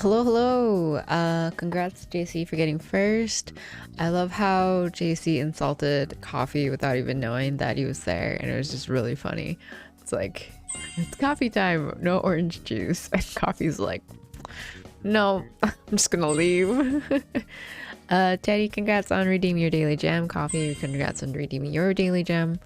Hello. Congrats, JC, for getting first. I love how JC insulted Coffee without even knowing that he was there, and it was just really funny. It's like, it's coffee time, no orange juice. And Coffee's like, no, I'm just gonna leave. Teddy, congrats on redeeming your daily gem. Coffee, congrats on redeeming your daily gem.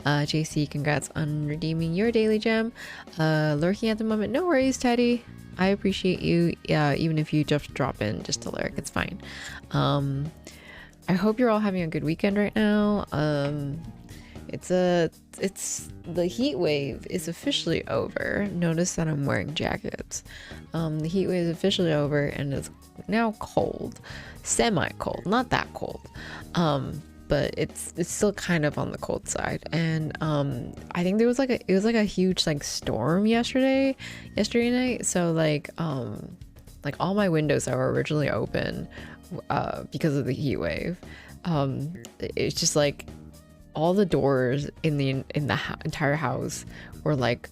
JC, congrats on redeeming your daily gem. Lurking at the moment, no worries, Teddy. I appreciate you, even if you just drop in just to lurk, it's fine. I hope you're all having a good weekend right now. It's the heat wave is officially over. Notice that I'm wearing jackets. The heat wave is officially over and it's now cold, semi-cold, not that cold. But it's still kind of on the cold side, and I think there was like a huge like storm yesterday night, so like all my windows that were originally open because of the heat wave, it's just like all the doors in the entire house were like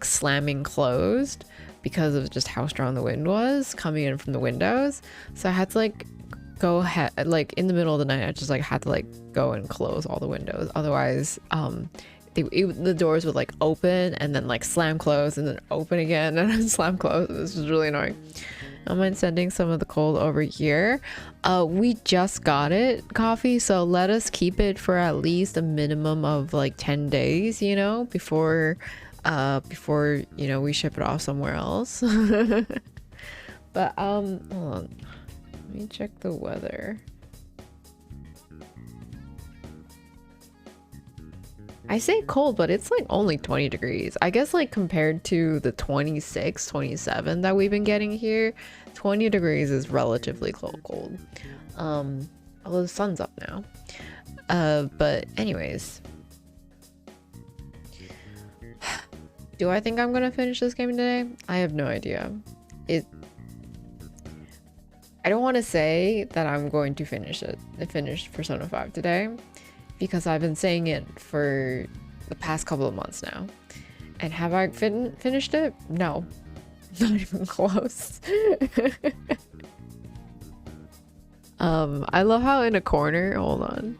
slamming closed because of just how strong the wind was coming in from the windows. So I had to like go ahead, like in the middle of the night, I just like had to like go and close all the windows, otherwise the doors would like open and then like slam close and then open again and then slam close. This was really annoying. I don't mind sending some of the cold over here. We just got it, Coffee, so let us keep it for at least a minimum of like 10 days, you know, before you know we ship it off somewhere else. But hold on, let me check the weather. I say cold, but it's like only 20 degrees. I guess like compared to the 26, 27 that we've been getting here, 20 degrees is relatively cold. Although the sun's up now. But anyways. Do I think I'm gonna finish this game today? I have no idea. I don't want to say that I'm going to finish Persona 5 today, because I've been saying it for the past couple of months now. And have I finished it? No. Not even close. I love how in a corner, hold on.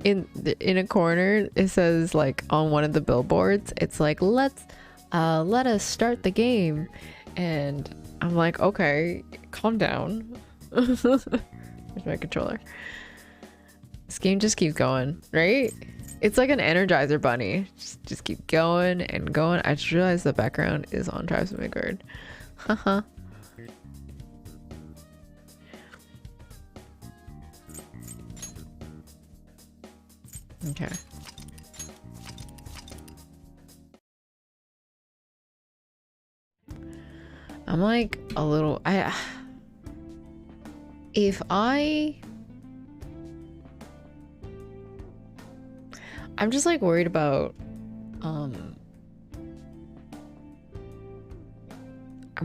In a corner, it says like on one of the billboards, it's like, let us start the game. And I'm like, okay, calm down. Where's my controller? This game just keeps going, right? It's like an Energizer bunny. Just keep going and going. I just realized the background is on Tribes of Midgard. Haha. Okay. I'm like a little... I'm just like worried about I'm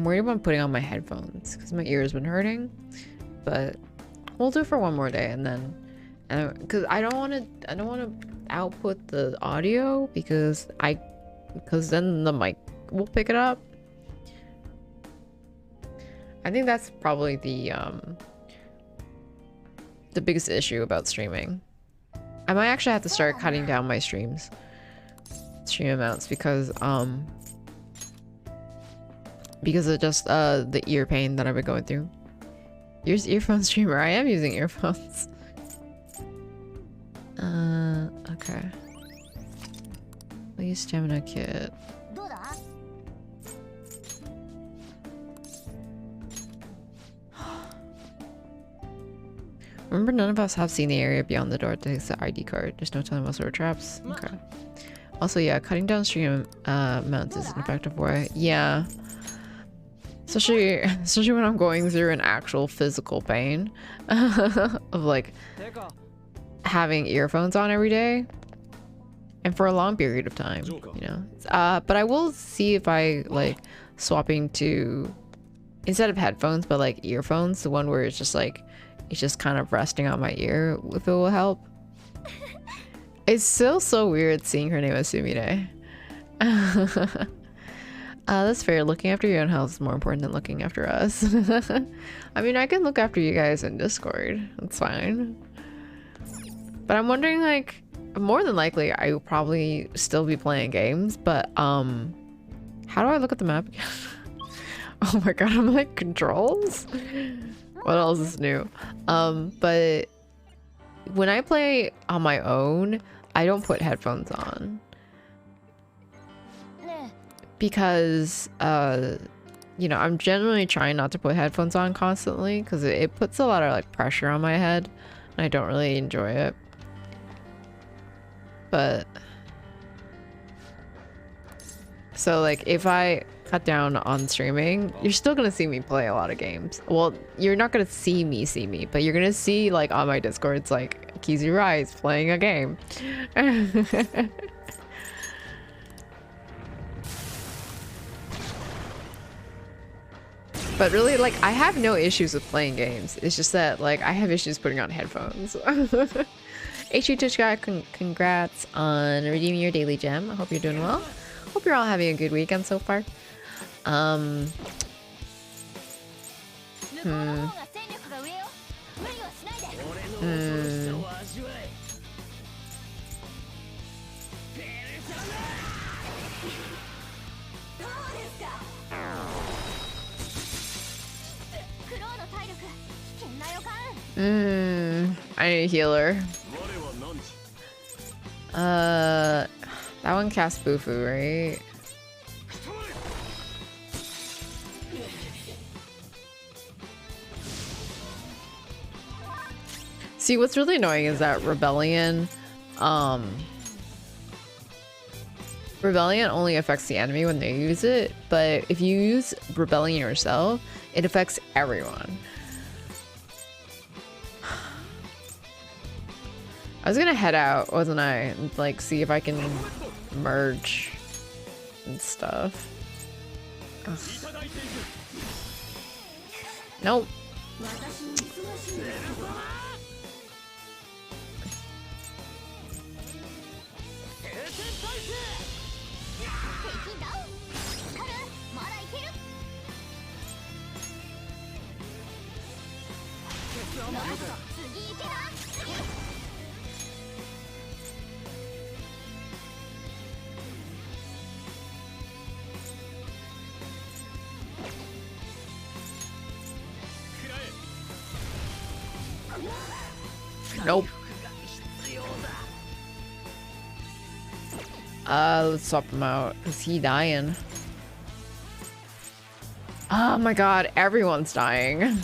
worried about putting on my headphones because my ear has been hurting, but we'll do it for one more day, and then because I don't want to output the audio because then the mic will pick it up. I think that's probably the biggest issue about streaming. I might actually have to start cutting down my stream amounts because of just the ear pain that I've been going through. Earphone streamer. I am using earphones. Okay. Please stamina kit. Remember, none of us have seen the area beyond the door that takes the ID card. There's no telling what sort of traps. Okay. Also, yeah, cutting down stream amounts is an effective way. Yeah. Especially when I'm going through an actual physical pain of like having earphones on every day and for a long period of time, you know. But I will see if I like swapping to, instead of headphones, but like earphones, the one where it's just like it's just kind of resting on my ear, if it will help. It's still so weird seeing her name as Sumire. That's fair. Looking after your own health is more important than looking after us. I mean, I can look after you guys in Discord. That's fine. But I'm wondering, like, more than likely, I will probably still be playing games. But how do I look at the map again? Oh my god, I'm like, controls? What else is new? But when I play on my own, I don't put headphones on. Because, you know, I'm generally trying not to put headphones on constantly because it puts a lot of like pressure on my head and I don't really enjoy it. But so like if I cut down on streaming, you're still gonna see me play a lot of games. Well, you're not gonna see me, but you're gonna see like on my Discord, it's like Kizu Rise playing a game. But really, like, I have no issues with playing games. It's just that, like, I have issues putting on headphones. HU Twitch guy, congrats on redeeming your daily gem. I hope you're doing well. Hope you're all having a good weekend so far. I need a healer. That one casts Bufu, right? See, what's really annoying is that Rebellion only affects the enemy when they use it, but if you use Rebellion yourself, it affects everyone. I was gonna head out, wasn't I? And, like, see if I can merge and stuff. Ugh. Nope. Nope. Let's swap him out because he dying. Oh my god, everyone's dying.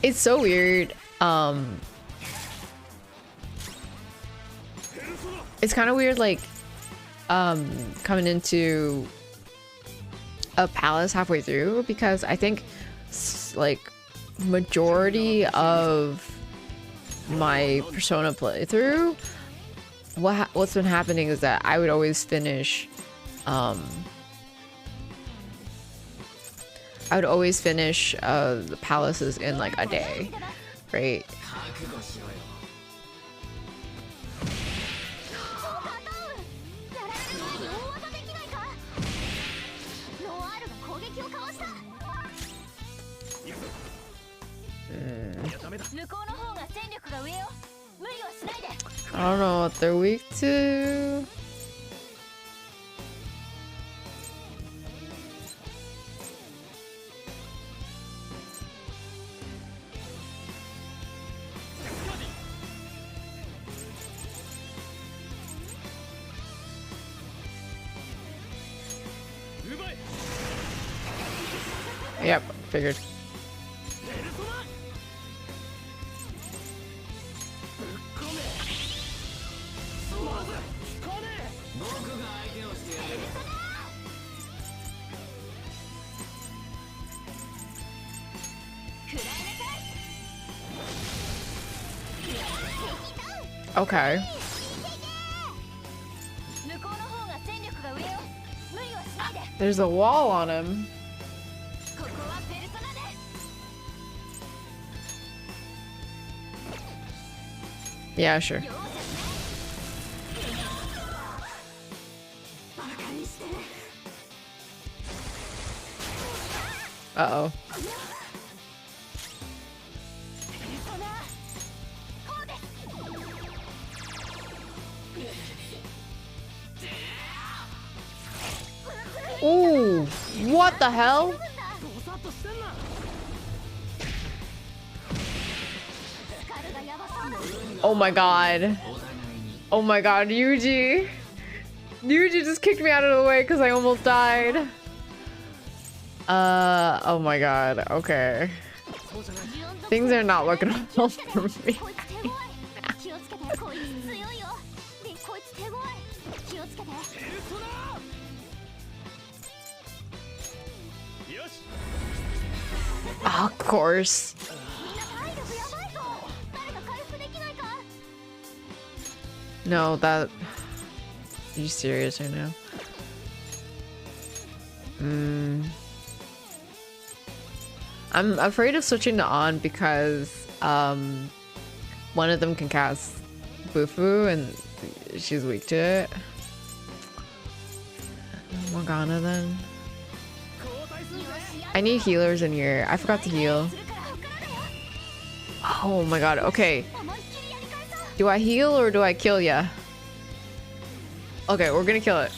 It's so weird. It's kind of weird, like, coming into a palace halfway through, because I think like majority of my Persona playthrough, what's been happening is that I would always finish the palaces in like a day, right? I don't know what they're weak to. Yep, figured. Okay. There's a wall on him. Yeah, sure. Uh-oh. Ooh, what the hell? Oh my god. Oh my god, Yuji. Yuji just kicked me out of the way because I almost died. Oh my god, okay. Things are not looking well for me. Oh, of course. No, that... Are you serious right now? I'm afraid of switching to on because one of them can cast Bufu and she's weak to it. Morgana then. I need healers in here. I forgot to heal. Oh my god, okay. Do I heal or do I kill ya? Okay, we're gonna kill it.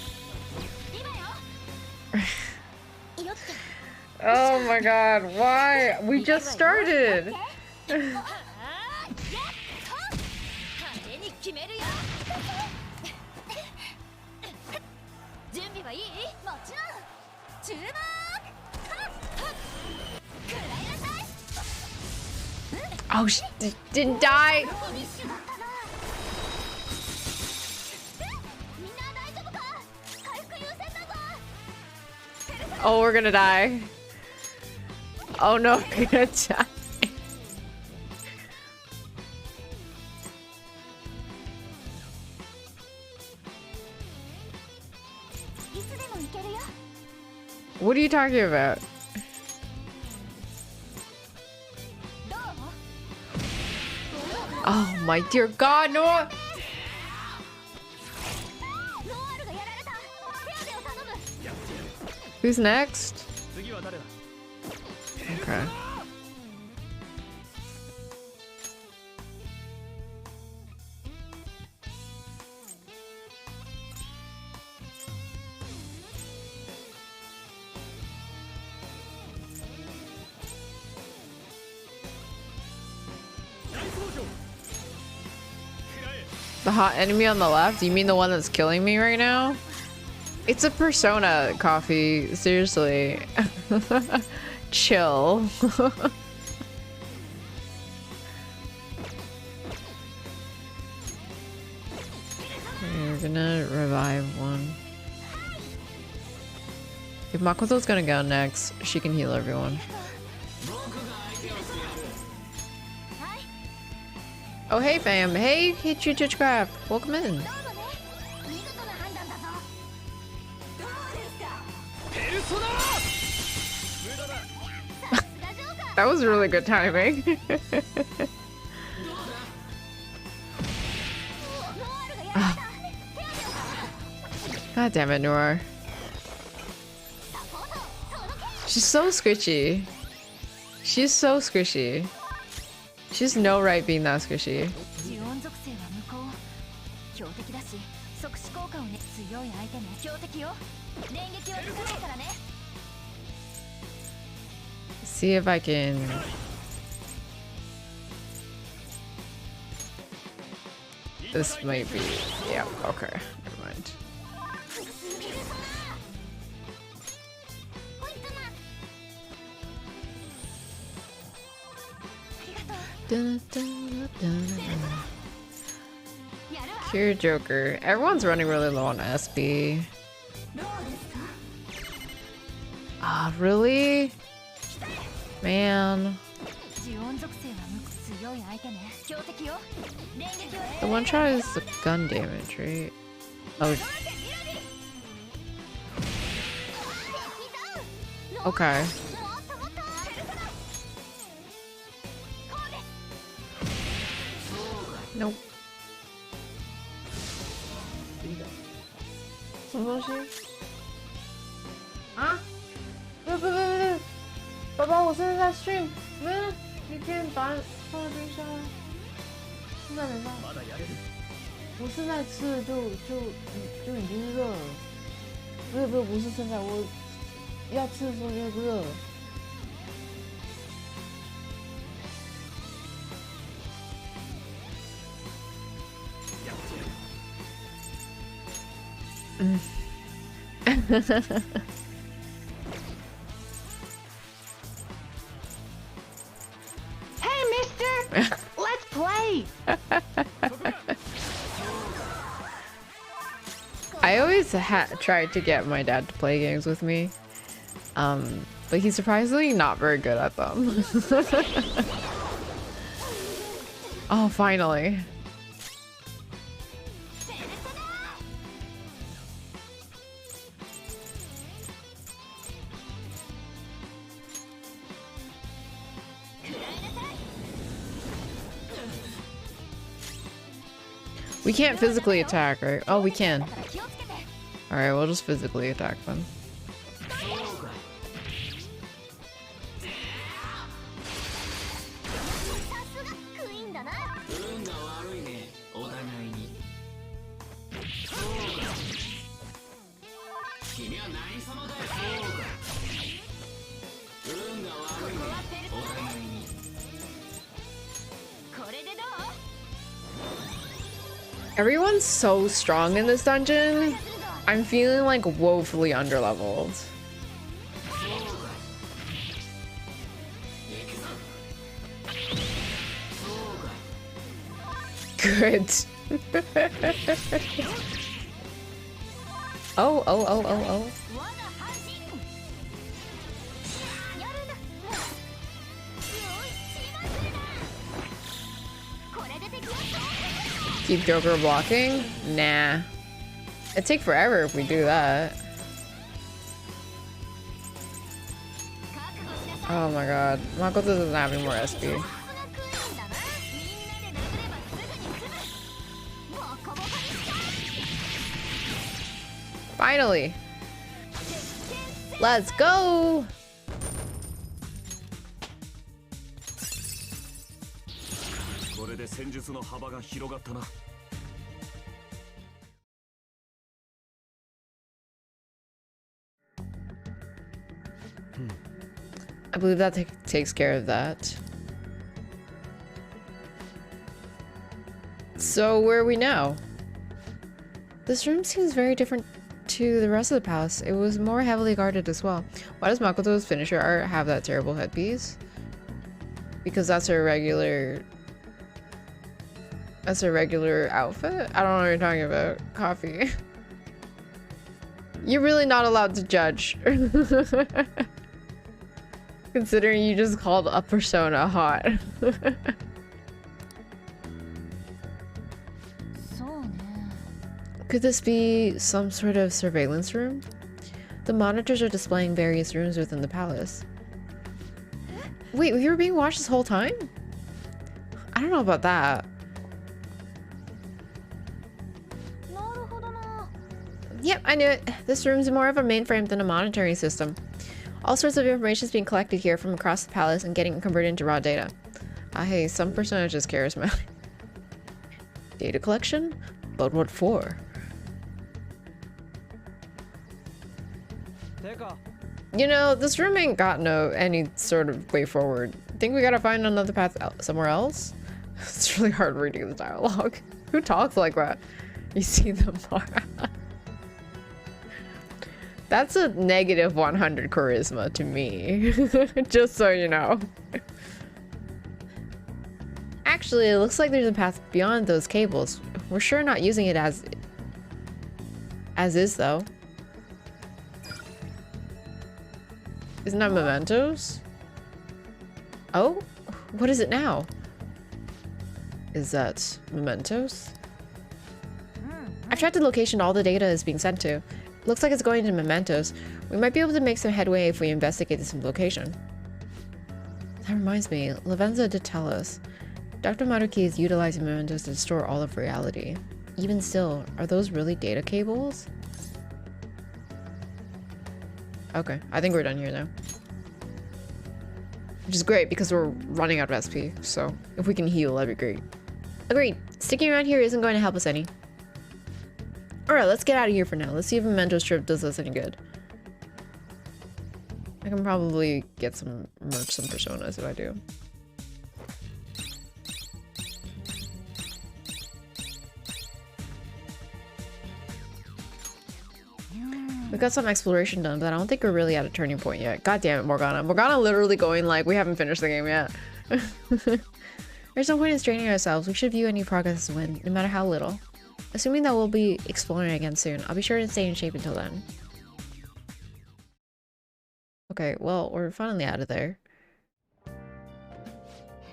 Oh my god, why? We just started! Oh, she didn't die! Oh, we're gonna die. Oh no, we're gonna die. What are you talking about? Oh my dear god, no! Who's next? Okay. The hot enemy on the left? You mean the one that's killing me right now? It's a persona, Coffee. Seriously. Chill. We're gonna revive one. If Makoto's gonna go next, she can heal everyone. Oh, hey fam. Hey, Hitchcraft. Welcome in. That was really good timing. God damn it, Noor. She's so squishy. She's so squishy. She has no right being that squishy. See if I can... This might be... Yeah, okay. Never mind. Dun, dun, dun, dun. Cure Joker. Everyone's running really low on SB. Ah, really? Man. The one shot is the gun damage, right? Oh. Okay. Nope. Huh? 爸爸，我现在在 stream，没有，你可以把放在冰箱啊。现在没放。我现在吃就已经热了。不是现在，我要吃的时候就热了。嗯。Hey, mister! Let's play! I always tried to get my dad to play games with me, but he's surprisingly not very good at them. Oh, finally. We can't physically attack, right? Oh, we can. Alright, we'll just physically attack them. Everyone's so strong in this dungeon. I'm feeling like woefully underleveled. Good. Oh. Keep Joker blocking? Nah. It'd take forever if we do that. Oh my god. Makoto doesn't have any more SP. Finally! Let's go! I believe that takes care of that. So where are we now? This room seems very different to the rest of the palace. It was more heavily guarded as well. Why does Makoto's finisher art have that terrible headpiece? Because that's her regular... That's a regular outfit? I don't know what you're talking about. Coffee. You're really not allowed to judge. Considering you just called a persona hot. Could this be some sort of surveillance room? The monitors are displaying various rooms within the palace. Wait, we were being watched this whole time? I don't know about that. Yep, I knew it. This room's more of a mainframe than a monitoring system. All sorts of information is being collected here from across the palace and getting converted into raw data. Hey, some persona just charismatic. Data collection? But what for? You know, this room ain't got any sort of way forward. Think we gotta find another path somewhere else? It's really hard reading the dialogue. Who talks like that? You see them more. That's a negative 100 charisma to me. Just so you know. Actually, it looks like there's a path beyond those cables. We're sure not using it as is, though. Isn't that mementos? Oh? What is it now? Is that mementos? I've tracked the location all the data is being sent to. Looks like it's going to mementos. We might be able to make some headway if we investigate this location. That reminds me, Lavenza did tell us. Dr. Maruki is utilizing mementos to store all of reality. Even still, are those really data cables? Okay, I think we're done here now. which is great because we're running out of SP. So if we can heal, that'd be great. Agreed. Sticking around here isn't going to help us any. Alright, let's get out of here for now. Let's see if a Memento strip does us any good. I can probably get some merch, some personas if I do. We got some exploration done, but I don't think we're really at a turning point yet. God damn it, Morgana. Morgana literally going like, we haven't finished the game yet. There's no point in straining ourselves. We should view any progress as a win, no matter how little. Assuming that we'll be exploring again soon, I'll be sure to stay in shape until then. Okay, well, we're finally out of there.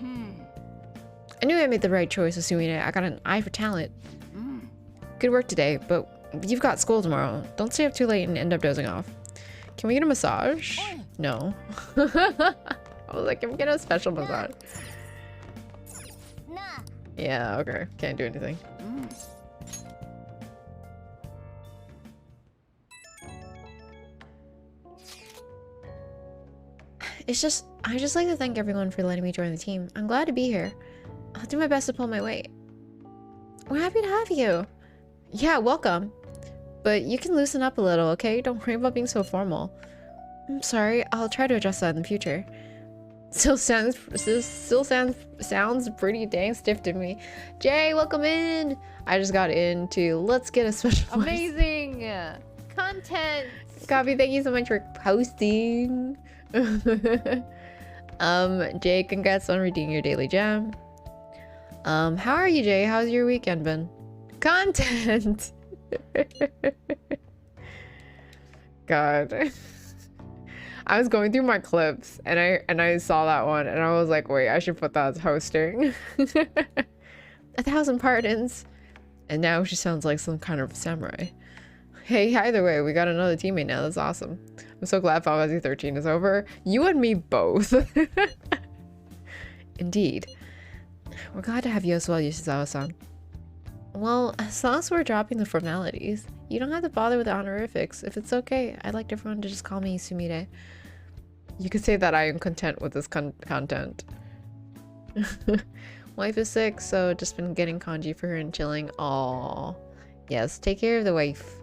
I knew I made the right choice, assuming I got an eye for talent. Good work today, but you've got school tomorrow. Don't stay up too late and end up dozing off. Can we get a massage? No. I was like, can we get a special massage? Yeah, okay. Can't do anything. I just like to thank everyone for letting me join the team. I'm glad to be here. I'll do my best to pull my weight. We're happy to have you. Yeah, welcome. But you can loosen up a little, okay? Don't worry about being so formal. I'm sorry, I'll try to adjust that in the future. Still sounds pretty dang stiff to me. Jay, welcome in. I just got into let's get a special amazing content. Copy, thank you so much for posting. Jay, congrats on redeeming your daily gem. How are you, Jay? How's your weekend been? Content. God. I was going through my clips and I saw that one and I was like, wait, I should put that as hosting. 1,000 pardons. And now she sounds like some kind of samurai. Hey, either way, we got another teammate now. That's awesome. I'm so glad Final Fantasy 13 is over. You and me both. Indeed. We're glad to have you as well, Yoshizawa-san. Well, as long as we're dropping the formalities, you don't have to bother with the honorifics. If it's okay, I'd like everyone to just call me Sumire. You could say that I am content with this content. Wife is sick, so just been getting kanji for her and chilling. Aww. Yes, take care of the wife.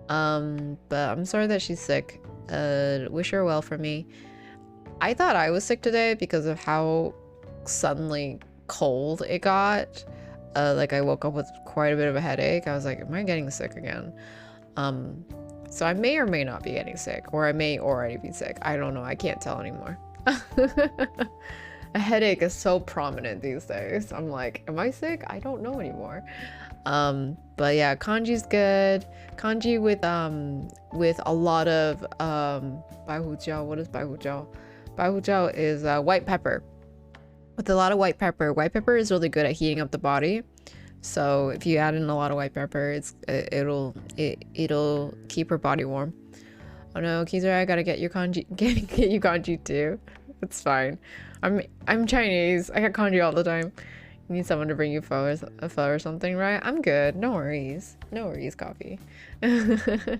But I'm sorry that she's sick. Wish her well for me. I thought I was sick today because of how suddenly cold it got. Like I woke up with quite a bit of a headache. I was like, am I getting sick again? So I may or may not be getting sick, or I may already be sick. I don't know. I can't tell anymore. A headache is so prominent these days. I'm like, am I sick? I don't know anymore. But yeah, kanji's good. Kanji with a lot of baihujiao. What is baihujiao? Baihujiao is white pepper. With a lot of white pepper. White pepper is really good at heating up the body. So if you add in a lot of white pepper, it'll keep her body warm. Oh no, Kizura, I gotta get you kanji, get you kanji too. It's fine. I'm Chinese. I get kanji all the time. You need someone to bring you pho or something, right? I'm good. No worries. No worries, coffee. I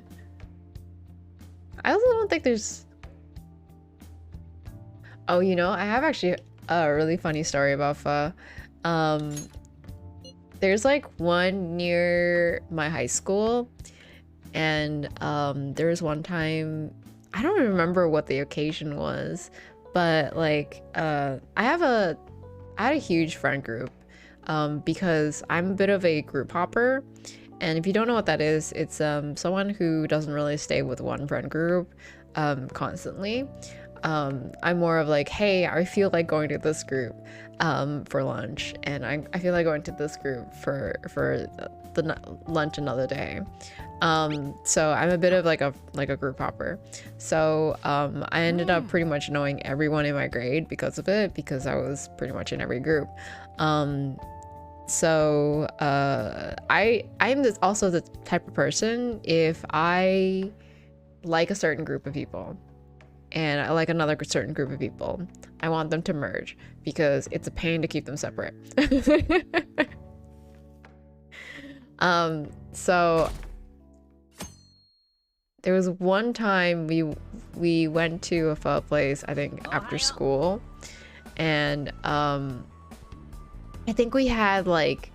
also don't think there's... Oh, you know, I have actually a really funny story about pho. There's like one near my high school, and there was one time, I don't remember what the occasion was, but like I had a huge friend group because I'm a bit of a group hopper, and if you don't know what that is, it's someone who doesn't really stay with one friend group constantly. I'm more of like, hey, I feel like going to this group for lunch, and I feel like going to this group for the lunch another day. So I'm a bit of like a group hopper. So I ended up pretty much knowing everyone in my grade because of it, because I was pretty much in every group. So I'm also the type of person, if I like a certain group of people and I like another certain group of people, I want them to merge because it's a pain to keep them separate. So there was one time we went to a pho place, I think after school, and I think we had like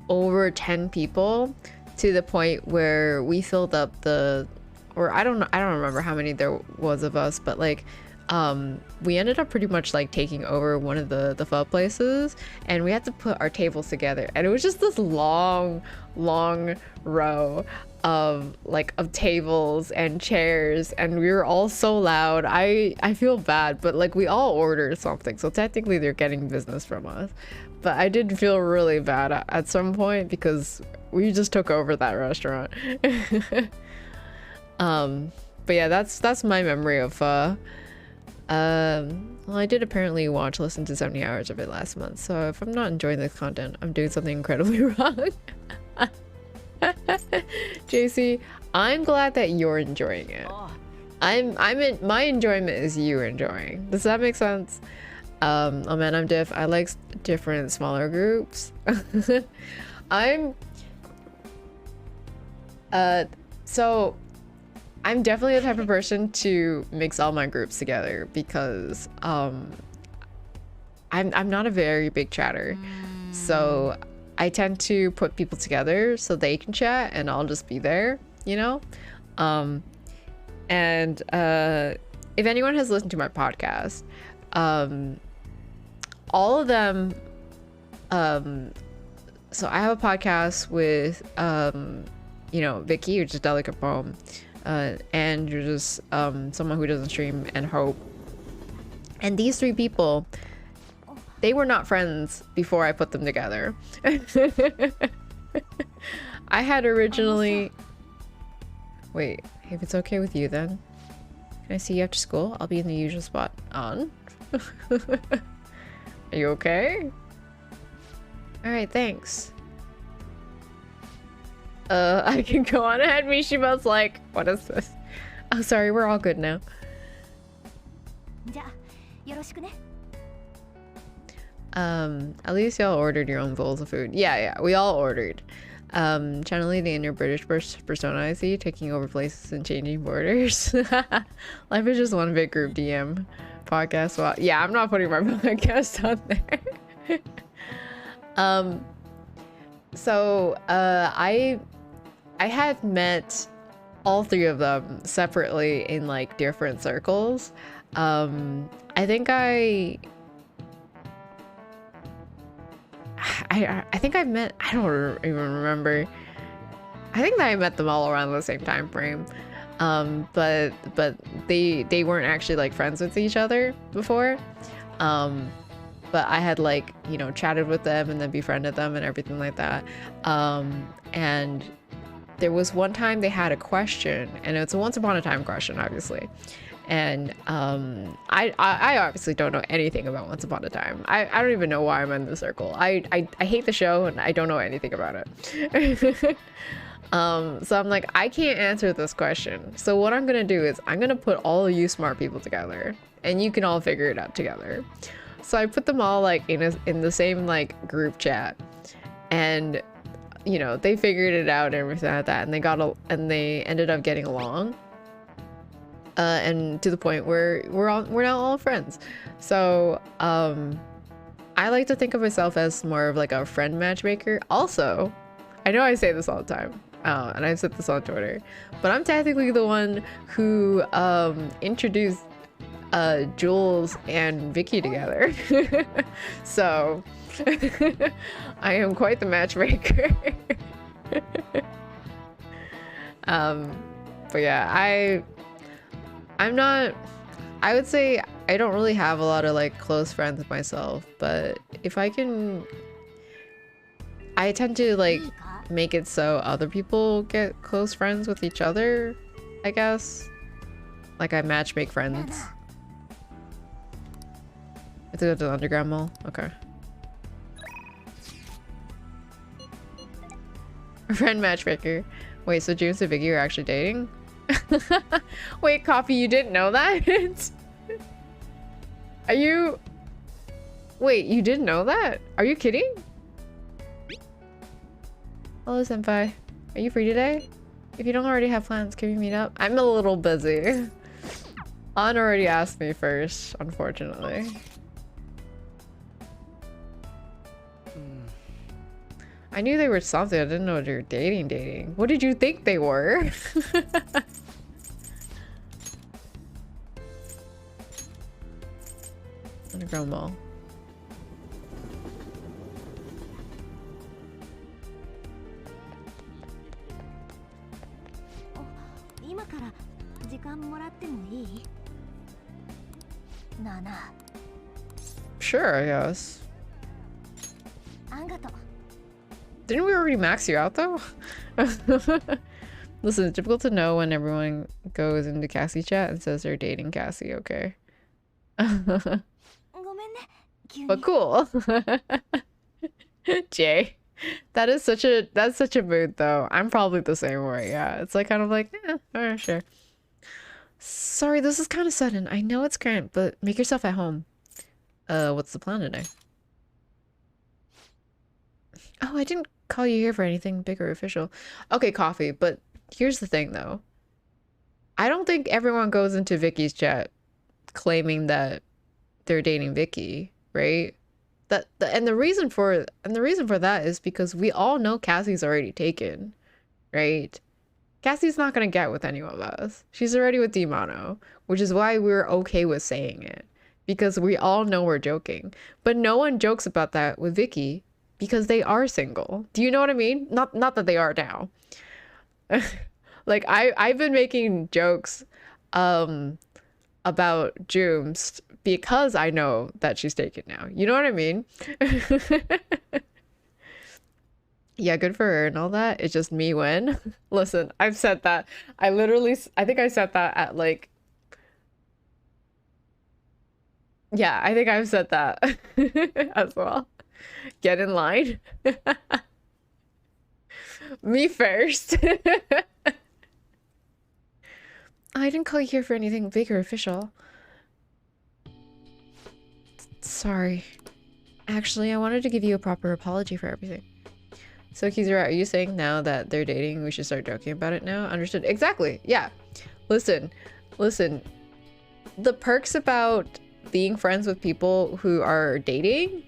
over 10 people, to the point where we filled up the, or I don't know, I don't remember how many there was of us, but like we ended up pretty much like taking over one of the pho places, and we had to put our tables together, and it was just this long row of tables and chairs, and we were all so loud. I feel bad, but like we all ordered something, so technically they're getting business from us, but I did feel really bad at some point because we just took over that restaurant. But yeah, that's my memory of pho. Well, I did apparently listen to 70 hours of it last month, so if I'm not enjoying this content, I'm doing something incredibly wrong. JC, I'm glad that you're enjoying it. My enjoyment is you enjoying. Does that make sense? Oh man, I'm diff. I like different smaller groups. So I'm definitely the type of person to mix all my groups together because I'm not a very big chatter. So I tend to put people together so they can chat and I'll just be there, you know? And if anyone has listened to my podcast, all of them, so I have a podcast with you know, Vicky, which is Delicate Poem, and you're just someone who doesn't stream, and Hope. And these three people, they were not friends before I put them together. I had originally... Wait, if it's okay with you then, can I see you after school? I'll be in the usual spot. On? Are you okay? Alright, thanks. I can go on ahead. Mishima's like, what is this? Oh, sorry, we're all good now. At least y'all ordered your own bowls of food. Yeah, we all ordered. Channeling the inner British persona I see, taking over places and changing borders. Life is just one big group DM podcast. Well, yeah, I'm not putting my podcast on there. So I had met all three of them separately in like different circles. I think I think I've met, I don't even remember. I think that I met them all around the same time frame. But they weren't actually like friends with each other before. But I had like, you know, chatted with them and then befriended them and everything like that. And there was one time they had a question, and it's a once upon a time question, obviously. And I obviously don't know anything about Once Upon a Time. I don't even know why I'm in the circle. I hate the show and I don't know anything about it. So I'm like, I can't answer this question. So what I'm gonna do is I'm gonna put all of you smart people together and you can all figure it out together. So I put them all like in the same like group chat, and you know, they figured it out and everything like that, and they ended up getting along. And to the point where we're now all friends. So I like to think of myself as more of like a friend matchmaker. Also, I know I say this all the time, and I've said this on Twitter, but I'm technically the one who introduced Jules and Vicky together. So I am quite the matchmaker. But yeah, I'm not, I would say I don't really have a lot of like close friends myself, but if I can, I tend to like make it so other people get close friends with each other, I guess. Like I matchmake friends. I have to go to the underground mall? Okay. Friend matchmaker. Wait, so James and Vicky are actually dating? Wait, Coffee, you didn't know that? Are you... Wait, you didn't know that? Are you kidding? Hello, Senpai. Are you free today? If you don't already have plans, can we meet up? I'm a little busy. An already asked me first, unfortunately. I knew they were something. I didn't know they were dating. What did you think they were? Underground mall. 今から時間もらってもいい？なあなあ。 Sure, I guess. あんがとう。 Didn't we already max you out though? Listen, it's difficult to know when everyone goes into Cassie chat and says they're dating Cassie, okay? ごめんね。急に。 But cool. Jay. That's such a mood though. I'm probably the same way, yeah. It's like kind of like, yeah, alright, sure. Sorry, this is kind of sudden. I know it's current, but make yourself at home. What's the plan today? Oh, I didn't call you here for anything big or official. Okay, coffee, but here's the thing though. I don't think everyone goes into Vicky's chat claiming that they're dating Vicky, right? And the reason for that is because we all know Cassie's already taken, right? Cassie's not gonna get with any of us. She's already with Dimano, which is why we're okay with saying it, because we all know we're joking. But no one jokes about that with Vicky because they are single. Do you know what I mean? Not that they are now. Like I've been making jokes about Jooms because I know that she's taken now. You know what I mean? Yeah, good for her and all that. It's just me when. Listen, I've said that. I think I said that at like... Yeah, I think I've said that as well. Get in line. Me first. I didn't call you here for anything big or official. Sorry. Actually, I wanted to give you a proper apology for everything. So, Kizura, are you saying now that they're dating, we should start joking about it now? Understood. Exactly. Yeah. Listen. The perks about being friends with people who are dating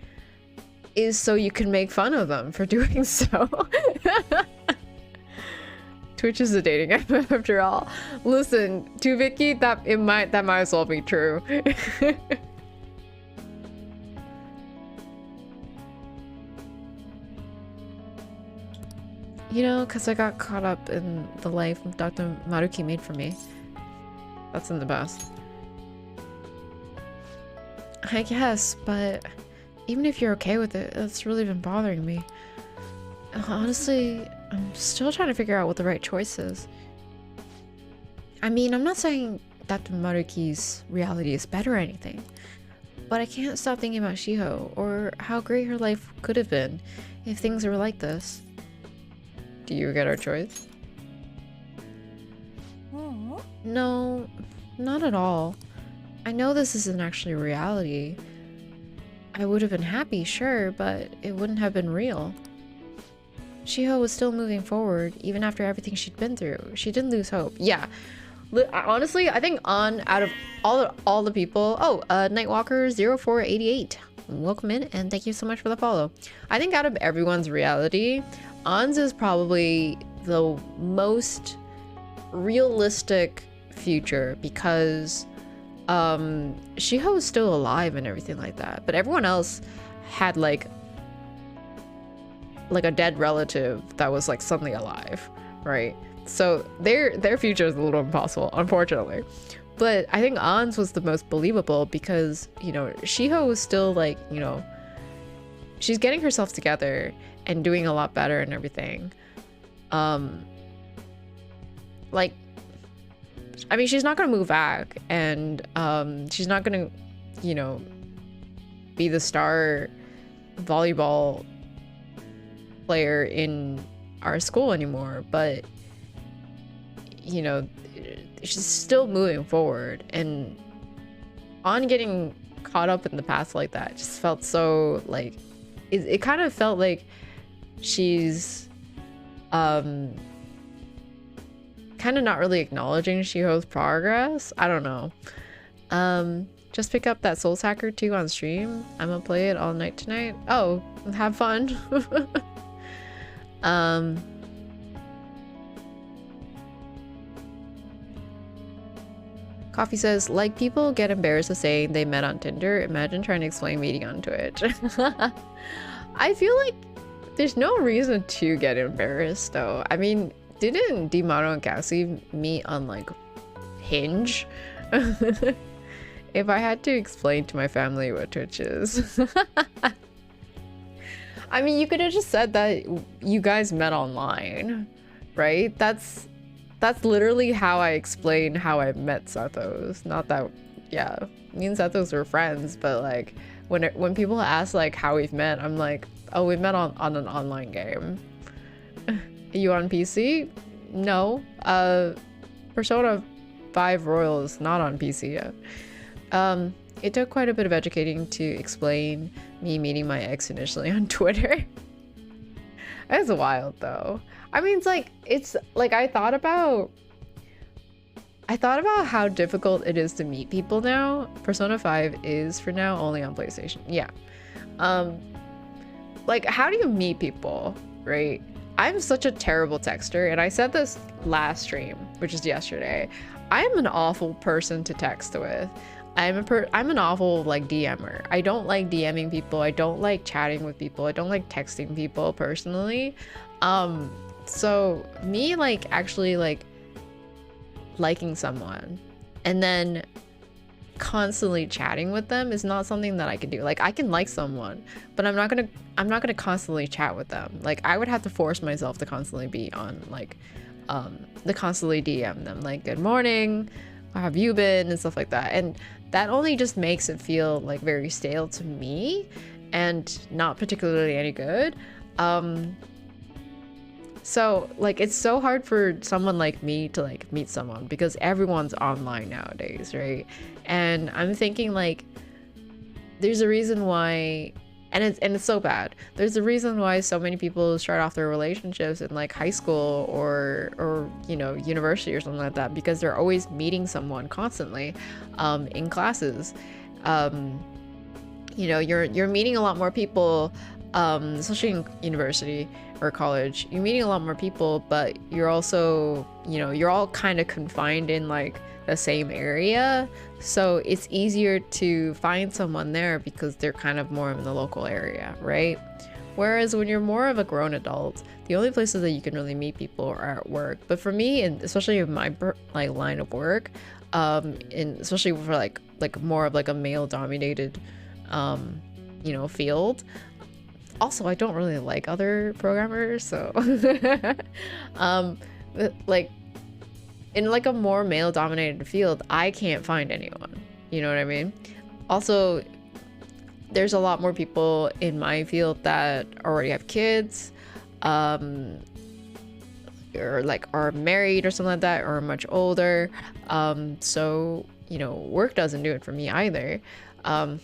is so you can make fun of them for doing so. Twitch is a dating app after all. Listen, to Vicky, that might as well be true. You know, because I got caught up in the life Dr. Maruki made for me. That's in the best. I guess, but even if you're okay with it, it's really been bothering me. Honestly, I'm still trying to figure out what the right choice is. I mean, I'm not saying Dr. Maruki's reality is better or anything, but I can't stop thinking about Shiho, or how great her life could have been if things were like this. Do you regret our choice? No, not at all. I know this isn't actually reality. I would have been happy, sure, but it wouldn't have been real. Shiho was still moving forward, even after everything she'd been through. She didn't lose hope. Yeah. Honestly, I think out of all the people... Oh, Nightwalker0488. Welcome in, and thank you so much for the follow. I think out of everyone's reality, An's is probably the most realistic future because Shiho is still alive and everything like that, but everyone else had like a dead relative that was like suddenly alive, right? So their future is a little impossible, unfortunately. But I think An's was the most believable because, you know, Shiho was still like, you know, she's getting herself together and doing a lot better and everything. Like, I mean, she's not gonna move back, and she's not gonna, you know, be the star volleyball player in our school anymore, but, you know, she's still moving forward, and on getting caught up in the past like that just felt so like it kind of felt like she's kind of not really acknowledging Shiho's progress. I don't know. Just pick up that Souls Hacker 2 on stream. I'm gonna play it all night tonight. Oh, have fun. Um, Coffee says, like people get embarrassed of saying they met on Tinder. Imagine trying to explain meeting on Twitch. I feel like there's no reason to get embarrassed though. I mean, didn't Dimaro and Cassie meet on like Hinge? If I had to explain to my family what Twitch is. I mean, you could have just said that you guys met online, right? That's literally how I explain how I met Sethos. Not that, yeah, me and Sethos were friends, but like when people ask like how we've met, I'm like, oh, we met on an online game. Are you on PC? No. Persona 5 Royal is not on PC yet. It took quite a bit of educating to explain me meeting my ex initially on Twitter. That's wild though. I mean, it's like I thought about how difficult it is to meet people now. Persona 5 is for now only on PlayStation. Yeah. Like how do you meet people, right? I'm such a terrible texter, and I said this last stream, which is yesterday. I'm an awful person to text with. I'm an awful like DMer. I don't like DMing people. I don't like chatting with people. I don't like texting people personally. So me like actually like liking someone and then constantly chatting with them is not something that I can do. Like I can like someone, but I'm not gonna constantly chat with them. Like I would have to force myself to constantly be on like to constantly DM them like good morning, how have you been, and stuff like that. And that only just makes it feel like very stale to me and not particularly any good. So like it's so hard for someone like me to like meet someone because everyone's online nowadays, right? And I'm thinking like there's a reason why, and it's so bad. There's a reason why so many people start off their relationships in like high school or you know, university or something like that, because they're always meeting someone constantly in classes. You know, you're meeting a lot more people, especially in university or college. You're meeting a lot more people, but you're also, you know, you're all kind of confined in like the same area, so it's easier to find someone there because they're kind of more in the local area, right? Whereas when you're more of a grown adult, the only places that you can really meet people are at work. But for me, and especially in my like line of work, and especially for like more of like a male dominated you know, field. Also, I don't really like other programmers, so like in like a more male dominated field, I can't find anyone, you know what I mean? Also, there's a lot more people in my field that already have kids, or like are married or something like that, or much older. So, you know, work doesn't do it for me either. But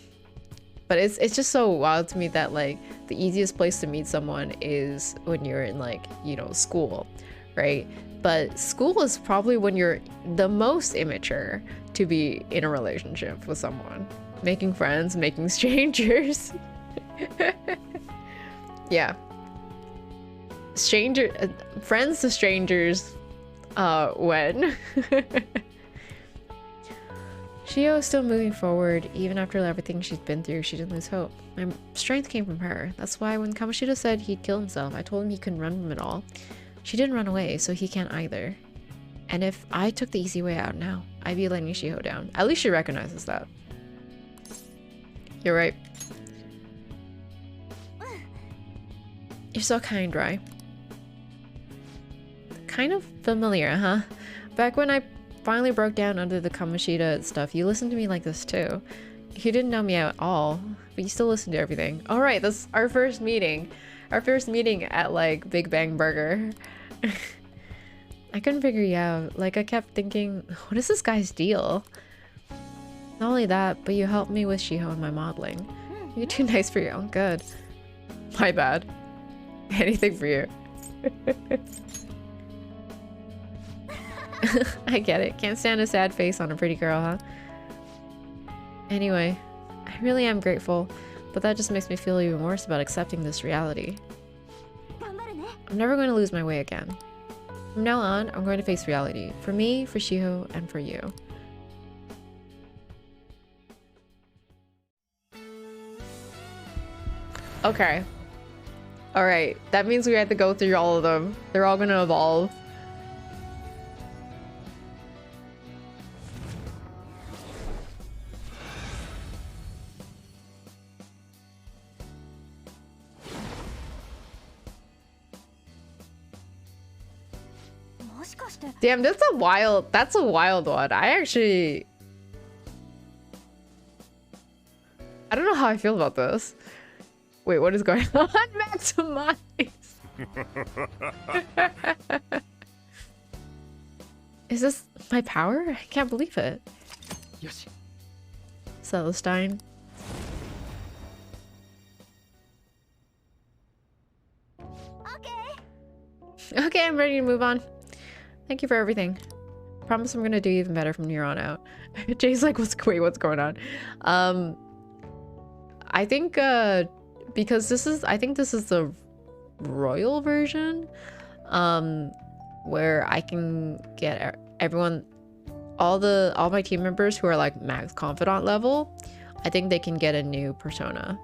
it's just so wild to me that like the easiest place to meet someone is when you're in like, you know, school, right? But school is probably when you're the most immature to be in a relationship with someone. Making friends, making strangers. Yeah. Friends to strangers, when? Shio is still moving forward. Even after everything she's been through, she didn't lose hope. My strength came from her. That's why when Kamoshida said he'd kill himself, I told him he couldn't run from it all. She didn't run away, so he can't either. And if I took the easy way out now, I'd be letting Shiho down. At least she recognizes that. You're right. You're so kind, Rai. Kind of familiar, huh? Back when I finally broke down under the Kamoshida stuff, you listened to me like this too. You didn't know me at all, but you still listened to everything. Alright, that's our first meeting. Our first meeting at like Big Bang Burger. I couldn't figure you out. Like I kept thinking, what is this guy's deal? Not only that, but you helped me with Shiho and my modeling. You're too nice for your own good. My bad. Anything for you. I get it. Can't stand a sad face on a pretty girl, huh? Anyway, I really am grateful, but that just makes me feel even worse about accepting this reality. I'm never going to lose my way again. From now on, I'm going to face reality. For me, for Shiho, and for you. Okay. Alright, that means we have to go through all of them. They're all gonna evolve. Damn, that's a wild one. I don't know how I feel about this. Wait, what is going on? Maximize. Is this my power? I can't believe it. Celestine. Okay, I'm ready to move on. Thank you for everything. Promise I'm gonna do even better from here on out. Jay's like, what's going on? I think because I think this is the royal version, where I can get everyone, all my team members who are like max confidant level. I think they can get a new persona.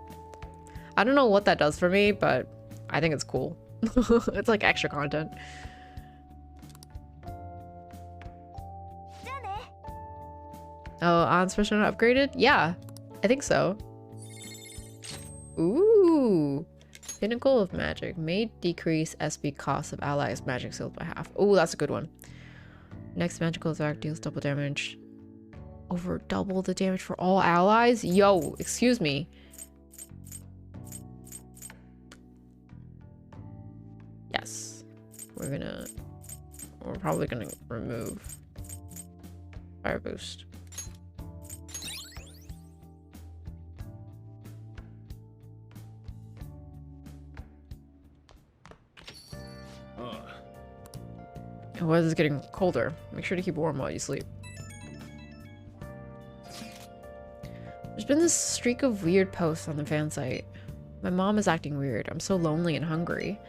I don't know what that does for me, but I think it's cool. It's like extra content. Oh, An's persona upgraded? Yeah, I think so. Ooh. Pinnacle of Magic. May decrease SP cost of allies' magic skills by half. Ooh, that's a good one. Next magical attack deals double damage. Over double the damage for all allies? Yo, excuse me. Yes. We're probably gonna remove Fire Boost. The weather's getting colder. Make sure to keep warm while you sleep. There's been this streak of weird posts on the fan site. My mom is acting weird. I'm so lonely and hungry.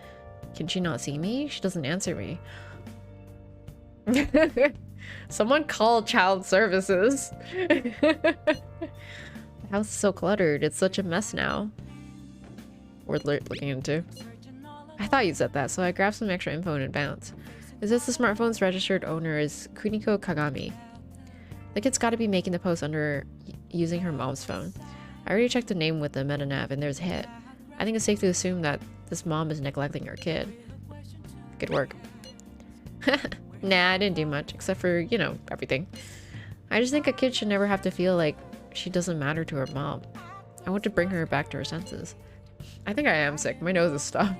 Can she not see me? She doesn't answer me. Someone call child services. The house is so cluttered. It's such a mess now. Worth looking into. I thought you said that, so I grabbed some extra info in advance. Is this the smartphone's registered owner is Kuniko Kagami. The kid's gotta be making the post under using her mom's phone. I already checked the name with the meta-nav and there's a hit. I think it's safe to assume that this mom is neglecting her kid. Good work. Nah, I didn't do much, except for, you know, everything. I just think a kid should never have to feel like she doesn't matter to her mom. I want to bring her back to her senses. I think I am sick. My nose is stuffed.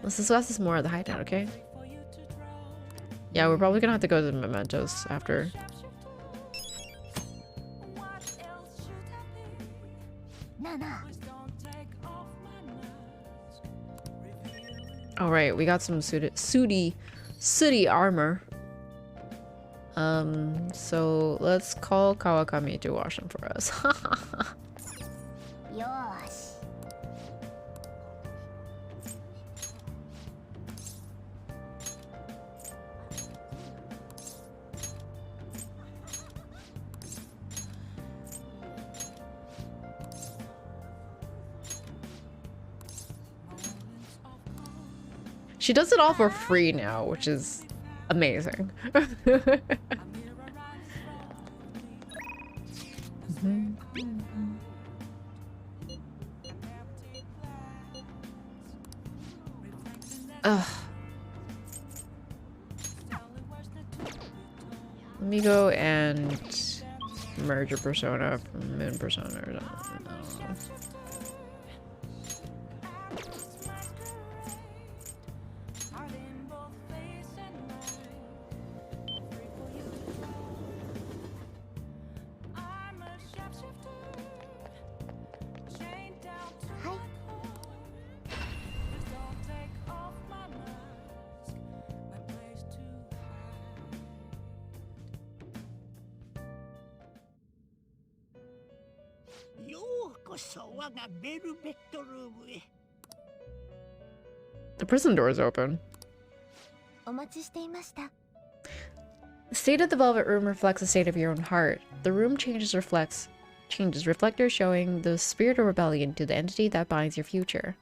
Let's discuss this more at the hideout, okay? Yeah, we're probably gonna have to go to the mementos after. Alright, we got some sooty armor. So let's call Kawakami to wash them for us. She does it all for free now, which is amazing. Ugh. Let me go and merge a persona from Moon persona or something. The prison door is open. お待ちしていました。 The state of the Velvet Room reflects the state of your own heart. The room changes reflectors showing the spirit of rebellion to the entity that binds your future.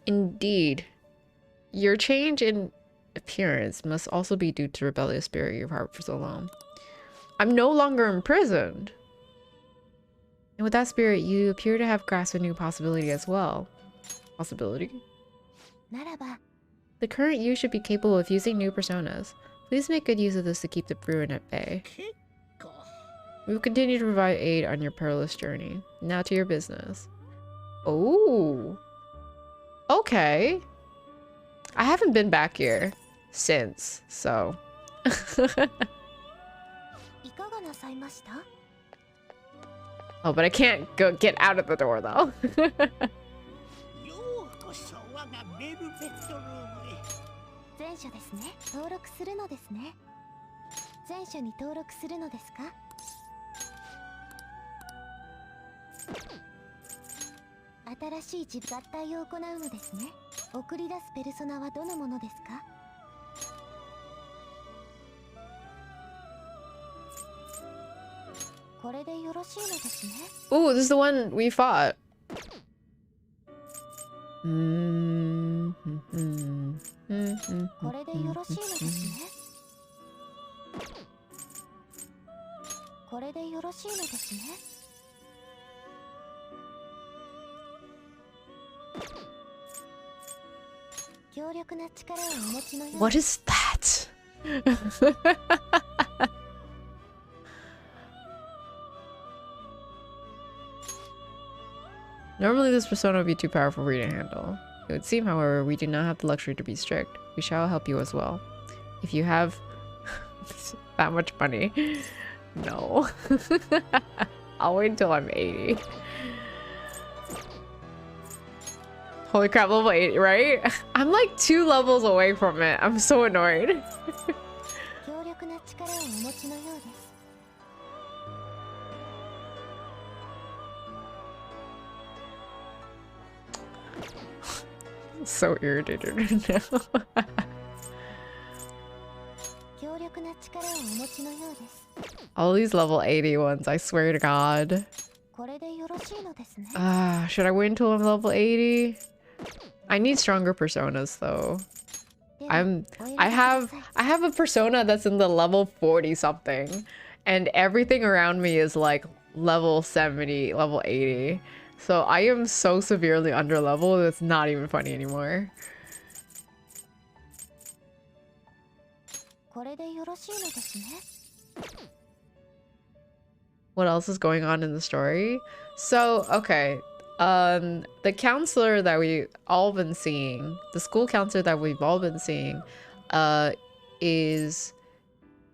Indeed. Your change in appearance must also be due to rebellious spirit you've harbored for so long. I'm no longer imprisoned. And with that spirit, you appear to have grasped a new possibility as well. Possibility? ならば、 The current you should be capable of using new personas. Please make good use of this to keep the Bruin at bay. We will continue to provide aid on your perilous journey. Now to your business. Oh. Okay. I haven't been back here since, so. いかがなさいました？ Oh, but I can't go get out of the door though. 前書ですね。登録するのですね。前書に登録するのですか？新しい合体を行うのですね。送り出すペルソナはどのものですか？これでよろしいのですね。 Ooh, this is the one we fought. これでよろしいのですね。これでよろしいのですね。 強力な力をお持ちのよう。 What is that? Normally this persona would be too powerful for you to handle. It would seem, however, we do not have the luxury to be strict. We shall help you as well. If you have that much money. No. I'll wait until I'm 80. Holy crap, level 80, right? I'm like 2 levels away from it. I'm so annoyed. So irritated right now. All these level 80 ones, I swear to God. Should I wait until I'm level 80? I need stronger personas though. I have a persona that's in the level 40 something, and everything around me is like level 70, level 80. So I am so severely under level that it's not even funny anymore. What else is going on in the story? So, okay. The counselor that we've all been seeing, the school counselor that we've all been seeing, is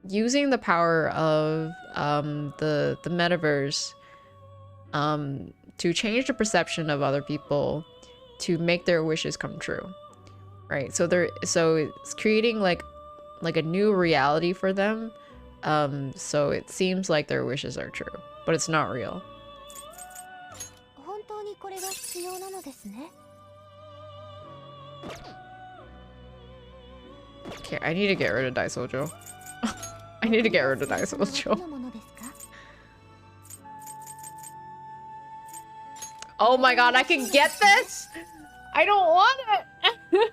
using the power of the metaverse to change the perception of other people to make their wishes come true, right? So it's creating like a new reality for them. So it seems like their wishes are true, but it's not real. Okay, I need to get rid of Daisojo. I need to get rid of Daisojo. Oh my god, I can get this? I don't want it!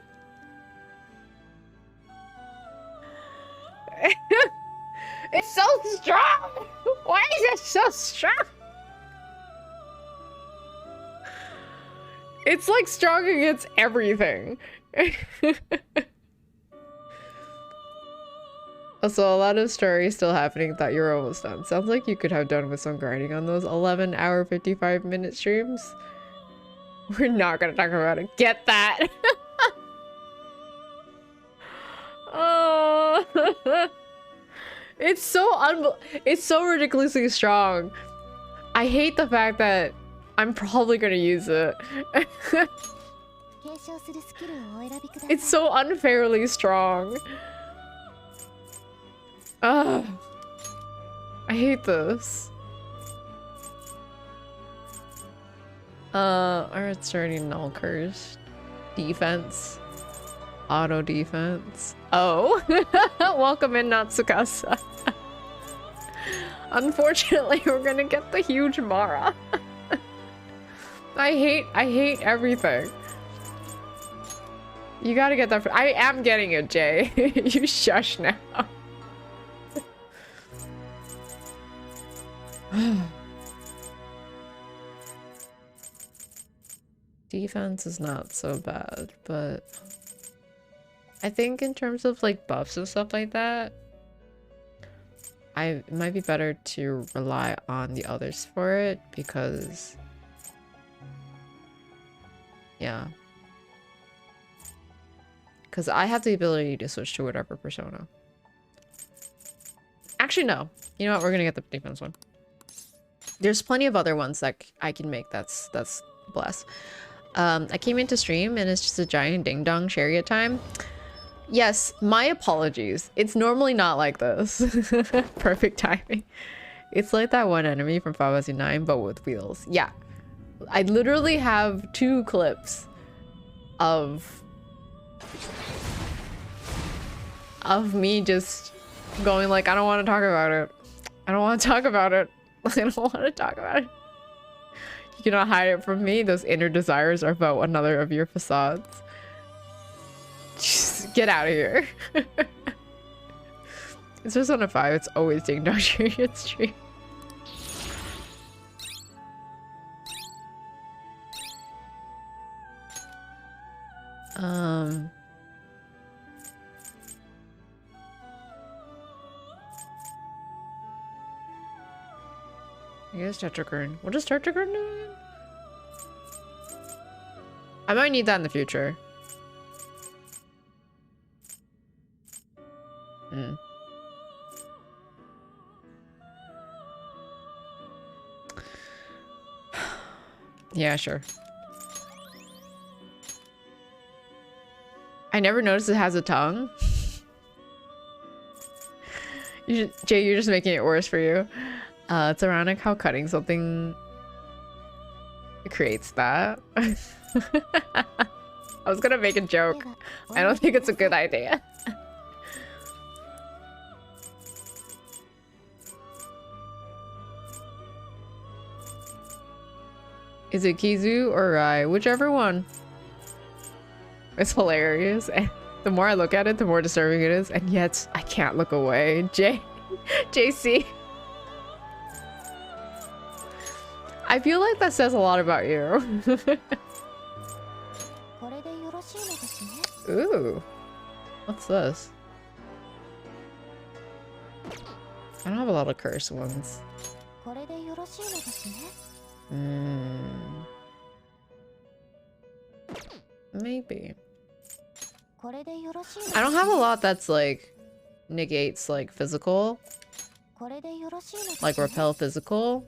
It's so strong! Why is it so strong? It's like strong against everything. Also, a lot of stories still happening. Thought you were almost done. Sounds like you could have done with some grinding on those 11-hour, 55-minute streams. We're not gonna talk about it. Get that! Oh, it's so ridiculously strong. I hate the fact that I'm probably gonna use it. It's so unfairly strong. Ugh. I hate this. Or it's already null cursed. Defense. Auto defense. Oh. Welcome in, Natsukasa. Unfortunately, we're gonna get the huge Mara. I hate everything. You gotta get that. I am getting it, Jay. You shush now. Defense is not so bad, but I think in terms of like buffs and stuff like that, it might be better to rely on the others for it because, yeah. Because I have the ability to switch to whatever persona. Actually, no. You know what? We're gonna get the defense one. There's plenty of other ones that I can make. That's bless. I came into stream and it's just a giant ding dong chariot time. Yes, my apologies. It's normally not like this. Perfect timing. It's like that one enemy from 509, but with wheels. Yeah. I literally have 2 clips of me just going like, I don't want to talk about it. I don't want to talk about it. I don't want to talk about it. You cannot hide it from me. Those inner desires are about another of your facades. Just get out of here. It's just on a 5. It's always Ding Dong Chariot stream. I guess Tetragran. What does Tetragran do again? I might need that in the future. Yeah, sure. I never noticed it has a tongue. Jay, you're just making it worse for you. It's ironic how cutting something creates that. I was gonna make a joke. I don't think it's a good idea. Is it Kizu or Rai? Whichever one. It's hilarious. And the more I look at it, the more disturbing it is. And yet, I can't look away. JC. I feel like that says a lot about you. Ooh. What's this? I don't have a lot of curse ones. Maybe. I don't have a lot that's like negates like physical. Like repel physical.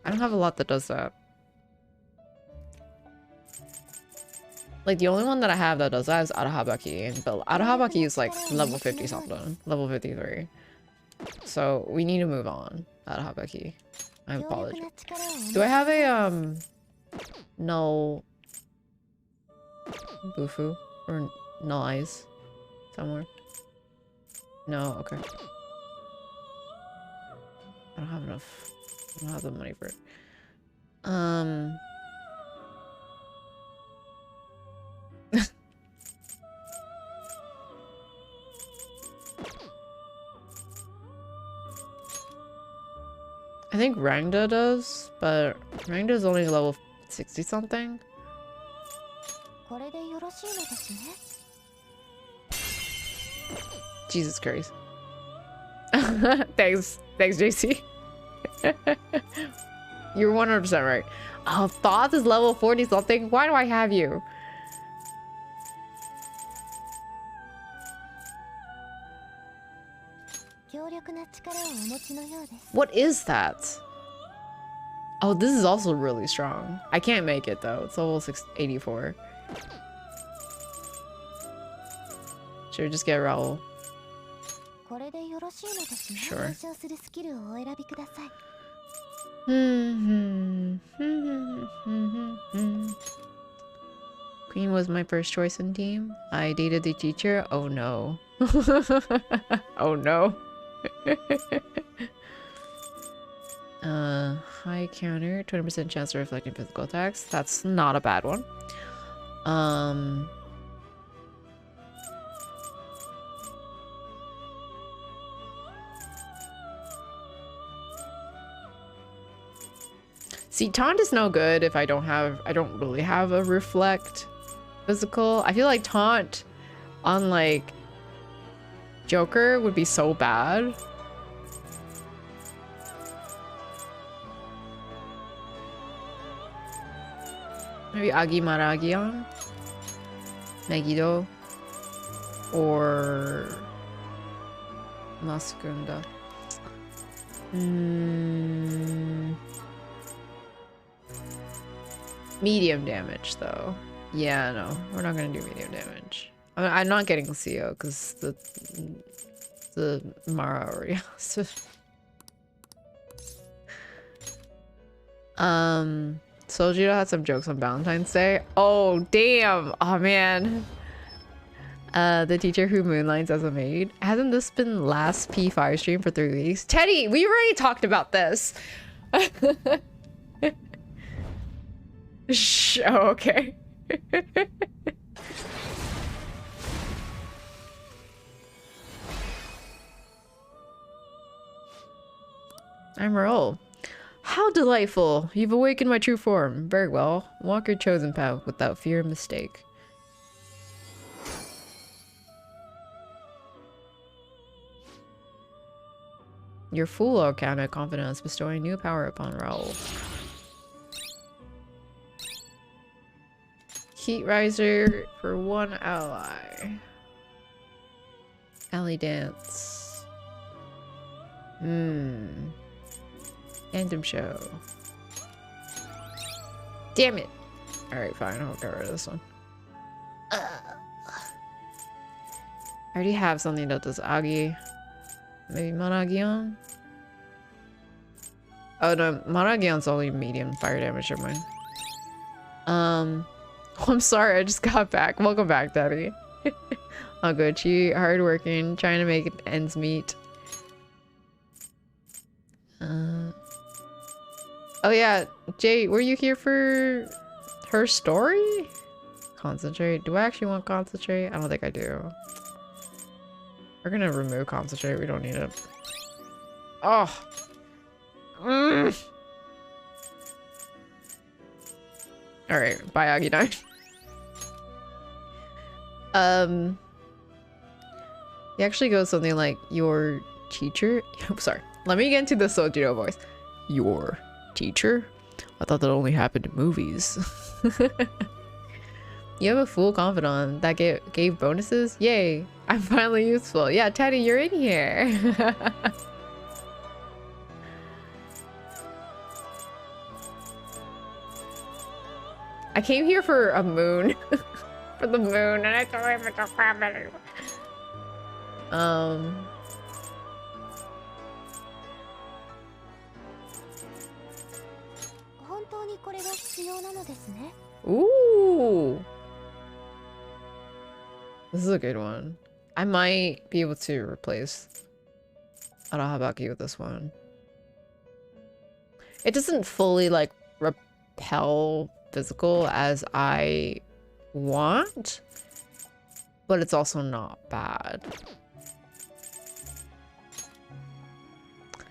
I don't have a lot that does that. Like the only one that I have that does that is Arahabaki, but Arahabaki is like level 50 something, level 53. So we need to move on. Arahabaki. I apologize. Do I have a null Bufu or null eyes somewhere? No, okay. I don't have enough. I don't have the money for it. I think Rangda does, but Rangda's only level 60 something. Jesus Christ. Thanks, JC. You're 100% right. Oh, Thoth is level 40 something. Why do I have you? What is that? Oh, this is also really strong. I can't make it though. It's level 684. Should we just get Raoul? Sure. Queen Queen was my first choice in team. I dated the teacher. Oh no. Oh no. High counter, 20% chance of reflecting physical attacks. That's not a bad one. See, taunt is no good if I don't really have a reflect physical. I feel like taunt on like Joker would be so bad. Maybe Agi Maragion, Megiddo, or Masakunda. Medium damage, though. Yeah, no, we're not gonna do medium damage. I'm not getting CO because the Mara already has it. Soljiro had some jokes on Valentine's Day. Oh damn! Oh man. The teacher who moonlights as a maid. Hasn't this been last P5 stream for 3 weeks? Teddy, we already talked about this. Shh. Oh, okay. I'm Roll. How delightful! You've awakened my true form. Very well. Walk your chosen path without fear of mistake. Your full Arcana confidence bestowing new power upon Raoul. Heat Riser for one ally. Alley Dance. Phantom Show. Damn it! Alright, fine, I'll get rid of this one. I already have something that does Agi. Maybe Maragion? Oh no, Maragion's only medium fire damage, never mind. I'm sorry, I just got back. Welcome back, Daddy. All good. She hardworking, trying to make ends meet. Oh yeah, Jay, were you here for her story? Concentrate. Do I actually want concentrate? I don't think I do. We're gonna remove concentrate. We don't need it. Oh. Alright, bye Agidai. He actually goes something like, your teacher? I'm sorry. Let me get into the Sojiro voice. Your teacher? I thought that only happened in movies. You have a full confidant that gave bonuses? Yay! I'm finally useful. Yeah, Teddy, you're in here. I came here for a moon. For the moon, and I don't even know crap anymore. Ooh. This is a good one. I might be able to replace Arahabaki with this one. It doesn't fully like repel physical as I want, but it's also not bad.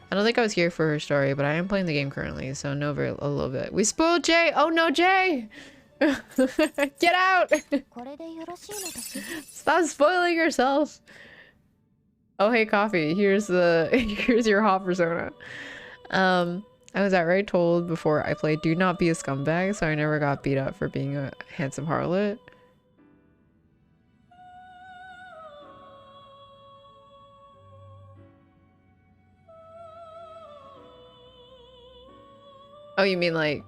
I don't think I was here for her story, but I am playing the game currently, so know a little bit. We spoiled Jay! Oh no, Jay! Get out! Stop spoiling yourself! Oh hey, Coffee, here's your hot persona. I was outright told before I played, do not be a scumbag, so I never got beat up for being a handsome harlot. Oh, you mean like,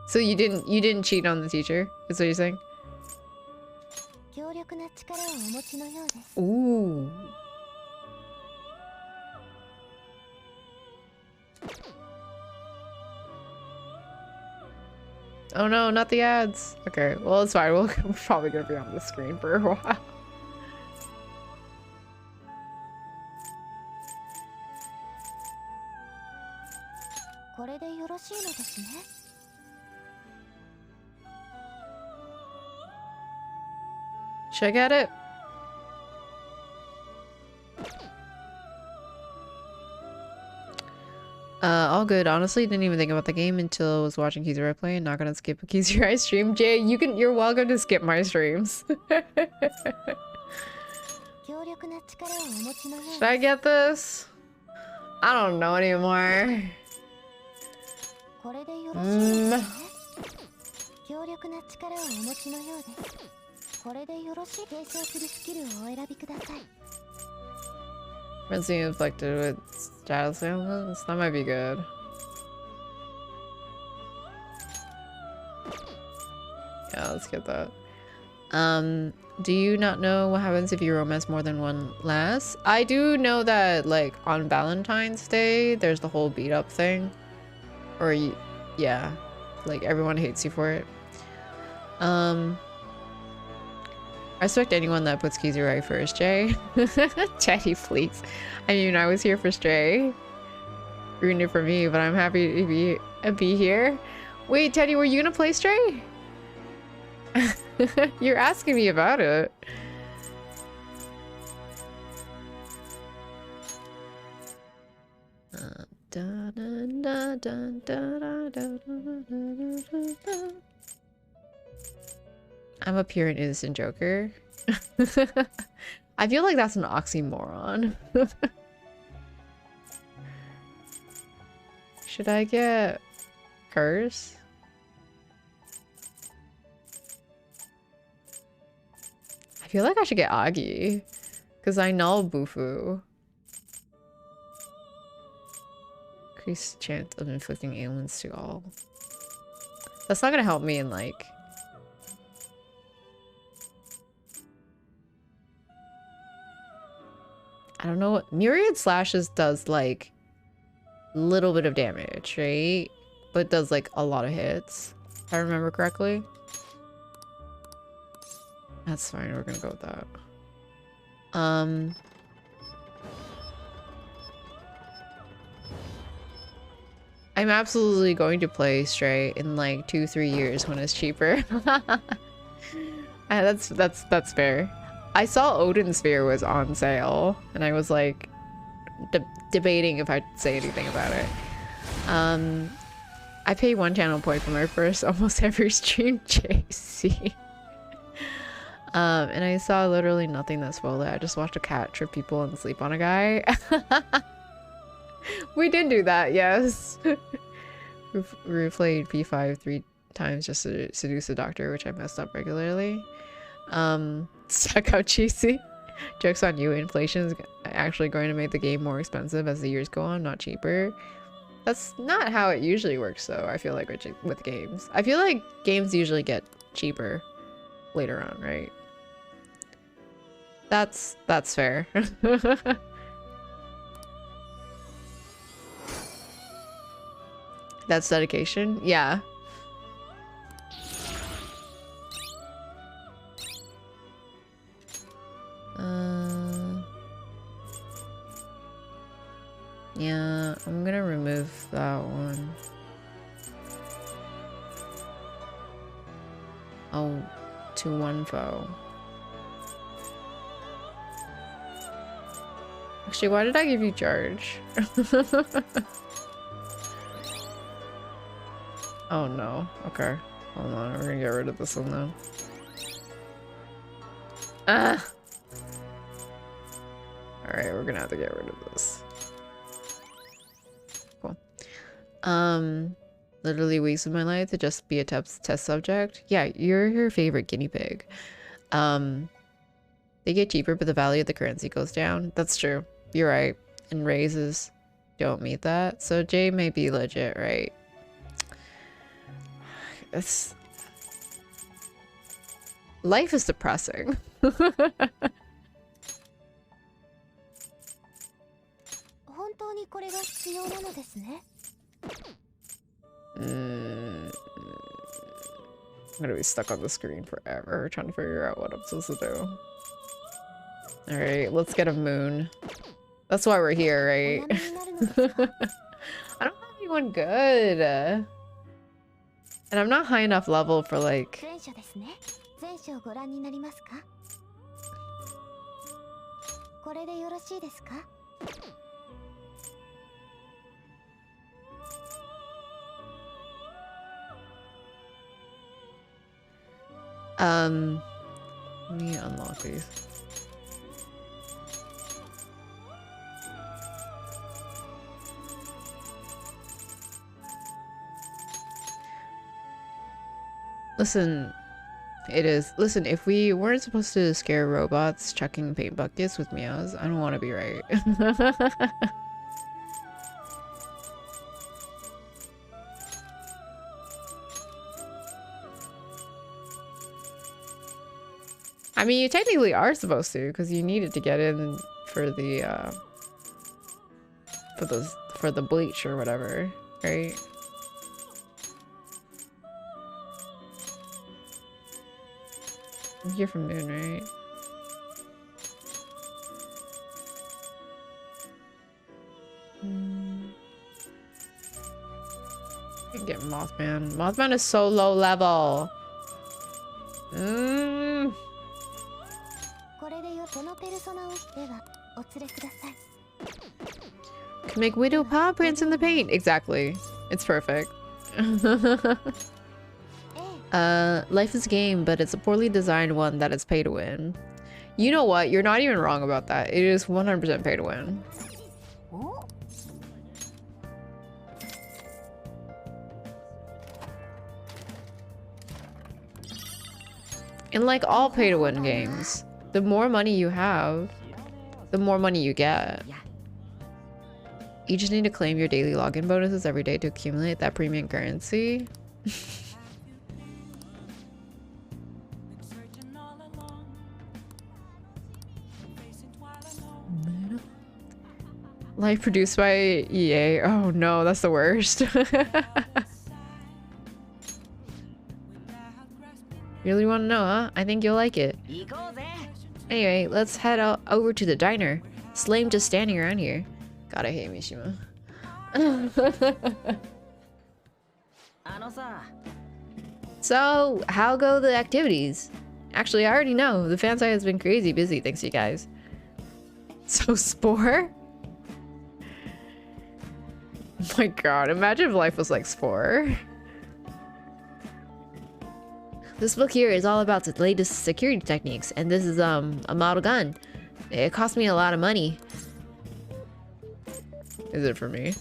so you didn't cheat on the teacher? Is what you're saying? Ooh. Oh no, not the ads. Okay, well it's fine. We're probably gonna be on the screen for a while. Should I get it? All good. Honestly, didn't even think about the game until I was watching Kizurai play. Not gonna skip a Kizurai stream. Jay, you're welcome to skip my streams. Should I get this? I don't know anymore. Rinsing inflicted with status ailments? That might be good. Yeah, let's get that. Do you not know what happens if you romance more than one lass? I do know that, like, on Valentine's Day, there's the whole beat up thing. Or, yeah, like, everyone hates you for it. I respect anyone that puts Kizurai first, Jay. Chatty, please. I mean, I was here for Stray. Ruined it for me, but I'm happy to be here. Wait, Teddy, were you gonna play Stray? You're asking me about it. I'm a pure and innocent joker. I feel like that's an oxymoron. Should I get Curse? I feel like I should get Agi. Because I know Bufu. Increased chance of inflicting ailments to all. That's not gonna help me in, like... I don't know what... Myriad Slashes does, like... little bit of damage, right? But it does, like, a lot of hits. If I remember correctly. That's fine, we're gonna go with that. I'm absolutely going to play Stray in like 2-3 years when it's cheaper. That's fair. I saw Odin Sphere was on sale, and I was like debating if I'd say anything about it. I pay 1 channel point for my first almost every stream, JC. And I saw literally nothing that spoiled it. I just watched a cat trip people and sleep on a guy. We did do that, yes. We replayed P5 3 times just to seduce a doctor, which I messed up regularly. Stuck out cheesy. Joke's on you, inflation is actually going to make the game more expensive as the years go on, not cheaper. That's not how it usually works though, I feel like with games. I feel like games usually get cheaper later on, right? That's fair. That's dedication? Yeah. Yeah, I'm gonna remove that one. Oh, to 1 foe. Actually, why did I give you charge? Oh no. Okay. Hold on, we're gonna get rid of this one though. Ah! Alright, we're gonna have to get rid of this. Cool. Literally weeks of my life to just be a test subject. Yeah, you're your favorite guinea pig. They get cheaper, but the value of the currency goes down. That's true. You're right. And raises don't meet that. So Jay may be legit, right? It's... Life is depressing. gonna be stuck on the screen forever trying to figure out what I'm supposed to do. Alright, let's get a moon. That's why we're here, right? I don't have anyone good. And I'm not high enough level for like... Let me unlock these. Listen, listen, if we weren't supposed to scare robots chucking paint buckets with meows, I don't want to be right. I mean, you technically are supposed to, because you needed to get in for the, for the bleach or whatever, right? I'm here from Moon, right? I can get Mothman. Mothman is so low level. Can make widow paw prints in the paint. Exactly. It's perfect. Life is a game, but it's a poorly designed one that is pay to win. You know what? You're not even wrong about that. It is 100% pay to win. And like all pay to win games, the more money you have, the more money you get. You just need to claim your daily login bonuses every day to accumulate that premium currency. Life produced by EA. Oh no, that's the worst. Really want to know, huh? I think you'll like it. Anyway, let's head out over to the diner. Slame just standing around here. God, I hate Mishima. So, how go the activities? Actually, I already know. The fan site has been crazy busy, thanks to you guys. So, Spore? Oh my god, imagine if life was like Spore. This book here is all about the latest security techniques, and this is a model gun. It cost me a lot of money. Is it for me?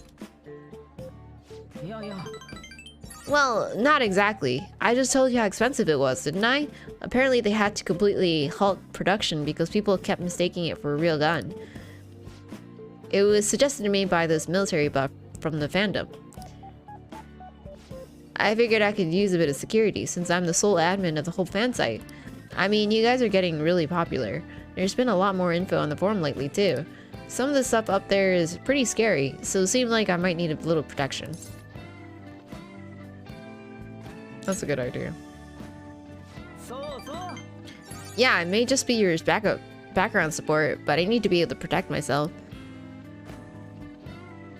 Well, not exactly. I just told you how expensive it was, didn't I? Apparently they had to completely halt production because people kept mistaking it for a real gun. It was suggested to me by this military buff from the fandom. I figured I could use a bit of security since I'm the sole admin of the whole fan site. I mean, you guys are getting really popular. There's been a lot more info on the forum lately too. Some of the stuff up there is pretty scary, so it seemed like I might need a little protection. That's a good idea. Yeah, I may just be your background support, but I need to be able to protect myself.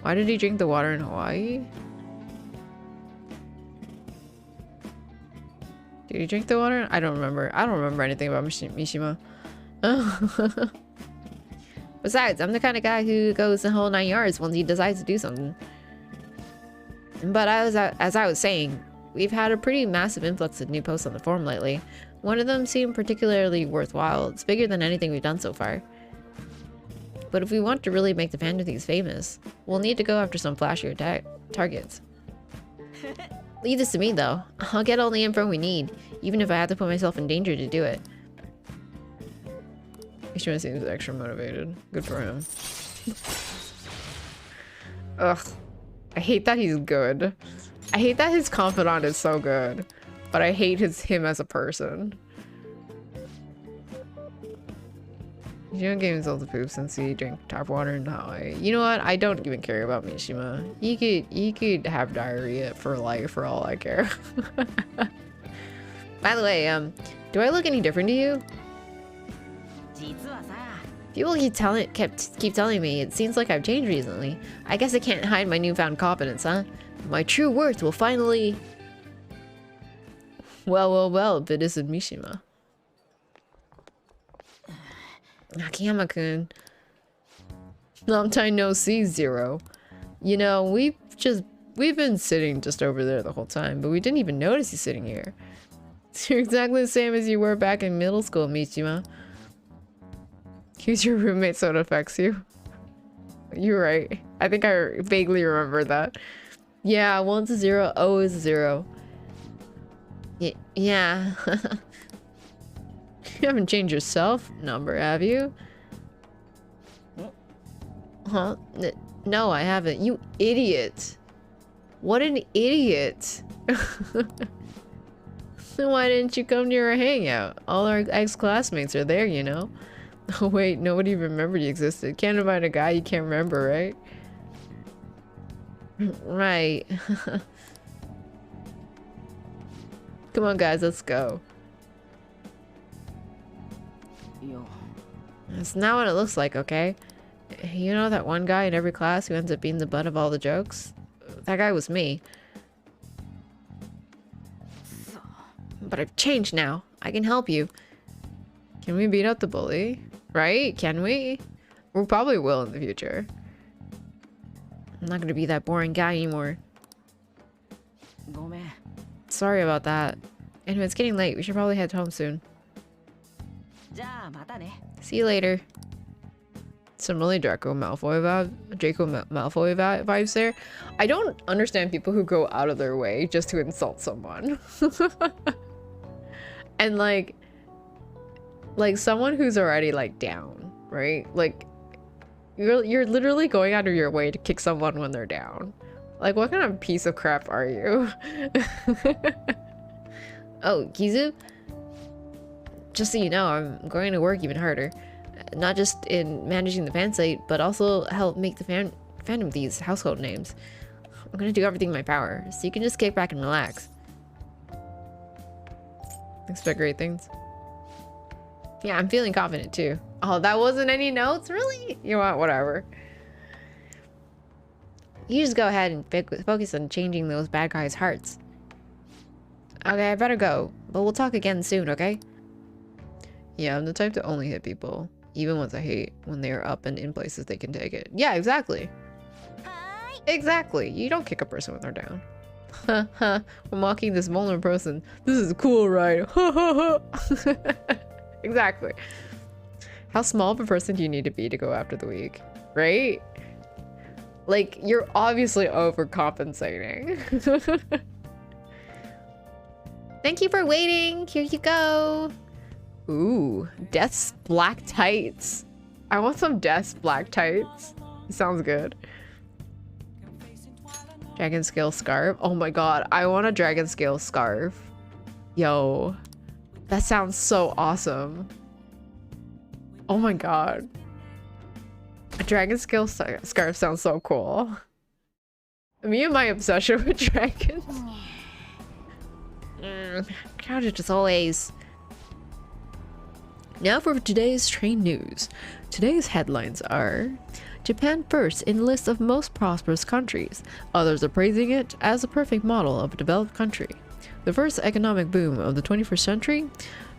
Why did he drink the water in Hawaii? Did he drink the water? I don't remember. I don't remember anything about Mishima. Besides, I'm the kind of guy who goes the whole 9 yards once he decides to do something. But as I was saying, we've had a pretty massive influx of new posts on the forum lately. One of them seemed particularly worthwhile. It's bigger than anything we've done so far. But if we want to really make the fantasies famous, we'll need to go after some flashier targets. Leave this to me though. I'll get all the info we need, even if I have to put myself in danger to do it. Ishima seems extra motivated. Good for him. Ugh. I hate that he's good. I hate that his confidant is so good. But I hate him as a person. You don't give himself the poop since he drank tap water in Hawaii. You know what? I don't even care about Mishima. He could have diarrhea for life for all I care. By the way, do I look any different to you? People keep telling me it seems like I've changed recently. I guess I can't hide my newfound confidence, huh? My true worth will finally... Well, but it's Mishima. Akiyama-kun. Long time no see, Zero. You know, we've been sitting just over there the whole time, but we didn't even notice you sitting here. You're exactly the same as you were back in middle school, Mishima. He's your roommate, so it affects you. You're right. I think I vaguely remember that. Yeah, 1's a 0, O is a 0. Yeah. You haven't changed your self number, have you? Huh? No, I haven't. You idiot. What an idiot. Then why didn't you come to our hangout? All our ex-classmates are there, you know? Oh wait, nobody remembered you existed. Can't invite a guy you can't remember, right? Right. Come on guys, let's go. That's not what it looks like, okay? You know that one guy in every class who ends up being the butt of all the jokes? That guy was me. But I've changed now. I can help you. Can we beat up the bully? Right? Can we? We probably will in the future. I'm not gonna be that boring guy anymore. Sorry about that. Anyway, it's getting late. We should probably head home soon. See you later. Some really Draco Malfoy vibes there. I don't understand people who go out of their way just to insult someone. And like someone who's already like down, right? Like you're literally going out of your way to kick someone when they're down. Like, what kind of piece of crap are you? Oh, Kizu? Just so you know, I'm going to work even harder. Not just in managing the fan site, but also help make the fandom these household names. I'm gonna do everything in my power, so you can just kick back and relax. Expect great things. Yeah, I'm feeling confident too. Oh, that wasn't any notes? Really? You know what? Whatever. You just go ahead and focus on changing those bad guys' hearts. Okay, I better go, but we'll talk again soon, okay? Yeah, I'm the type to only hit people, even ones I hate, when they are up and in places they can take it. Yeah, exactly. Exactly. You don't kick a person when they're down. Haha, I'm mocking this vulnerable person. This is cool, right? Exactly. How small of a person do you need to be to go after the weak? Right? Like, you're obviously overcompensating. Thank you for waiting. Here you go. Ooh, Death's black tights. I want some Death's black tights. Sounds good. Dragon scale scarf. Oh my god, I want a dragon scale scarf. Yo, that sounds so awesome. Oh my god. A dragon scale scarf sounds so cool. Me and my obsession with dragons. Crowded as always. Now for today's train news. Today's headlines are: Japan first in list of most prosperous countries. Others are praising it as a perfect model of a developed country. The first economic boom of the 21st century.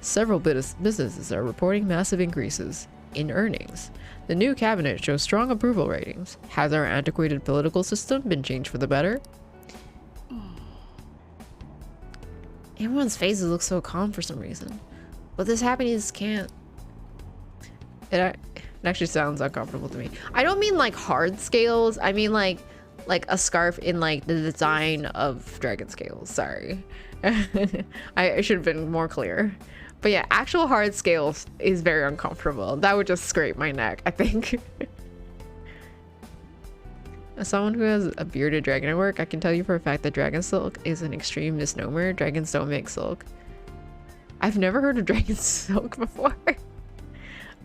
Several businesses are reporting massive increases in earnings. The new cabinet shows strong approval ratings. Has our antiquated political system been changed for the better? Everyone's faces look so calm for some reason. But this happiness can't. It actually sounds uncomfortable to me. I don't mean like hard scales. I mean like a scarf in like the design of dragon scales. Sorry. I should have been more clear. But yeah, actual hard scales is very uncomfortable. That would just scrape my neck, I think. As someone who has a bearded dragon at work, I can tell you for a fact that dragon silk is an extreme misnomer. Dragons don't make silk. I've never heard of dragon silk before.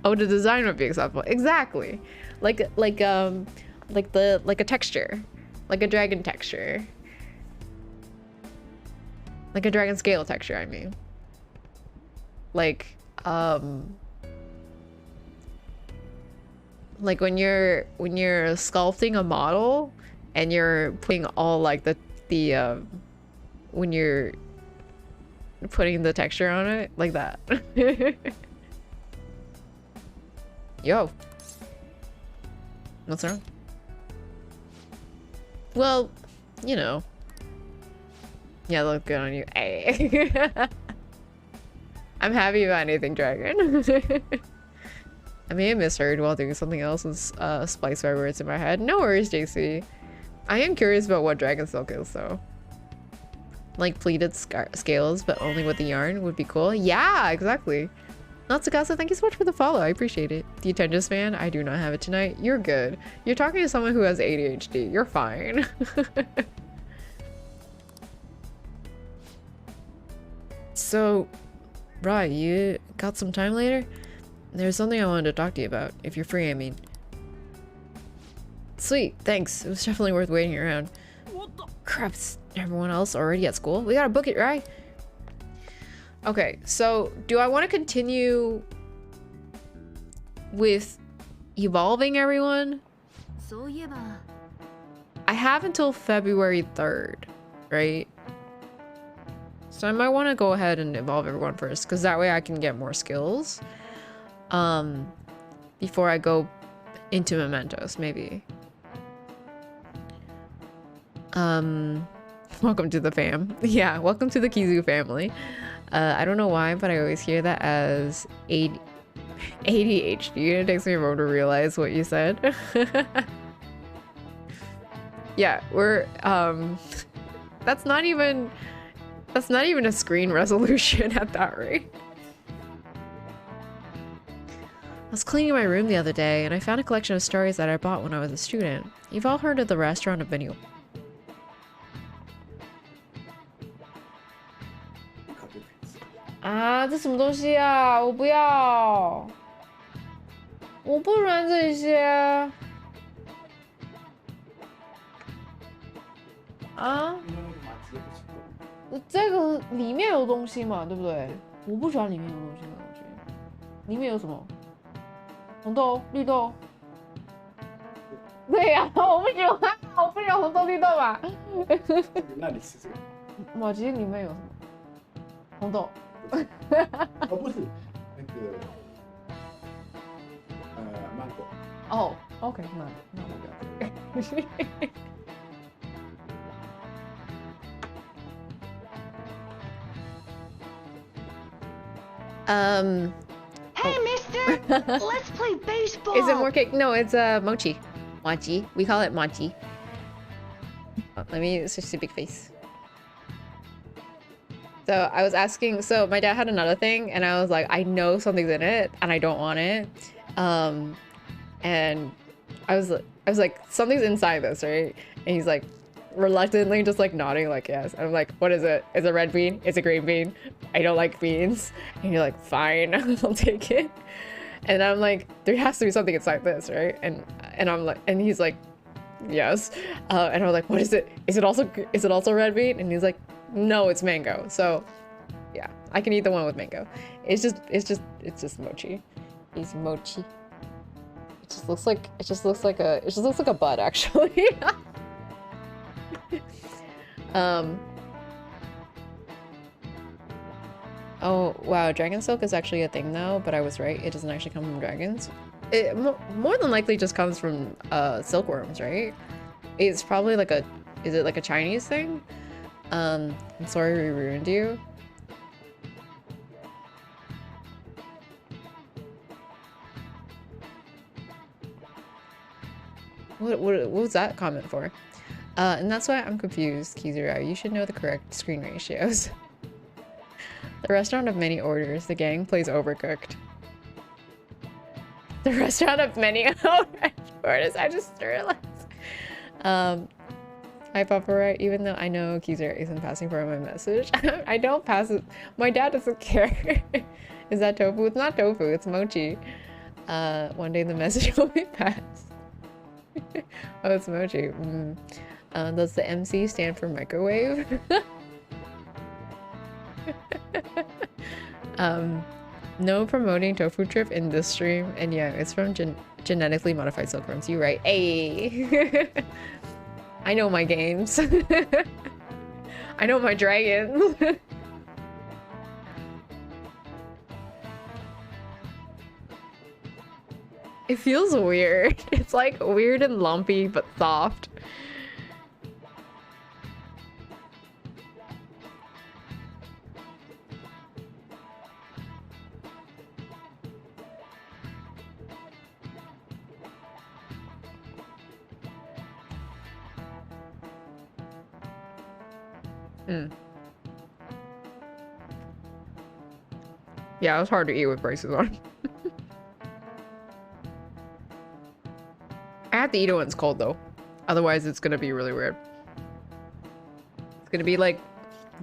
Oh, the design would be acceptable. Exactly. Like a texture. Like a dragon texture. Like a dragon scale texture, I mean. like when you're sculpting a model and you're putting all like the when you're putting the texture on it, like that. Yo, what's wrong? Well, you know. Yeah, look good on you. Hey. I'm happy about anything dragon. I may have misheard while doing something else and spliced my words in my head. No worries, JC. I am curious about what dragon silk is, though. Like pleated scales, but only with the yarn would be cool. Yeah, exactly. Natsukasa, thank you so much for the follow. I appreciate it. The attention span, I do not have it tonight. You're good. You're talking to someone who has ADHD. You're fine. So, right, you got some time later? There's something I wanted to talk to you about, if you're free, I mean. Sweet, thanks. It was definitely worth waiting around. Crap, is everyone else already at school? We gotta book it, right? Okay, so do I want to continue with evolving everyone? I have until February 3rd, right? So I might want to go ahead and evolve everyone first, because that way I can get more skills. Before I go into mementos, maybe. Welcome to the fam. Yeah, welcome to the Kizu family. I don't know why, but I always hear that as ADHD. It takes me a moment to realize what you said. Yeah, we're that's not even a screen resolution at that rate. I was cleaning my room the other day and I found a collection of stories that I bought when I was a student. You've all heard of the restaurant of many. 啊，这什么东西啊？我不要，我不玩这些。啊？这个里面有东西嘛，对不对？我不喜欢里面有东西的东西。里面有什么？红豆、绿豆。对呀、我不喜欢，我不喜欢红豆绿豆嘛。那你吃这个？马吉里面有什么？红豆。哦，不是，那个芒果。哦 ，OK， 那我不要。Hey, mister! Let's play baseball! Is it more cake? No, it's mochi. Mochi. We call it mochi. Oh, let me switch to big face. So I was asking, so my dad had another thing and I was like, I know something's in it and I don't want it. And I was like, something's inside this, right? And he's like, reluctantly just like nodding like yes. And I'm like, what is it? It's a red bean? It's a green bean? I don't like beans. And you're like, fine, I'll take it. And I'm like, there has to be something inside this, right? And I'm like, and he's like, yes. And I'm like, what is it? Is it also red bean? And he's like, no, it's mango. So yeah, I can eat the one with mango. It's just mochi. It's mochi. It just looks like a bud actually. Oh wow, dragon silk is actually a thing though, but I was right, it doesn't actually come from dragons. It more than likely just comes from silkworms, right? It's probably like is it like a Chinese thing? I'm sorry we ruined you. What was that comment for? And that's why I'm confused, Kizura. You should know the correct screen ratios. The restaurant of many orders. The gang plays Overcooked. The restaurant of many orders. I just realized. Hi, Papa, right? Even though I know Kizura isn't passing for my message, I don't pass it. My dad doesn't care. Is that tofu? It's not tofu. It's mochi. One day the message will be passed. Oh, it's mochi. Does the MC stand for microwave? No promoting tofu trip in this stream, and yeah, it's from genetically modified silkworms. You right? Hey, I know my games. I know my dragons. It feels weird. It's like weird and lumpy, but soft. Yeah, it was hard to eat with braces on. I have to eat it when it's cold though. Otherwise it's gonna be really weird. It's gonna be like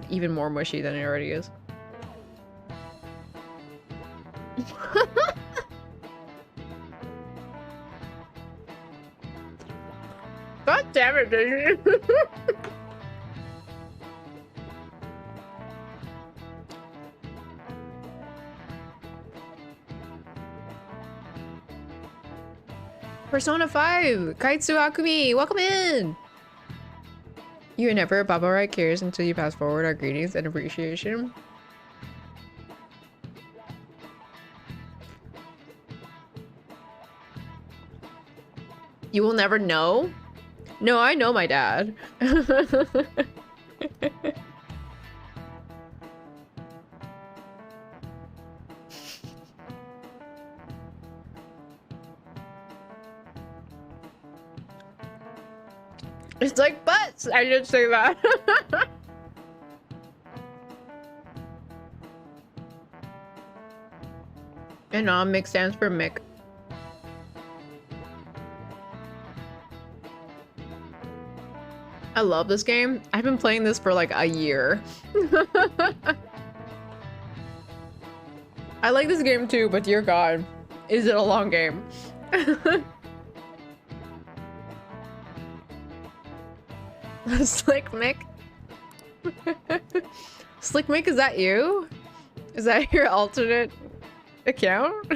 even more mushy than it already is. God damn it, dude. Persona 5! Kaitsu Akumi! Welcome in! You are never Baba right cares until you pass forward our greetings and appreciation. You will never know? No, I know my dad. It's like butts! I did say that. And Mick stands for Mick. I love this game. I've been playing this for like a year. I like this game too, but dear God, is it a long game? Slick Mick? Slick Mick, is that you? Is that your alternate account?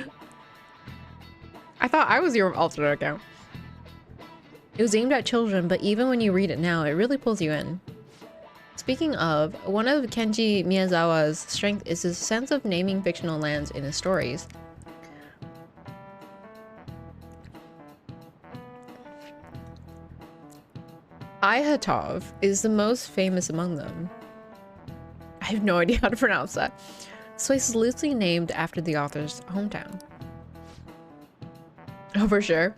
I thought I was your alternate account. It was aimed at children, but even when you read it now, it really pulls you in. Speaking of, one of Kenji Miyazawa's strength is his sense of naming fictional lands in his stories. Ihatov is the most famous among them. I have no idea how to pronounce that. This place is loosely named after the author's hometown. Oh, for sure.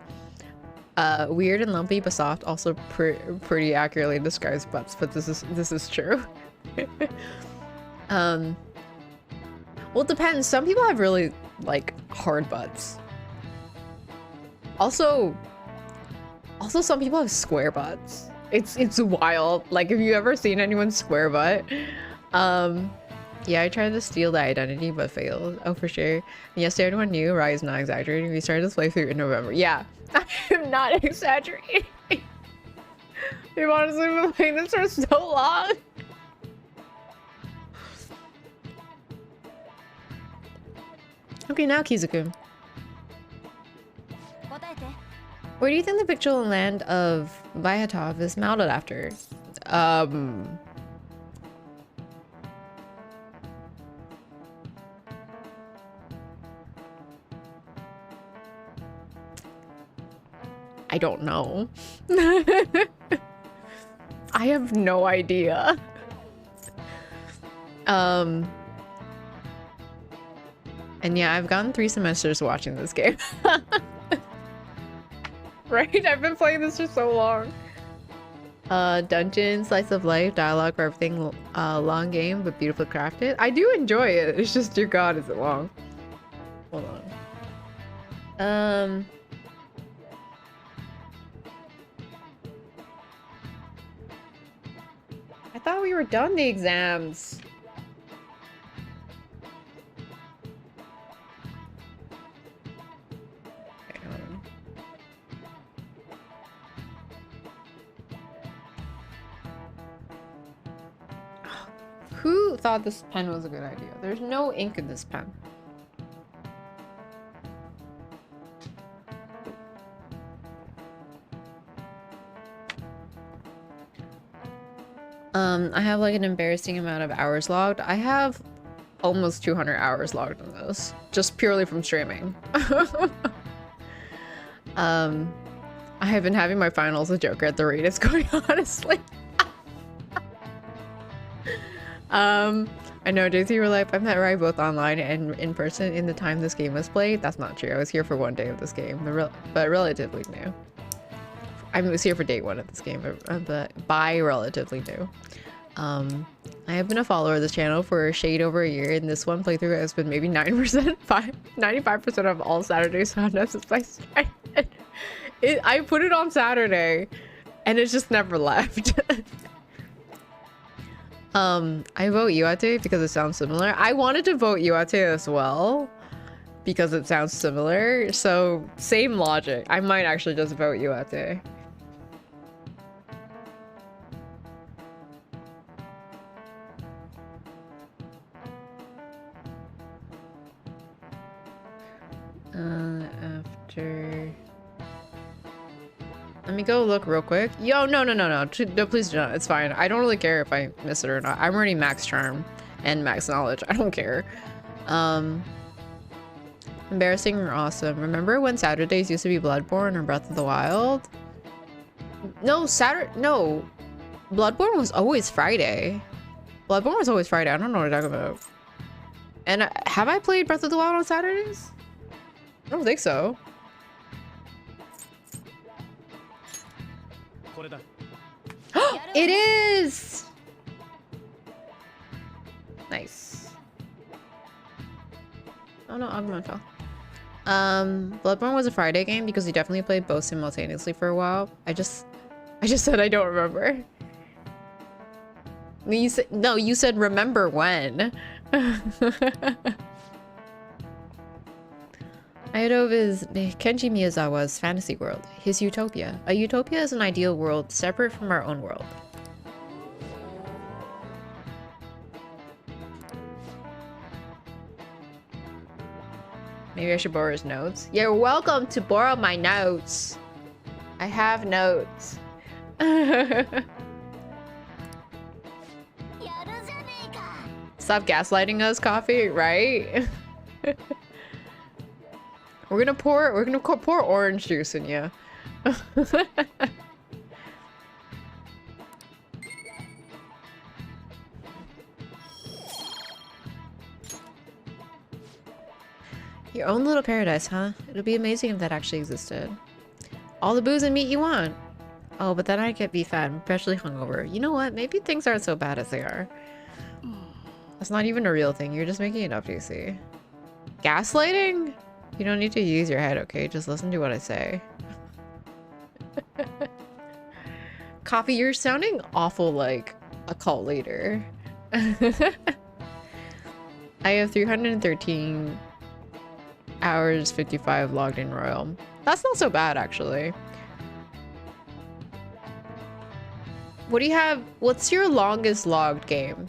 Weird and lumpy but soft also pretty accurately describes butts, but this is true. Well, it depends. Some people have really like hard butts. Also some people have square butts. It's wild. Like, have you ever seen anyone's square butt? Yeah, I tried to steal the identity but failed. Oh, for sure. And yes, everyone knew. Rai is not exaggerating. We started this playthrough in November. Yeah, I am not exaggerating. We've honestly been playing this for so long. Okay, now Kizuku. Where do you think the fictional land of Vyatov is modeled after? I don't know. I have no idea. And yeah, I've gotten 3 semesters watching this game. Right? I've been playing this for so long. Dungeon, slice of life, dialogue for everything, long game, but beautifully crafted. I do enjoy it. It's just, dear God, is it long? Hold on. I thought we were done the exams. Okay, hold on. Who thought this pen was a good idea? There's no ink in this pen. I have like an embarrassing amount of hours logged. I have almost 200 hours logged in this, just purely from streaming. I have been having my finals a Joker at the rate it's going, honestly. I know JC were like, I met Rai both online and in person in the time this game was played. That's not true. I was here for one day of this game, but relatively new. I was here for day one of this game, but by relatively new. I have been a follower of this channel for a shade over a year, and this one playthrough has been maybe 95% of all Saturdays found us since I started. I put it on Saturday, and it's just never left. I vote Iwate because it sounds similar. I wanted to vote Iwate as well because it sounds similar, so same logic. I might actually just vote Iwate. After... Let me go look real quick. Yo, no, please do not. It's fine. I don't really care if I miss it or not. I'm already max charm and max knowledge. I don't care. Embarrassing or awesome. Remember when Saturdays used to be Bloodborne or Breath of the Wild? No, no. Bloodborne was always Friday. Bloodborne was always Friday. I don't know what you're talking about. And have I played Breath of the Wild on Saturdays? I don't think so. It is! Nice. Oh no, Agumon fell. Bloodborne was a Friday game because we definitely played both simultaneously for a while. I just said I don't remember. You said, no, you said remember when. Idove is Kenji Miyazawa's fantasy world, his utopia. A utopia is an ideal world separate from our own world. Maybe I should borrow his notes. You're welcome to borrow my notes. I have notes. Stop gaslighting us, Coffee, right? We're gonna pour orange juice in you. Your own little paradise, huh? It'll be amazing if that actually existed. All the booze and meat you want. Oh, but then I get be fat, especially hungover. You know what? Maybe things aren't so bad as they are. That's not even a real thing. You're just making it up, JC. Gaslighting? You don't need to use your head, okay? Just listen to what I say. Coffee, you're sounding awful like a cult leader. I have 313 hours 55 logged in Royal. That's not so bad, actually. What do you have? What's your longest logged game?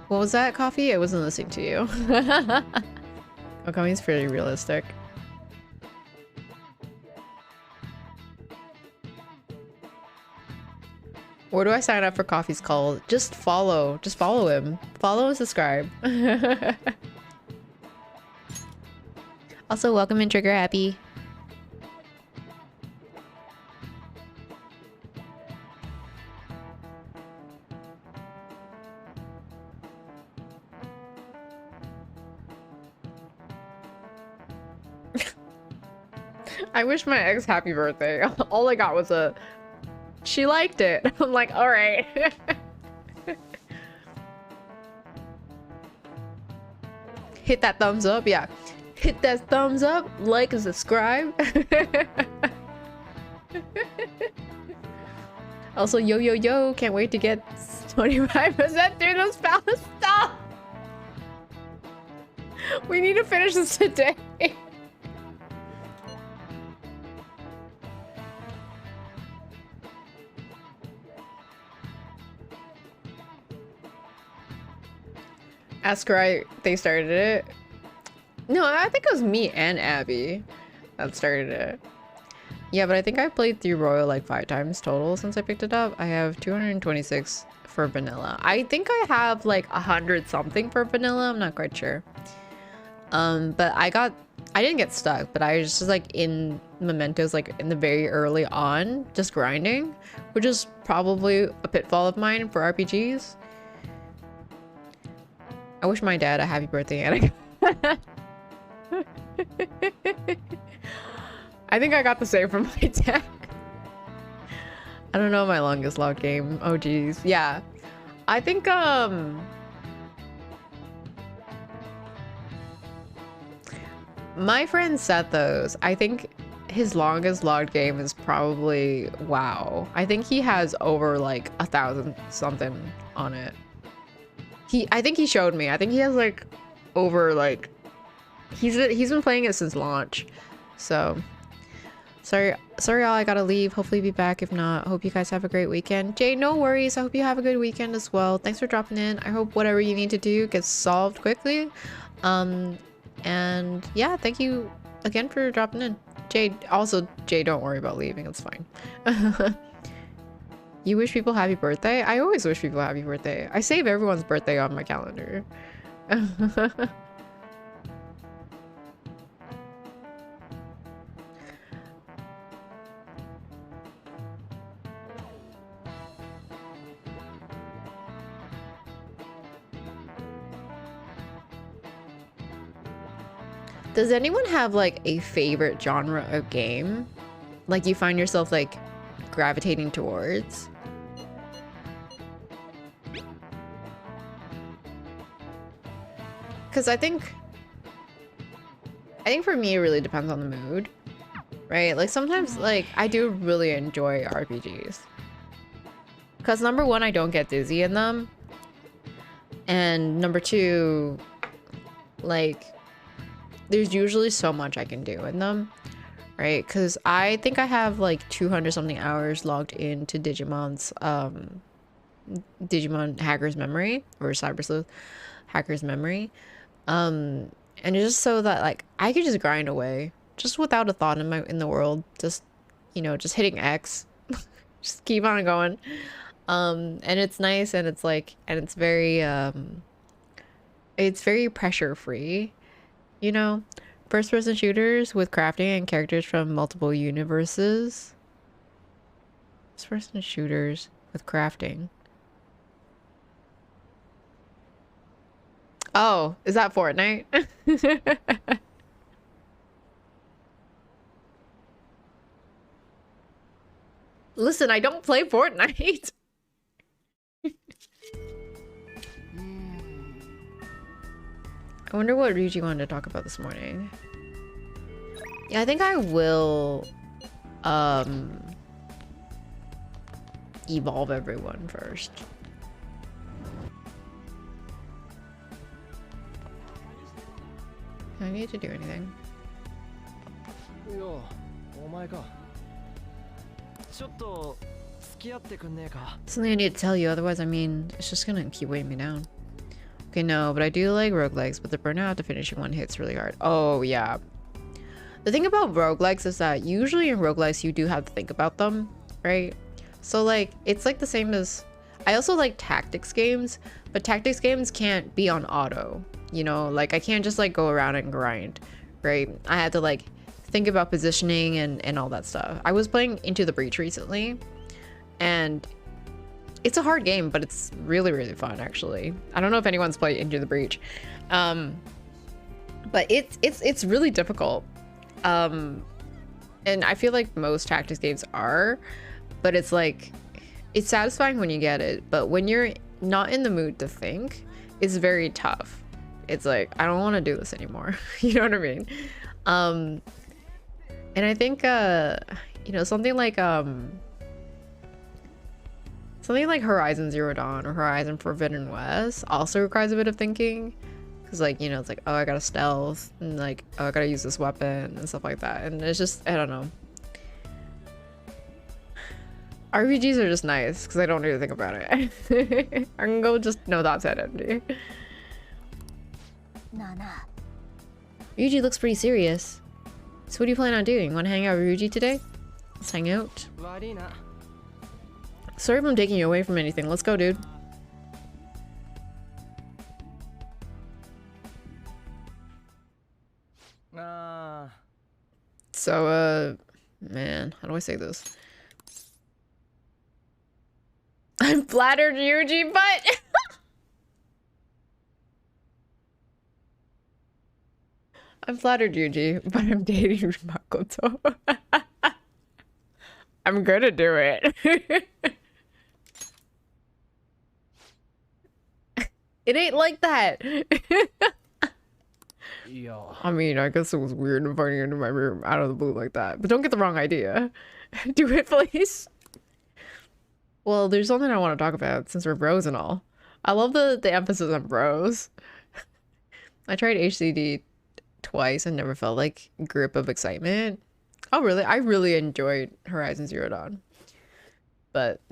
What was that, Coffee? I wasn't listening to you. Okami's pretty realistic. Where do I sign up for Coffee's call? Just follow. Just follow him. Follow and subscribe. Also, welcome in Trigger Happy. I wish my ex happy birthday. All I got was a... She liked it. I'm like, alright. Hit that thumbs up, yeah. Hit that thumbs up, like and subscribe. Also, yo, can't wait to get 25% through those palace stuff. We need to finish this today. Ask right, they started it. No, I think it was me and Abby that started it. Yeah, but I think I played through Royal like 5 times total since I picked it up. I have 226 for vanilla. I think I have like 100 something for vanilla. I'm not quite sure. But I didn't get stuck, but I was just like in mementos, like in the very early on, just grinding, which is probably a pitfall of mine for RPGs. I wish my dad a happy birthday, and I think I got the same from my dad. I don't know my longest logged game. Oh geez. Yeah. I think my friend Sethos, I think his longest logged game is probably WoW. I think he has over like 1,000 something on it. I think he showed me. I think he has like over like he's been playing it since launch. So sorry y'all, I gotta leave. Hopefully be back. If not, hope you guys have a great weekend. Jay, no worries. I hope you have a good weekend as well. Thanks for dropping in. I hope whatever you need to do gets solved quickly. And yeah, thank you again for dropping in. Jay, don't worry about leaving. It's fine. You wish people happy birthday? I always wish people happy birthday. I save everyone's birthday on my calendar. Does anyone have like a favorite genre of game? Like you find yourself like gravitating towards? Because I think for me it really depends on the mood, right? Like sometimes like I do really enjoy RPGs. Because number one, I don't get dizzy in them. And number two, like there's usually so much I can do in them, right? Because I think I have like 200 something hours logged into Digimon's Digimon Hacker's Memory, or Cyber Sleuth Hacker's Memory. And it's just so that like I could just grind away just without a thought in the world, just, you know, just hitting X. Just keep on going. And it's nice, and it's like, and it's very pressure free. You know, first-person shooters with crafting and characters from multiple universes. First-person shooters with crafting. Oh, is that Fortnite? Listen, I don't play Fortnite. I wonder what Ryuji wanted to talk about this morning. Yeah, I think I will evolve everyone first. Do I need to do anything? Something I need to tell you, otherwise, I mean, it's just gonna keep weighing me down. Okay, no, but I do like roguelikes, but the burnout after finishing one hits really hard. Oh, yeah. The thing about roguelikes is that usually in roguelikes, you do have to think about them, right? So, like, it's like the same as... I also like tactics games, but tactics games can't be on auto, you know? Like, I can't just, like, go around and grind, right? I had to, like, think about positioning and all that stuff. I was playing Into the Breach recently, and... it's a hard game, but it's really, really fun, actually. I don't know if anyone's played Into the Breach. But it's really difficult. And I feel like most tactics games are, but it's like, it's satisfying when you get it, but when you're not in the mood to think, it's very tough. It's like, I don't want to do this anymore. You know what I mean? And I think, you know, something like Horizon Zero Dawn or Horizon Forbidden West also requires a bit of thinking. Because, like, you know, it's like, oh, I gotta stealth, and like, oh, I gotta use this weapon and stuff like that. And it's just, I don't know. RPGs are just nice because I don't need to think about it. I can go just no thoughts head empty. Ryuji looks pretty serious. So what do you plan on doing? Want to hang out with Ryuji today? Let's hang out. Sorry if I'm taking you away from anything. Let's go, dude. So, man, how do I say this? I'm flattered, Yuji, but I'm flattered, Yuji, but I'm dating Makoto. I'm gonna do it. It ain't like that. I mean, I guess it was weird inviting you into my room out of the blue like that. But don't get the wrong idea. Do it, please. Well, there's something I want to talk about since we're bros and all. I love the emphasis on bros. I tried HCD twice and never felt like grip of excitement. Oh, really? I really enjoyed Horizon Zero Dawn. But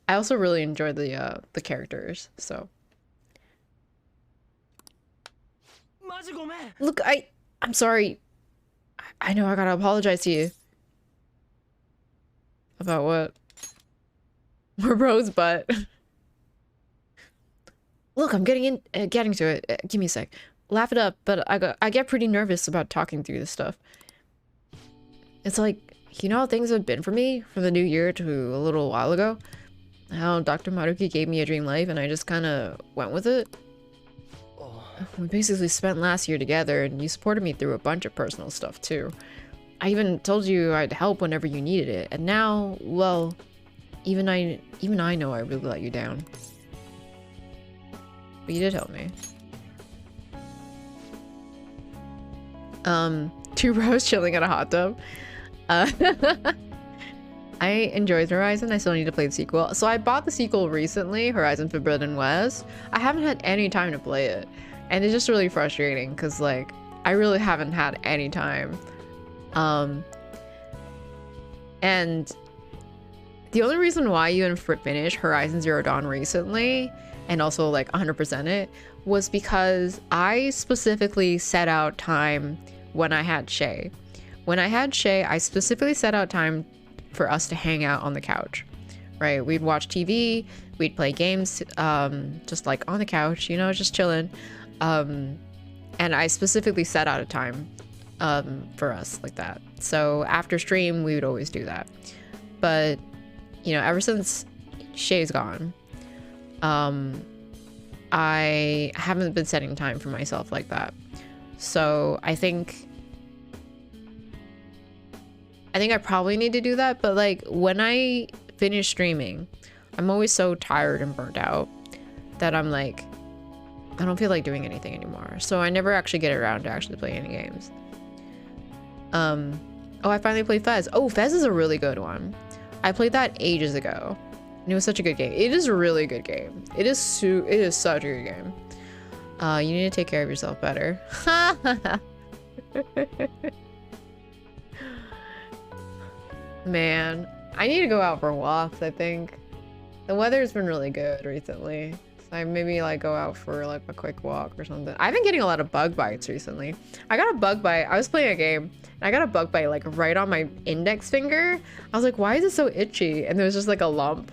I also really enjoyed the characters, so. Look, I'm sorry. I know I gotta apologize to you. About what? We're bros, but look, I'm getting to it. Give me a sec. Laugh it up, but I get pretty nervous about talking through this stuff. It's like, you know how things have been for me from the new year to a little while ago? How Dr. Maruki gave me a dream life and I just kind of went with it? We basically spent last year together and you supported me through a bunch of personal stuff too. I even told you I'd help whenever you needed it, and now, well, even I know I really let you down. But you did help me. 2 bros chilling in a hot tub. I enjoyed Horizon. I still need to play the sequel. So I bought the sequel recently, Horizon Forbidden West. I haven't had any time to play it. And it's just really frustrating because, like, I really haven't had any time. And the only reason why you even finished Horizon Zero Dawn recently and also, like, 100% it was because I specifically set out time when I had Shay. When I had Shay, I specifically set out time for us to hang out on the couch, right? We'd watch TV, we'd play games, just like on the couch, you know, just chilling. And I specifically set out a time for us like that. So after stream, we would always do that. But, you know, ever since Shay's gone, I haven't been setting time for myself like that. So I think I probably need to do that, but like when I finish streaming, I'm always so tired and burnt out that I'm like, I don't feel like doing anything anymore. So I never actually get around to actually play any games. Oh, I finally played Fez. Oh, Fez is a really good one. I played that ages ago. And it was such a good game. It is a really good game. It is such a good game. You need to take care of yourself better. Man, I need to go out for walks, I think. The weather's been really good recently. So I maybe like go out for like a quick walk or something. I've been getting a lot of bug bites recently. I got a bug bite. I was playing a game and I got a bug bite like right on my index finger. I was like, why is it so itchy? And there was just like a lump.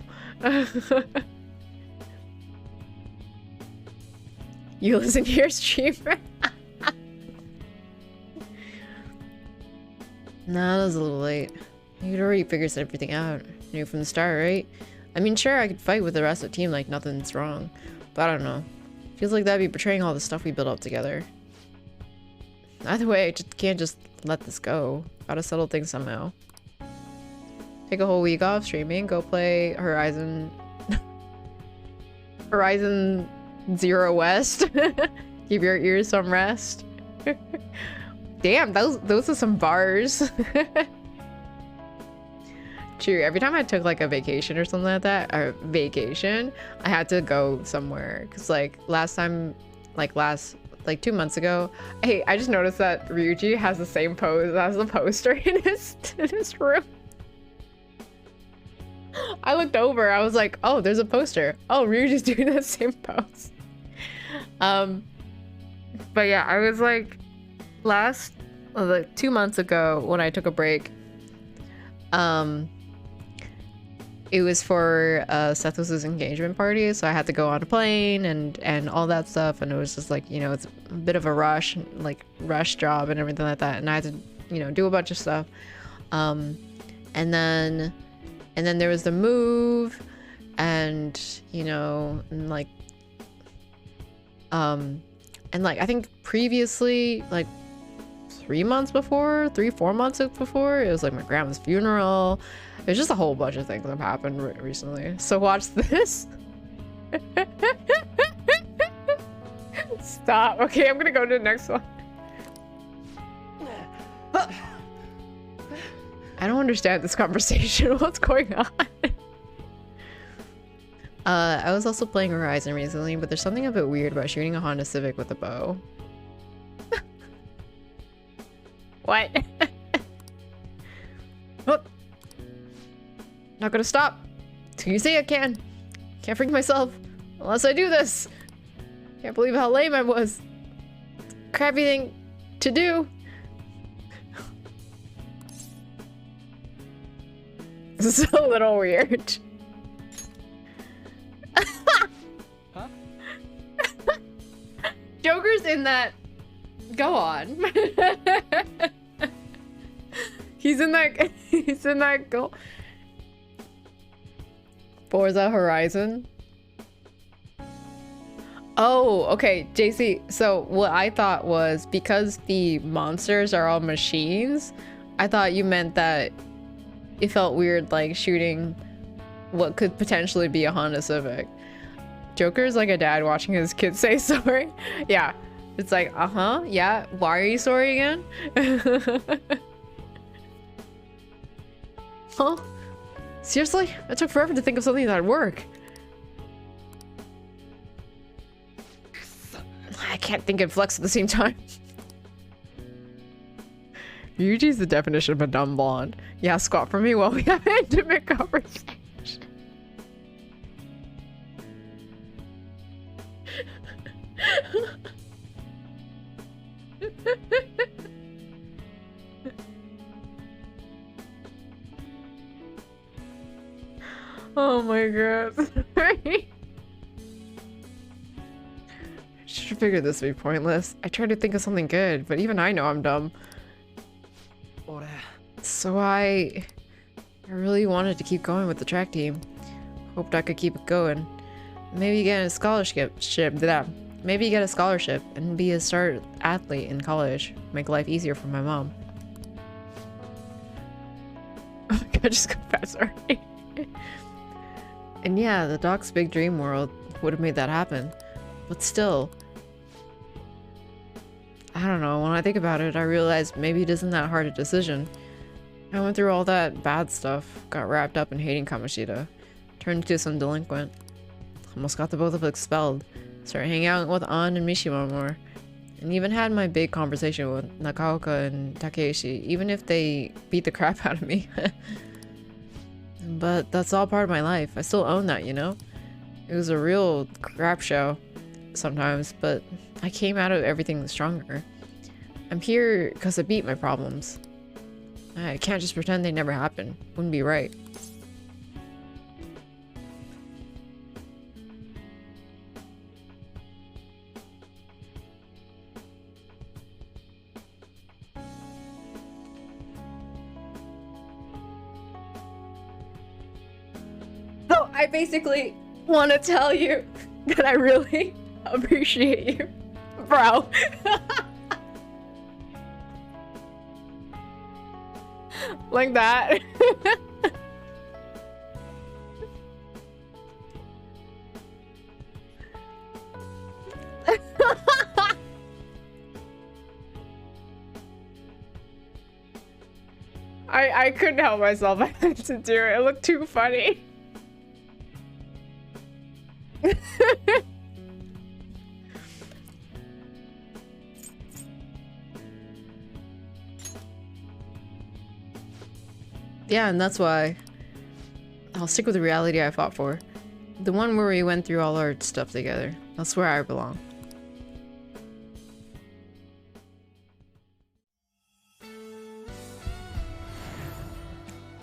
You listen to your streamer? Nah, that was a little late. You'd already figured everything out. Knew from the start, right? I mean, sure, I could fight with the rest of the team like nothing's wrong. But I don't know. Feels like that'd be betraying all the stuff we built up together. Either way, I just can't just let this go. Gotta settle things somehow. Take a whole week off streaming, go play Horizon... Horizon Zero West. Give your ears some rest. Damn, those are some bars. True, every time I took like a vacation or something like that, or vacation, I had to go somewhere. Cause like last time, like 2 months ago, hey, I just noticed that Ryuji has the same pose as the poster in his room. I looked over, I was like, oh, there's a poster. Oh, Ryuji's doing the same pose. But yeah, I was like, like 2 months ago when I took a break, It was for Sethos's engagement party, so I had to go on a plane and all that stuff, and it was just like, you know, it's a bit of a rush job and everything like that, and I had to, you know, do a bunch of stuff. And then there was the move, and you know, and like I think previously, like 4 months before, it was like my grandma's funeral. There's just a whole bunch of things that have happened recently. So watch this. Stop. Okay, I'm gonna go to the next one. I don't understand this conversation. What's going on? I was also playing Horizon recently, but there's something a bit weird about shooting a Honda Civic with a bow. What? Oh. Not gonna stop till you say I can. Can't freak myself unless I do this. Can't believe how lame I was. Crappy thing to do. This is a little weird. Huh? Joker's in that. Go on. He's in that go. Forza Horizon. Oh, okay, JC. So what I thought was, because the monsters are all machines, I thought you meant that it felt weird, like shooting what could potentially be a Honda Civic. Joker's like a dad watching his kids say sorry. Yeah, it's like, yeah. Why are you sorry again? Huh? Seriously? It took forever to think of something that'd work. I can't think and flex at the same time. Yuji's the definition of a dumb blonde. Yeah, squat for me while we have intimate conversation. Oh my god. Should have figured this would be pointless. I tried to think of something good, but even I know I'm dumb. So I really wanted to keep going with the track team. Hoped I could keep it going. Maybe get a scholarship. Maybe get a scholarship and be a star athlete in college. Make life easier for my mom. Oh my god, just confess already. And yeah, the Doc's big dream world would have made that happen. But still, I don't know, when I think about it, I realize maybe it isn't that hard a decision. I went through all that bad stuff, got wrapped up in hating Kamoshida, turned into some delinquent, almost got the both of us expelled, started hanging out with An and Mishima more, and even had my big conversation with Nakaoka and Takeshi, even if they beat the crap out of me. But that's all part of my life. I still own that, you know? It was a real crap show sometimes, but I came out of everything stronger. I'm here because I beat my problems. I can't just pretend they never happened. Wouldn't be right. So I basically want to tell you that I really appreciate you, bro. Like that. I couldn't help myself. I had to do it. It looked too funny. Yeah, and that's why I'll stick with the reality I fought for. The one where we went through all our stuff together. That's where I belong.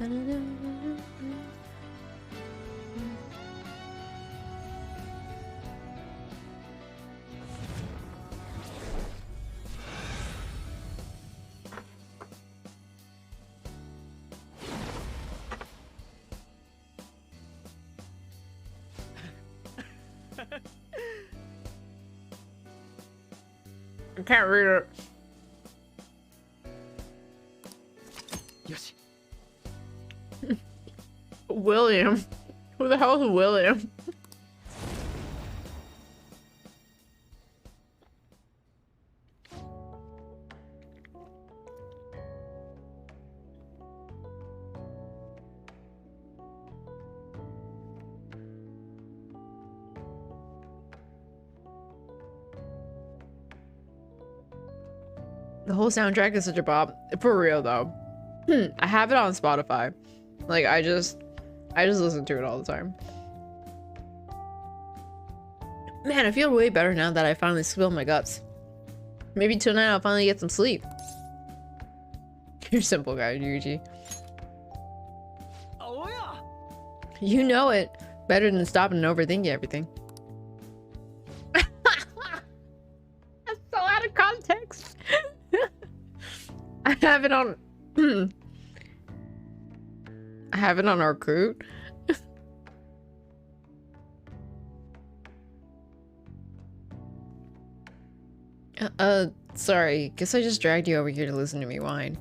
I can't read it. Yoshi. William. Who the hell is William? The whole soundtrack is such a bop. For real though. I have it on Spotify. Like I just listen to it all the time. Man, I feel way better now that I finally spilled my guts. Maybe tonight I'll finally get some sleep. You're simple guy, Yuji. Oh yeah. You know it better than stopping and overthinking everything. That's so out of context. I have it on I have it on our recruit. Sorry. Guess I just dragged you over here to listen to me whine.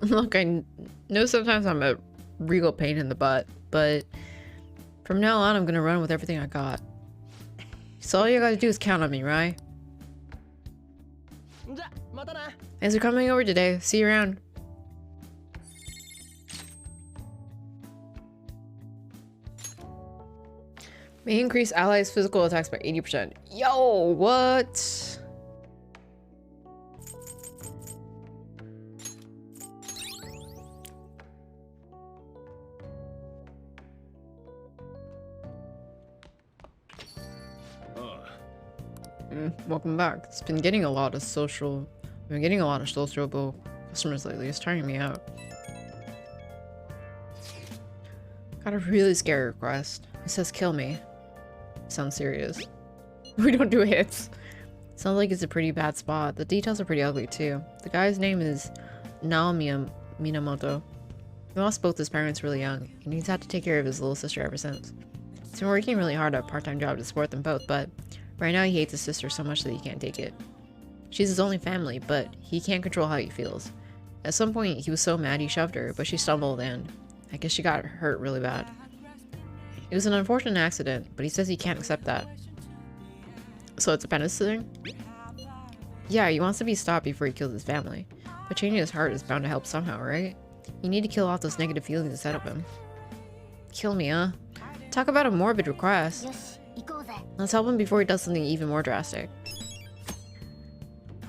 Look, I know sometimes I'm a real pain in the butt, but from now on, I'm gonna run with everything I got. So all you gotta do is count on me, right? Thanks for coming over today. See you around. May increase allies' physical attacks by 80%. Yo, what? Welcome back. It's been getting a lot of social. I've been getting a lot of sociable customers lately. It's tiring me out. Got a really scary request. It says kill me. Sounds serious. We don't do hits. Sounds like it's a pretty bad spot. The details are pretty ugly too. The guy's name is Naomi Minamoto. He lost both his parents really young, and he's had to take care of his little sister ever since. He's been working really hard at a part-time job to support them both, but right now he hates his sister so much that he can't take it. She's his only family, but he can't control how he feels. At some point, he was so mad he shoved her, but she stumbled and I guess she got hurt really bad. It was an unfortunate accident, but he says he can't accept that. So it's a penance thing? Yeah, he wants to be stopped before he kills his family. But changing his heart is bound to help somehow, right? You need to kill off those negative feelings inside of him. Kill me, huh? Talk about a morbid request. Let's help him before he does something even more drastic.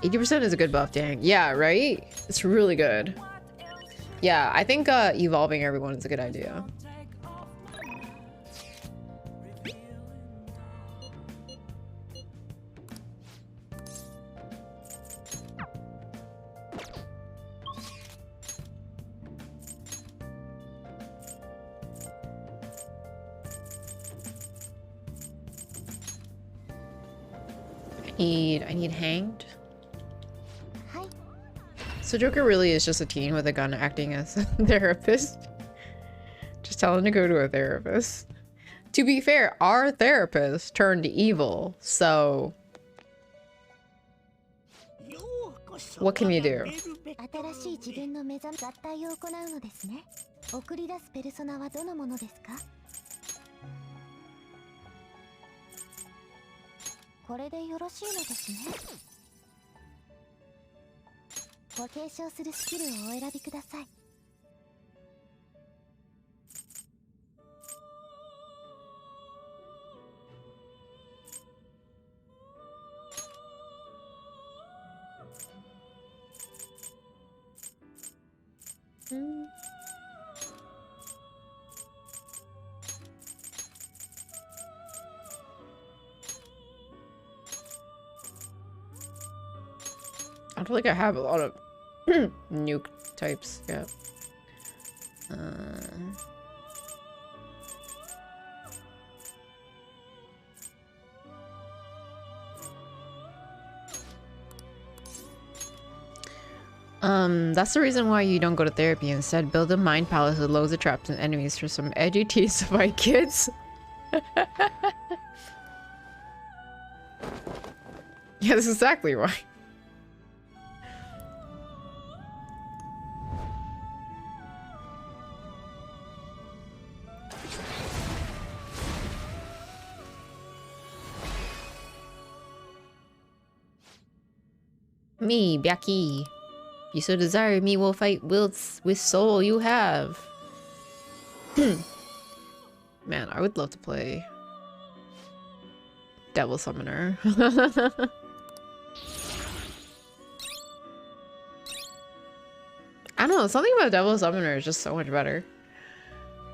80% is a good buff, dang. Yeah, right? It's really good. Yeah, I think evolving everyone is a good idea. I need hanged. So Joker really is just a teen with a gun acting as a therapist. Just tell him to go to a therapist. To be fair, our therapist turned evil, so what can you do? 新しい自分の目覚め合体を行うのですね。送り出すペルソナはどのものですか？これでよろしいのですね。ご継承するスキルをお選びください。I feel like I have a lot of nuke types, yeah. That's the reason why you don't go to therapy. Instead, build a mind palace with loads of traps and enemies for some edgy teens to fight kids. Yeah, that's exactly why. Me, Byaki. If you so desire, me will fight wills with soul you have. Man, I would love to play Devil Summoner. I don't know, something about Devil Summoner is just so much better.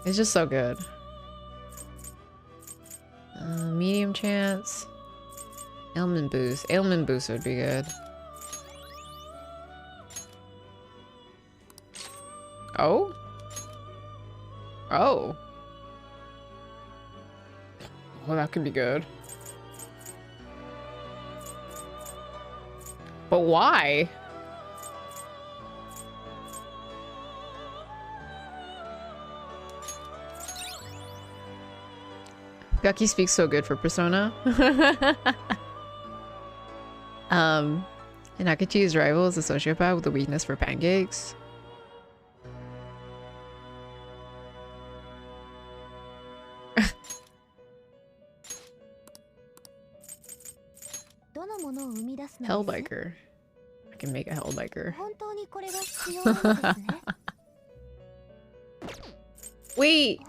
It's just so good. Medium chance. Ailment boost. Ailment boost would be good. Oh? Oh. Well, that could be good. But why? Becky speaks so good for Persona. And Nakachi's rival is a sociopath with a weakness for pancakes. Hellbiker. I can make a Hellbiker. Wait!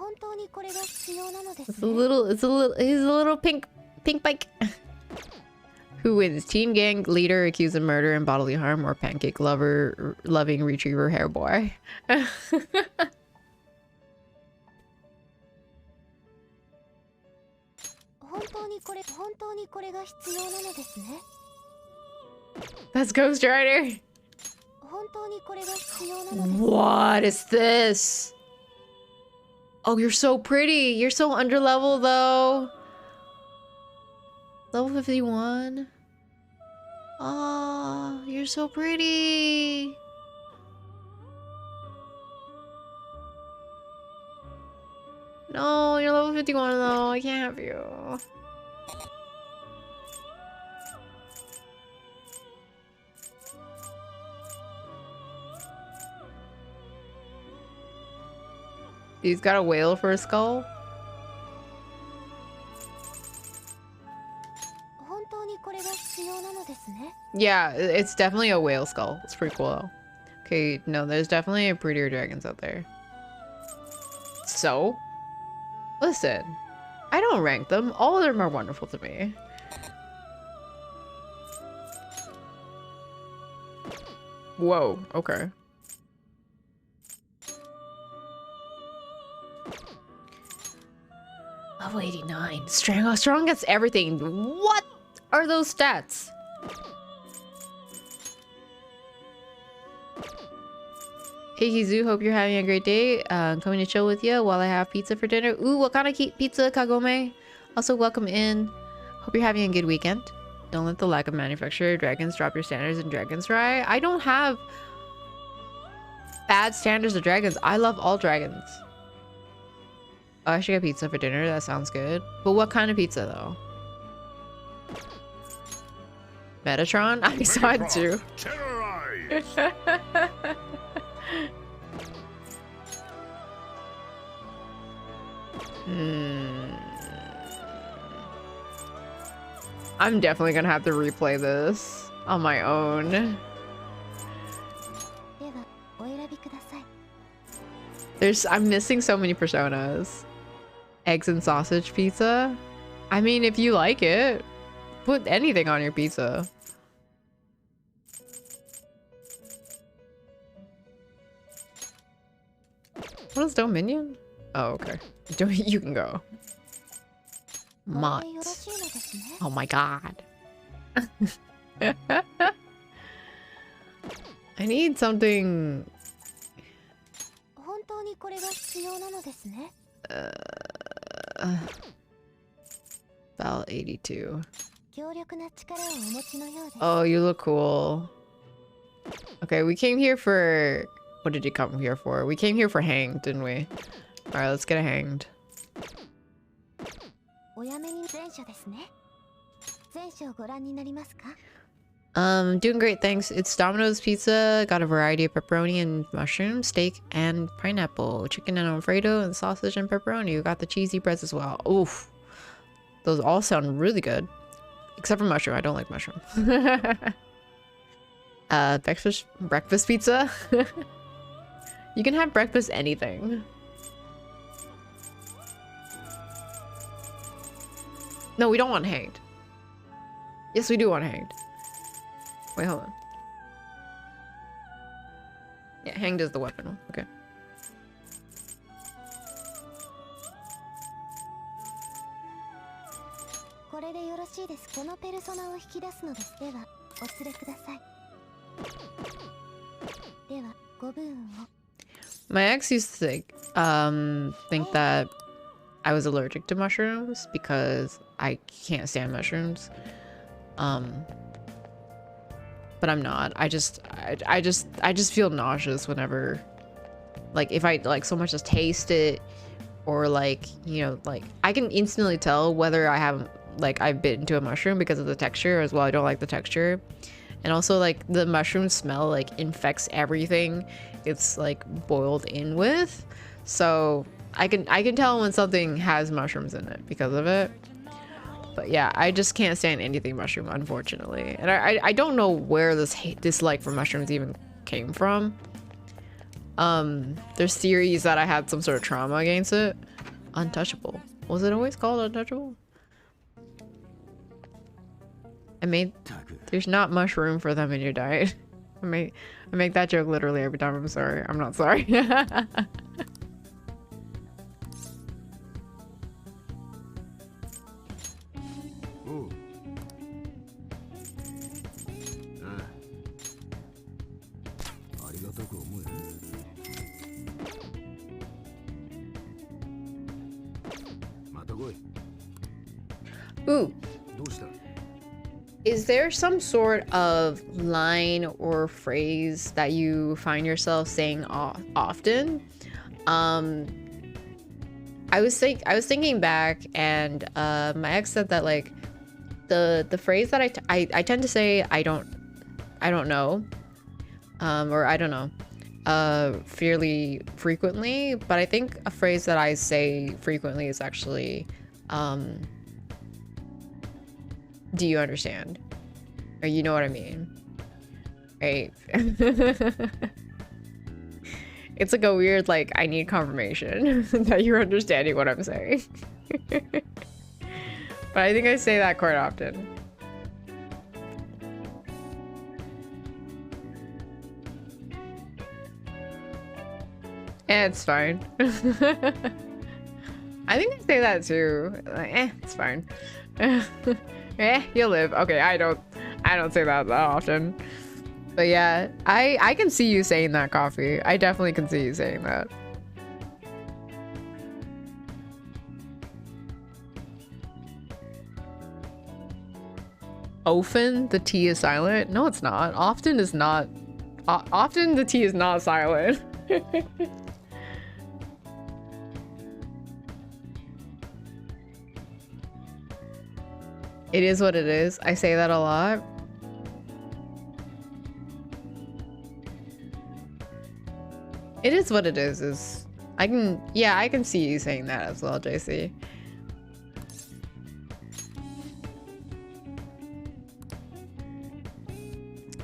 He's a little pink bike. Who wins? Team gang leader accused of murder and bodily harm, or pancake loving retriever hair boy? That's Ghost Rider. What is this? Oh, you're so pretty. You're so underleveled though. Level 51. Oh, you're so pretty. No, you're level 51 though. I can't have you. He's got a whale for a skull. Yeah, it's definitely a whale skull. It's pretty cool though. Okay, no, there's definitely prettier dragons out there. So, listen, I don't rank them. All of them are wonderful to me. Whoa, okay. Level 89. Strong gets everything. What are those stats? Hey Kizu, hope you're having a great day. Coming to chill with you while I have pizza for dinner. Ooh, what kind of pizza, Kagome? Also, welcome in. Hope you're having a good weekend. Don't let the lack of manufacturer dragons drop your standards in Dragon's Rye. I don't have bad standards of dragons. I love all dragons. Oh, I should get pizza for dinner. That sounds good. But what kind of pizza, though? Metatron? I saw it too. I'm definitely gonna have to replay this on my own. I'm missing so many personas. Eggs and sausage pizza? I mean, if you like it, put anything on your pizza. What is Dominion? Oh, okay. You can go. Mott. Oh my god. I need something... にこれが必要なのですね。Val 82. 強力な力をお持ちのようです。 Oh, you look cool. Okay, we came here for... What did you come here for? We came here for hanged, didn't we? Alright, let's get hanged. おやめに前書ですね。前書をご覧になりますか？ Doing great, thanks. It's Domino's Pizza. Got a variety of pepperoni and mushroom, steak, and pineapple. Chicken and Alfredo, and sausage and pepperoni. We got the cheesy breads as well. Oof. Those all sound really good. Except for mushroom. I don't like mushroom. Breakfast pizza? You can have breakfast anything. No, we don't want hanged. Yes, we do want hanged. Wait, hold on. Yeah, hanged is the weapon. Okay. これでよろしいです。このペルソナを引き出すのです。では、お連れください。では、ご分を。My ex used to think that I was allergic to mushrooms because I can't stand mushrooms. But I'm not. I just feel nauseous whenever, like, if I like so much as taste it, or like, you know, like I can instantly tell whether I have like I've bitten into a mushroom because of the texture as well. I don't like the texture. And also like the mushroom smell like infects everything it's like boiled in with. So I can tell when something has mushrooms in it because of it. But yeah, I just can't stand anything mushroom, unfortunately. And I don't know where this dislike for mushrooms even came from. There's theories that I had some sort of trauma against it. Untouchable. Was it always called untouchable? There's not much room for them in your diet. I make that joke literally every time. I'm sorry. I'm not sorry. Ooh. Is there some sort of line or phrase that you find yourself saying often? I was thinking back, and my ex said that like the phrase that I tend to say I don't know, or I don't know, fairly frequently. But I think a phrase that I say frequently is actually do you understand? Or you know what I mean? Right? It's like a weird, like, I need confirmation that you're understanding what I'm saying. But I think I say that quite often. It's fine. I think I say that too. Like, it's fine. You'll live. Okay, I don't say that often. But yeah, I can see you saying that, Coffee. I definitely can see you saying that. Often the T is silent? No, it's not. Often is not. Often the T is not silent. It is what it is. I say that a lot. It is what it is I can see you saying that as well, JC.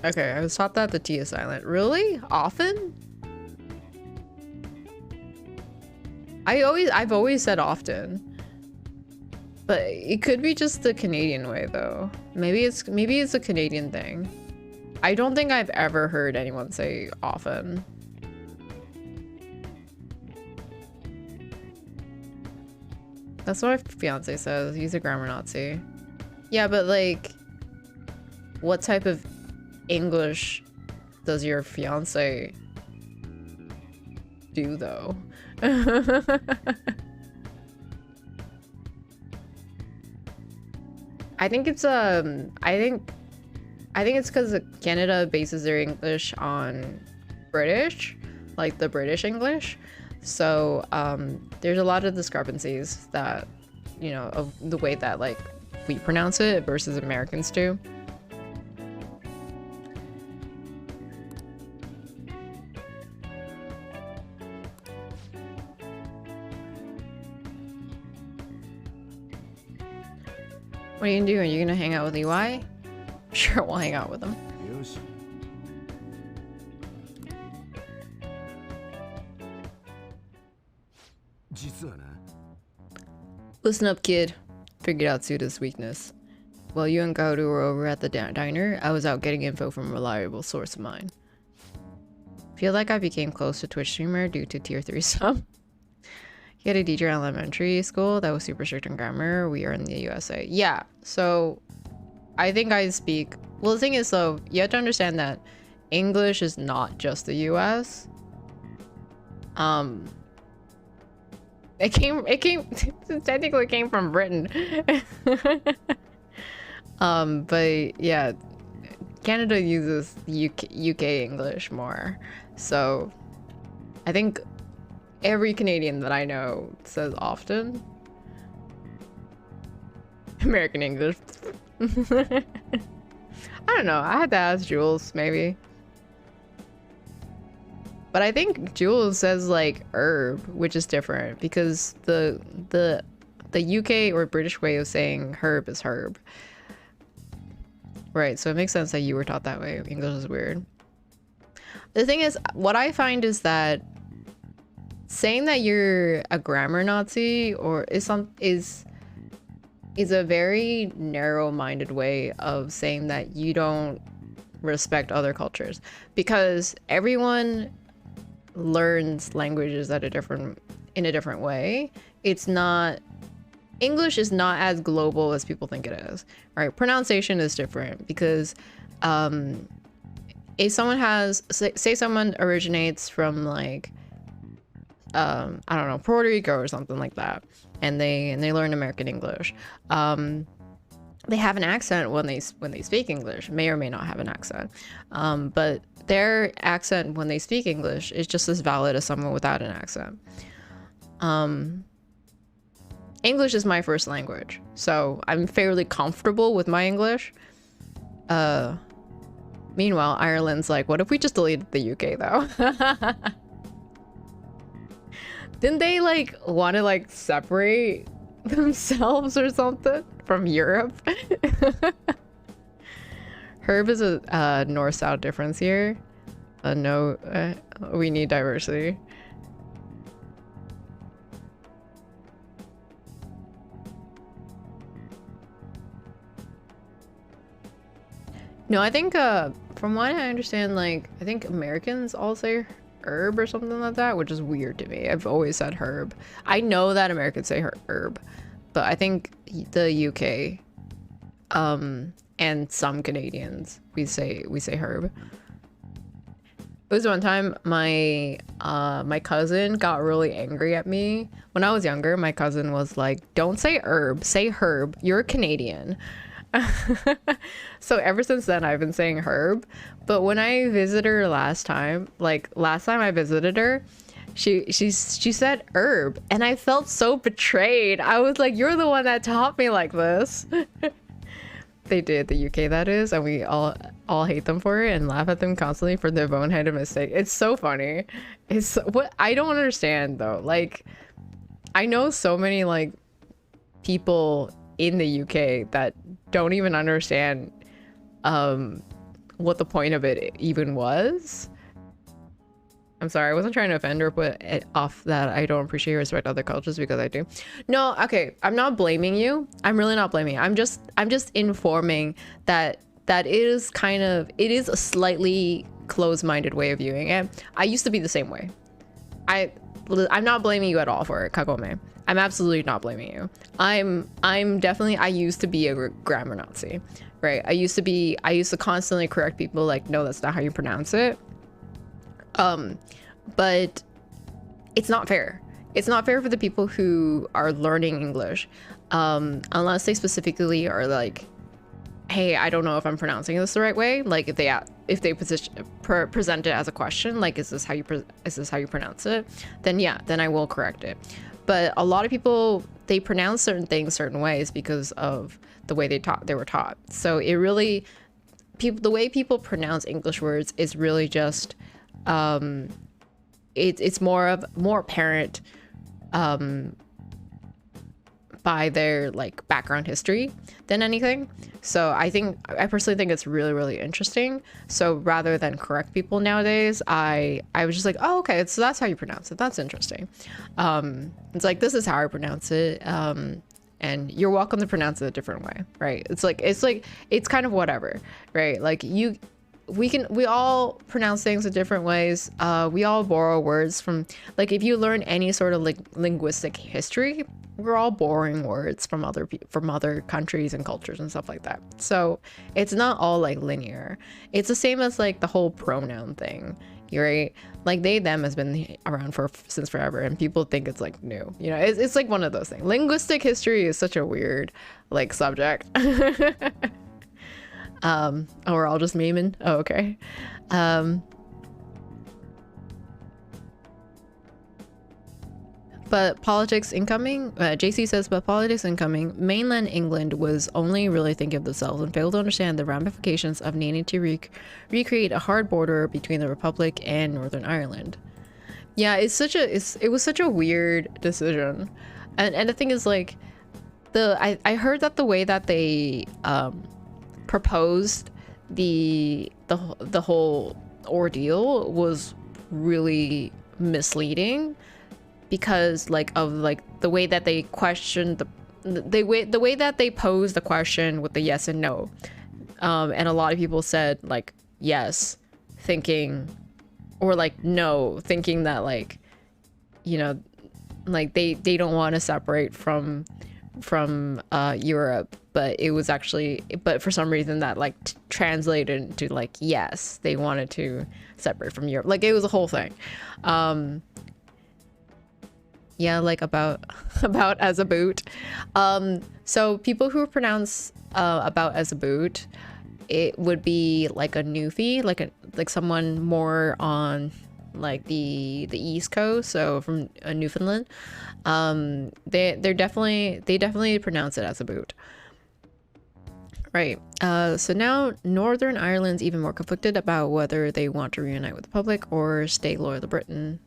Okay, I was taught that the T is silent. Really? Often? I've always said often. But it could be just the Canadian way though. Maybe it's a Canadian thing. I don't think I've ever heard anyone say often. That's what my fiance says. He's a grammar Nazi. Yeah, but like, what type of English does your fiance do though? I think it's I think it's because Canada bases their English on British, like the British English. So there's a lot of discrepancies that, you know, of the way that like we pronounce it versus Americans do. What are you gonna do? Are you gonna hang out with EY? Sure, we'll hang out with him. よし。実はな。 Listen up, kid. Figured out Suda's weakness. While you and Gaoru were over at the diner, I was out getting info from a reliable source of mine. Feel like I became close to Twitch streamer due to tier 3 sub. He had a teacher in elementary school that was super strict on grammar. We are in the USA. Yeah, so I think I speak... Well, the thing is, though, you have to understand that English is not just the US. It technically came from Britain. But yeah, Canada uses UK English more. So I think every Canadian that I know says often American English. I don't know. I had to ask Jules, maybe. But I think Jules says like herb, which is different because the UK or British way of saying herb is herb. Right, so it makes sense that you were taught that way. English is weird. The thing is, what I find is that saying that you're a grammar Nazi or is a very narrow-minded way of saying that you don't respect other cultures, because everyone learns languages at in a different way. It's not, English is not as global as people think it is. Right? Pronunciation is different because if someone has, say someone originates from like I don't know, Puerto Rico or something like that, and they learn American English, they have an accent when they speak English. May or may not have an accent, but their accent when they speak English is just as valid as someone without an accent. English is my first language, so I'm fairly comfortable with my English. Meanwhile, Ireland's like, what if we just deleted the UK though? Didn't they like want to like separate themselves or something from Europe? Herb is a north-south difference here. No, we need diversity. No, I think from what I understand, like I think Americans all say herb or something like that, which is weird to me. I've always said herb. I know that Americans say herb, but I think the UK and some Canadians we say herb. It was one time my cousin got really angry at me when I was younger. My cousin was like, "Don't say herb, say herb. You're a Canadian." So ever since then I've been saying herb. But when I visited her last time I visited her, she said herb, and I felt so betrayed. I was like, you're the one that taught me like this. They did, the UK that is, and we all hate them for it and laugh at them constantly for their boneheaded mistake. It's so funny. It's what I don't understand though. Like, I know so many like people in the UK that don't even understand what the point of it even was. I'm sorry, I wasn't trying to offend or put it off that I don't appreciate or respect other cultures, because I do. No, okay, I'm not blaming you. I'm really not blaming you. I'm just informing that it is a slightly closed-minded way of viewing it. I used to be the same way. I'm not blaming you at all for it, Kagome. I'm absolutely not blaming you. I'm definitely, I used to be a grammar Nazi, right? I used to constantly correct people like, no, that's not how you pronounce it. But it's not fair. It's not fair for the people who are learning English, unless they specifically are like, hey, I don't know if I'm pronouncing this the right way. Like if they present it as a question, like is this how you pronounce it? Then yeah, then I will correct it. But a lot of people, they pronounce certain things certain ways because of the way they were taught. So it really, the way people pronounce English words is really just it's more apparent by their like background history than anything. So I personally think it's really, really interesting. So rather than correct people nowadays, I was just like, oh, okay, so that's how you pronounce it. That's interesting. It's like, this is how I pronounce it. And you're welcome to pronounce it a different way, right? It's kind of whatever, right? Like we all pronounce things in different ways. We all borrow words from, like, if you learn any sort of linguistic history, we're all borrowing words from other countries and cultures and stuff like that. So it's not all like linear. It's the same as like the whole pronoun thing, right? Like they, them has been around since forever, and people think it's like new. You know, it's like one of those things. Linguistic history is such a weird like subject. Oh, we're all just memeing? Oh, okay. But politics incoming, JC says, but politics incoming, mainland England was only really thinking of themselves and failed to understand the ramifications of needing to recreate a hard border between the Republic and Northern Ireland. Yeah, it was such a weird decision. And the thing is, like, I heard that the way that they proposed the whole ordeal was really misleading, because like of like the way that they questioned the way that they posed the question with the yes and no, and a lot of people said like yes thinking, or like no thinking that, like, you know, like they don't want to separate from Europe, but it was actually, but for some reason that like translated into like yes, they wanted to separate from Europe. Like it was a whole thing. Yeah, like about as a boot. So people who pronounce about as a boot, it would be like a newfie, like someone more on like the East Coast, so from Newfoundland. They definitely pronounce it as a boot. Right. So now Northern Ireland's even more conflicted about whether they want to reunite with the public or stay loyal to Britain.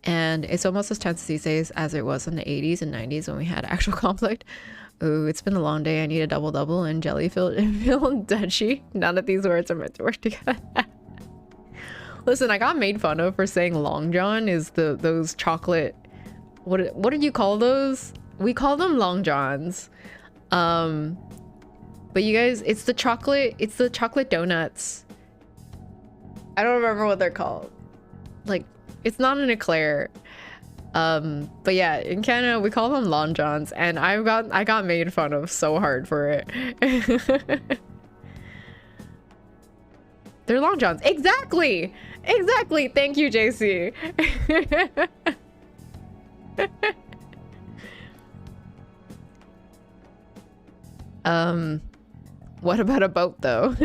And it's almost as tense these days as it was in the 80s and 90s when we had actual conflict. Ooh, it's been a long day. I need a double and jelly filled duchy. None of these words are meant to work together. Listen, I got made fun of for saying Long John is those chocolate. What do you call those? We call them Long Johns. But you guys, it's the chocolate donuts. I don't remember what they're called. Like, it's not an eclair. But yeah, in Canada we call them Long Johns, and I got made fun of so hard for it. They're Long Johns. Exactly. Thank you, JC. What about a boat though?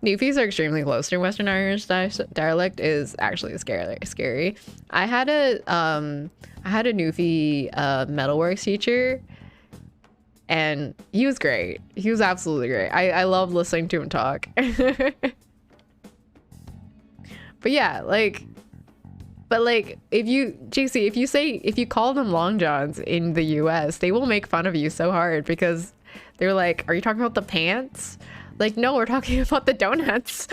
Newfies are extremely close to Western Irish dialect is actually scary. I had a Newfie metalworks teacher, and he was great. He was absolutely great. I love listening to him talk. But yeah, if you call them Long Johns in the US, they will make fun of you so hard, because they're like, are you talking about the pants? Like, no, we're talking about the donuts.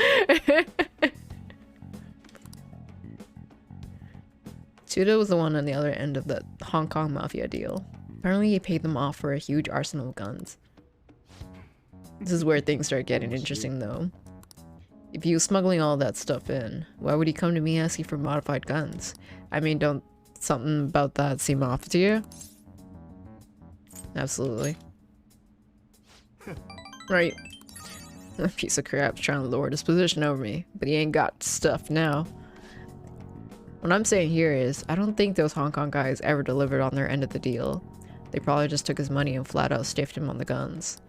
Suda was the one on the other end of the Hong Kong mafia deal. Apparently he paid them off for a huge arsenal of guns. This is where things start getting interesting though. If he was smuggling all that stuff in, why would he come to me asking for modified guns? I mean, don't something about that seem off to you? Absolutely. Right. A piece of crap's trying to lord his position over me, but he ain't got stuff now. What I'm saying here is, I don't think those Hong Kong guys ever delivered on their end of the deal. They probably just took his money and flat out stiffed him on the guns.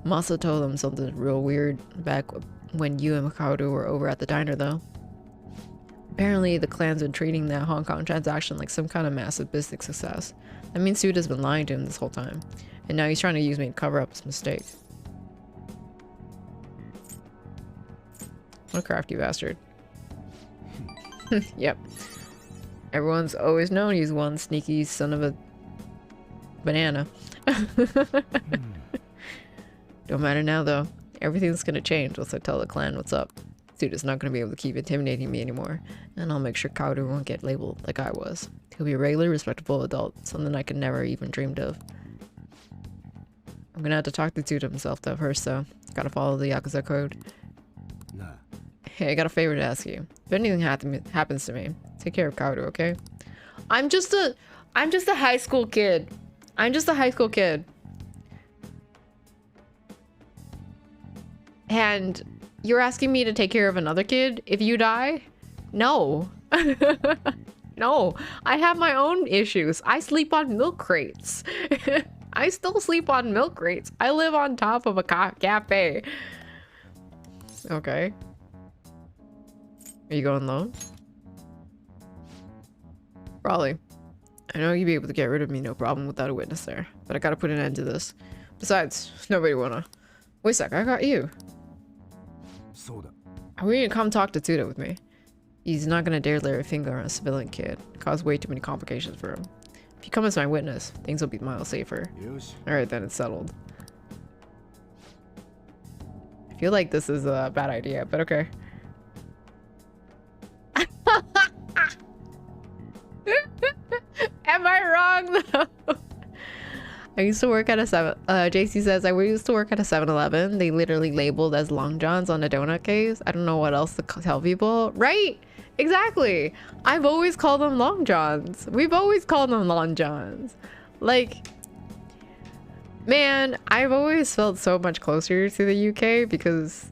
Masa told them something real weird back when you and Mikado were over at the diner though. Apparently the clan's been treating that Hong Kong transaction like some kind of massive business success. That means Suda's been lying to him this whole time. And now he's trying to use me to cover up his mistake. What a crafty bastard. Yep. Everyone's always known he's one sneaky son of a banana. Don't matter now though. Everything's gonna change once I tell the clan what's up. Suda's not gonna be able to keep intimidating me anymore. And I'll make sure Kaoru won't get labeled like I was. He'll be a regular, respectable adult. Something I could never even dreamed of. I'm gonna have to talk to Suda himself though first though. Gotta follow the Yakuza code. Nah. Hey, I got a favor to ask you. If anything happens to me, take care of Kaoru, okay? I'm just a high school kid. I'm just a high school kid. And you're asking me to take care of another kid if you die? No. No. I have my own issues. I sleep on milk crates. I still sleep on milk crates. I live on top of a cafe. Okay. Are you going low? Probably. I know you'd be able to get rid of me no problem without a witness there, but I gotta put an end to this. Besides, nobody wanna... Wait a sec, I got you. I want you to come talk to Suda with me. He's not gonna dare lay a finger on a civilian kid. Cause way too many complications for him. If you come as my witness, things will be miles safer. Alright then, it's settled. I feel like this is a bad idea, but okay. Am I wrong though? I used to work at a JC says, I used to work at a 7-Eleven. They literally labeled as Long Johns on a donut case. I don't know what else to tell people. Right? Exactly. I've always called them Long Johns. We've always called them Long Johns. Like, man, I've always felt so much closer to the UK because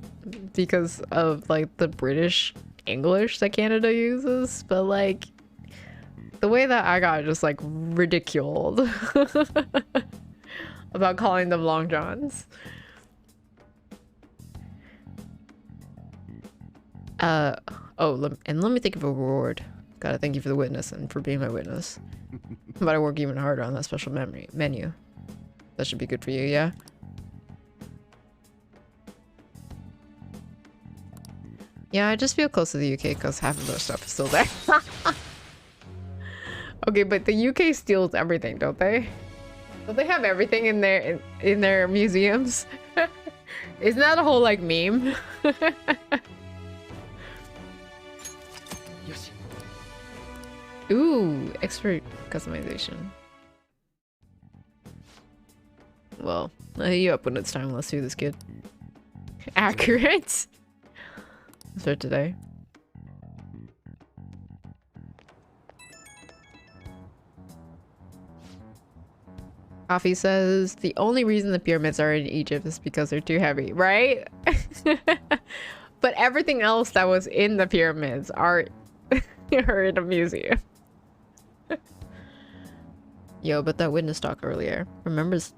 of like the British English that Canada uses. But like, the way that I got just like ridiculed about calling them Long Johns. And let me think of a reward. Gotta thank you for the witness and for being my witness. But I work even harder on that special menu. That should be good for you, yeah? Yeah, I just feel close to the UK because half of their stuff is still there. Okay, but the UK steals everything, don't they? Don't they have everything in their museums? Isn't that a whole like meme? Ooh, expert customization. Well, I'll hit you up when it's time. Let's do this, kid. Accurate. Start today. Coffee says the only reason the pyramids are in Egypt is because they're too heavy, right? But everything else that was in the pyramids are in a museum. Yo, but that witness talk earlier. Remember, it's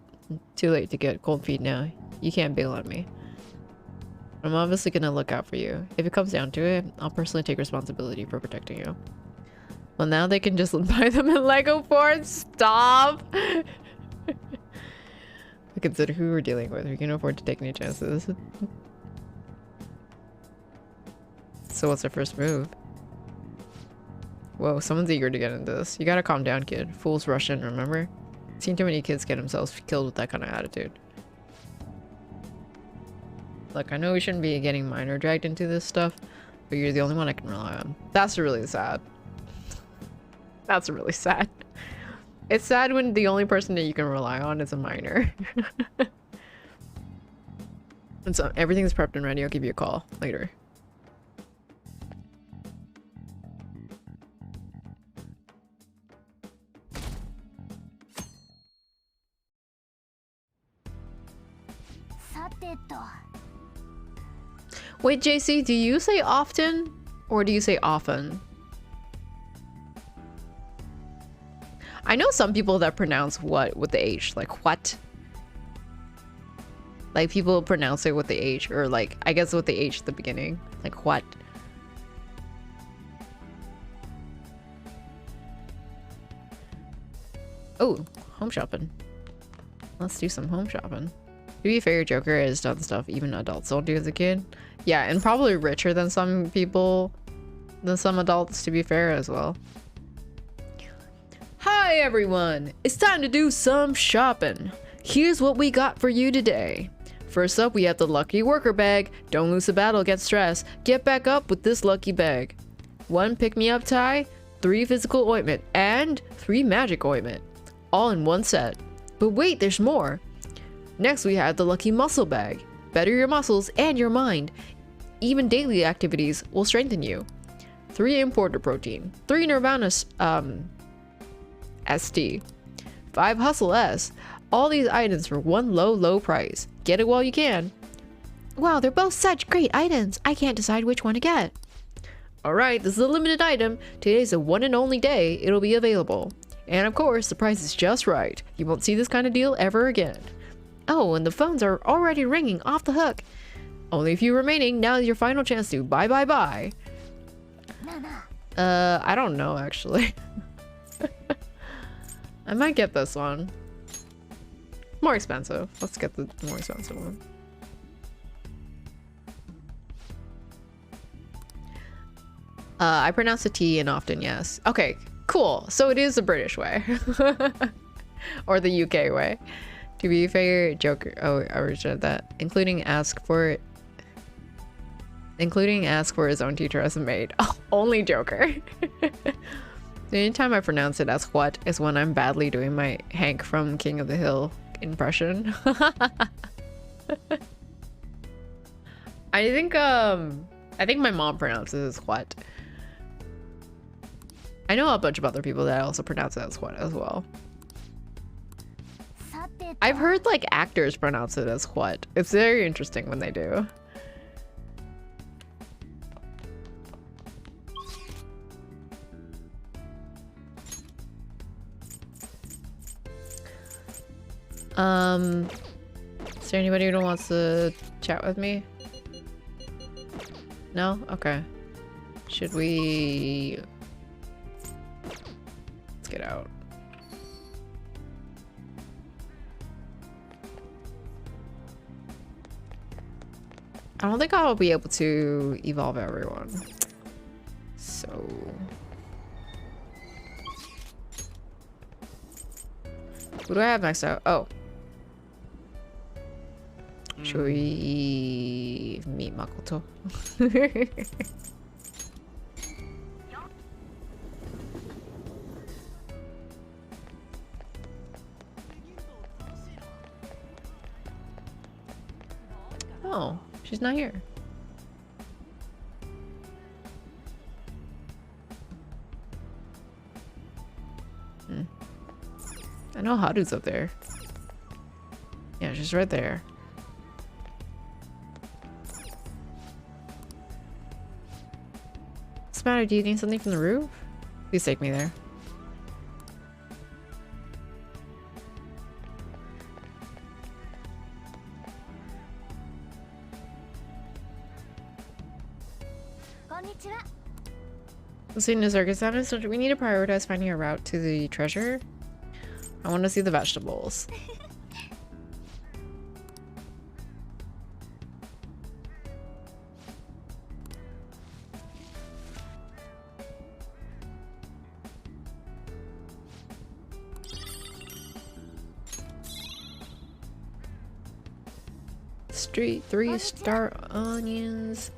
too late to get cold feet now. You can't bail on me. I'm obviously gonna look out for you. If it comes down to it, I'll personally take responsibility for protecting you. Well, now they can just buy them in Lego forts. Stop! Consider who we're dealing with. We can afford to take any chances. So what's our first move? Whoa, someone's eager to get into this. You gotta calm down, kid. Fools rush in, remember? Seen too many kids get themselves killed with that kind of attitude. Look, I know we shouldn't be getting minor dragged into this stuff, but you're the only one I can rely on. That's really sad. That's really sad. It's sad when the only person that you can rely on is a minor. And so everything's prepped and ready. I'll give you a call later. Wait, JC, do you say often or do you say often? I know some people that pronounce what with the H, like what. Like people pronounce it with the H, or like I guess with the H at the beginning, like what. Oh, home shopping. Let's do some home shopping. To be fair, Joker has done stuff even adults don't do as a kid. Yeah, and probably richer than some people, than some adults, to be fair as well. Hi everyone! It's time to do some shopping. Here's what we got for you today. First up, we have the Lucky Worker Bag. Don't lose a battle, get stressed. Get back up with this lucky bag. 1 pick-me-up tie, 3 physical ointment, and 3 magic ointment. All in one set. But wait, there's more. Next, we have the Lucky Muscle Bag. Better your muscles and your mind. Even daily activities will strengthen you. 3 importer protein, 3 Nirvana ST, 5 Hustle S. All these items for one low price. Get it while you can. Wow, they're both such great items. I can't decide which one to get. Alright, this is a limited item. Today's a one and only day it'll be available. And of course, the price is just right. You won't see this kind of deal ever again. Oh, and the phones are already ringing off the hook. Only a few remaining. Now is your final chance to buy. I don't know actually. I might get this one. More expensive. Let's get the more expensive one. I pronounce the T and often yes. Okay, cool. So it is the British way. Or the UK way. To be fair, Joker. Oh, I already said that. Including ask for his own teacher as a maid. Oh, only Joker. The only time I pronounce it as what is when I'm badly doing my Hank from King of the Hill impression. I think my mom pronounces it as what. I know a bunch of other people that also pronounce it as what as well. I've heard like actors pronounce it as what. It's very interesting when they do. Is there anybody who wants to chat with me? No? Okay. Should we... Let's get out. I don't think I'll be able to evolve everyone. So... Who do I have next out? Oh. Should we meet Makoto? Oh, she's not here. I know Haru's up there. Yeah, she's right there. What's the matter? Do you need something from the roof? Please take me there. Listening to circus sound, so we need to prioritize finding a route to the treasure. I want to see the vegetables. Street 3-star onions.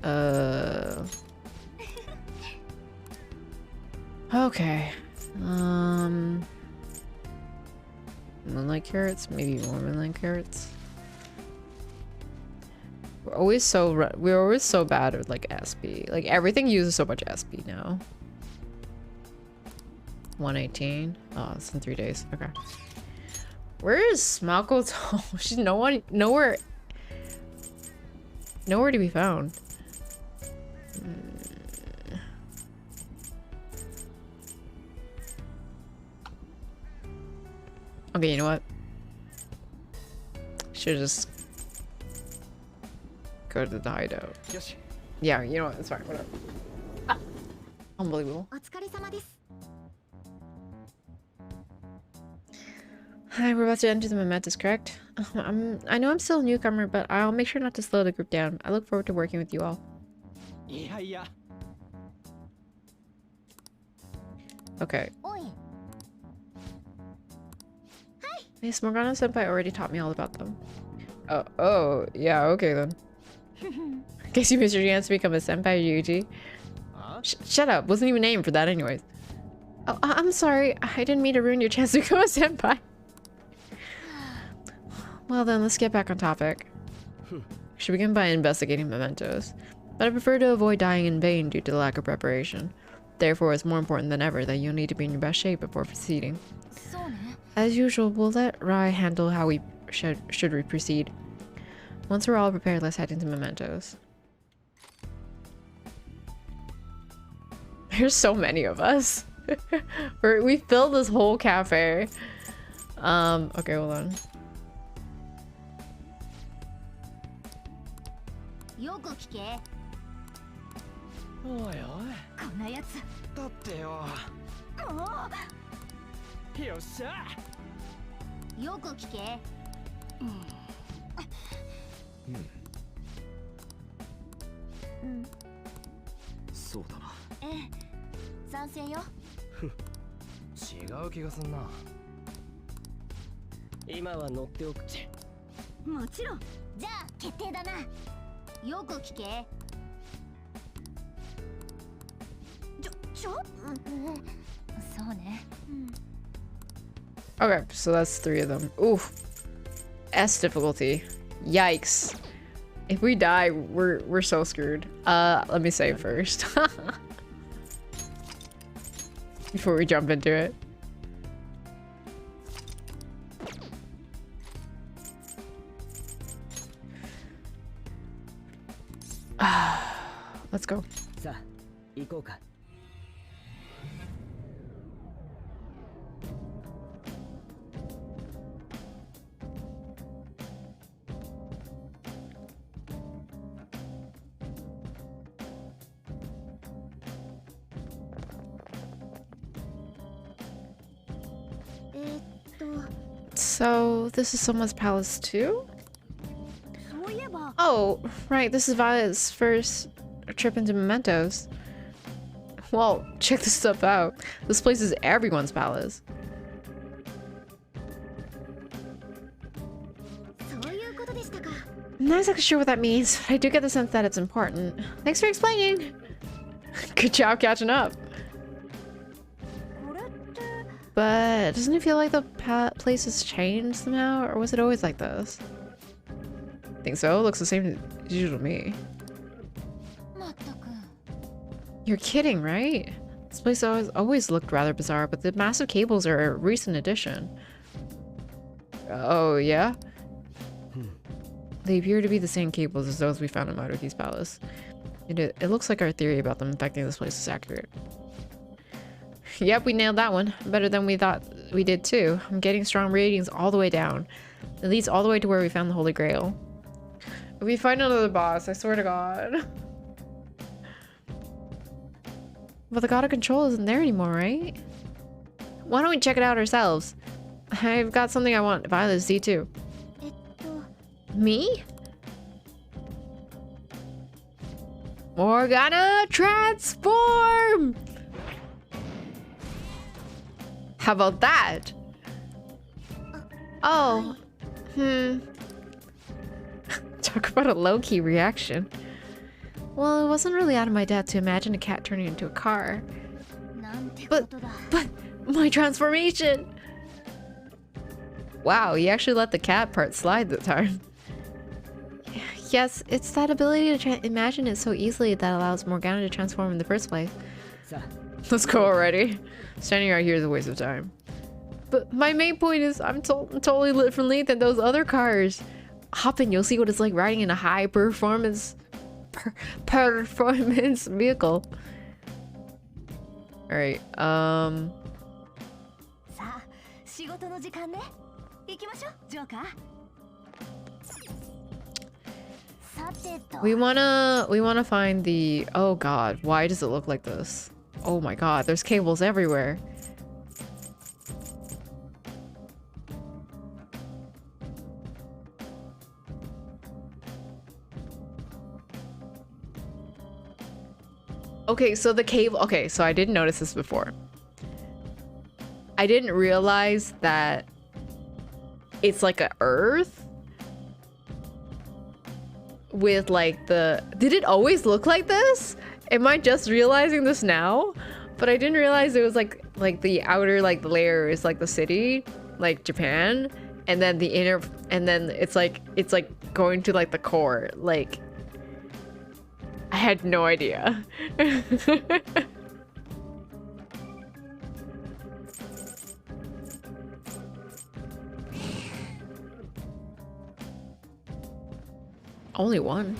Okay. Moonlight carrots, maybe more moonlight carrots. We're always so bad at like SP. Like everything uses so much SP now. 118. Oh, it's in 3 days. Okay. Where is Makoto? She's nowhere to be found. Okay, you know what? Should just go to the hideout. よし Yeah, you know what? It's fine. Whatever. Ah, unbelievable. お疲れ様です Hi, we're about to enter the mementos, correct? I know I'm still a newcomer, but I'll make sure not to slow the group down. I look forward to working with you all. いやいや Okay. おい Yes, Morgana Senpai already taught me all about them. Oh, yeah, okay then. Guess you missed your chance to become a senpai, Yuji. あ Shut up, wasn't even named for that anyways. Oh, I'm sorry, I didn't mean to ruin your chance to become a senpai. Well then, let's get back on topic. We should begin by investigating mementos. But I prefer to avoid dying in vain due to the lack of preparation. Therefore, it's more important than ever that you'll need to be in your best shape before proceeding. そうね As usual, we'll let Rai handle how we should we proceed. Once we're all prepared, let's head into mementos. There's so many of us. We filled this whole cafe. Okay, hold on. よく聞け おいおいこんなやつだってよもよっしゃうよく聞けそうだなええ賛成よ違う気がすんな今は乗っておくもちろんじゃあ決定だなよく聞けそうね Okay, so that's 3 of them. Oof. S difficulty. Yikes. If we die, we're so screwed. Let me save first. Before we jump into it. Let's go. さあ行こうか So, this is someone's palace too? そういえば Oh, right, this is Violet's first trip into mementos. Well, check this stuff out. This place is everyone's palace. そういうことでしたか I'm not exactly sure what that means, but I do get the sense that it's important. Thanks for explaining. Good job catching up. これって But doesn't it feel like the place has changed somehow, or was it always like this? Think so? Looks the same as usual to me. まったく You're kidding, right? This place always looked rather bizarre, but the massive cables are a recent addition. Oh, yeah? They appear to be the same cables as those we found in Maruki's palace. It looks like our theory about them infecting this place is accurate. Yep, we nailed that one. Better than we thought we did too. I'm getting strong ratings all the way down. It leads all the way to where we found the Holy Grail. If we find another boss, I swear to God. But the God of Control isn't there anymore, right? Why don't we check it out ourselves? I've got something I want Violet to see too. えっと Me? Morgana transform! How about that? Oh. Talk about a low-key reaction. Well, it wasn't really out of my depth to imagine a cat turning into a car. なんてことだ But my transformation! Wow, you actually let the cat part slide this time. Yes, it's that ability to imagine it so easily that allows Morgana to transform in the first place. さあ Let's go already. Standing right here is a waste of time. But my main point is I'm totally differently than those other cars. Hop in, you'll see what it's like riding in a high performance performance vehicle. Alright, さあ仕事の時間ね。行きましょう、ジョーカー。さてと。We wanna find the. Oh God, why does it look like this? Oh my God, there's cables everywhere. Okay, so the cable. Okay, so I didn't notice this before. I didn't realize that it's like a earth with like the. Did it always look like this? Am I just realizing this now? But I didn't realize it was like the outer like layer is like the city, like Japan, and then the inner, and then it's like going to like the core. Like I had no idea. Only one.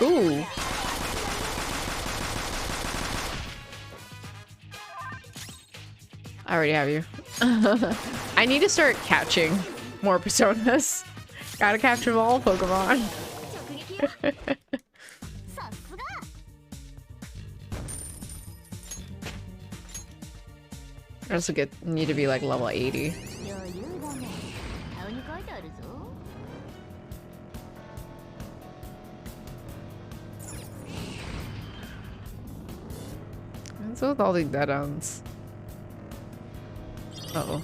Ooh. I already have you. I need to start catching more personas. Gotta capture them all Pokemon. I also need to be like level 80. What's with all these dead ends? Uh-oh.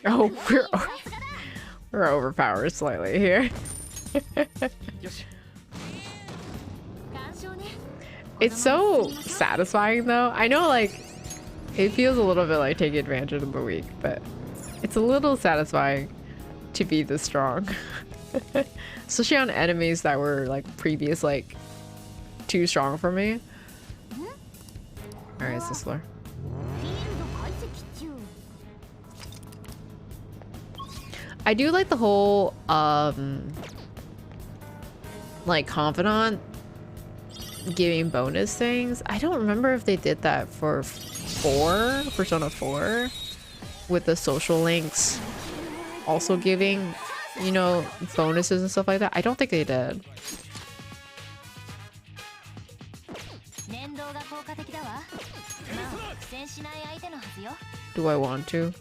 Oh, we're overpowered slightly here. It's so satisfying though. I know like it feels a little bit like taking advantage of the weak, but it's a little satisfying to be this strong. Especially on enemies that were like previous like too strong for me. Alright, it's this floor. I do like the whole like confidant giving bonus things. I don't remember if they did that for Persona 4 with the social links also giving, you know, bonuses and stuff like that. I don't think they did. Do I want to?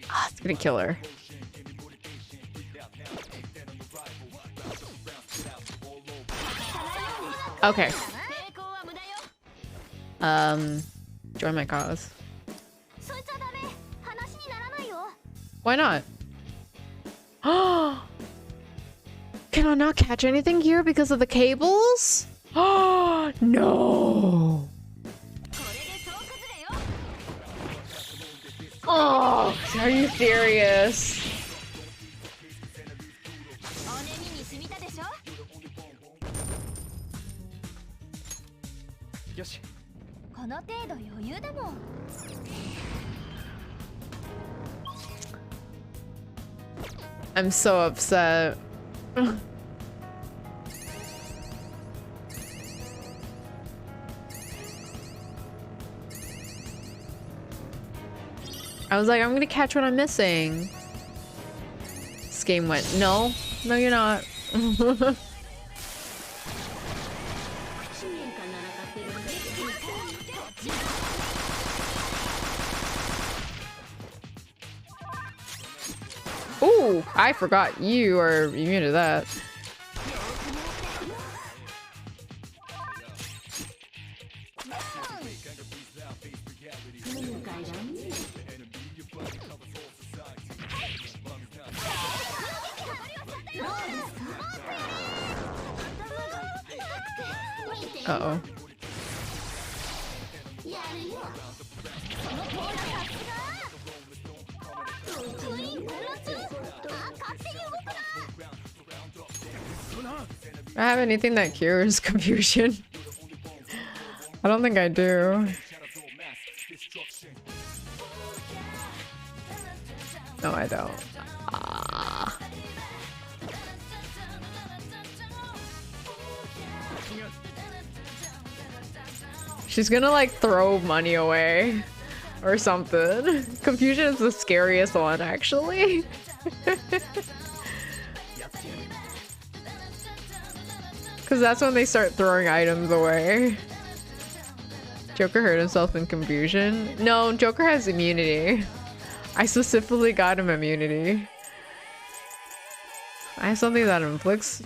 Ah, it's gonna kill her. Okay. Join my cause. Why not? Can I not catch anything here because of the cables? Oh no! Oh, are you serious? よし。この程度余裕だもん。 I'm so upset. I was like, I'm gonna catch what I'm missing. This game went, no, no, you're not. Ooh, I forgot you are immune to that. Uh-oh. Do I have anything that cures confusion? I don't think I do. No, I don't. Ah. She's gonna like throw money away or something. Confusion is the scariest one, actually. Because that's when they start throwing items away. Joker hurt himself in confusion. No, Joker has immunity. I specifically got him immunity. I have something that inflicts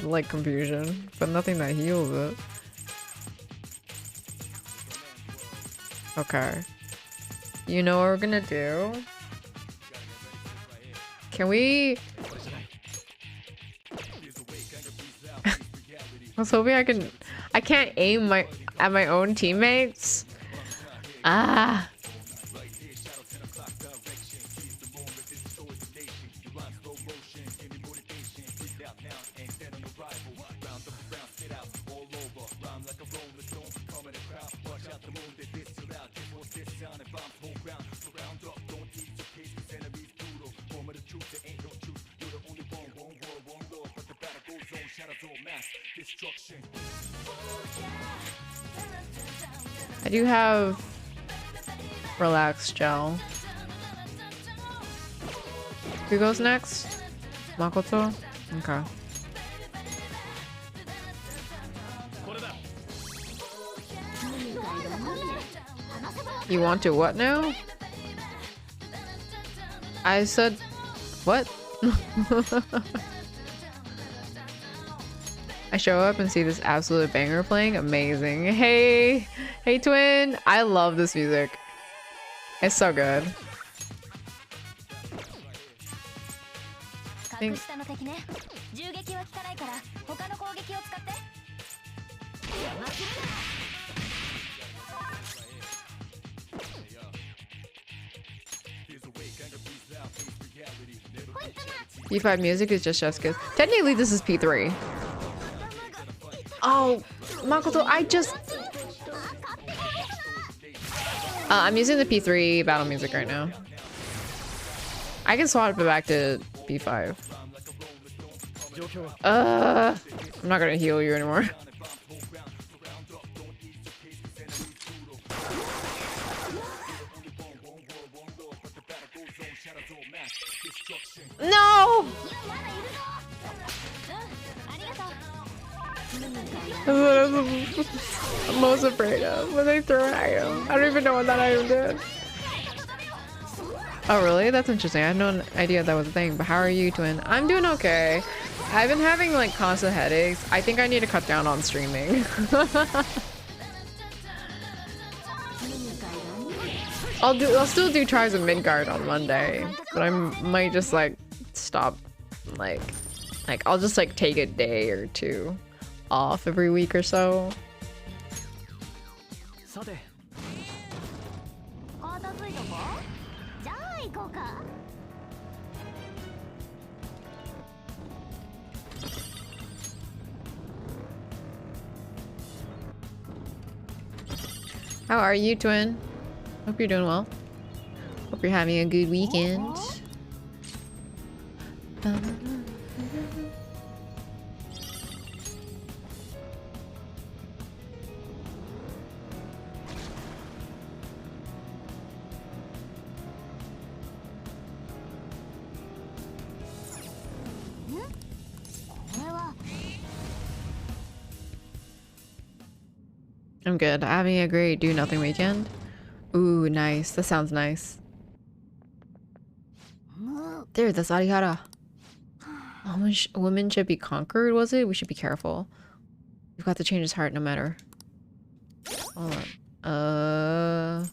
like confusion, but nothing that heals it. Okay. You know what we're gonna do? Can we... I was hoping I can't aim at my own teammates. Ah. I do have relax gel. Who goes next? Makoto? Okay. You want to what now? I said what? I show up and see this absolute banger playing. Amazing. Hey twin, I love this music. It's so good. Think... P5 music is just chef's kiss. Technically this is P3. Oh, Makoto, I just... I'm using the P3 battle music right now. I can swap it back to P5. I'm not gonna heal you anymore. No! I'm most afraid of when they throw an item. I don't even know what that item did. Oh really? That's interesting. I had no idea that was a thing. But how are you, twin? I'm doing okay. I've been having like constant headaches. I think I need to cut down on streaming. I'll still do tries of Midgard on Monday, but I might just like stop, like I'll just like take a day or two off every week or so. How are you, twin? Hope you're doing well. Hope you're having a good weekend. I'm good. Having a great do nothing weekend. Ooh, nice. That sounds nice. There, that's Arihara. A woman should be conquered, was it? We should be careful. We've got to change his heart no matter. Hold on.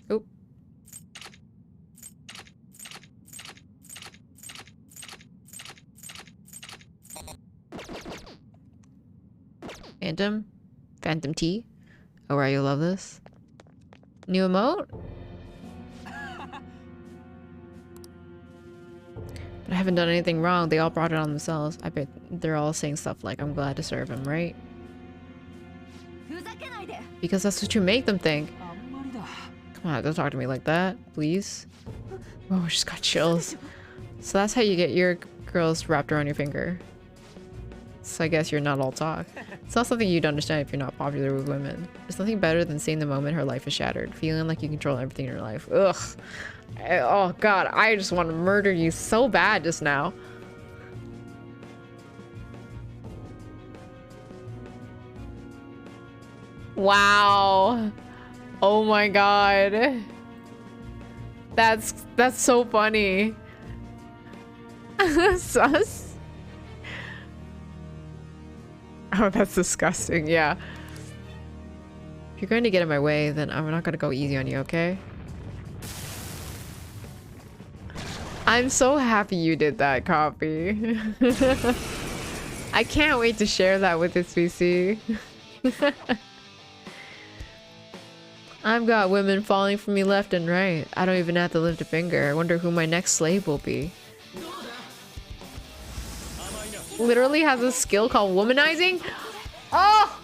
Oop. Phantom? Phantom T? Oh, right, you love this? New emote? But I haven't done anything wrong. They all brought it on themselves. I bet they're all saying stuff like, I'm glad to serve him, right? Because that's what you make them think. Come on, don't talk to me like that, please. Oh, I just got chills. So that's how you get your girls wrapped around your finger. So I guess you're not all talk. It's not something you'd understand if you're not popular with women. There's nothing better than seeing the moment her life is shattered, feeling like you control everything in her life. Ugh. Oh god, I just want to murder you so bad just now. Wow. Oh my god. That's so funny. Sus. Oh, that's disgusting. Yeah. If you're going to get in my way, then I'm not going to go easy on you, okay? I'm so happy you did that, Copy. I can't wait to share that with this VC. I've got women falling for me left and right. I don't even have to lift a finger. I wonder who my next slave will be. Literally has a skill called womanizing. Oh,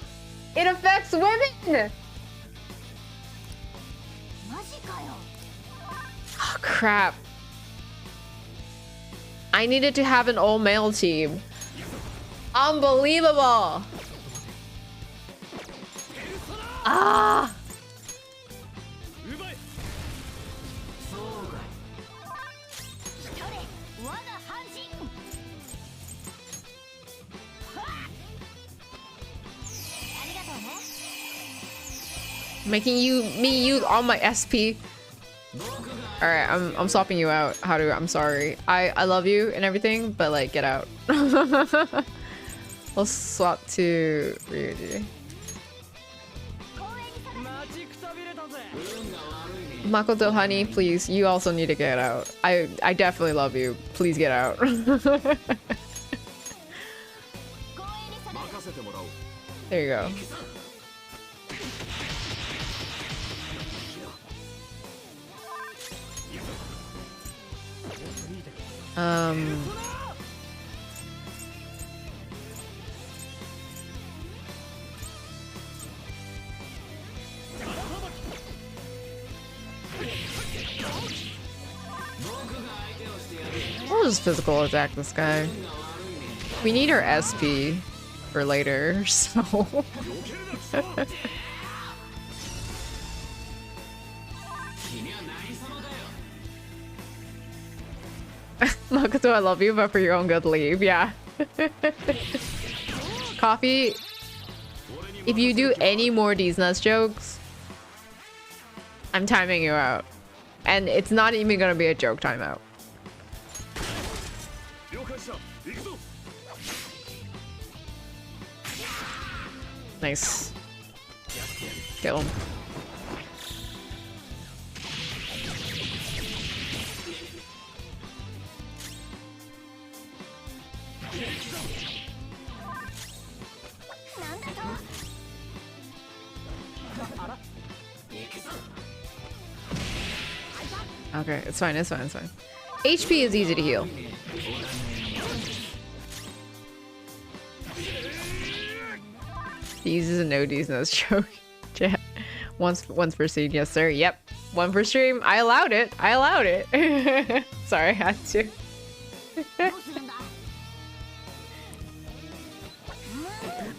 it affects women. Oh crap. I needed to have an all male team. Unbelievable. Ah. Making me use all my SP. Alright, I'm swapping you out. I'm sorry. I love you and everything, but like get out. We'll swap to Ryuji. Makoto honey, please, you also need to get out. I definitely love you. Please get out. There you go. We'll just physical attack this guy. We need our SP for later, so... Makoto, I love you, but for your own good, leave. Yeah. Coffee, if you do any more D's Nuts jokes, I'm timing you out. And it's not even gonna be a joke timeout. Nice. Kill him. Okay, it's fine, it's fine, it's fine. HP is easy to heal. These is a no D's no stroke. Chat. Once per scene, yes sir. Yep. One per stream. I allowed it. I allowed it. Sorry, I had to.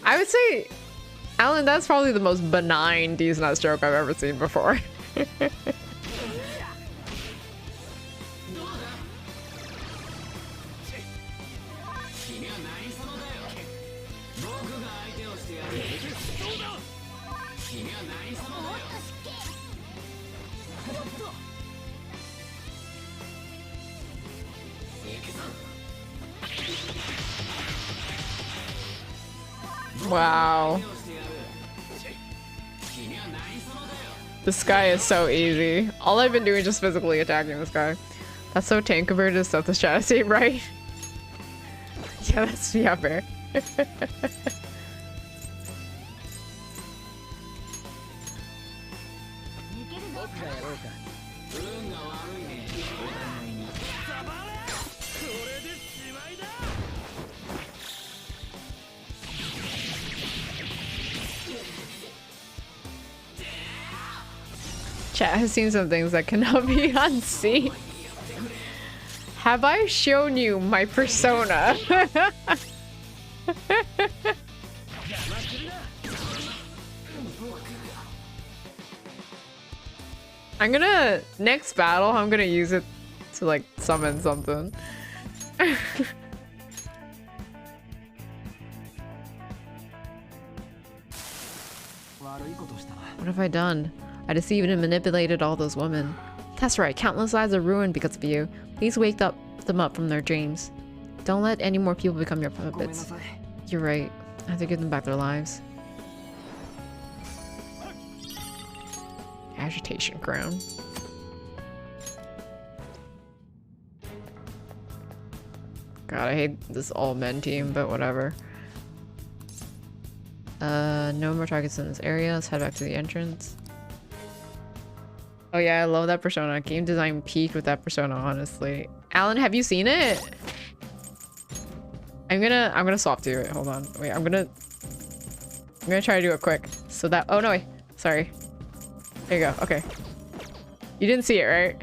I would say, Alan, that's probably the most benign D's not stroke I've ever seen before. Wow. This guy is so easy. All I've been doing is just physically attacking this guy. That's so tank converted to stuff the strategy, right? Yeah, that's yeah, fair. Chat has seen some things that cannot be unseen. Have I shown you my persona? I'm gonna, next battle, I'm gonna use it to like summon something. What have I done? I deceived and manipulated all those women. That's right, countless lives are ruined because of you. Please wake them up from their dreams. Don't let any more people become your puppets. You're right. I have to give them back their lives. Agitation crown. God, I hate this all men team, but whatever. No more targets in this area. Let's head back to the entrance. Oh yeah, I love that persona. Game design peaked with that persona, honestly. Alan, have you seen it? I'm gonna swap to it. Hold on. Wait, I'm gonna try to do it quick. So that, oh no, wait. Sorry. There you go. Okay. You didn't see it, right?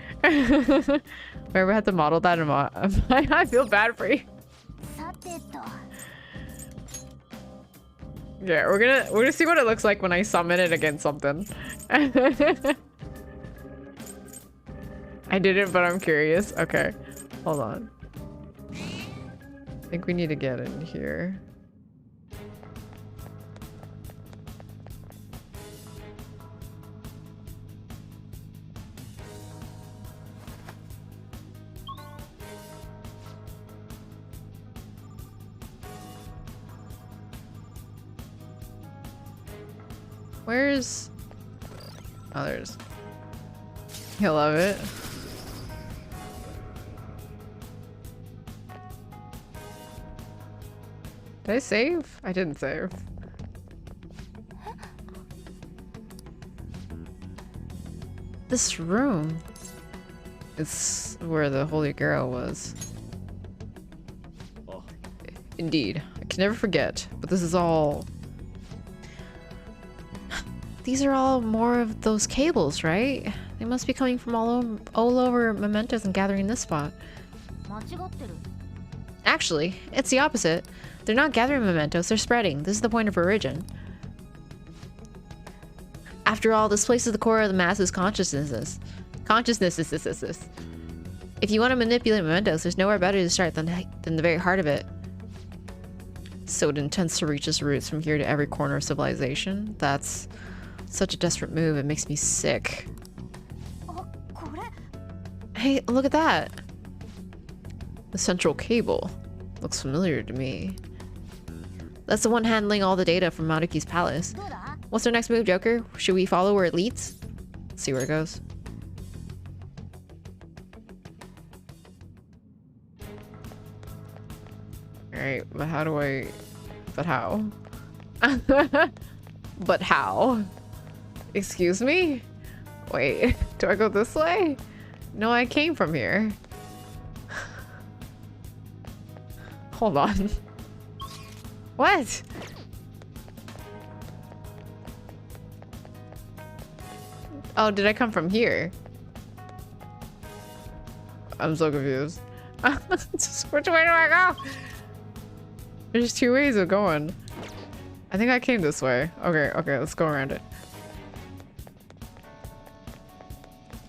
Whoever had to model that in I feel bad for you. Yeah, we're gonna see what it looks like when I summon it against something. I didn't, but I'm curious. Okay, hold on. I think we need to get in here. Where's... Oh, there's... I love it. Did I save? I didn't save. This room is where the Holy Grail was. Indeed. I can never forget, but this is all... These are all more of those cables, right? They must be coming from all over mementos and gathering this spot. Actually, it's the opposite. They're not gathering mementos, they're spreading. This is the point of origin. After all, this place is the core of the masses' consciousnesses. If you want to manipulate mementos, there's nowhere better to start than the very heart of it. So it intends to reach its roots from here to every corner of civilization. That's such a desperate move, it makes me sick. Hey, look at that! The central cable. Looks familiar to me. That's the one handling all the data from Maruki's palace. What's our next move, Joker? Should we follow where it leads? Let's see where it goes. Alright, but how do I... But how? But how? Excuse me? Wait, do I go this way? No, I came from here. Hold on. What? Oh, did I come from here? I'm so confused. Which way do I go? There's two ways of going. I think I came this way. Okay, okay, let's go around it.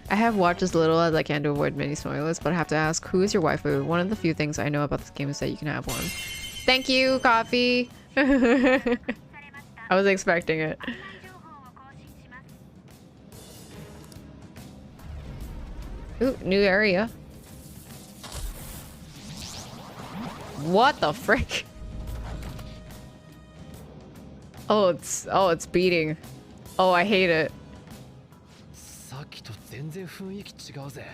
I have watched as little as I can to avoid many spoilers, but I have to ask, who is your waifu? One of the few things I know about this game is that you can have one. Thank you, coffee! I was expecting it. Ooh, new area. What the frick? Oh, it's beating. Oh, I hate it. さっきと全然雰囲気違うぜ。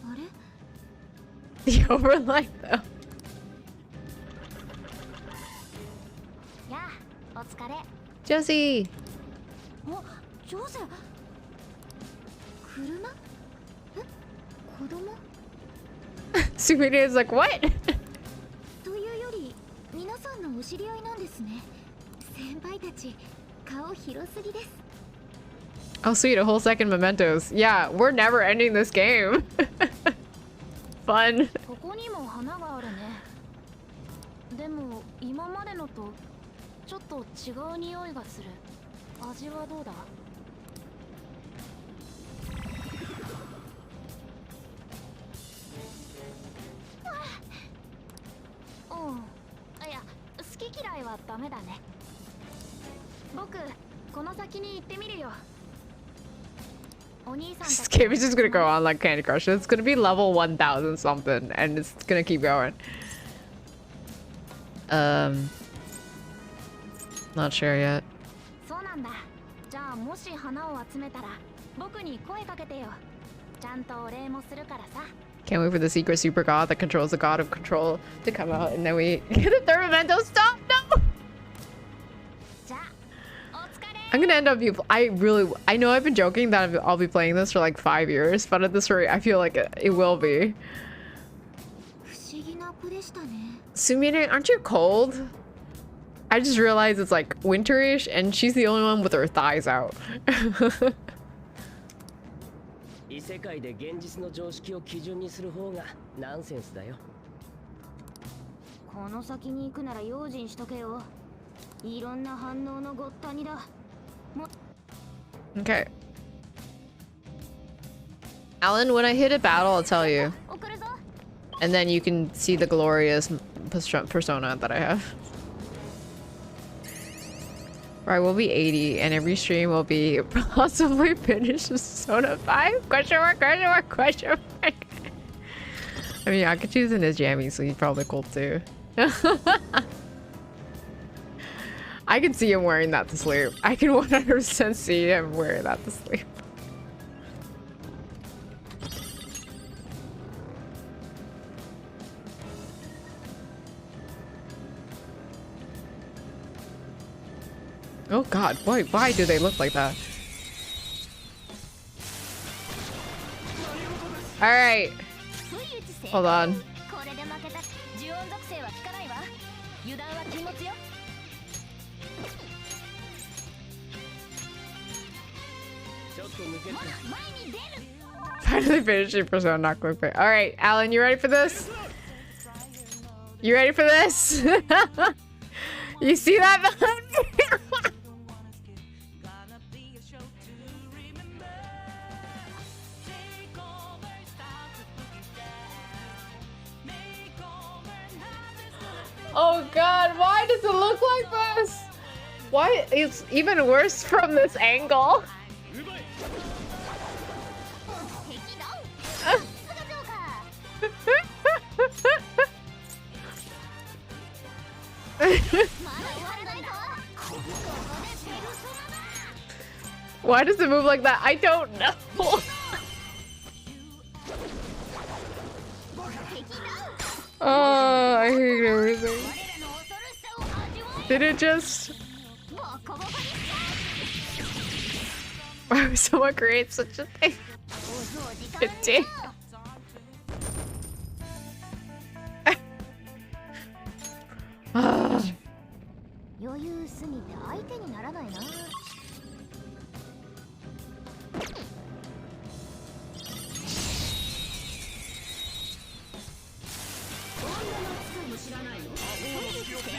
あれ The overlay though. やあ、お疲れ。 Josie! あ、ジョゼ。車？え、子供？ Sumire is like, what? というより、皆さんのお知り合いなんですね。先輩たち、顔広すぎです。 Oh sweet, a whole second mementos. Yeah, we're never ending this game. Fun. ここにも花があるね。でも今までのとちょっと違う匂いがする。味はどうだ？うん。いや、好き嫌いはダメだね。僕、この先に行ってみるよ。 This game is just gonna go on like Candy Crush. It's gonna be level 1000 something and it's gonna keep going. Not sure yet. そうなんだ。じゃあもし花を集めたら僕に声かけてよ。ちゃんとお礼もするからさ。 Can't wait for the secret super god that controls the god of control to come out and then we get the third memento. Stop! No! じゃあ、お疲れ。 I'm gonna end up I know I've been joking that I'll be playing this for like 5 years, but at this rate I feel like it will be. 不思議な子でしたね。 Sumire, aren't you cold? I just realized it's like winterish and she's the only one with her thighs out. 異世界で現実の常識を基準にする方がナンセンスだよ。この先に行くなら用心しとけよ。いろんな反応のごったにだ。 Okay. Alan, when I hit a battle, I'll tell you. 送るぞ。 And then you can see the glorious persona that I have. Right, we'll be 80 and every stream will be possibly finished Persona 5? Question mark, question mark, question mark. I mean, I could choose in his jammy, so he's probably cool too. I can see him wearing that to sleep. I can 100% see him wearing that to sleep. Oh god, why do they look like that? Alright. Hold on. Finally finishing Persona, not clickbait. Alright, Alan, you ready for this? You ready for this? You see that? Oh god, why does it look like this? Why? It's even worse from this angle. Why does it move like that? I don't know. Oh, I hate everything. Did it just... Why would someone create such a thing? It did. 戦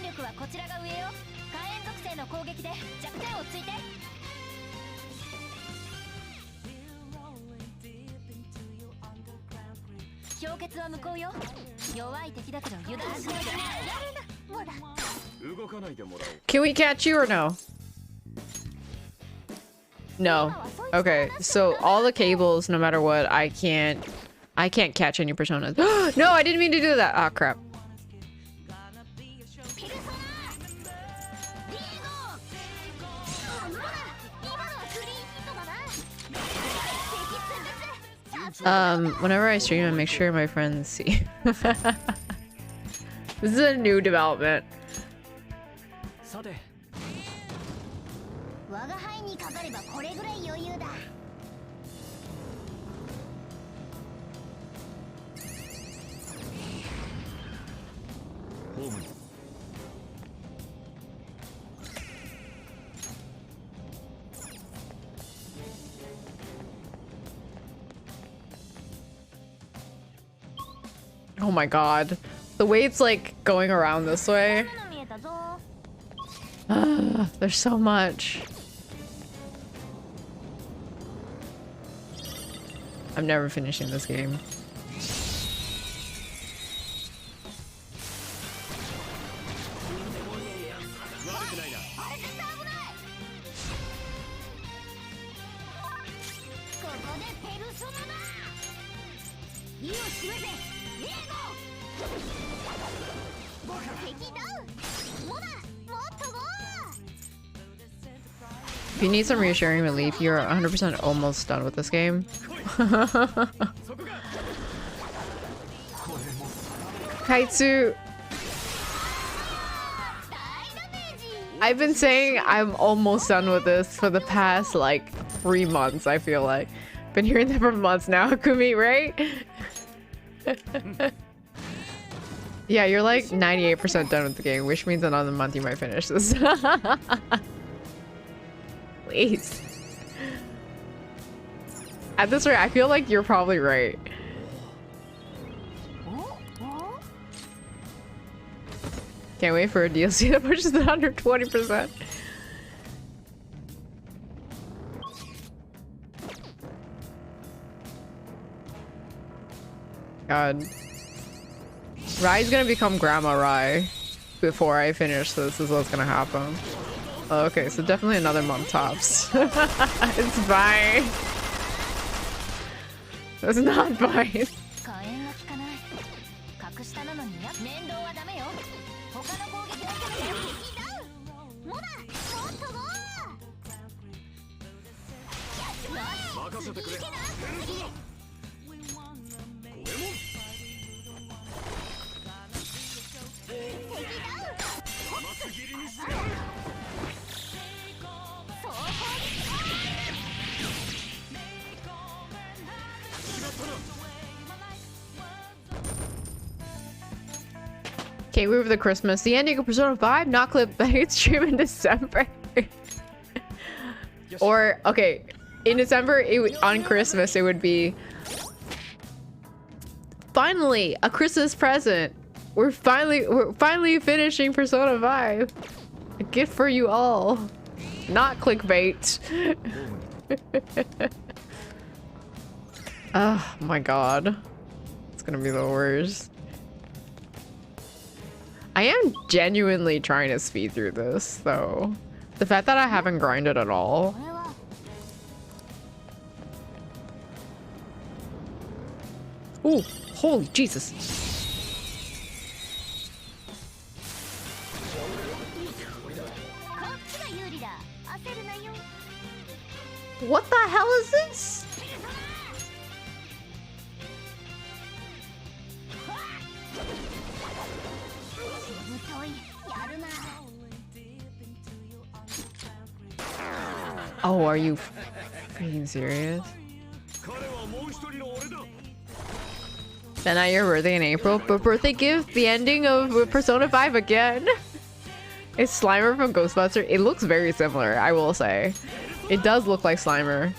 力はこちらが上よ。火炎属性の攻撃で弱点をついて。氷結は無効よ。弱い敵だけど油断しないで。やるな。もうだ。 Can we catch you or no? No. Okay, so all the cables, no matter what, I can't catch any personas. No, I didn't mean to do that. Ah, crap. Whenever I stream, I make sure my friends see. This is a new development. さて 我が輩にかかればこれぐらい余裕だ。 ホームに Oh my god. The way it's like going around this way. There's so much. I'm never finishing this game. If you need some reassuring relief, you're 100% almost done with this game. Kaitsu, I've been saying I'm almost done with this for the past like 3 months, I feel like. Been hearing that for months now, Kumi, right? Yeah, you're like 98% done with the game, which means another month you might finish this. Please. At this rate, I feel like you're probably right. Can't wait for a DLC that pushes it under 20%. God. Rai's gonna become Grandma Rai before I finish this, is what's gonna happen. Oh, okay, so definitely another month tops. It's fine. It's not fine. Can't wait for the Christmas. The ending of Persona 5, not clip, but it's stream in December. Or, okay, in December, on Christmas, it would be finally a Christmas present. We're finally finishing Persona 5. A gift for you all. Not clickbait. Oh my god. It's gonna be the worst. I am genuinely trying to speed through this, though. The fact that I haven't grinded at all. Ooh, holy Jesus. What the hell is this? Oh, are you freaking serious? Then I your birthday in April, but birthday gift, the ending of Persona 5 again. It's Slimer from Ghostbusters. It looks very similar, I will say. It does look like Slimer.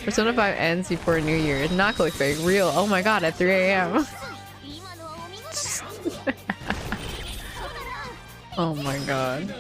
Persona 5 ends before New Year. Not clickbait. Real. Oh my god, at 3 a.m. Oh my god.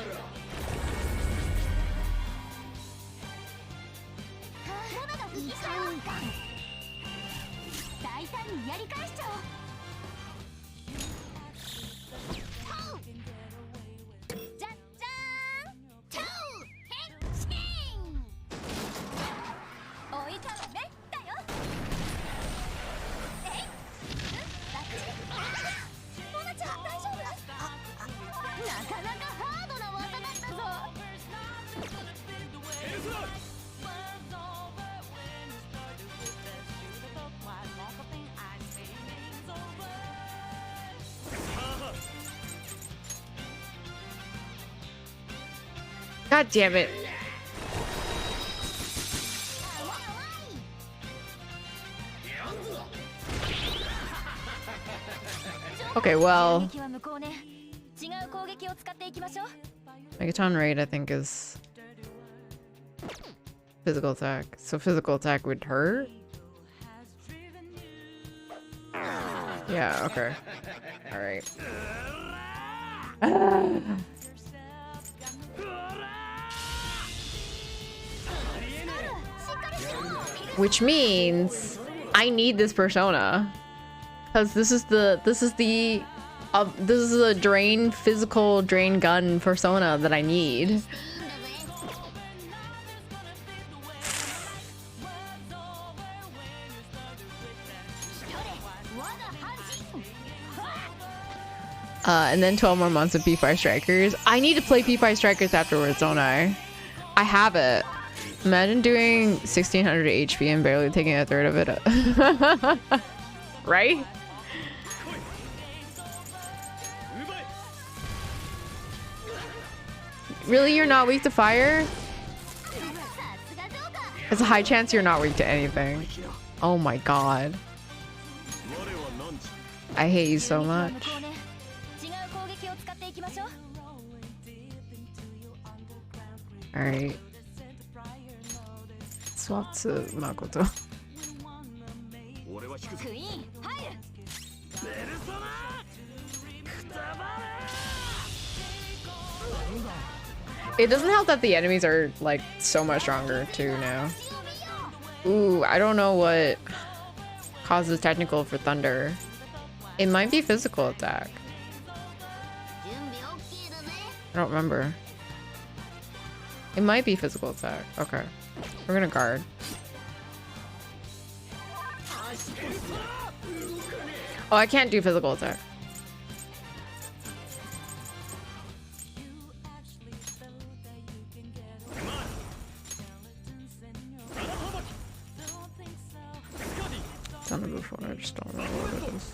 God damn it. Okay, well, Megaton raid I think is physical attack. So physical attack would hurt? Yeah, okay. Alright. Which means I need this persona. Because this is a physical drain gun persona that I need. And then 12 more months of P5 Strikers. I need to play P5 Strikers afterwards, don't I? I have it. Imagine doing 1600 HP and barely taking a third of it. Right? Really, you're not weak to fire? It's a high chance you're not weak to anything. Oh my god. I hate you so much. Alright. Swap to Makoto. It doesn't help that the enemies are like so much stronger too now. Ooh, I don't know what causes technical for Thunder. It might be physical attack. I don't remember. It might be physical attack. Okay. We're gonna guard. Oh, I can't do physical attack. Done it before, I just don't know what it is.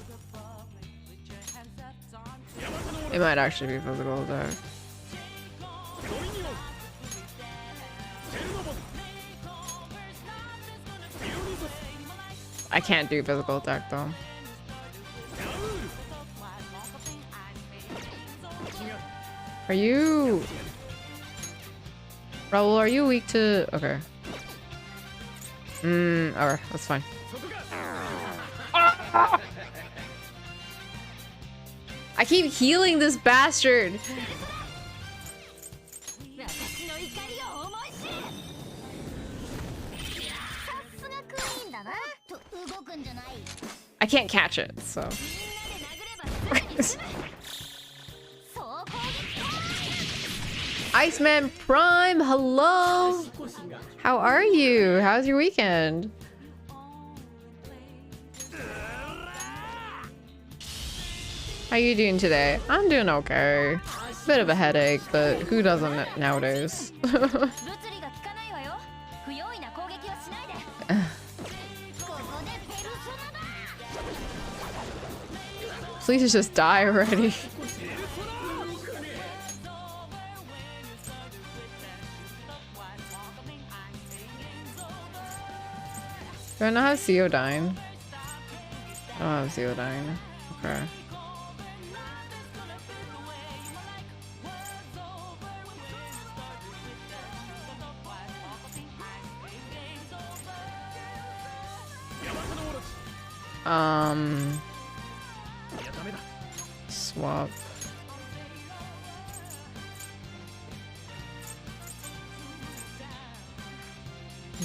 It might actually be physical attack. I can't do physical attack though. Are you... Raul, are you weak to... Okay. Alright, that's fine. I keep healing this bastard! I can't catch it, so... Iceman Prime, hello! How are you? How's your weekend? How you doing today? I'm doing okay. Bit of a headache, but who doesn't nowadays? Please just die already. Do I not have Ceodine? I don't have Ceodine. Okay. Swap.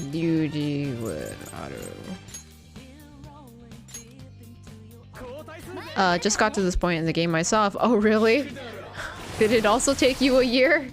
UG with auto. Just got to this point in the game myself. Oh, really? Did it also take you a year?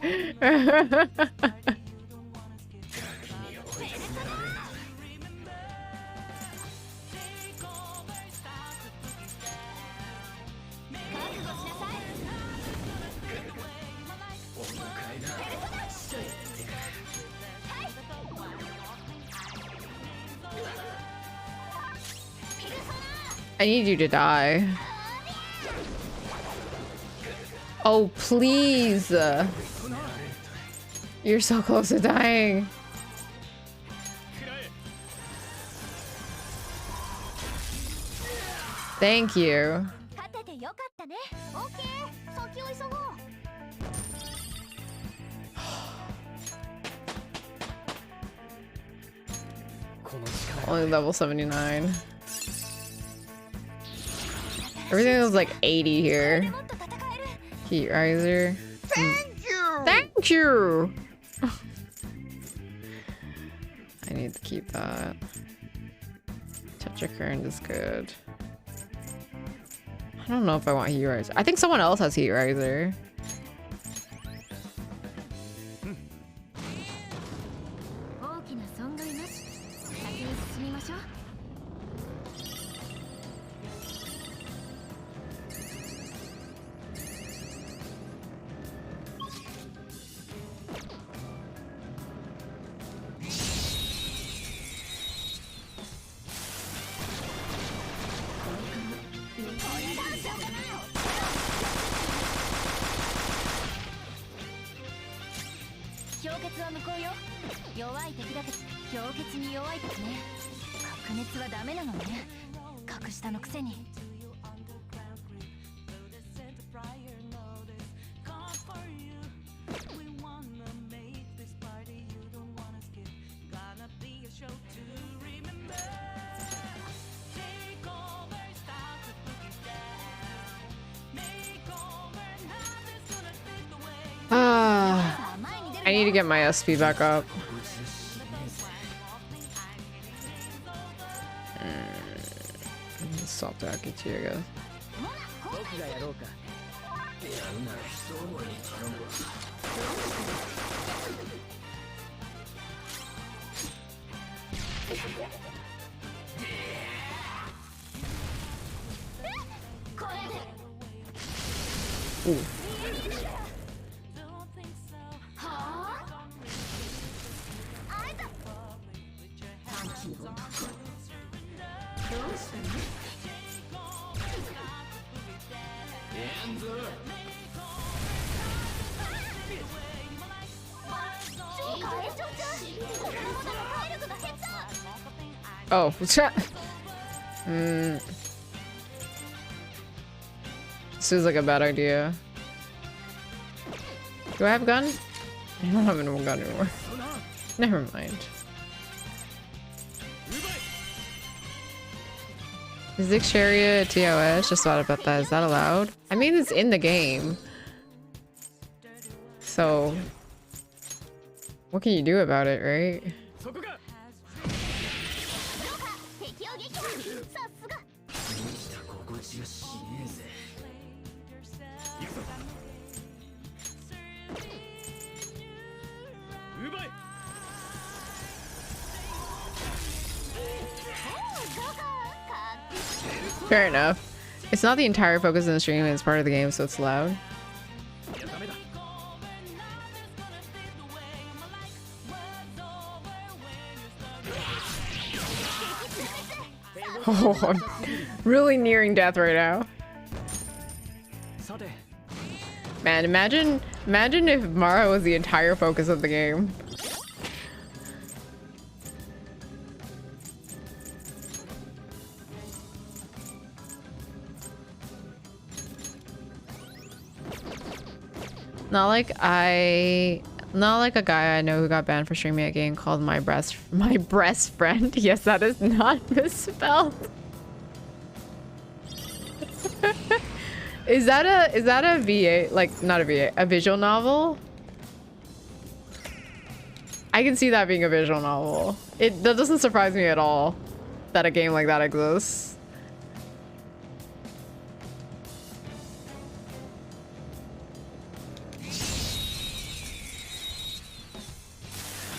I need you to die. Oh, please. You're so close to dying. Thank you. Only level 79. Everything was like 80 here. Heat riser. Thank you! Thank you! I need to keep that. Touch of current is good. I don't know if I want heat riser. I think someone else has heat riser. I need to get my SP back up. Stop that, get you, I guess. Ooh. Oh, chat. This is like a bad idea. Do I have a gun? I don't have a gun anymore. Never mind. Is Dick Sharia a TOS? Just thought about that. Is that allowed? I mean, it's in the game. So, what can you do about it, right? Fair enough. It's not the entire focus of the stream, it's part of the game, so it's loud. Oh, I'm really nearing death right now. Man, imagine if Mara was the entire focus of the game. Not like a guy I know who got banned for streaming a game called my breast friend. Yes, that is not misspelled. Is that a VA, like not a VA, a visual novel? I can see that being a visual novel. That doesn't surprise me at all that a game like that exists.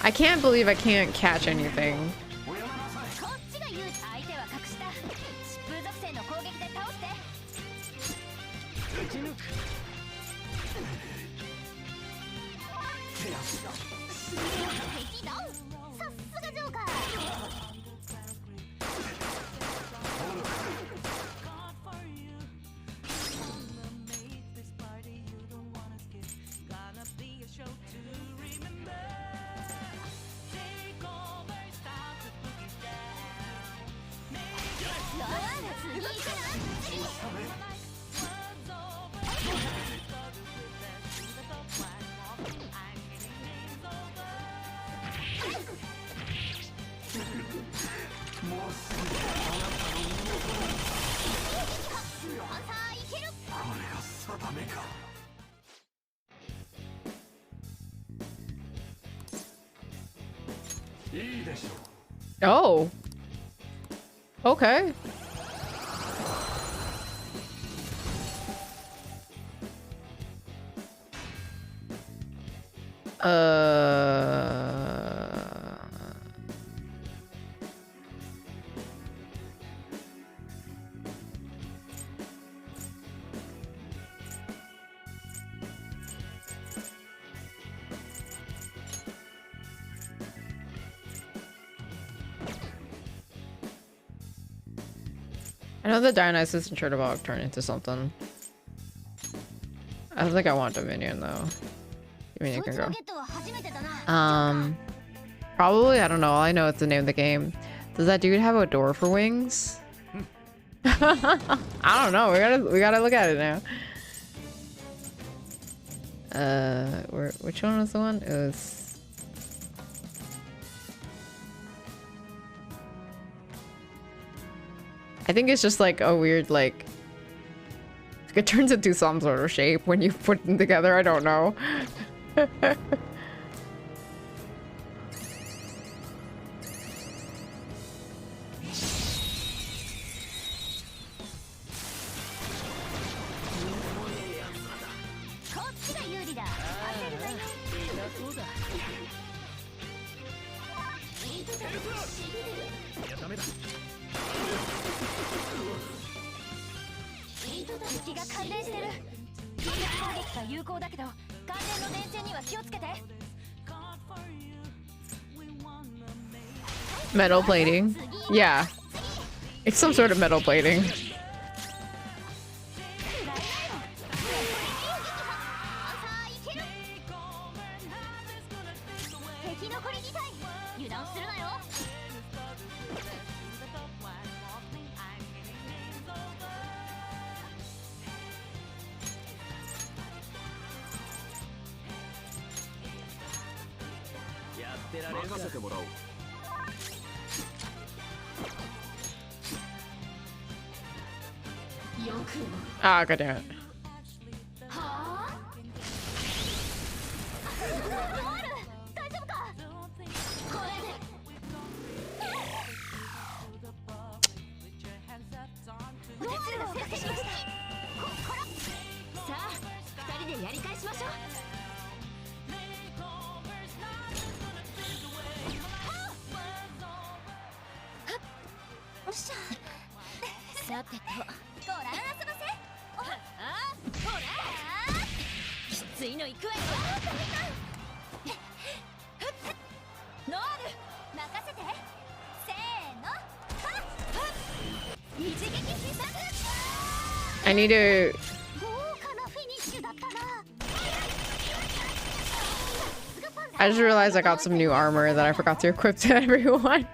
I can't believe I can't catch anything. Oh. Okay. I know the Dionysus and Chernobog turn into something. I don't think I want Dominion though. Dominion can go. Probably, I don't know. All I know it's the name of the game. Does that dude have a door for wings? I don't know. We gotta look at it now. Which one was the one? It was. I think it's just like a weird, like, it turns into some sort of shape when you put them together. I don't know. Metal plating. Yeah. It's some sort of metal plating. Ah, god damn it. I need to... I just realized I got some new armor that I forgot to equip to everyone.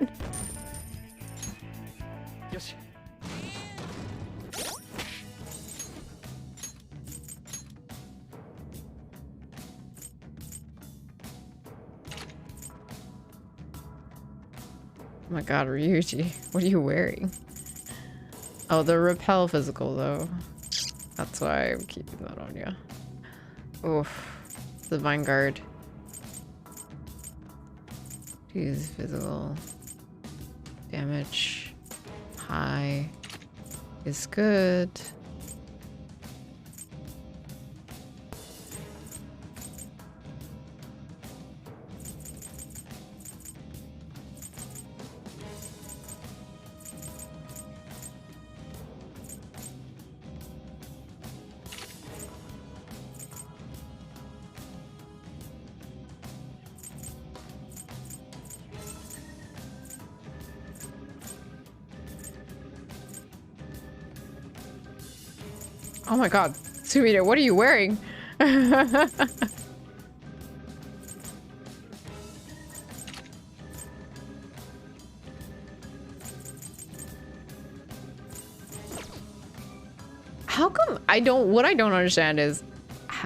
Oh my god, Ryuji, what are you wearing? Oh, the repel physical though. That's why I'm keeping that on you. Oof. The Vanguard. Use physical damage. High is good. Oh my god, Sumida, what are you wearing? How come what I don't understand is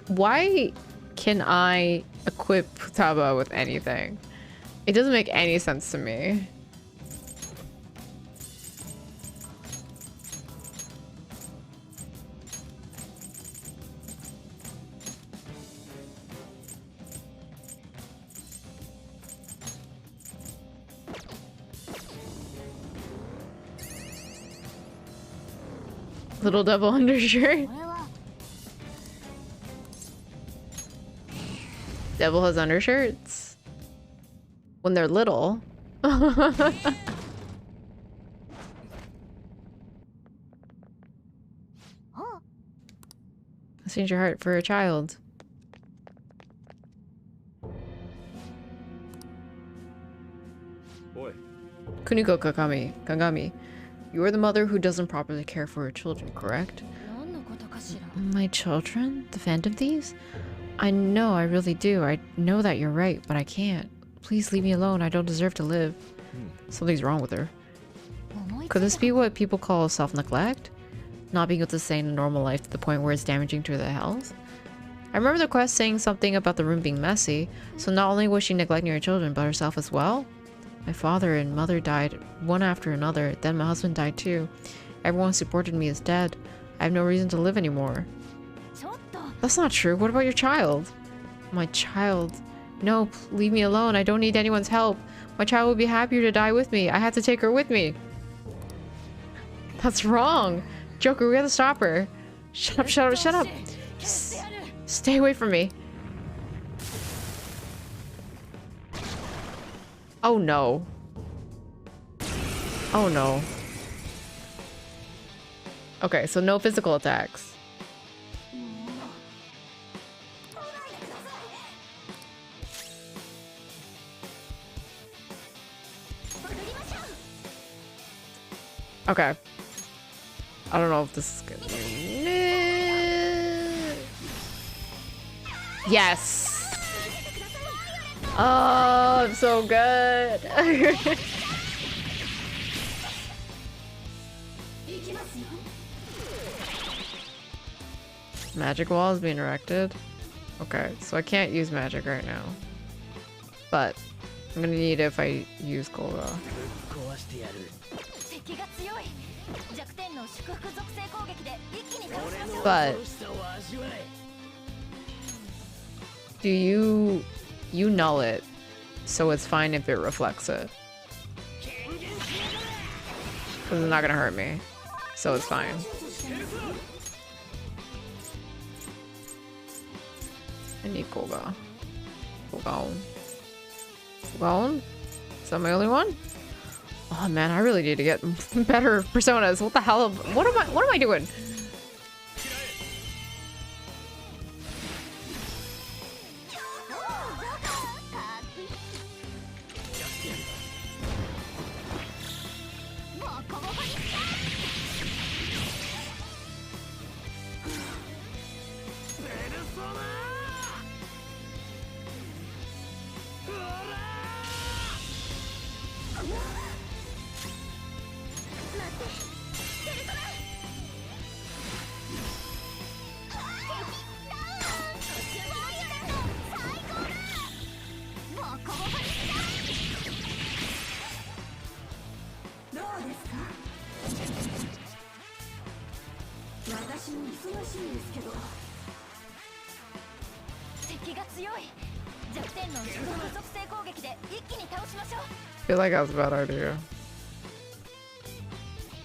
why can I equip Futaba with anything? It doesn't make any sense to me. Little double undershirt. Devil has undershirts when they're little. Change your heart for a child. Boy. Kuniko Kagami, you are the mother who doesn't properly care for her children, correct? My children? The Phantom Thieves? I know, I really do. I know that you're right, but I can't. Please leave me alone. I don't deserve to live. Something's wrong with her. Could this be what people call self-neglect? Not being able to sustain a normal life to the point where it's damaging to their health? I remember the quest saying something about the room being messy, so not only was she neglecting her children, but herself as well? My father and mother died one after another, then my husband died too. Everyone who supported me is dead. I have no reason to live anymore. That's not true. What about your child? My child? No, leave me alone. I don't need anyone's help. My child would be happier to die with me. I had to take her with me. That's wrong. Joker, we gotta stop her. Shut up, shut up, shut up. Stay away from me. Oh no. Oh no. Okay, so no physical attacks. Okay. I don't know if this is good. Yes! Oh, I'm so good. Magic wall is being erected. Okay, so I can't use magic right now. But I'm gonna need it if I use Golga. But do you null it, so it's fine if it reflects it. Because it's not gonna hurt me, so it's fine. I need Golga. Golga? Is that my only one? Oh man, I really need to get better personas. What the hell? What am I doing? Feel like that was a bad idea.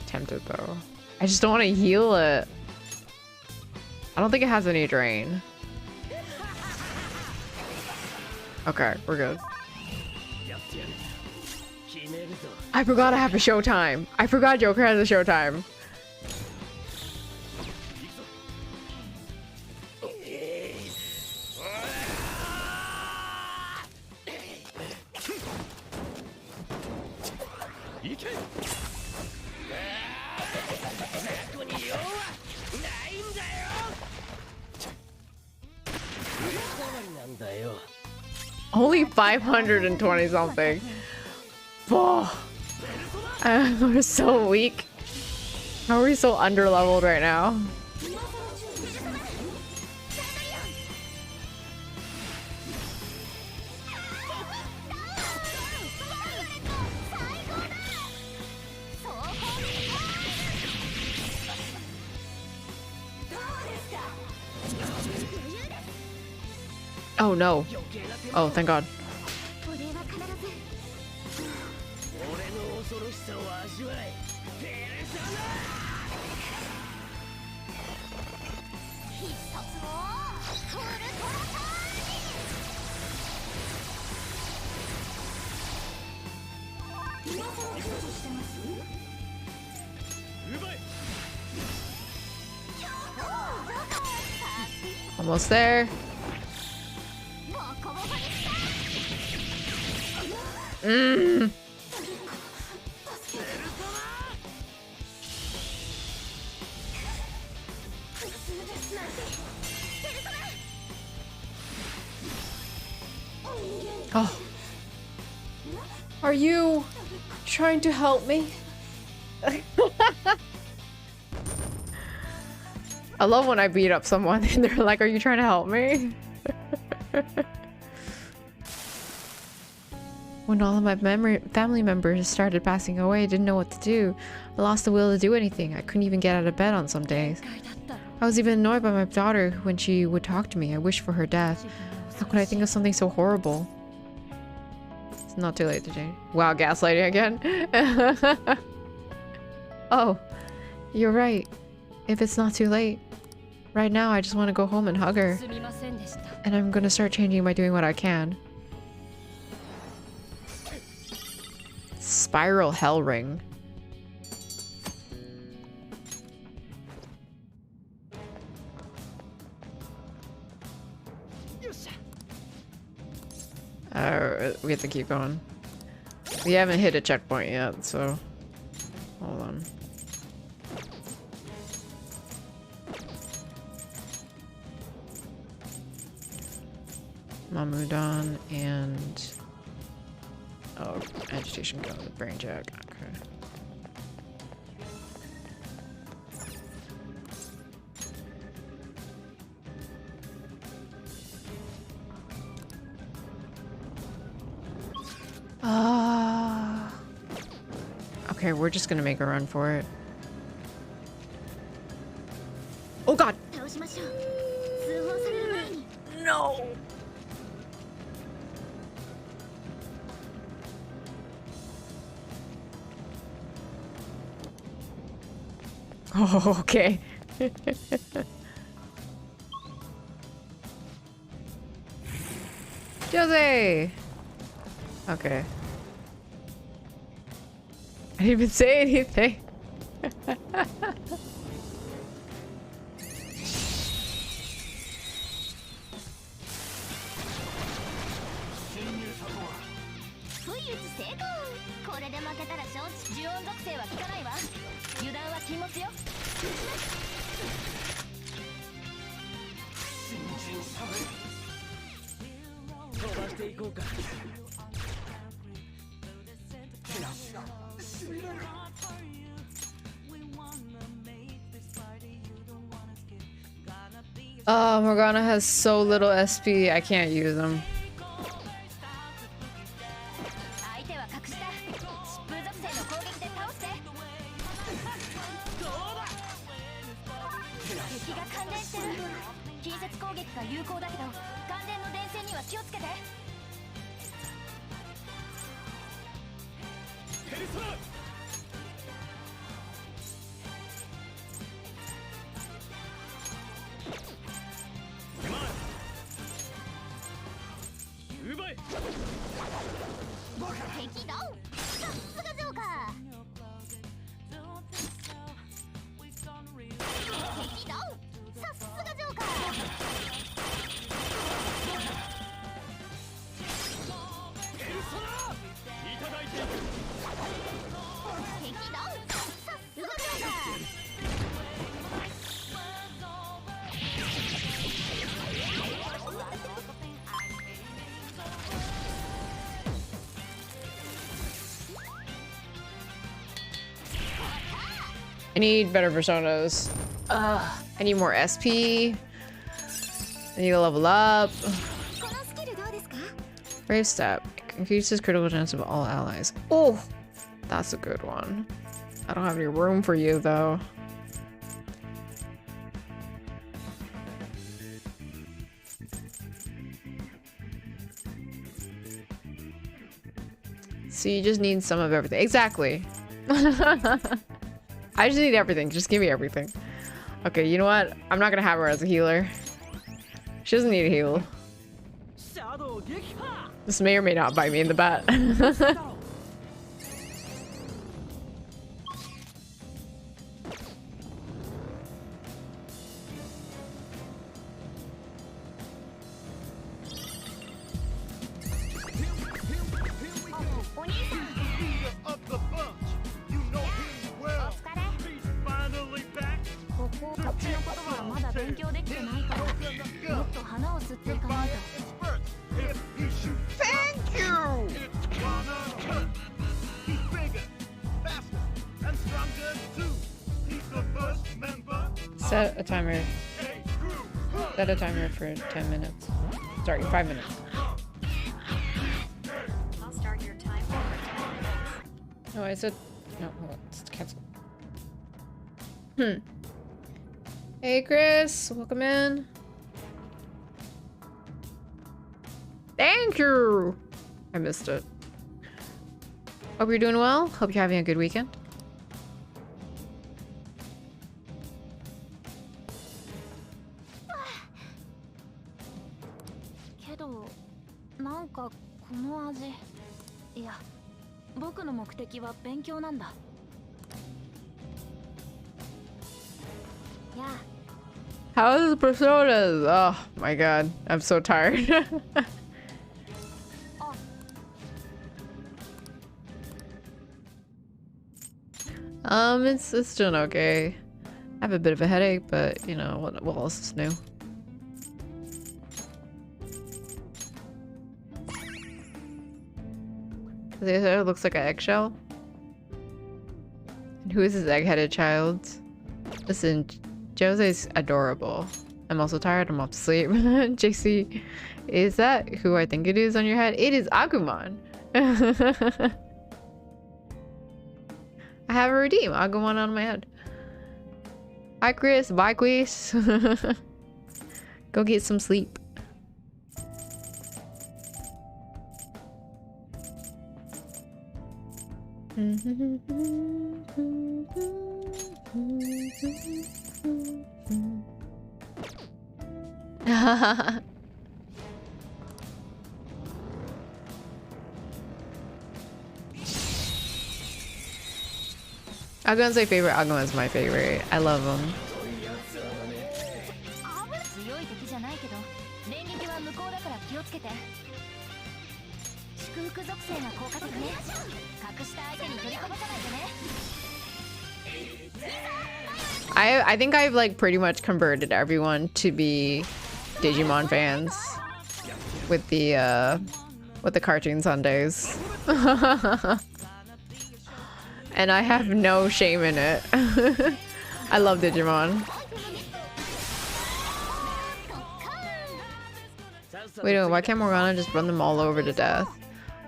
Tempted though. I just don't want to heal it. I don't think it has any drain. Okay, we're good. I forgot I have a showtime. I forgot Joker has a showtime. Only 520 something. Oh, we're so weak. How are we so underleveled right now? Oh no. Oh, thank God. Almost there. Oh. Are you trying to help me? I love when I beat up someone and they're like, are you trying to help me? When all of my family members started passing away, I didn't know what to do. I lost the will to do anything. I couldn't even get out of bed on some days. I was even annoyed by my daughter when she would talk to me. I wished for her death. How could I think of something so horrible? It's not too late to change. Wow, gaslighting again. Oh, you're right. If it's not too late. Right now, I just want to go home and hug her. And I'm gonna start changing by doing what I can. Spiral Hell Ring. We have to keep going. We haven't hit a checkpoint yet, so hold on. Mamudan and oh, agitation gun with brain jack. Okay. Okay, we're just gonna make a run for it. Oh God! No! Oh, okay. Jose! Okay. I didn't even say anything. Oh, Morgana has so little SP, I can't use them. してる。近接攻撃が有効だけど関連の電線には気をつけて。敵ダウン。さすがジョーカー。敵ダウン。さすがジョーカー。敵ダウン。さすがジョーカー。I need better personas. I need more SP. I need to level up. Brave Step. Increases critical chance of all allies. Oh, that's a good one. I don't have any room for you though. So you just need some of everything. Exactly. I just need everything. Just give me everything. Okay, you know what? I'm not gonna have her as a healer. She doesn't need a heal. This may or may not bite me in the butt. Thank you! Set a timer. Set a timer for 10 minutes. Sorry, 5 minutes. I'll start your time for 10 minutes. No, I said no. Hold on, it's cancel. Hey, Chris, welcome in. Thank you. I missed it. Hope you're doing well. Hope you're having a good weekend. How is the personas? Oh my god, I'm so tired. It's doing okay. I have a bit of a headache, but you know what else is new? The other looks like an eggshell. And who is this egg-headed child? Listen, Jose's adorable. I'm also tired. I'm off to sleep. JC, is that who I think it is on your head? It is Agumon. I have a redeem. Agumon on my head. Hi, Chris. Bye, Chris. Go get some sleep. Agumon's my favorite. Agumon's my favorite. I love him. I think I've like pretty much converted everyone to be Digimon fans with the cartoon Sundays. And I have no shame in it. I love Digimon. Wait, why can't Morgana just run them all over to death?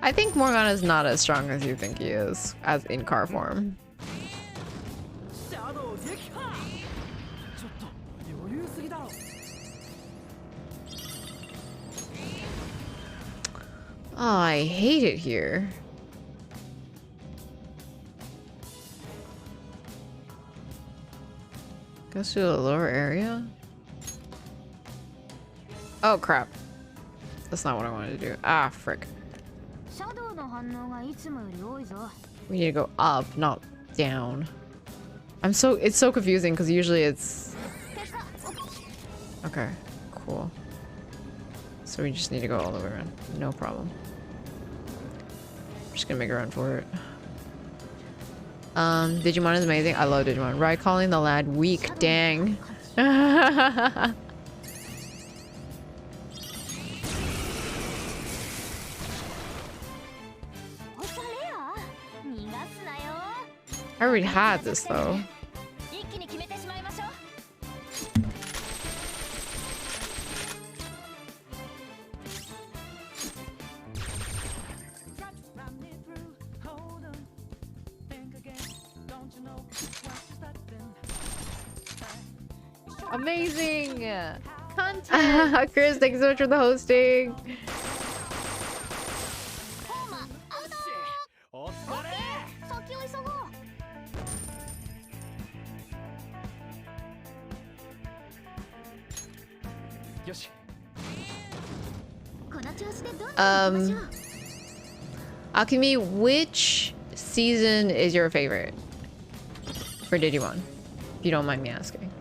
I think Morgana's not as strong as you think he is, as in car form. Oh, I hate it here. Goes to the lower area? Oh crap. That's not what I wanted to do. Ah, frick. シャドウの反応がいつもより多いぞ。 We need to go up, not down. It's so confusing because usually it's... Okay, cool. So we just need to go all the way around. No problem. I'm just gonna make a run for it. Digimon is amazing. I love Digimon. Right, calling the lad weak. Dang. I already had this though. Amazing content. Chris, thanks so much for the hosting. Alchemy, which season is your favorite for Digimon? If you don't mind me asking.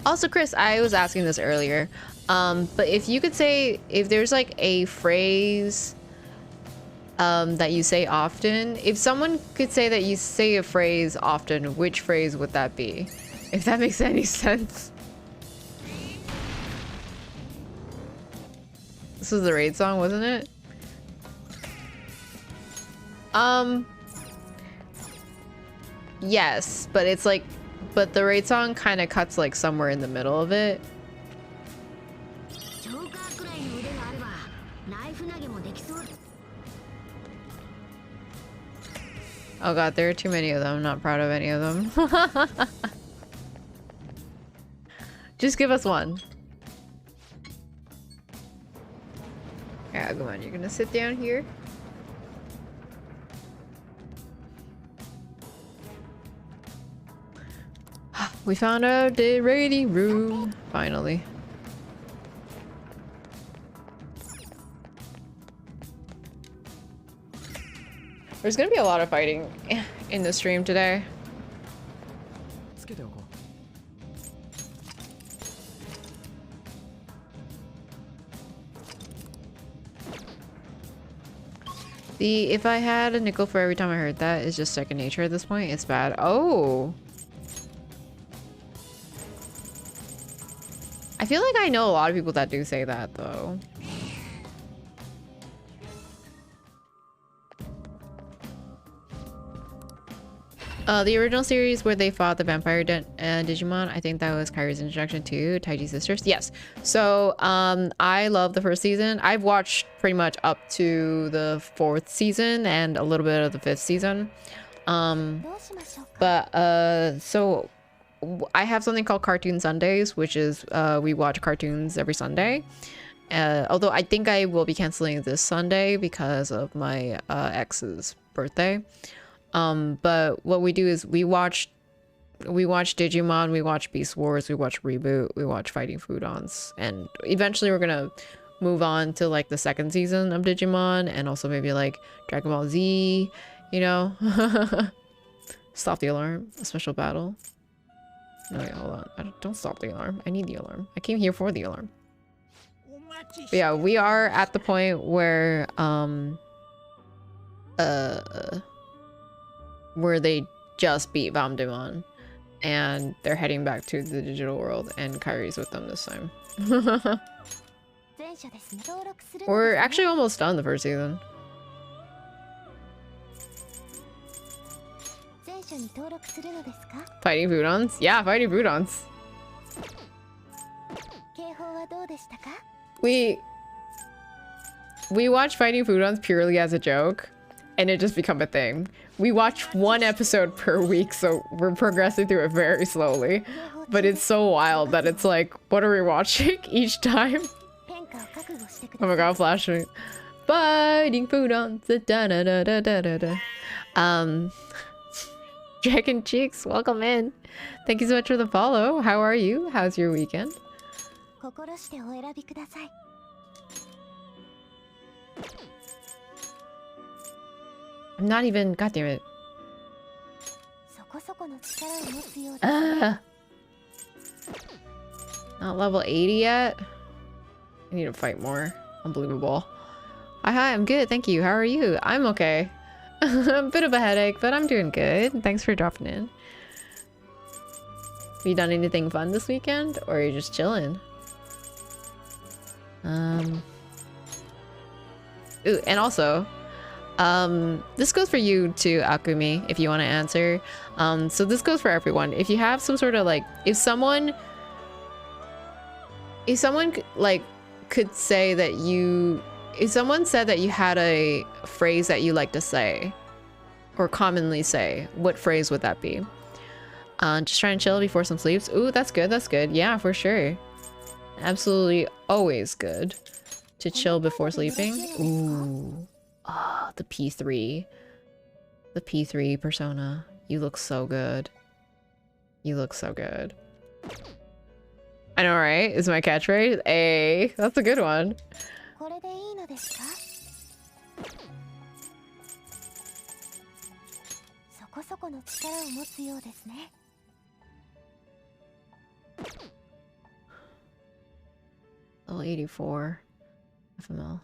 Also, Chris, I was asking this earlier, but if you could say, if there's like a phrase that you say often, if someone could say that you say a phrase often, which phrase would that be? If that makes any sense. This was the raid song, wasn't it? Yes, but it's like, but the raid song kind of cuts like somewhere in the middle of it. Oh god, there are too many of them. I'm not proud of any of them. Just give us one. Yeah, come on, you're gonna sit down here. We found out the raiding room, finally. There's gonna be a lot of fighting in the stream today. If I had a nickel for every time I heard that, is just second nature at this point. It's bad. Oh. I feel like I know a lot of people that do say that though. The original series where they fought the vampire Digimon, I think that was Kairi's introduction to Taiji Sisters. Yes. So I love the first season. I've watched pretty much up to the 4th season and a little bit of the 5th season. So I have something called Cartoon Sundays, which is we watch cartoons every Sunday. Although I think I will be canceling this Sunday because of my ex's birthday. But what we do is we watch Digimon, we watch Beast Wars, we watch Reboot, we watch Fighting Foodons, and eventually we're gonna move on to like the 2nd season of Digimon, and also maybe like Dragon Ball Z, you know. Stop the alarm, a special battle. No, wait, hold on. Don't stop the alarm. I need the alarm. I came here for the alarm. But yeah, we are at the point where they just beat Vamdemon and they're heading back to the digital world, and Kairi's with them this time. We're actually almost done the 1st season. Fighting Foodons? Yeah, Fighting Foodons. We watch Fighting Foodons purely as a joke, and it just become a thing. We watch 1 episode per week, so we're progressing through it very slowly. But it's so wild that it's like, what are we watching each time? Oh my god, flashing. Biting food on the da da da da da da da. Dragon Cheeks, welcome in. Thank you so much for the follow. How are you? How's your weekend? I'm not even. God damn it. Not level 80 yet. I need to fight more. Unbelievable. Hi, I'm good. Thank you. How are you? I'm okay. A bit of a headache, but I'm doing good. Thanks for dropping in. Have you done anything fun this weekend? Or are you just chilling? Ooh, and also, this goes for you too, Akumi, if you want to answer. So this goes for everyone. If you have some sort of like, if someone like could say that you, if someone said that you had a phrase that you like to say or commonly say, what phrase would that be? Just try and chill before some sleeps. Ooh, that's good. That's good. Yeah, for sure. Absolutely always good to chill before sleeping. Ooh. Ah, the P3. The P3 persona. You look so good. You look so good. I know, right? Is my catchphrase? Hey, that's a good one. Level 84 FML.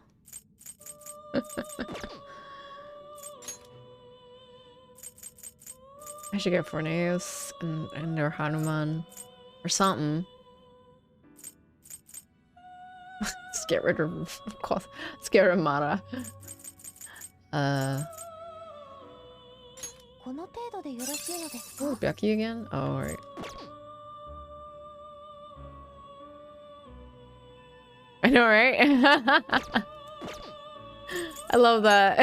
I should get Forneus and or Hanuman or something. Let's get rid of let's get rid of Mara. Oh, Becky again? Oh, alright. I know, right? I love that.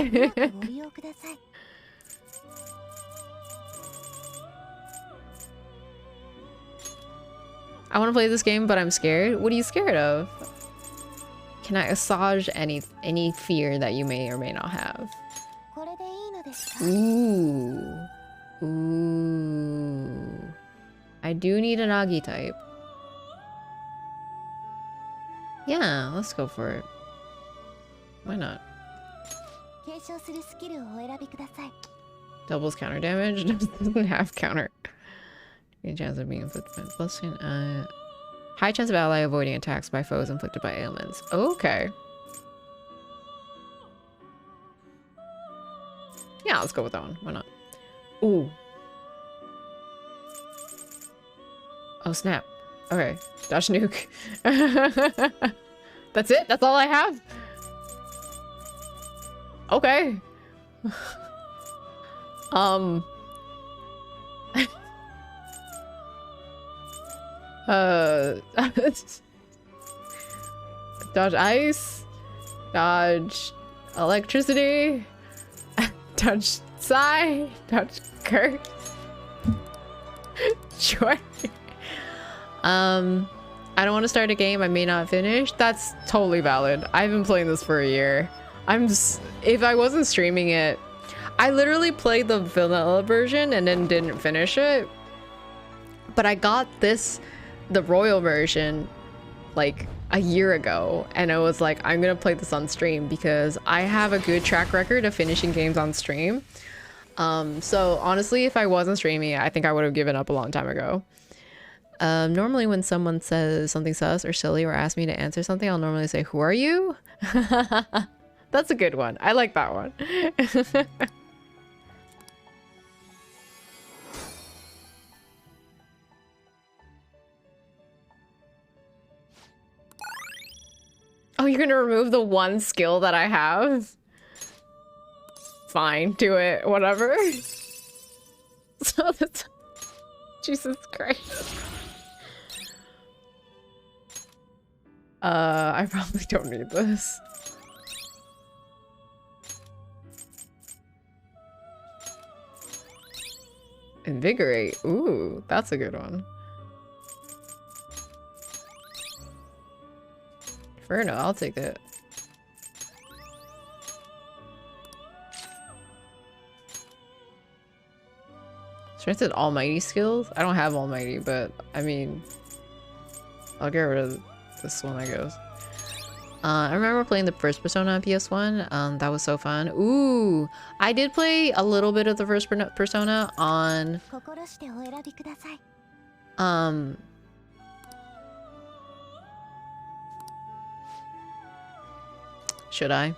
I want to play this game, but I'm scared. What are you scared of? Can I assuage any fear that you may or may not have? Ooh. Ooh. I do need an Agi type. Yeah, let's go for it. Why not? Doubles counter damage? Doesn't have counter. Good chance of being inflicted by blessing. High chance of ally avoiding attacks by foes inflicted by ailments. Okay. Yeah, let's go with that one. Why not? Ooh. Oh, snap. Okay. Dodge nuke. That's it? That's all I have? Okay. Dodge ice. Dodge electricity. Dodge psi. Dodge curse. Sure. I don't want to start a game I may not finish. That's totally valid. I've been playing this for a year. If I wasn't streaming it, I literally played the vanilla version and then didn't finish it. But I got the royal version, like a year ago, and I was like, I'm gonna play this on stream because I have a good track record of finishing games on stream. So honestly, if I wasn't streaming, I think I would have given up a long time ago. Normally when someone says something sus or silly or asks me to answer something, I'll normally say, who are you? That's a good one. I like that one. Oh, you're gonna remove the one skill that I have? Fine, do it. Whatever. So that's... Jesus Christ. I probably don't need this. Invigorate. Ooh, that's a good one. Inferno, I'll take it. Strengthened Almighty skills? I don't have Almighty, but I mean, I'll get rid of this one, I guess. I remember playing the first Persona on PS1. That was so fun. Ooh, I did play a little bit of the first Persona on should I?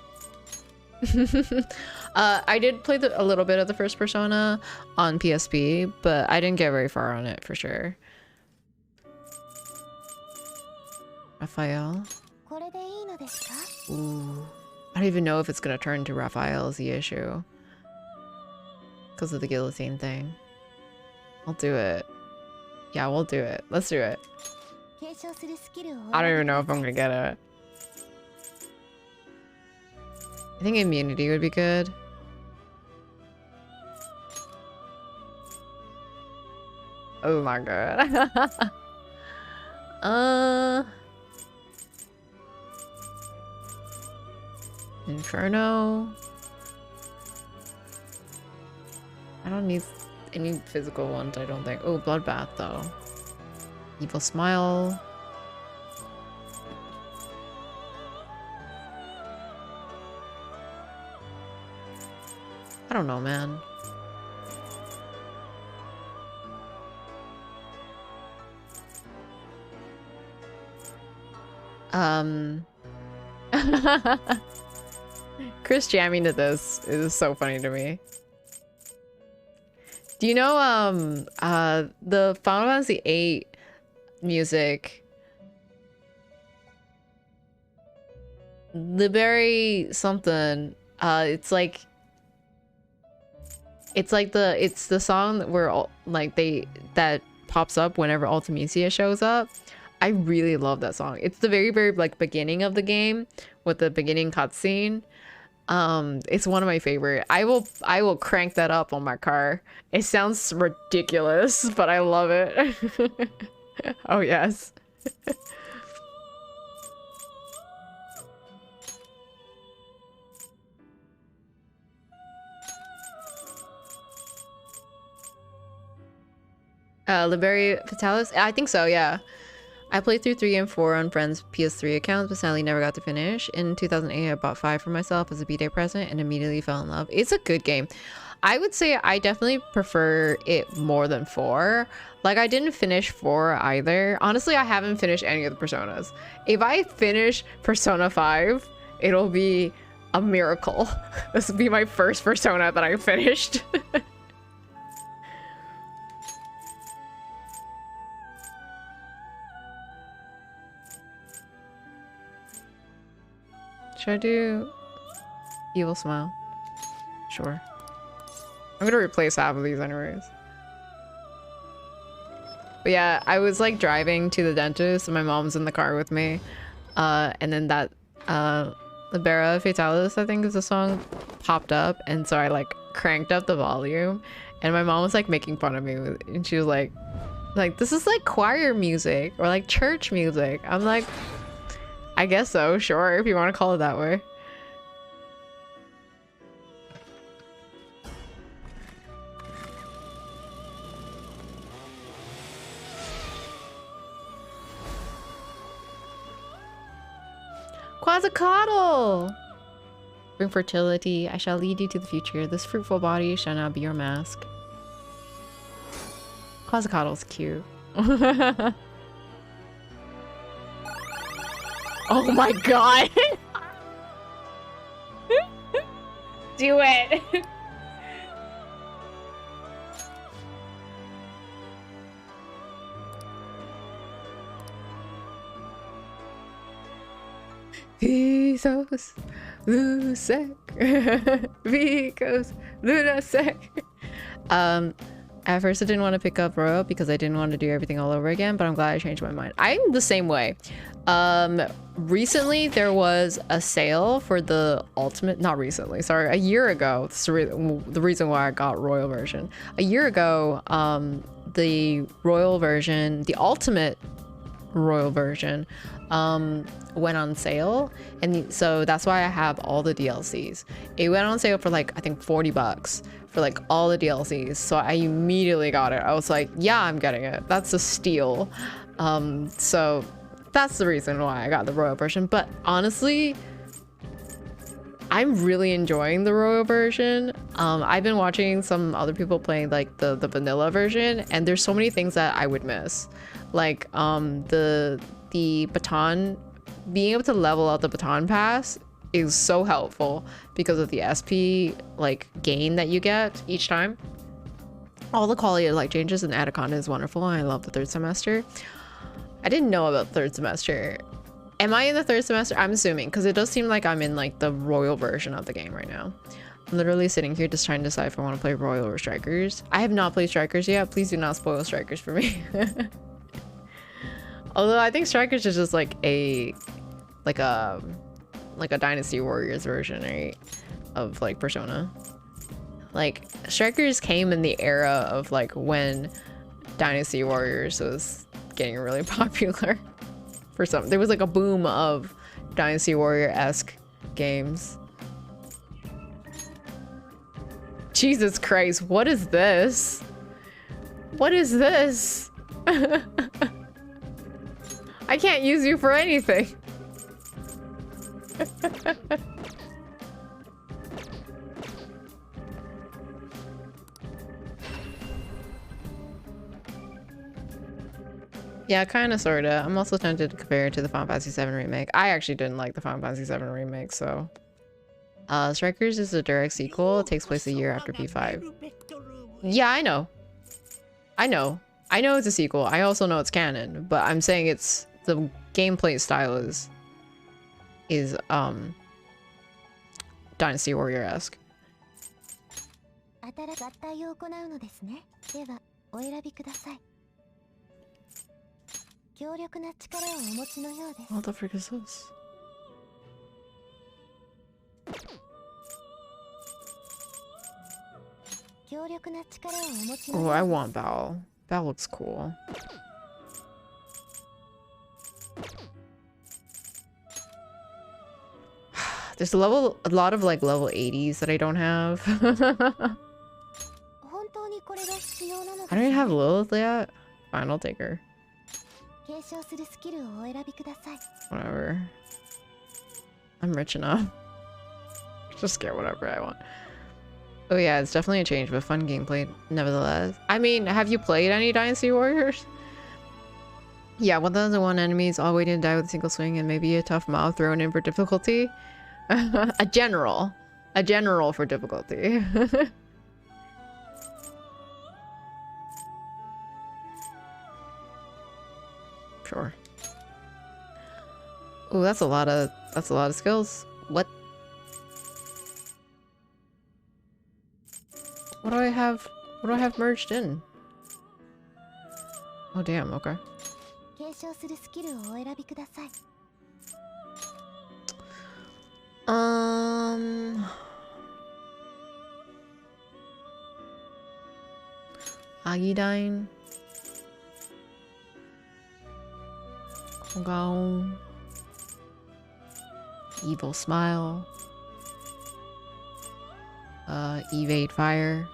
I did play a little bit of the first Persona on PSP, but I didn't get very far on it for sure. Raphael. Ooh. I don't even know if it's gonna turn to Raphael is the issue. Because of the guillotine thing. I'll do it. Yeah, we'll do it. Let's do it. I don't even know if I'm gonna get it. I think immunity would be good. Oh my god. Inferno. I don't need any physical ones, I don't think. Oh, Bloodbath though. Evil Smile. I don't know, man. Chris jamming to this is so funny to me. Do you know the Final Fantasy VIII music? Liberi something. It's the song that that pops up whenever Ultimisia shows up. I really love that song. It's the very beginning of the game with the beginning cutscene. It's one of my favorite. I will crank that up on my car. It sounds ridiculous, but I love it. Oh yes. Liberi Fatalis? I think so, yeah. I played through 3 and 4 on friends' PS3 accounts, but sadly never got to finish. In 2008, I bought 5 for myself as a B-Day present and immediately fell in love. It's a good game. I would say I definitely prefer it more than 4. Like, I didn't finish 4 either. Honestly, I haven't finished any of the Personas. If I finish Persona 5, it'll be a miracle. This will be my first Persona that I finished. Should I do Evil Smile? Sure. I'm gonna replace half of these anyways. But yeah, I was like driving to the dentist and my mom's in the car with me. And then that Libera Fatalis, I think is the song, popped up. And so I like cranked up the volume and my mom was like making fun of me and she was like this is like choir music or like church music. I'm like, I guess so, sure, if you want to call it that way. Quasicotl! Bring fertility. I shall lead you to the future. This fruitful body shall now be your mask. Quasicotl's cute. Oh my god! Do it! Visos Lusek Vicos Lunasek. At first I didn't want to pick up Royal because I didn't want to do everything all over again, but I'm glad I changed my mind. I'm the same way. Recently there was a sale for the ultimate, not recently, sorry, a year ago. This is the reason why I got Royal version. A year ago, the Royal version, the ultimate Royal version went on sale, and so that's why I have all the DLCs. It went on sale for like I think 40 bucks for like all the DLCs, so I immediately got it. I was like, yeah, I'm getting it. That's a steal. So that's the reason why I got the Royal version. But honestly, I'm really enjoying the Royal version. I've been watching some other people playing like the vanilla version, and there's so many things that I would miss. Like the baton, being able to level out the baton pass is so helpful because of the SP like gain that you get each time. All the quality of life changes in Atacon is wonderful. I love the third semester. I didn't know about third semester. Am I in the third semester? I'm assuming, because it does seem like I'm in like the Royal version of the game right now. I'm literally sitting here just trying to decide if I want to play Royal or Strikers. I have not played Strikers yet. Please do not spoil Strikers for me. Although I think Strikers is just like a Dynasty Warriors version, right? Of like Persona. Like Strikers came in the era of like when Dynasty Warriors was getting really popular. For some, there was like a boom of Dynasty Warrior-esque games. Jesus Christ, what is this? What is this? I can't use you for anything. Yeah, kind of, sort of. I'm also tempted to compare it to the Final Fantasy VII Remake. I actually didn't like the Final Fantasy VII Remake, so... Strikers is a direct sequel. It takes place a year after P5. Yeah, I know. I know it's a sequel. I also know it's canon, but I'm saying it's... the gameplay style is Dynasty Warrior-esque. What the frick is this? Oh, I want Bao. Bao looks cool. There's a lot of like level 80s that I don't have. I don't even have Lilith yet. Fine, I'll take her. Whatever. I'm rich enough. Just get whatever I want. Oh yeah, it's definitely a change, but fun gameplay nevertheless. I mean, have you played any Dynasty Warriors? Yeah, 1001 enemies all waiting to die with a single swing, and maybe a tough mob thrown in for difficulty. A general for difficulty. Sure. Oh, that's a lot of skills. What do I have? What do I have merged in? Oh damn, okay. Agidine. Kongao. Evil Smile. Evade Fire.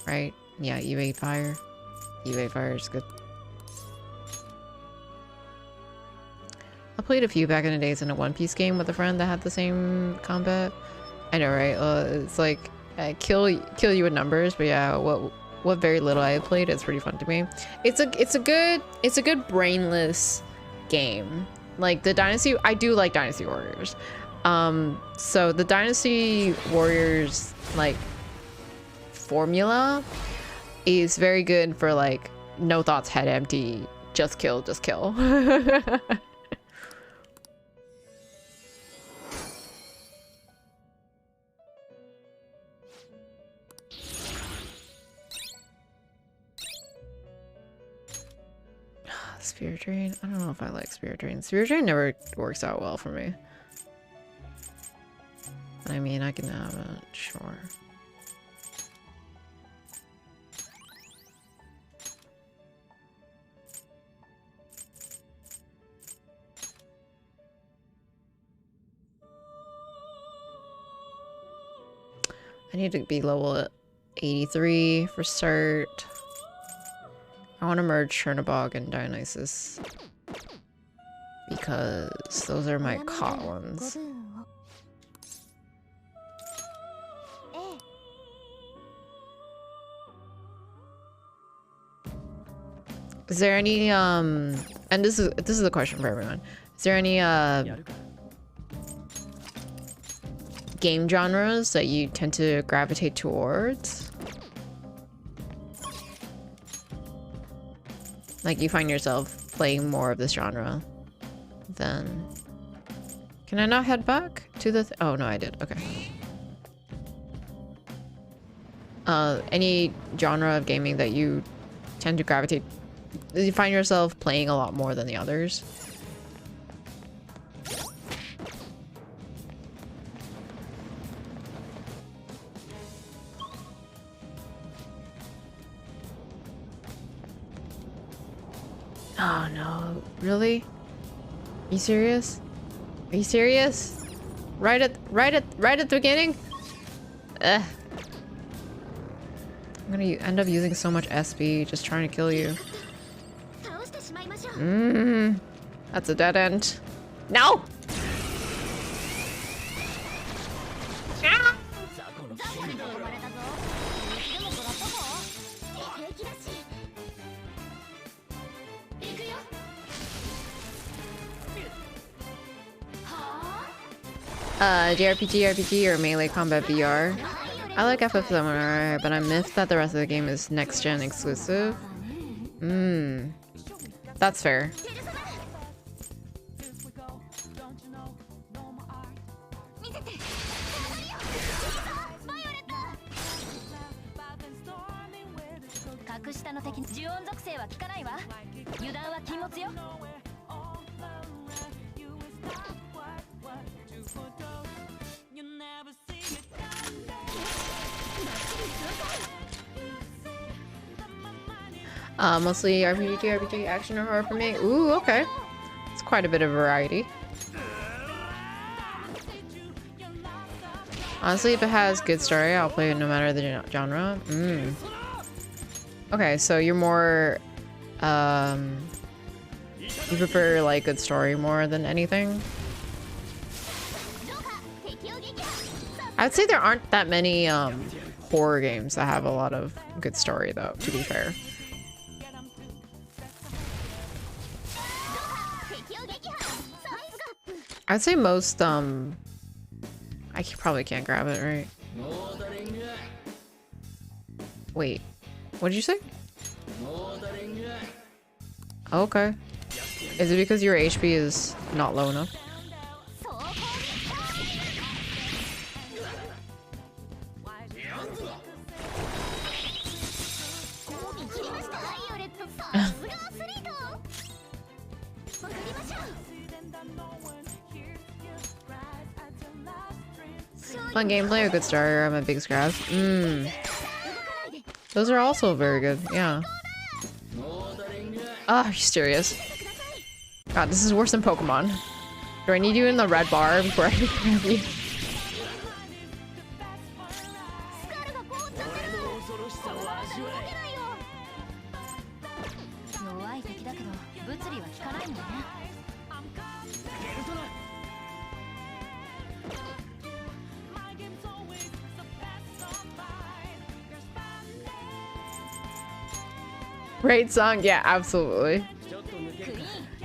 Right? Yeah, Evade Fire. Evade Fire is good. I played a few back in the days in a One Piece game with a friend that had the same combat. I know, right? It's like kill you with numbers, but yeah, what very little I played, it's pretty fun to me. It's a good brainless game. Like the Dynasty, I do like Dynasty Warriors. So the Dynasty Warriors like formula is very good for like no thoughts, head empty, just kill. Spirit Drain? I don't know if I like Spirit Drain. Spirit Drain never works out well for me. I mean, I can have it, sure. I need to be level 83 for cert. I want to merge Chernobog and Dionysus because those are my caught ones. Is there any and this is a question for everyone. Is there any game genres that you tend to gravitate towards? Like you find yourself playing more of this genre than... Can I not head back to the... Oh, no, I did. Okay. Any genre of gaming that you tend to gravitate... You find yourself playing a lot more than the others? Oh no, really? Are you serious? Are you serious? Right at the beginning? Ugh. I'm gonna end up using so much SB just trying to kill you. That's a dead end. No! JRPG, RPG, or melee combat VR. I like FF Summoner, but I'm miffed that the rest of the game is next-gen exclusive. That's fair. Mostly RPG, action, or horror for me. Ooh, okay. It's quite a bit of variety. Honestly, if it has good story, I'll play it no matter the genre. Okay, so you're more... You prefer, like, good story more than anything? I would say there aren't that many, horror games that have a lot of good story, though, to be fair. I'd say most, probably can't grab it, right? Wait, what did you say? Okay. Is it because your HP is not low enough? Fun gameplay, a good starter, I'm a big scrap. Those are also very good, yeah. Ah, are you serious? God, this is worse than Pokemon. Do I need you in the red bar before I grab you? Great song, yeah, absolutely.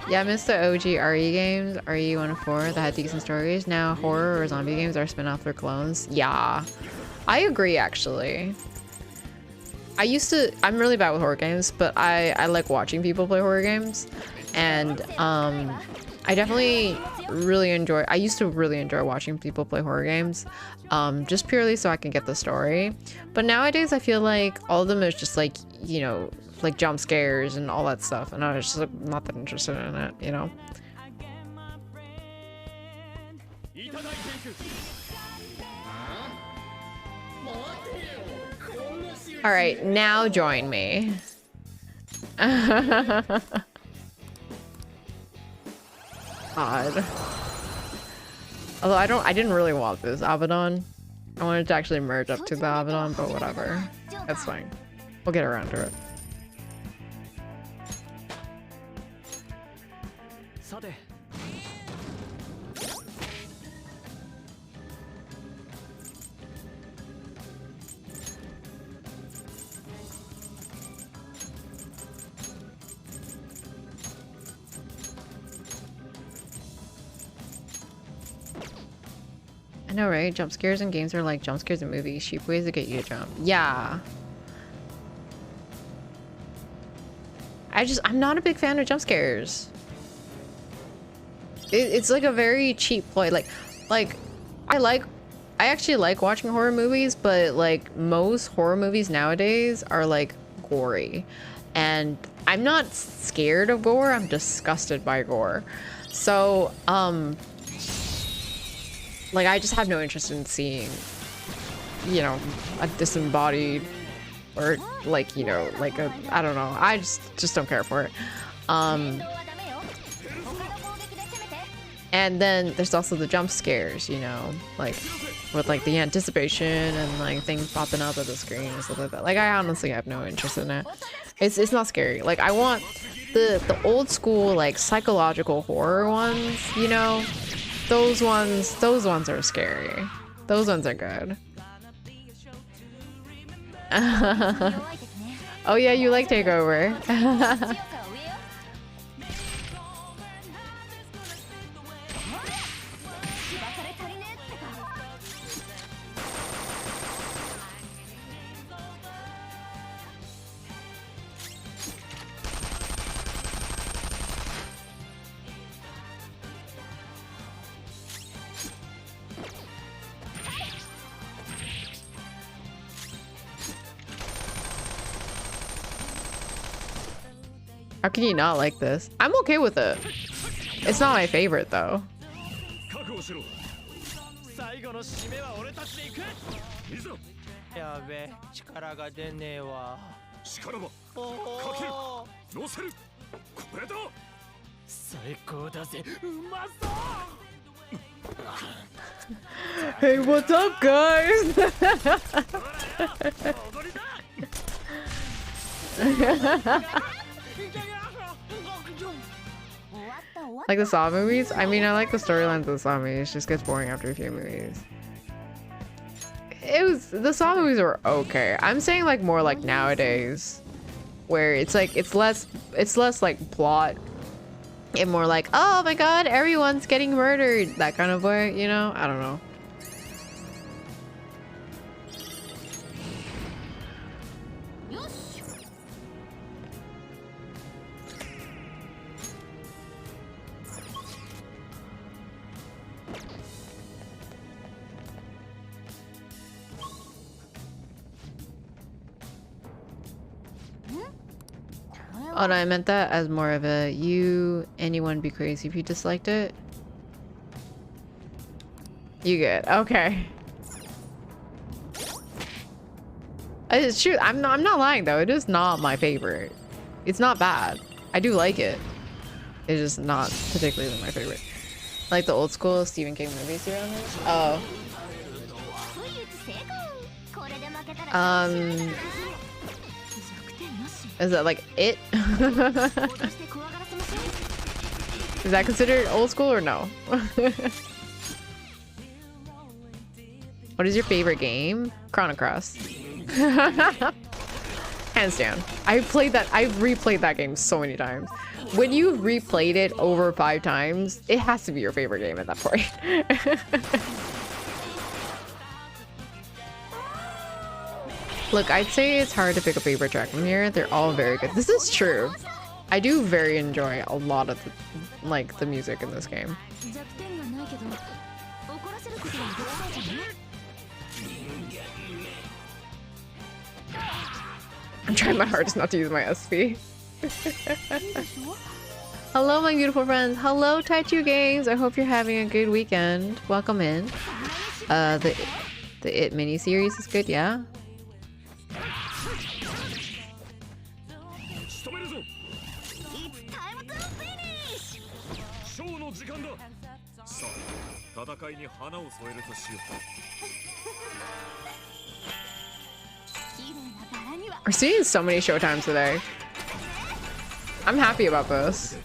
Yeah, I missed the OG RE games, RE 1 and 4, that had decent stories. Now horror or zombie games are spin-off or clones. Yeah, I agree actually. I'm really bad with horror games, but I like watching people play horror games. And I definitely I used to really enjoy watching people play horror games. Just purely so I can get the story. But nowadays I feel like all of them is just like, you know, like jump scares and all that stuff, and I was just like, not that interested in it, you know. All right, now join me. Odd. Although I didn't really want this Abaddon. I wanted to actually merge up to the Abaddon, but whatever. That's fine. We'll get around to it. I know, right? Jump scares in games are like jump scares in movies. Cheap ways to get you to jump. Yeah. I'm not a big fan of jump scares. It's like a very cheap ploy. Like, I actually like watching horror movies, but like most horror movies nowadays are like gory. And I'm not scared of gore, I'm disgusted by gore. So, like, I just have no interest in seeing, you know, a disembodied or like, you know, like a, I don't know. I just don't care for it. And then there's also the jump scares, you know, like with like the anticipation and like things popping up at the screen and stuff like that. Like, I honestly have no interest in it. It's not scary. Like, I want the old school like psychological horror ones, you know. Those ones are scary. Those ones are good. Oh yeah, you like Takeover. How can you not like this? I'm okay with it. It's not my favorite though. Hey, what's up, guys? Like the Saw movies? I mean, I like the storylines of the Saw movies. It just gets boring after a few movies. The Saw movies were okay. I'm saying like more like nowadays, where it's like it's less like plot and more like, oh my god, everyone's getting murdered, that kind of way, you know? I don't know. Oh no, I meant that as more of a anyone be crazy if you disliked it. You good? Okay. It's true. I'm not lying though. It is not my favorite. It's not bad. I do like it. It's just not particularly my favorite. Like the old school Stephen King movies here on this. Oh. Is that like It? Is that considered old school or no? What is your favorite game? Chrono Cross. Hands down. I've replayed that game so many times. When you've replayed it over 5 times, it has to be your favorite game at that point. Look, I'd say it's hard to pick a favorite track from here. They're all very good. This is true. I do very enjoy a lot of the music in this game. I'm trying my hardest not to use my SP. Hello, my beautiful friends. Hello, Taichu Games. I hope you're having a good weekend. Welcome in. The It mini-series is good, yeah? We're seeing so many showtimes today. I'm happy about this.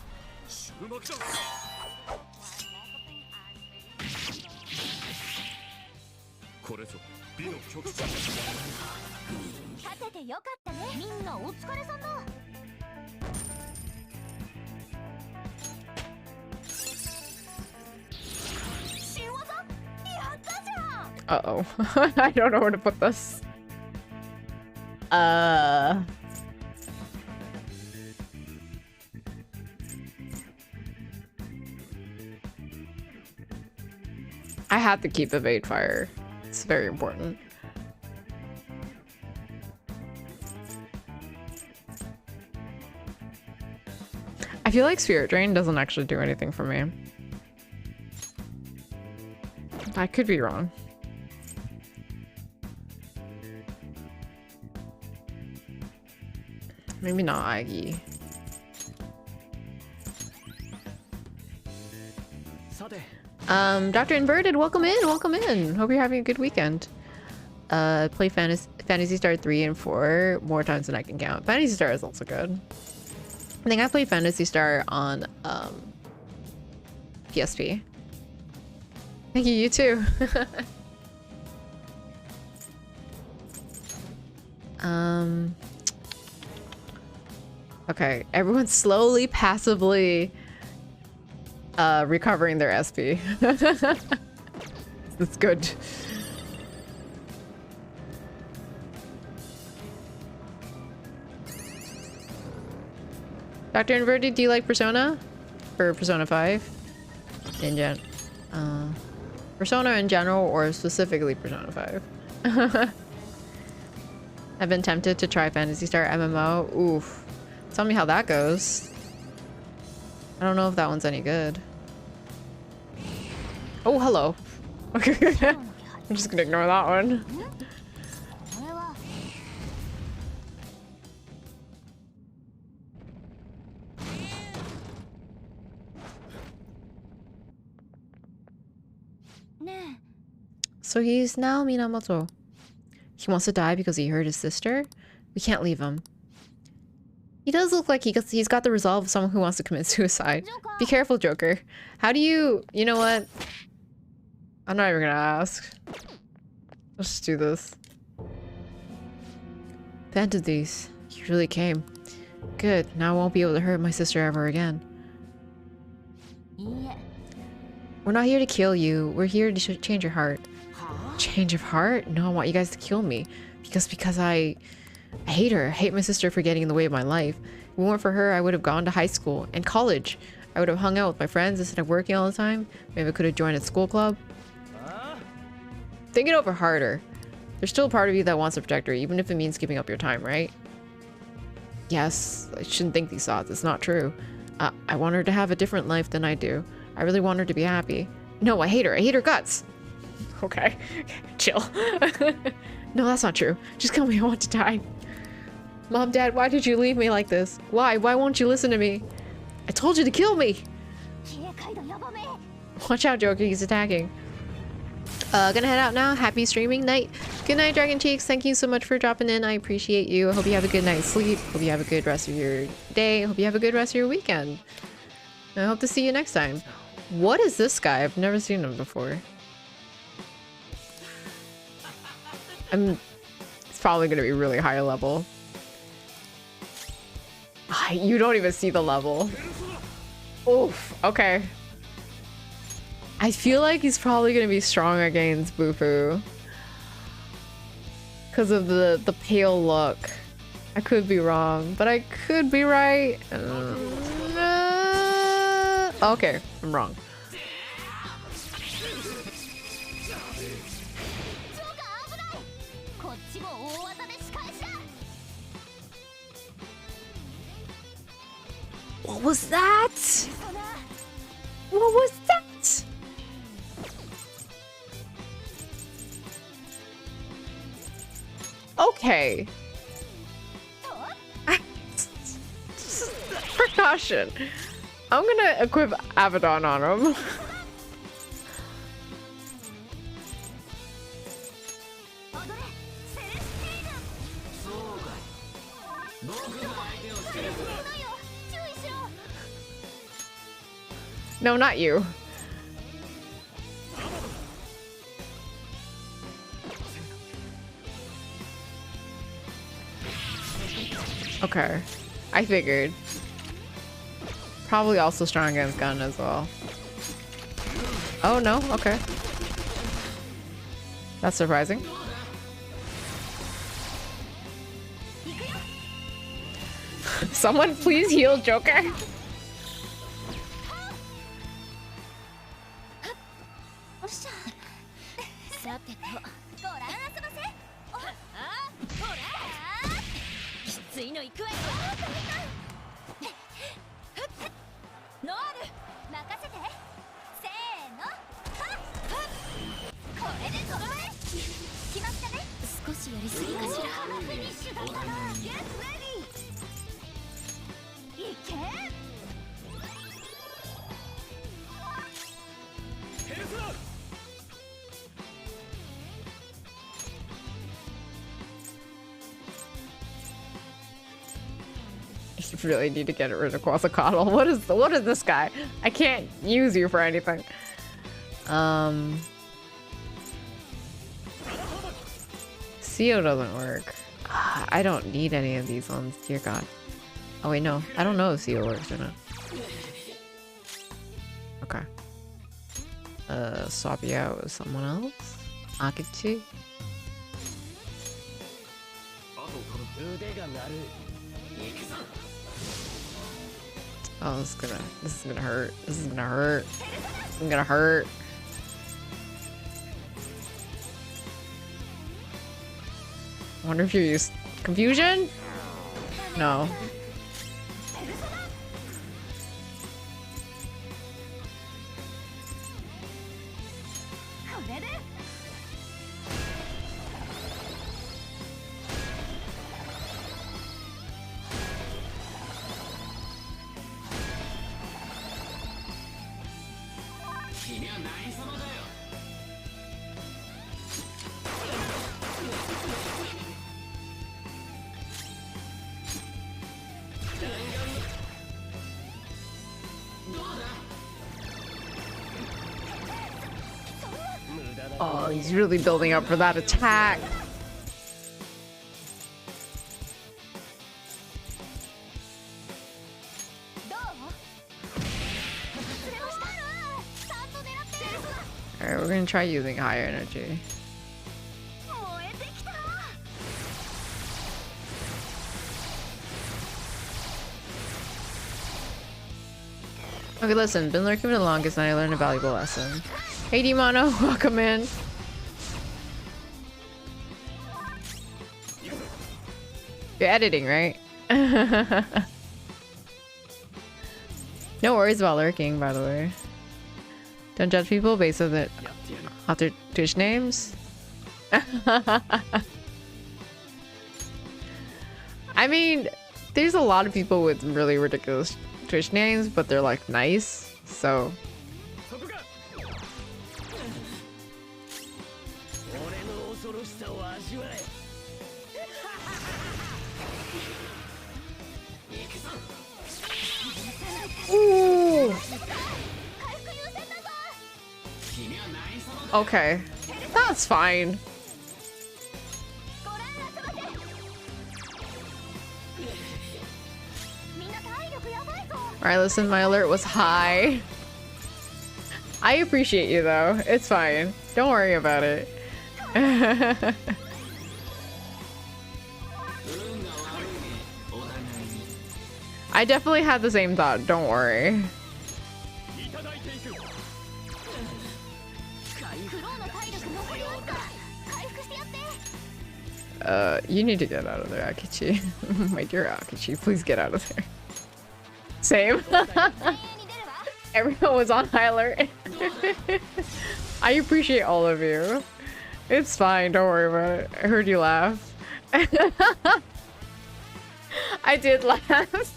Uh-oh. I don't know where to put this. I have to keep evade fire. It's very important. I feel like Spirit Drain doesn't actually do anything for me. I could be wrong. Maybe not Aggie. Dr. Inverted, welcome in, welcome in. Hope you're having a good weekend. Play Phantasy Star 3 and 4 more times than I can count. Phantasy Star is also good. I think I played Phantasy Star on PSP. Thank you, you too. Okay, everyone's slowly, passively recovering their SP. That's good. Dr. Inverted, do you like Persona? Or Persona 5? Persona in general, or specifically Persona 5? I've been tempted to try Phantasy Star MMO. Oof. Tell me how that goes. I don't know if that one's any good. Oh, hello. Okay. I'm just gonna ignore that one. So he's now Minamoto. He wants to die because he hurt his sister? We can't leave him. He does look like he's got the resolve of someone who wants to commit suicide. Be careful, Joker. How do you... You know what? I'm not even gonna ask. Let's just do this. Fantasies. He really came. Good. Now I won't be able to hurt my sister ever again. We're not here to kill you. We're here to change your heart. Change of heart? No, I want you guys to kill me. Because I hate her. I hate my sister for getting in the way of my life. If it weren't for her, I would have gone to high school and college. I would have hung out with my friends instead of working all the time. Maybe I could have joined a school club. Think it over harder. There's still a part of you that wants to protect her, even if it means giving up your time, right? Yes, I shouldn't think these thoughts. It's not true. I want her to have a different life than I do. I really want her to be happy. No, I hate her. I hate her guts. Okay. Chill. No, that's not true. Just kill me. I want to die. Mom, Dad, why did you leave me like this? Why? Why won't you listen to me? I told you to kill me. Watch out, Joker. He's attacking. Gonna head out now. Happy streaming night. Good night, Dragon Cheeks. Thank you so much for dropping in. I appreciate you. I hope you have a good night's sleep. Hope you have a good rest of your day. Hope you have a good rest of your weekend. I hope to see you next time. What is this guy? I've never seen him before. It's probably gonna be really high level. You don't even see the level. Oof. Okay. I feel like he's probably gonna be strong against Bufu. Because of the pale look. I could be wrong, but I could be right. Okay, I'm wrong. What was that? What was that? Okay. Precaution. I'm gonna equip Abaddon on him. No, not you. Okay. I figured. Probably also strong against gun as well. Oh no, okay. That's surprising. Someone please heal Joker. You really need to get rid of Quetzalcoatl. What is this guy? I can't use you for anything. CO doesn't work. I don't need any of these ones, dear God. Oh wait, no. I don't know if CO works or not. Okay. Swap you out with someone else? Akechi? Oh, this is gonna hurt. This is gonna hurt. This is gonna hurt. I wonder if you use confusion? No. Oh, he's really building up for that attack. Alright, we're gonna try using higher energy. Okay, listen, been lurking for the longest and I learned a valuable lesson. Hey Demono, welcome in. You're editing, right? No worries about lurking, by the way. Don't judge people based on their Twitch names. I mean, there's a lot of people with really ridiculous Twitch names, but they're like nice, so. Ooh. Okay, that's fine. Alright, listen, my alert was high. I appreciate you though. It's fine. Don't worry about it. I definitely had the same thought. Don't worry. You need to get out of there, Akechi. My dear Akechi, please get out of there. Same. Everyone was on high alert. I appreciate all of you. It's fine, don't worry about it. I heard you laugh. I did laugh.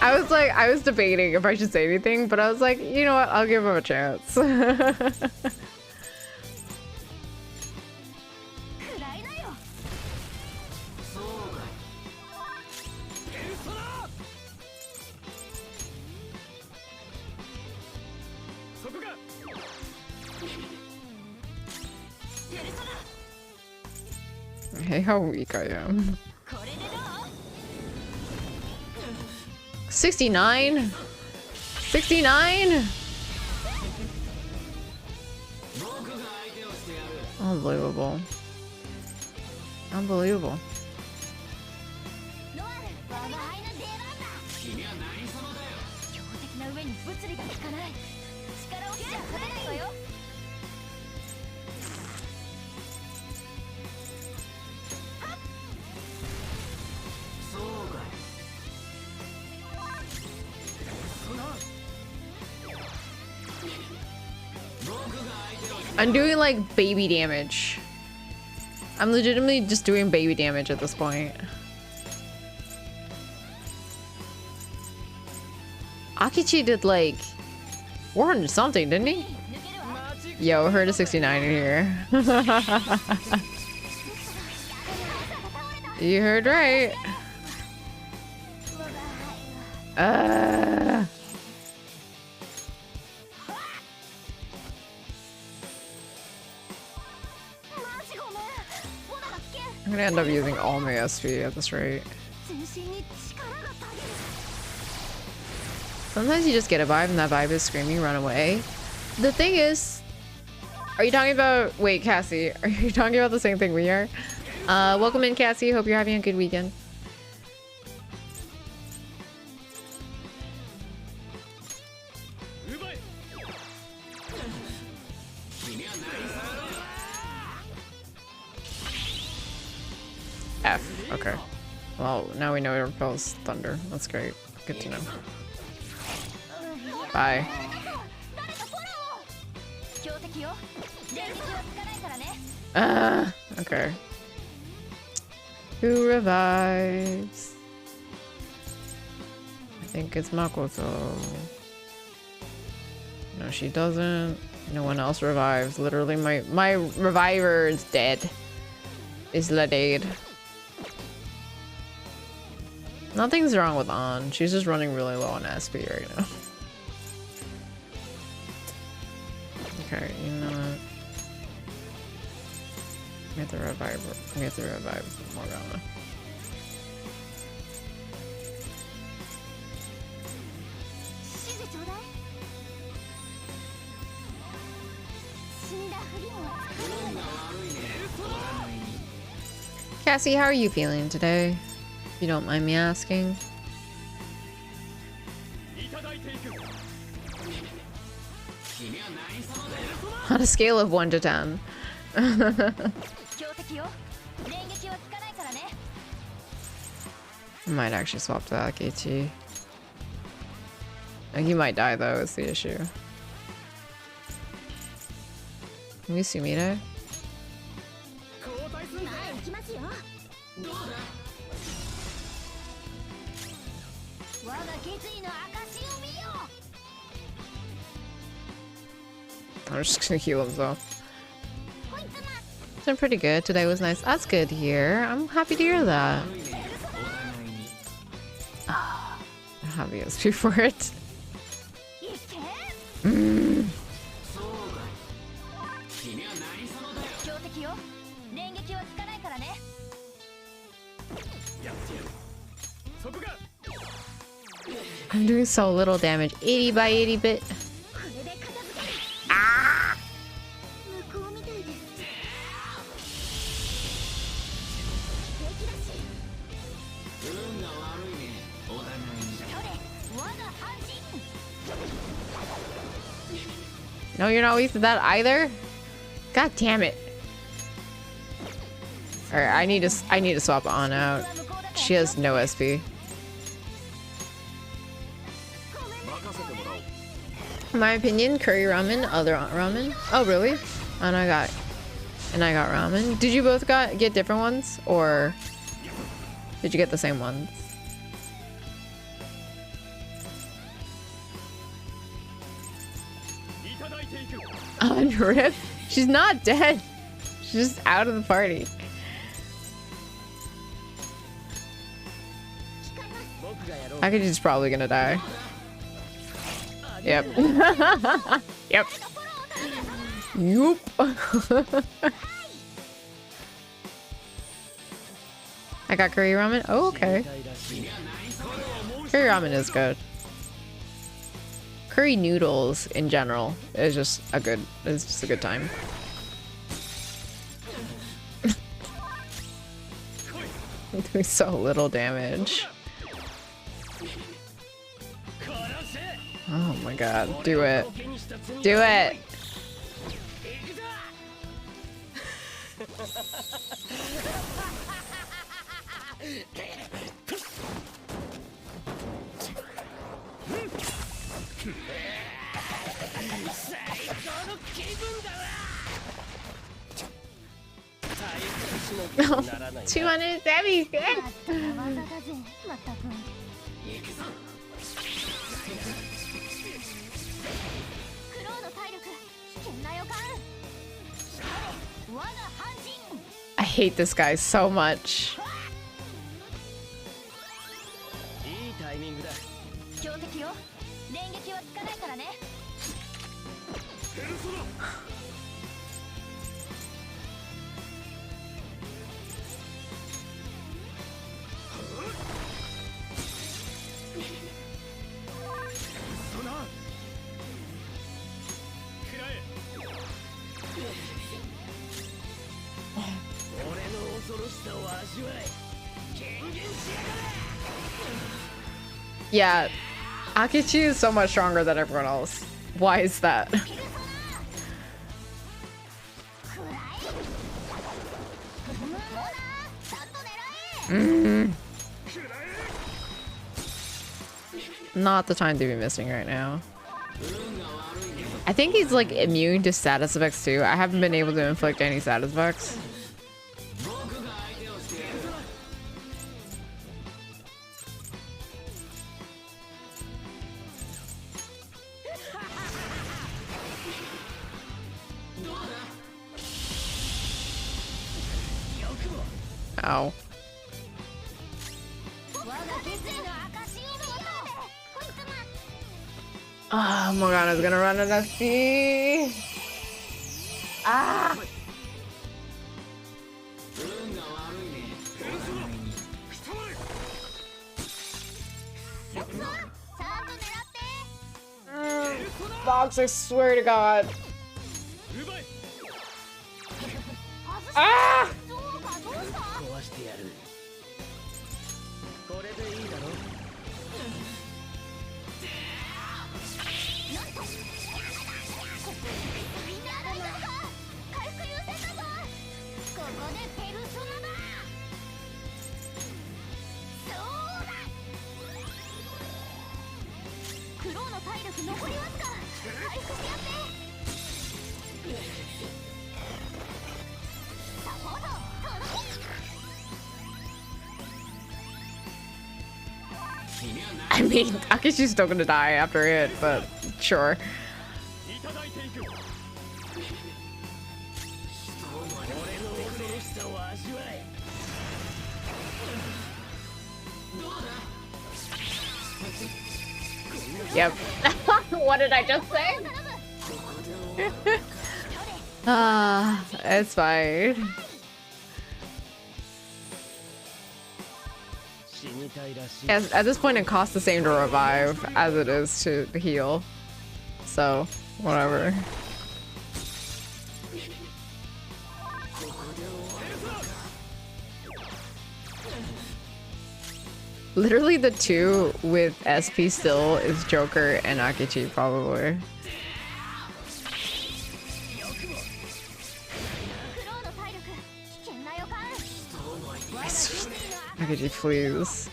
I was debating if I should say anything, but I was like, you know what? I'll give him a chance. Hey, how weak I am. 69? 69? Unbelievable. Unbelievable. I'm doing like baby damage. I'm legitimately just doing baby damage at this point. Akichi did like 400 something, didn't he? Yo, heard a 69 in here. You heard right. I'm gonna end up using all my SP at this rate. Sometimes you just get a vibe and that vibe is screaming run away. The thing is, are you talking about, wait Cassie, are you talking about the same thing we are? Welcome in Cassie, hope you're having a good weekend. F, okay. Well, now we know it repels thunder. That's great. Good to know. Bye. Okay. Who revives? I think it's Makoto. No, she doesn't. No one else revives. Literally, my reviver is dead. Is Ladade. Nothing's wrong with An. She's just running really low on SP right now. Okay, you know what? Get the revive. Get the revive Morgana. Cassie, how are you feeling today? If you don't mind me asking. On a scale of 1 to 10. I might actually swap to Akechi. He might die though, is the issue. Can we Sumire? I'm just gonna heal himself. Doing pretty good. Today was nice. That's good to hear. I'm happy to hear that. I have the SP for it. I'm doing so little damage. 80 by 80 bit. Ah! No, you're not weak to that either? God damn it. Alright, I need to swap on out. She has no SP. In my opinion, curry ramen, other ramen. Oh really? And I got ramen. Did you both get different ones, or did you get the same ones? Rip? She's not dead. She's just out of the party. Akachi's probably gonna die. Yep. Yep. Yoop. I got curry ramen. Oh, okay. Curry ramen is good. Curry noodles in general is just a good time. Doing so little damage. Oh my god, do it. Do it! No, 200 that'd be good. 技だぜまったく。クローの体力危険な予感。我が半身。 I hate this guy so much. いいタイミングだ。強敵よ。連撃は効かないからね。 Yeah, Akechi is so much stronger than everyone else. Why is that? Not the time to be missing right now. I think he's like immune to status effects too. I haven't been able to inflict any status effects. Ow. Oh my god, I was gonna run an FP. Ah! Box, I swear to god. Ah! 壊してやる。これでいいだろ。クローの体力残りわずか。回復してやって。サポート頼む。 I mean, Akeshi's still gonna die after it, but sure. Yep. What did I just say? Ah, it's fine. At this point, it costs the same to revive as it is to heal. So, whatever. Literally, the two with SP still is Joker and Akechi, probably. Akechi, please.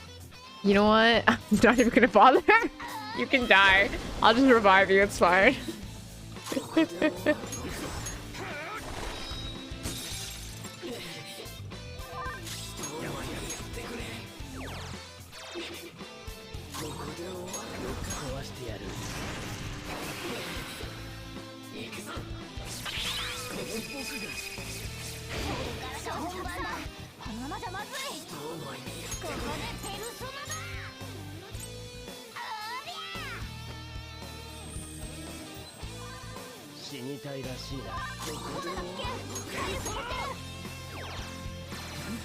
You know what? I'm not even gonna bother. You can die. I'll just revive you, it's fine. みたいらしいな。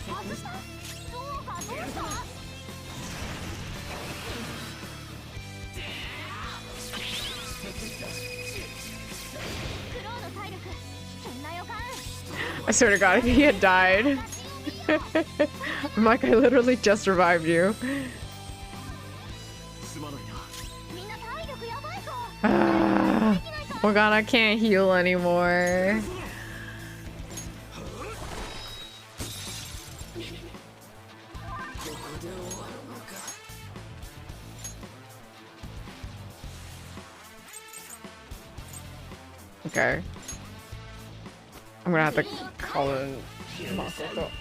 外したどうかどうしたクローの体力危険な予感 I swear to God, if he had died. I'm like, I literally just revived you. すまないな。みんな体力やばいぞ Morgana can't heal anymore. Okay. I'm gonna have to call in Makoto.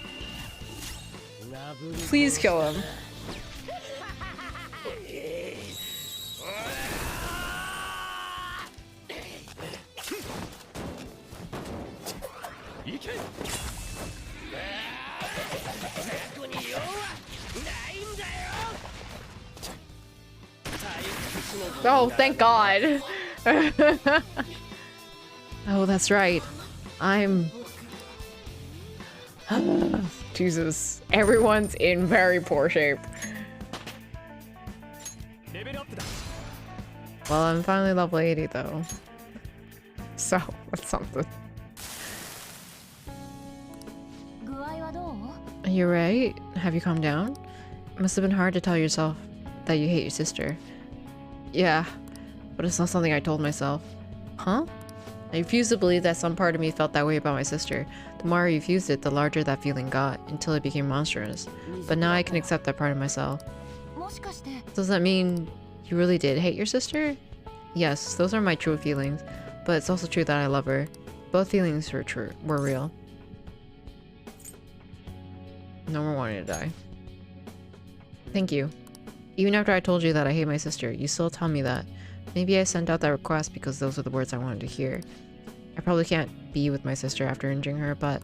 Please kill him. Oh, thank God. Oh, that's right. I'm... Jesus. Everyone's in very poor shape. Well, I'm finally level 80 though. So, that's something. 具合はどう You're right. Have you calmed down? It must have been hard to tell yourself that you hate your sister. Yeah, but it's not something I told myself. Huh? I refuse to believe that some part of me felt that way about my sister. The more I refused it, the larger that feeling got, until it became monstrous. But now I can accept that part of myself. もしかして Does that mean you really did hate your sister? Yes, those are my true feelings, but it's also true that I love her. Both feelings were real. No more wanting to die. Thank you. Even after I told you that I hate my sister, you still tell me that. Maybe I sent out that request because those are the words I wanted to hear. I probably can't be with my sister after injuring her, but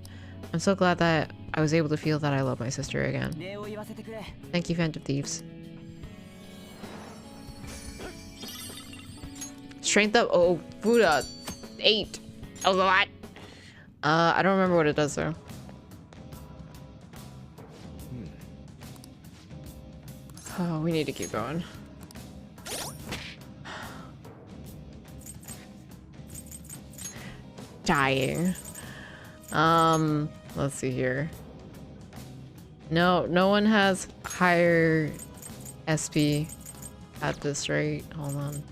I'm so glad that I was able to feel that I love my sister again. Thank you, Phantom Thieves. Strength up. Oh, Buddha. 8. That was a lot. I don't remember what it does though. Oh, we need to keep going. Dying. Let's see here. No one has higher SP at this rate. Hold on.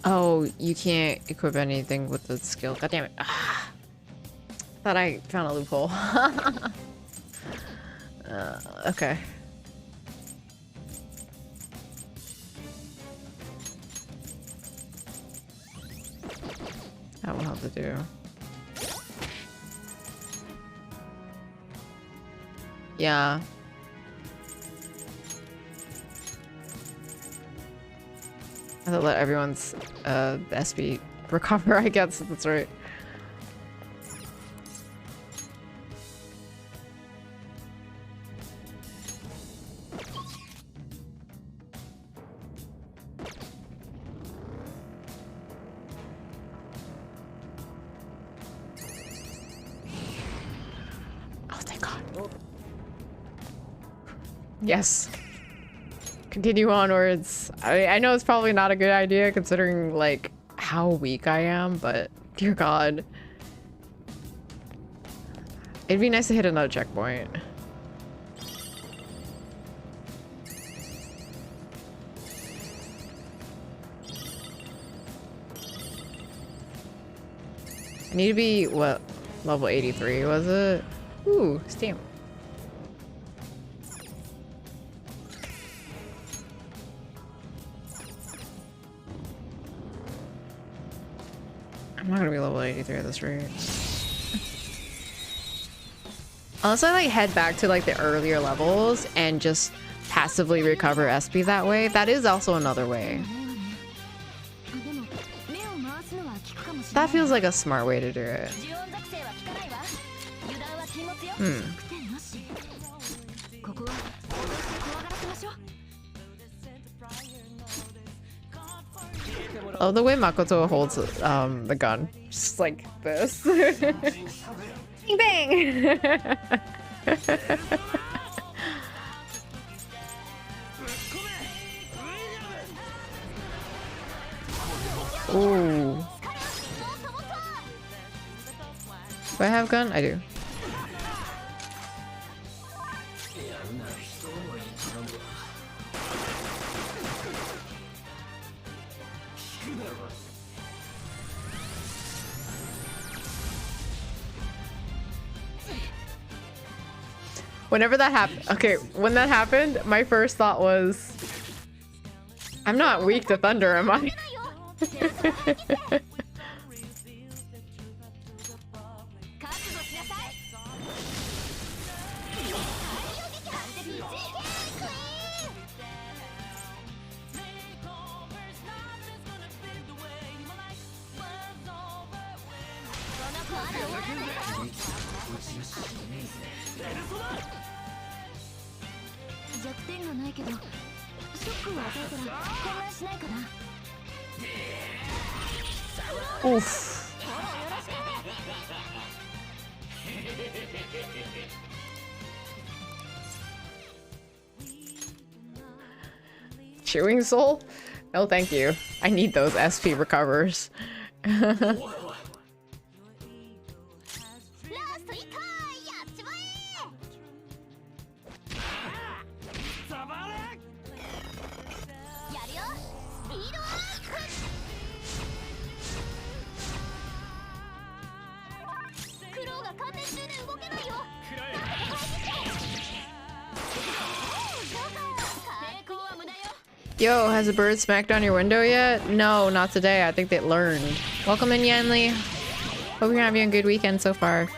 Oh, you can't equip anything with the skill. God damn it. Ah. Thought I found a loophole. Okay. That will have to do. Yeah. I have to let everyone's SP recover, I guess. That's right. Oh, thank God. Yes. Continue onwards. I know it's probably not a good idea considering like how weak I am, but dear God. It'd be nice to hit another checkpoint. need to be, what, level 83, was it? Ooh, stamp. I'm not gonna be level 83 at this rate. Unless I like head back to like the earlier levels and just passively recover SP that way. That is also another way. That feels like a smart way to do it. Oh, the way Makoto holds the gun. Just like this. Bang bang! Ooh. Do I have gun? I do. Whenever that happened, okay, when that happened, my first thought was, I'm not weak to thunder, am I? Oof. Chewing soul? No, thank you. I need those SP recovers. Yo, has a bird smacked on your window yet? No, not today. I think they learned. Welcome in, Yanli. Hope you're having a good weekend so far.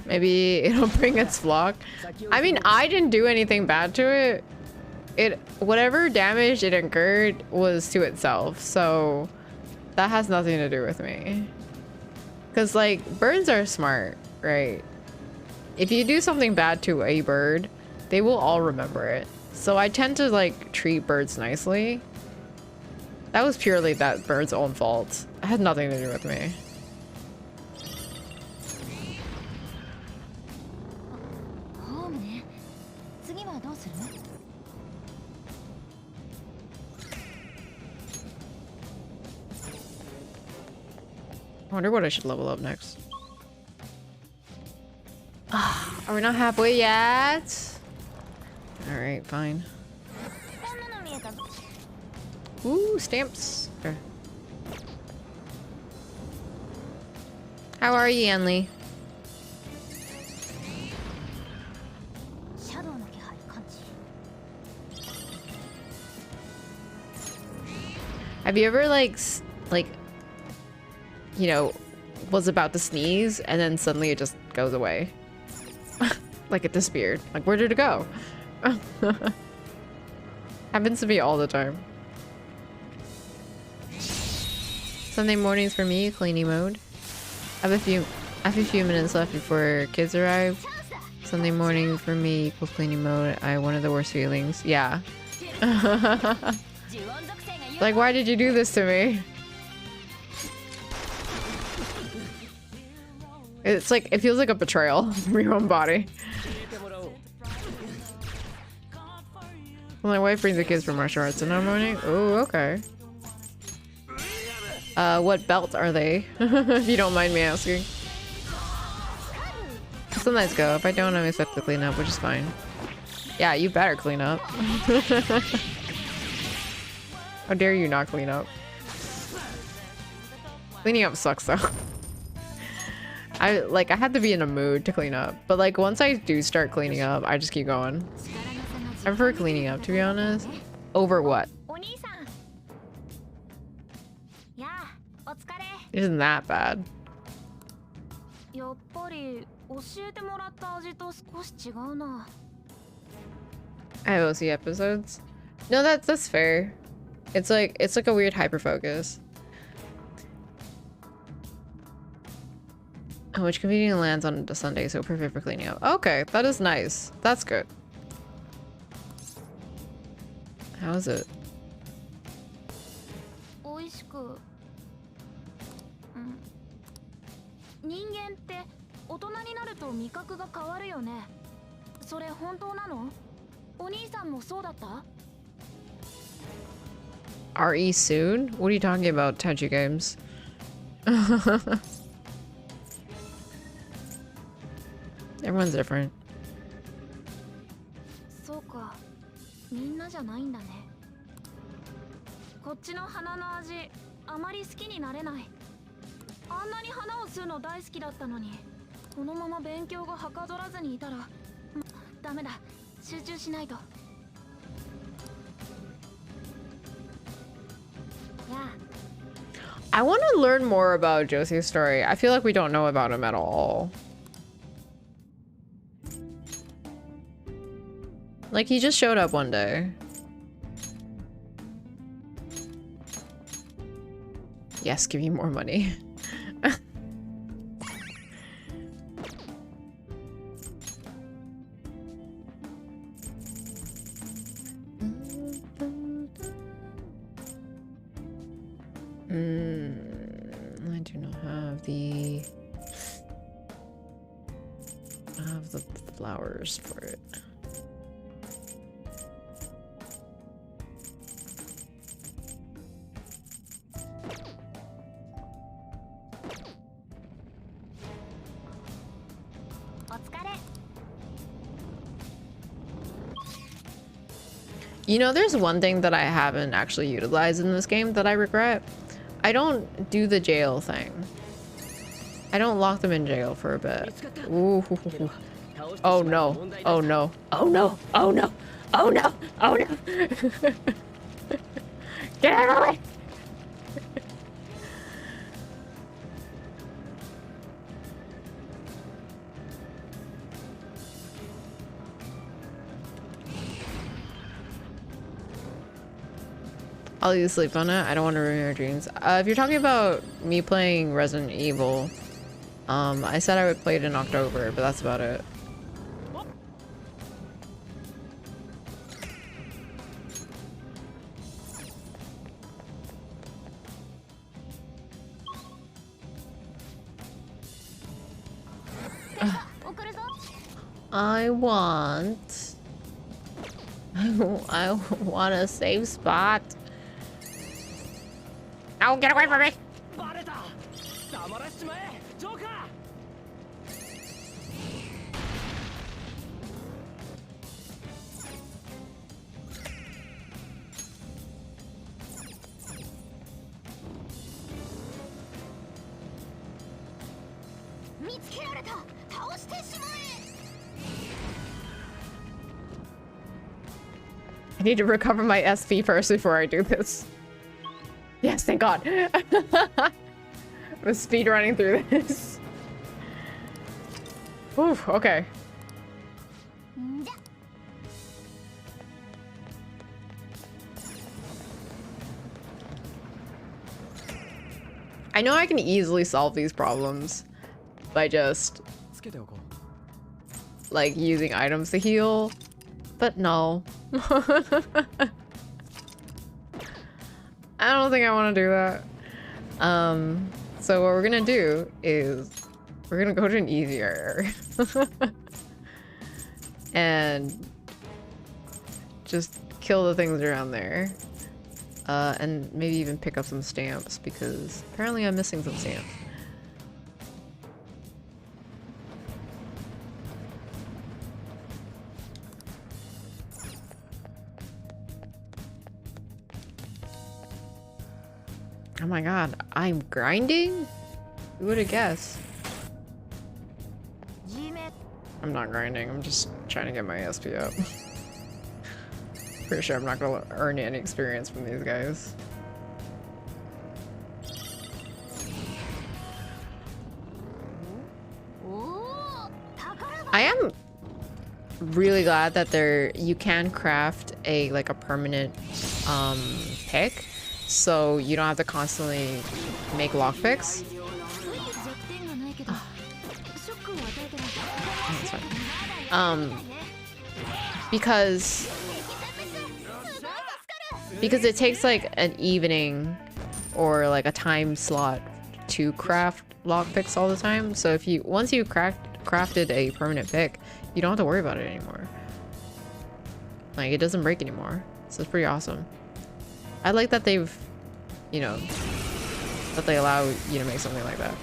Maybe it'll bring its flock. I mean, I didn't do anything bad to it. Whatever damage it incurred was to itself, so that has nothing to do with me. Because, like, birds are smart, right? If you do something bad to a bird, they will all remember it. So I tend to, like, treat birds nicely. That was purely that bird's own fault. It had nothing to do with me. I wonder what I should level up next. Are we not halfway yet? Alright, fine. Ooh, stamps. Okay. How are you, Yanli? Have you ever you know, was about to sneeze and then suddenly it just goes away? Like it disappeared. Like, where did it go? Happens to me all the time. Sunday mornings for me, cleaning mode. I have a few minutes left before kids arrive. Sunday morning for me equals cleaning mode. I have one of the worst feelings. Yeah. Like, why did you do this to me? It's like, it feels like a betrayal from your own body. Well, my wife brings the kids for martial arts in the morning. Oh, okay. What belt are they? If you don't mind me asking. Sometimes go. If I don't, I'm expected to clean up, which is fine. Yeah, you better clean up. How dare you not clean up? Cleaning up sucks though. I had to be in a mood to clean up, but like once I do start cleaning up, I just keep going. I prefer cleaning up, to be honest. Over what? It isn't that bad. IOC episodes? No, that's fair. It's like a weird hyper focus. Which conveniently lands on a Sunday, so perfect for cleaning up. Okay, that is nice. That's good. How is it? RE soon? What are you talking about, Tenchu Games? Everyone's different. I want to learn more about Josie's story. I feel like we don't know about him at all. Like, he just showed up one day. Yes, give you more money. I do not have the... I have the flowers for it. You know, there's one thing that I haven't actually utilized in this game that I regret. I don't do the jail thing. I don't lock them in jail for a bit. Ooh. Oh no. Oh no. Oh no. Oh no. Oh no. Oh no. Get out of the way. I'll either sleep on it. I don't want to ruin your dreams. If you're talking about me playing Resident Evil, I said I would play it in October, but that's about it. I want a safe spot. Oh, get away from me! I need to recover my SP first before I do this. Yes, thank God. I'm speed running through this. Oof, okay. I know I can easily solve these problems by just like using items to heal, but no. I don't think I want to do that. So what we're gonna do is we're gonna go to an easier area and just kill the things around there, and maybe even pick up some stamps because apparently I'm missing some stamps. Oh my god, I'm grinding? Who would have guessed? I'm not grinding, I'm just trying to get my SP up. Pretty sure I'm not gonna earn any experience from these guys. I am really glad that you can craft a like a permanent pick, so you don't have to constantly make lockpicks. That's fine. Because it takes like an evening or like a time slot to craft lockpicks all the time. So if you once you crafted a permanent pick, you don't have to worry about it anymore. Like, it doesn't break anymore. So it's pretty awesome. I like that they've, you know, that they allow you to make something like that.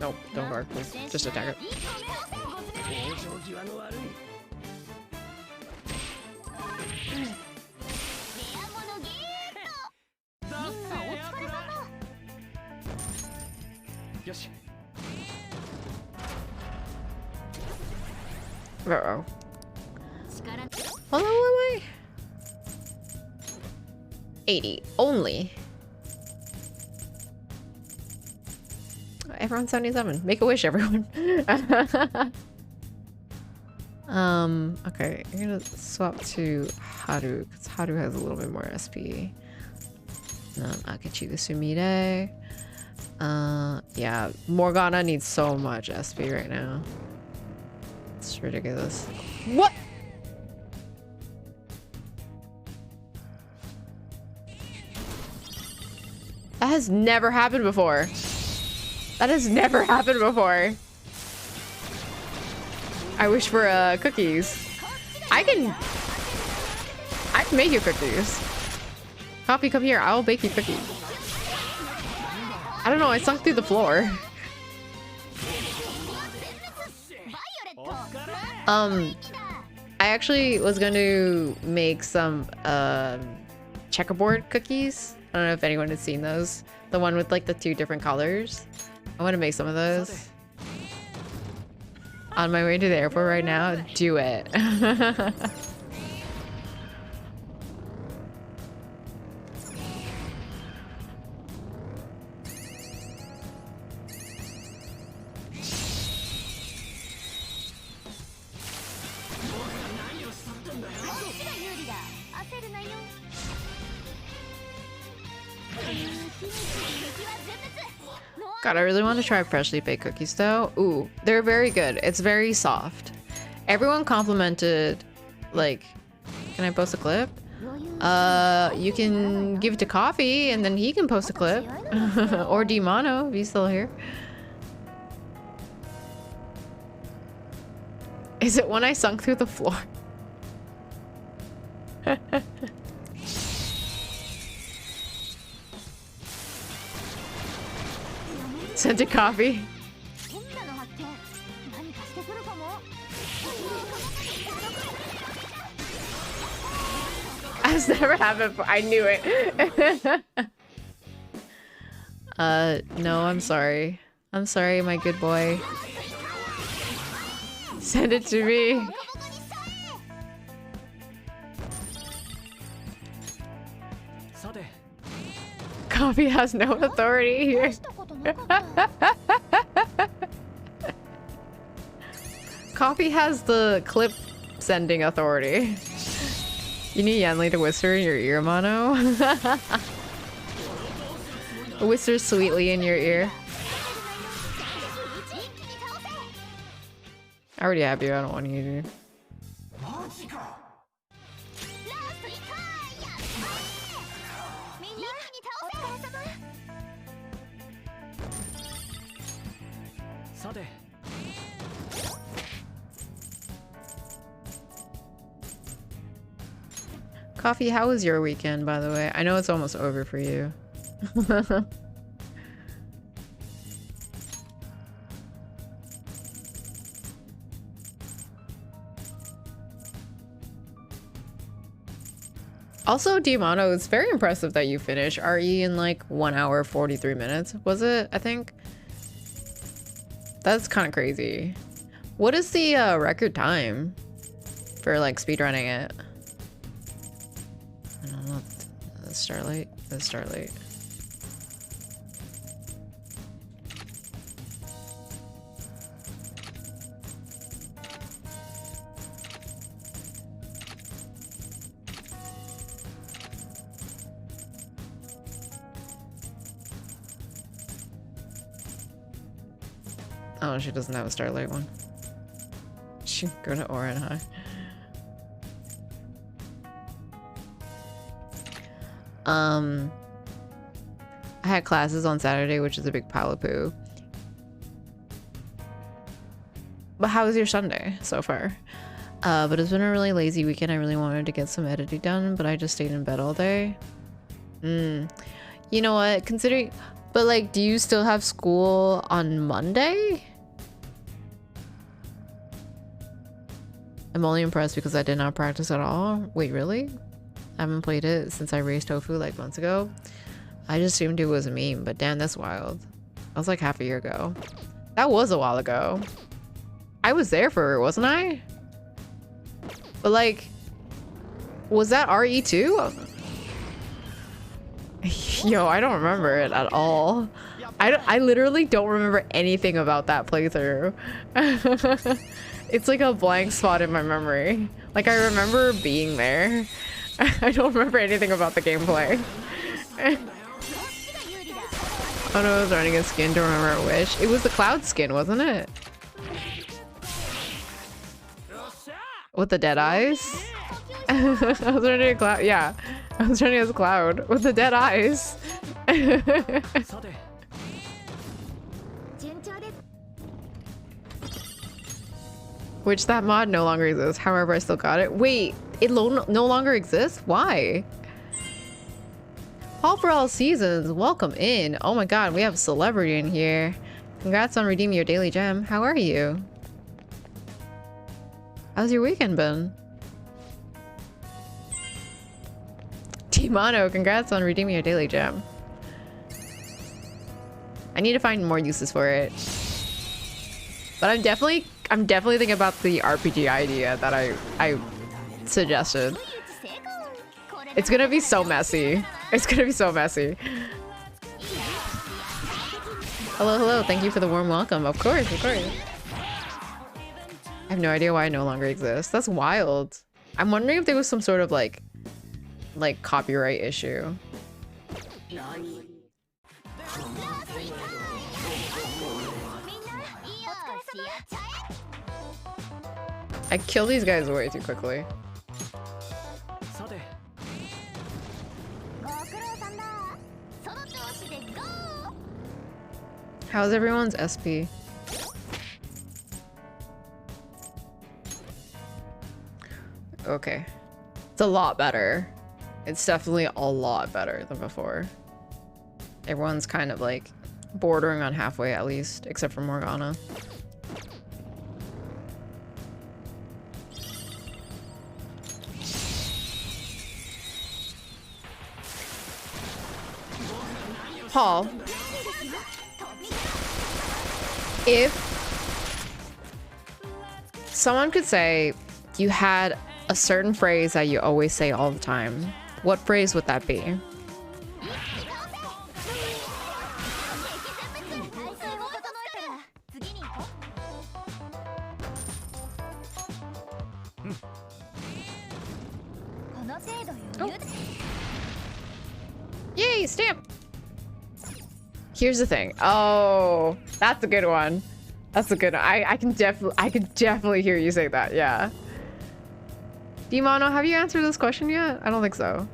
Nope, don't guard, please. Just attack it. Uh-oh. How low am I? 80 only. Everyone's 77. Make a wish, everyone. Okay, I'm gonna swap to Haru because Haru has a little bit more SP. Akachi the Sumire. Yeah, Morgana needs so much SP right now. It's ridiculous. What? That has never happened before. That has never happened before. I wish for cookies. I can make you cookies. Coffee, come here. I'll bake you cookies. I don't know. I sunk through the floor. I actually was going to make some checkerboard cookies. I don't know if anyone has seen those. The one with like the 2 different colors. I want to make some of those. On my way to the airport right now. Do it. God, I really want to try freshly baked cookies though. Ooh, they're very good. It's very soft. Everyone complimented, like, can I post a clip? You can give it to Coffee and then he can post a clip. Or Mono if he's still here. Is it when I sunk through the floor? Sent to Coffee. That's never happened before. I knew it. No, I'm sorry. I'm sorry, my good boy. Send it to me. Coffee has no authority here. Coffee has the clip sending authority. You need Yanli to whisper in your ear, Mono. Whisper sweetly in your ear. I already have you, I don't want you to. Coffee, how was your weekend, by the way? I know it's almost over for you. Also, Diamano, it's very impressive that you finished RE in like 1 hour 43 minutes. Was it? I think. That's kind of crazy. What is the record time for like speedrunning it? I don't know. The Starlight. The Starlight. Oh, she doesn't have a Starlight one. She can go to Oran High. I had classes on Saturday, which is a big pile of poo. But how was your Sunday so far? But it's been a really lazy weekend. I really wanted to get some editing done, but I just stayed in bed all day. You know what? Considering... But like, do you still have school on Monday? I'm only impressed because I did not practice at all. Wait, really? I haven't played it since I raised Tofu like months ago. I just assumed it was a meme, but damn, that's wild. That was like half a year ago. That was a while ago. I was there for it, wasn't I? But like, was that RE2? Yo, I don't remember it at all. I literally don't remember anything about that playthrough. It's like a blank spot in my memory. Like, I remember being there. I don't remember anything about the gameplay. Oh no, I was running a skin, don't remember which. It was the Cloud skin, wasn't it? With the dead eyes? I was running a Cloud, yeah. I was running as Cloud with the dead eyes. Which that mod no longer exists. However, I still got it. Wait, it no longer exists? Why? Paul for all seasons, welcome in. Oh my god, we have a celebrity in here. Congrats on redeeming your daily gem. How are you? How's your weekend been? Timano, congrats on redeeming your daily gem. I need to find more uses for it. But I'm definitely thinking about the RPG idea that I suggested. It's gonna be so messy. It's gonna be so messy. Hello, hello. Thank you for the warm welcome. Of course, of course. I have no idea why it no longer exists. That's wild. I'm wondering if there was some sort of like copyright issue. I kill these guys way too quickly. How's everyone's SP? Okay. It's a lot better. It's definitely a lot better than before. Everyone's kind of like bordering on halfway at least, except for Morgana. Paul, if someone could say you had a certain phrase that you always say all the time, what phrase would that be? Oh. Yay, stamp! Here's the thing. Oh, that's a good one. That's a good one. I can definitely hear you say that. Yeah. Dimano, have you answered this question yet? I don't think so.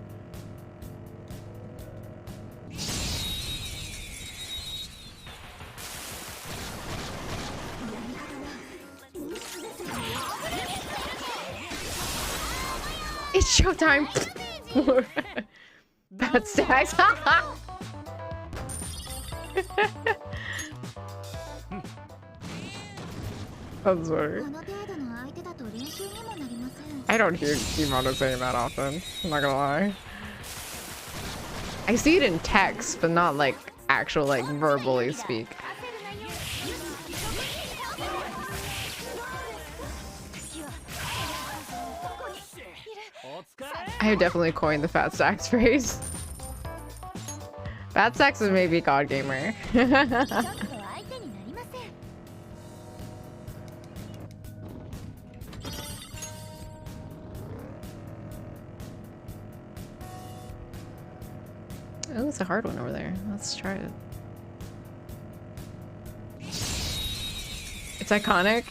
It's showtime. Bad stacks. I'm sorry. I don't hear Kimono saying that often. I'm not gonna lie. I see it in text, but not like actual like verbally speak. I have definitely coined the fat stacks phrase. Fat stacks is maybe God Gamer. Oh, it's a hard one over there. Let's try it. It's iconic.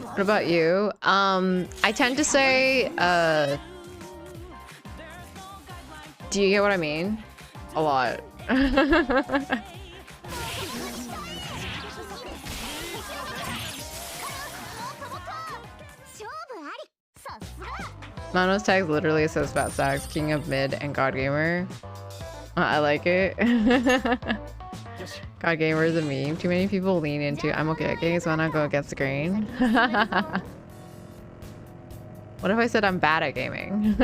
What about you? I tend to say, do you get what I mean? A lot. Mano's tag literally says Fat Stacks, King of Mid, and God Gamer. I like it. God Gamer is a meme. Too many people lean into I'm okay at games when I go against the grain. What if I said I'm bad at gaming?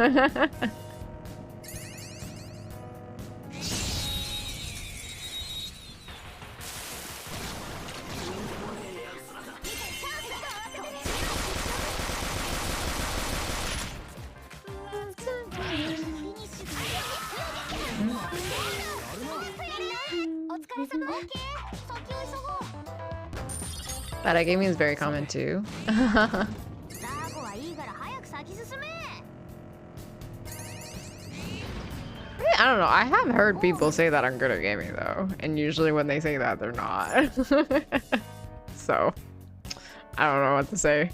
Bad at gaming is very common too. I don't know. I have heard people say that I'm good at gaming though, and usually when they say that, they're not. So, I don't know what to say.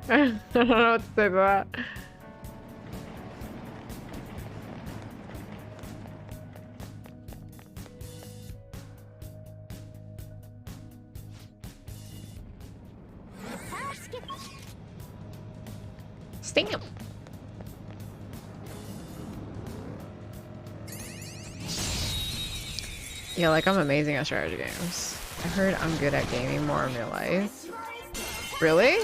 I don't know what to say to that. Stamp. Yeah, like I'm amazing at strategy games. I heard I'm good at gaming more in real life. Really?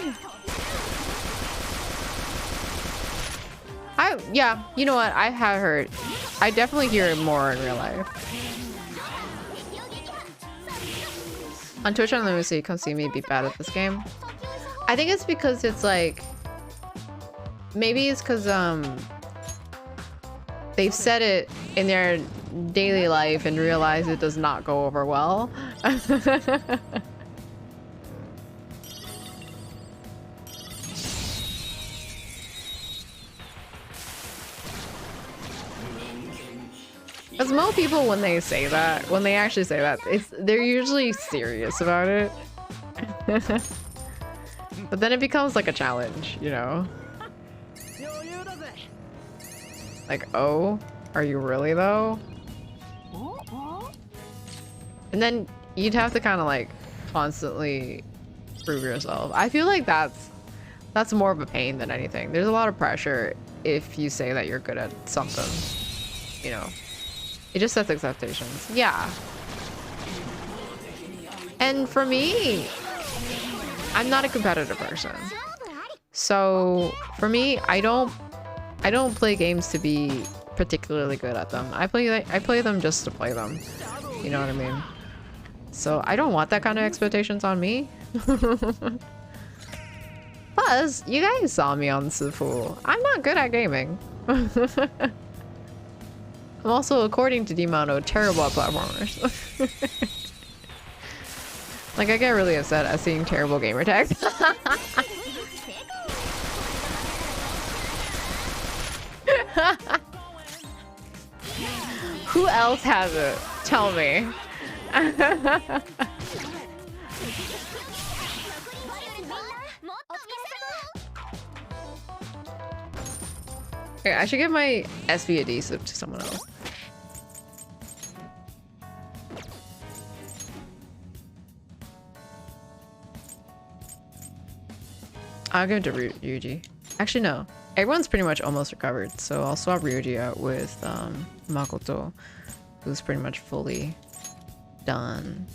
Yeah, you know what? I have heard. I definitely hear it more in real life. On Twitch Unlimited, you come see me be bad at this game. I think it's because it's like, maybe it's because they've said it in their daily life and realize it does not go over well. Because most people, when they say that, when they actually say that, they're usually serious about it. But then it becomes like a challenge, you know? Like, oh, are you really though? And then you'd have to kind of like constantly prove yourself. I feel like that's more of a pain than anything. There's a lot of pressure if you say that you're good at something, you know? It just sets expectations. Yeah. And for me, I'm not a competitive person. So for me, I don't play games to be particularly good at them. I play them just to play them. You know what I mean? So I don't want that kind of expectations on me. Plus, you guys saw me on Sifu. I'm not good at gaming. I'm also, according to Dimano, terrible at platformers. Like, I get really upset at seeing terrible gamer tags. Who else has it? Tell me. Okay, I should give my SV adhesive to someone else. I'll give it to Ryuji. Actually, no. Everyone's pretty much almost recovered, so I'll swap Ryuji out with Makoto, who's pretty much fully done.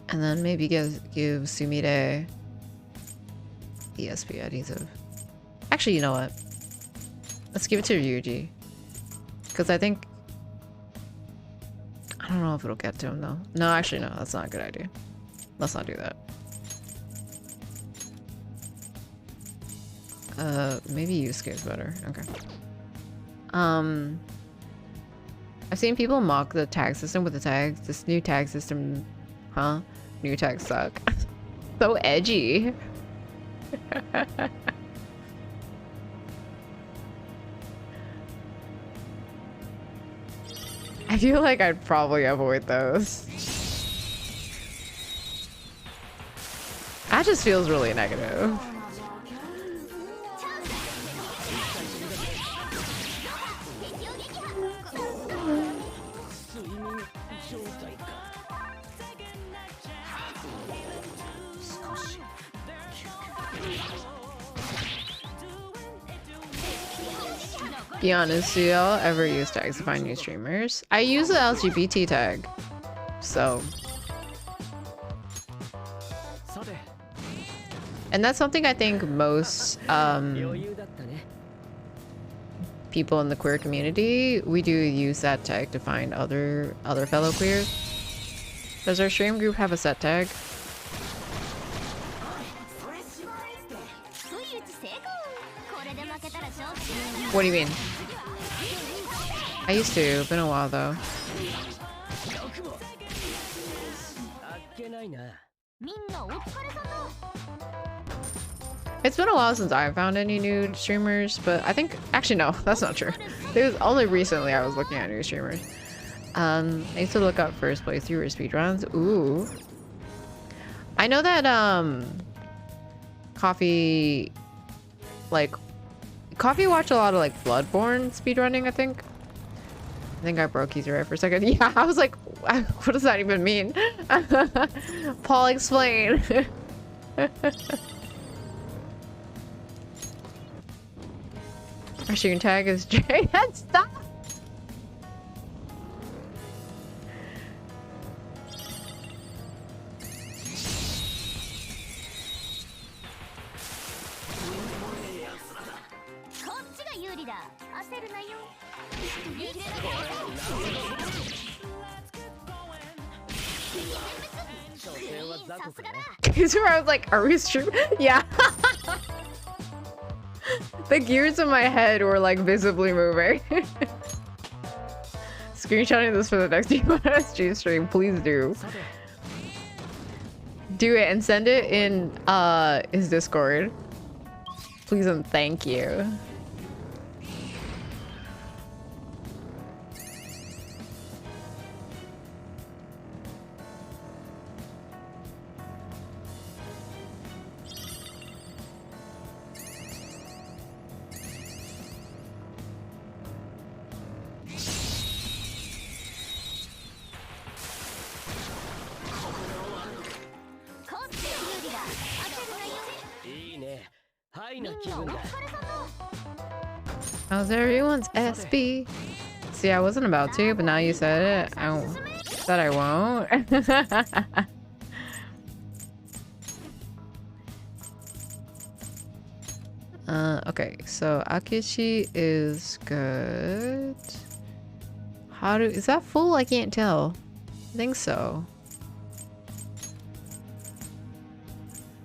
And then maybe give Sumire ESP adhesive. Actually, you know what? Let's give it to Ryuji. Because I think... I don't know if it'll get to him, though. No, actually, no. That's not a good idea. Let's not do that. Maybe Yusuke's better. Okay. I've seen people mock the tag system with the tags. This new tag system... Huh? New tags suck. So edgy. I feel like I'd probably avoid those. That just feels really negative. Be honest, do y'all ever use tags to find new streamers? I use the LGBT tag, so. And that's something I think most people in the queer community, we do use that tag to find other fellow queers. Does our stream group have a set tag? What do you mean? I used to. Been a while though. It's been a while since I found any new streamers, but I think actually no, that's not true. It was only recently I was looking at new streamers. I used to look up first playthrough or speedruns. Ooh. I know that Coffee watched a lot of like Bloodborne speedrunning, I think. I think I broke Easy right for a second. Yeah, I was like, what does that even mean? Paul, explain. Our shooting tag is Jay. Stop. Because I was like, are we streaming? Yeah. The gears in my head were like visibly moving. Screenshotting this for the next VOD stream, please do. Do it and send it in his Discord. Please and thank you. How's everyone's SB? See, I wasn't about to, but now you said it. I said I won't. Okay, so Akechi is good. Is that full? I can't tell. I think so.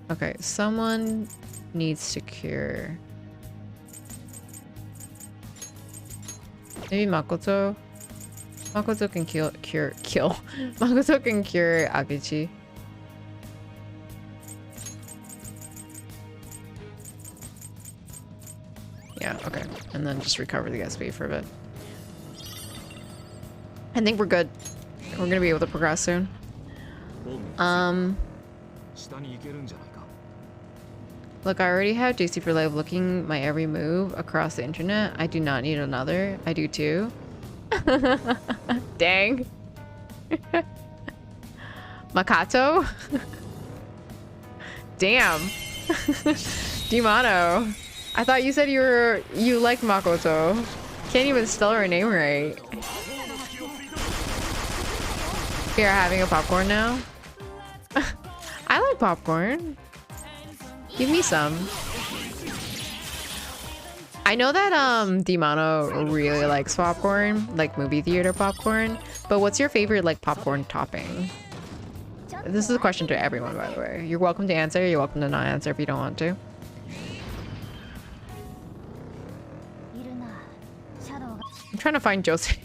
Okay, someone needs to cure. Maybe Makoto? Makoto can cure. Makoto can cure Akechi. Yeah, okay. And then just recover the SB for a bit. I think we're good. We're gonna be able to progress soon. Look, I already have JC for Live looking my every move across the internet. I do not need another. I do too. Dang. Makato? Damn. Dimano. I thought you said you like Makoto. Can't even spell her name right. You're having a popcorn now? I like popcorn. Give me some. I know that Dimano really likes popcorn, like movie theater popcorn, but what's your favorite like popcorn topping? This is a question to everyone, by the way. You're welcome to answer, you're welcome to not answer if you don't want to. I'm trying to find Josie.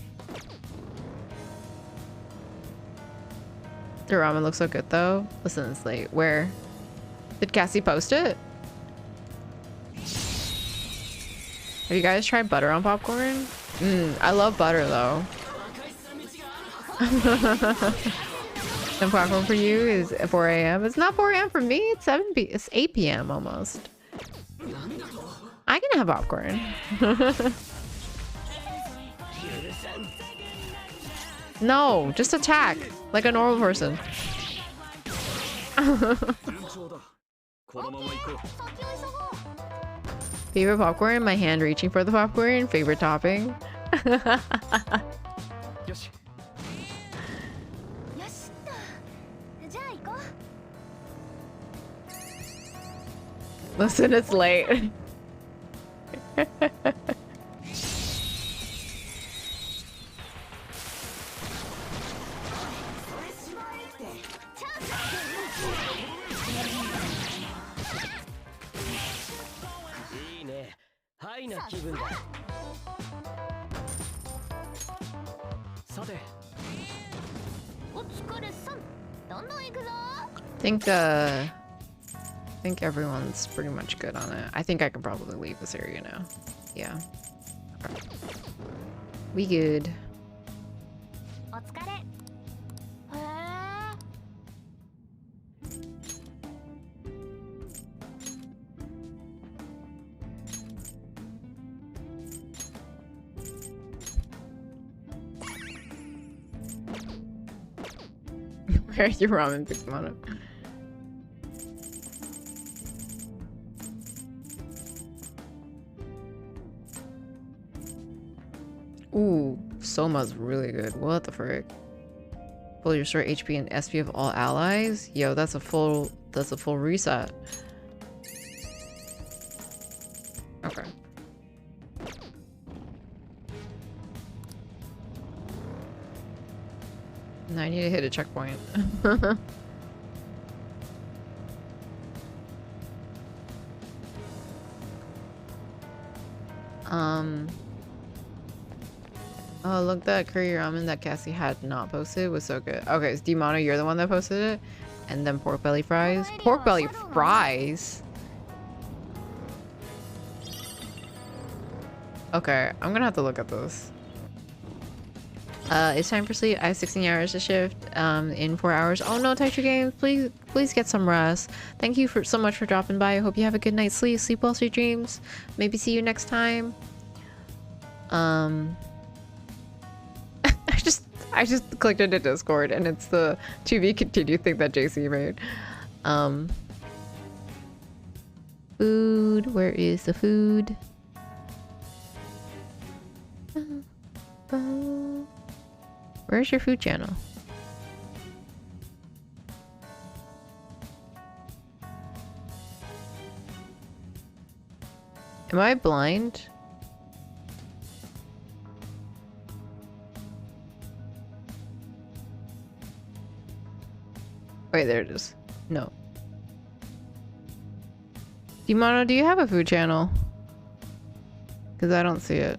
The ramen looks so good though. Listen, it's late. Where? Did Cassie post it? Have you guys tried butter on popcorn? I love butter though. And popcorn for you is 4 a.m. It's not 4 a.m. for me. It's 7 p. It's 8 p.m. almost. I can have popcorn. No, just attack like a normal person. Favorite popcorn? My hand reaching for the popcorn. Favorite topping? Listen, it's late. I think everyone's pretty much good on it. I think I can probably leave this area now. Yeah. Okay. We good. Where's your ramen pick them up? Ooh, Soma's really good. What the frick? Full restore HP and SP of all allies? Yo, that's a full reset. Okay. Now I need to hit a checkpoint. Oh, look, that curry ramen that Cassie had not posted was so good. Okay, so Dimano, you're the one that posted it. And then pork belly fries. Pork belly fries? Okay, I'm gonna have to look at this. It's time for sleep. I have 16 hours to shift in 4 hours. Oh no, Taichu Games, please get some rest. Thank you so much for dropping by. I hope you have a good night's sleep. Sleep well, sweet dreams. Maybe see you next time. I just clicked into Discord and it's the to be continued thing that JC made. Food, where is the food? Where's your food channel? Am I blind? Wait, there it is. No. Dimano, do you have a food channel? Because I don't see it.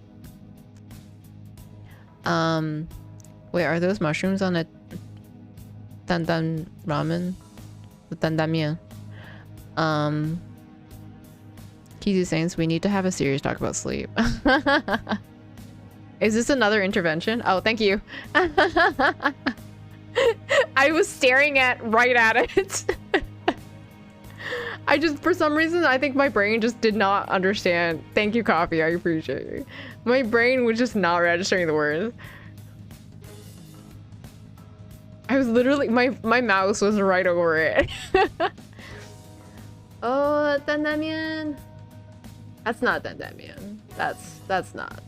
Wait, are those mushrooms on a dandan ramen? Dandamian. Kizu Saints, we need to have a serious talk about sleep. Is this another intervention? Oh, thank you. I was staring right at it. I just, for some reason, I think my brain just did not understand. Thank you, coffee. I appreciate you. My brain was just not registering the words. I was literally, my mouse was right over it. Oh, Dandamian. That's not Dandamian. That's not.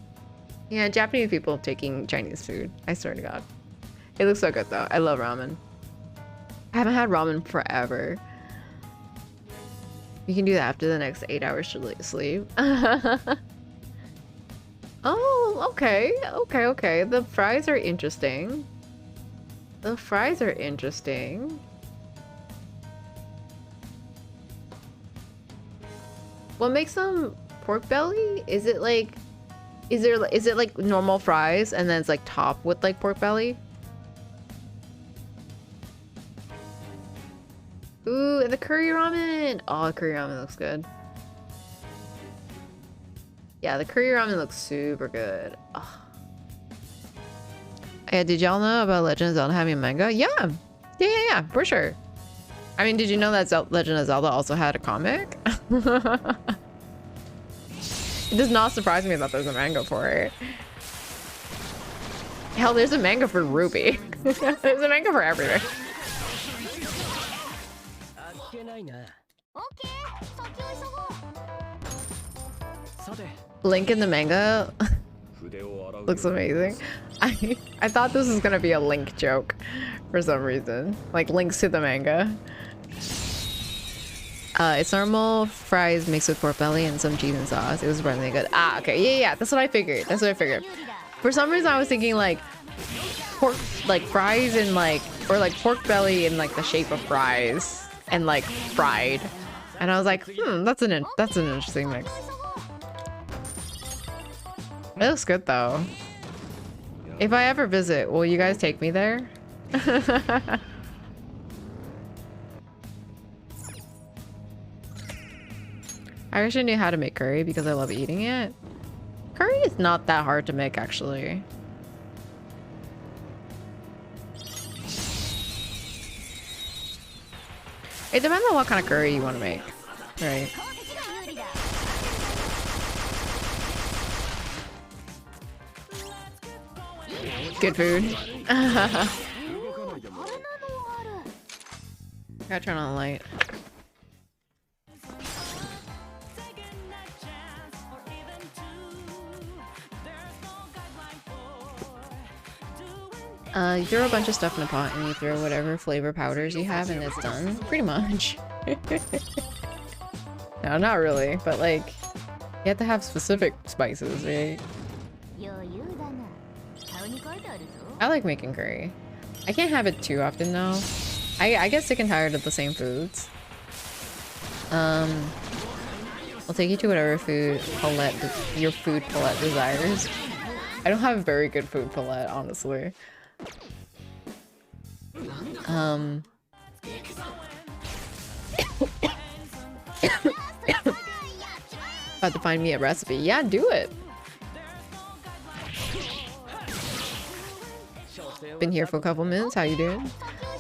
Yeah, Japanese people taking Chinese food. I swear to God. It looks so good though. I love ramen. I haven't had ramen forever. You can do that after the next 8 hours sleep. Oh, okay. Okay. The fries are interesting. The fries are interesting. What makes them pork belly? Is it like, is it like normal fries and then it's like topped with like pork belly? Ooh, and the curry ramen. Oh, the curry ramen looks good. Yeah, the curry ramen looks super good. Oh. Yeah, did y'all know about Legend of Zelda having a manga? Yeah, for sure. I mean, did you know that Legend of Zelda also had a comic? It does not surprise me that there's a manga for it. Hell, there's a manga for Ruby. There's a manga for everything. Link in the manga looks amazing. I thought this was gonna be a Link joke for some reason. Like links to the manga. It's normal fries mixed with pork belly and some cheese and sauce. It was surprisingly good. Ah, okay, yeah. That's what I figured. For some reason, I was thinking like pork, like fries and like, or like pork belly in like the shape of fries and like fried. And I was like, that's an interesting mix. It looks good though. If I ever visit, will you guys take me there? I wish I knew how to make curry because I love eating it. Curry is not that hard to make, actually. It depends on what kind of curry you want to make, right? Good food. Gotta turn on the light. You throw a bunch of stuff in a pot and you throw whatever flavor powders you have and it's done. Pretty much. No, not really, but like, you have to have specific spices, right? I like making curry. I can't have it too often though. I get sick and tired of the same foods. I'll take you to whatever food palette your food palette desires. I don't have a very good food palette, honestly. About to find me a recipe. Yeah, do it. Been here for a couple minutes. How you doing?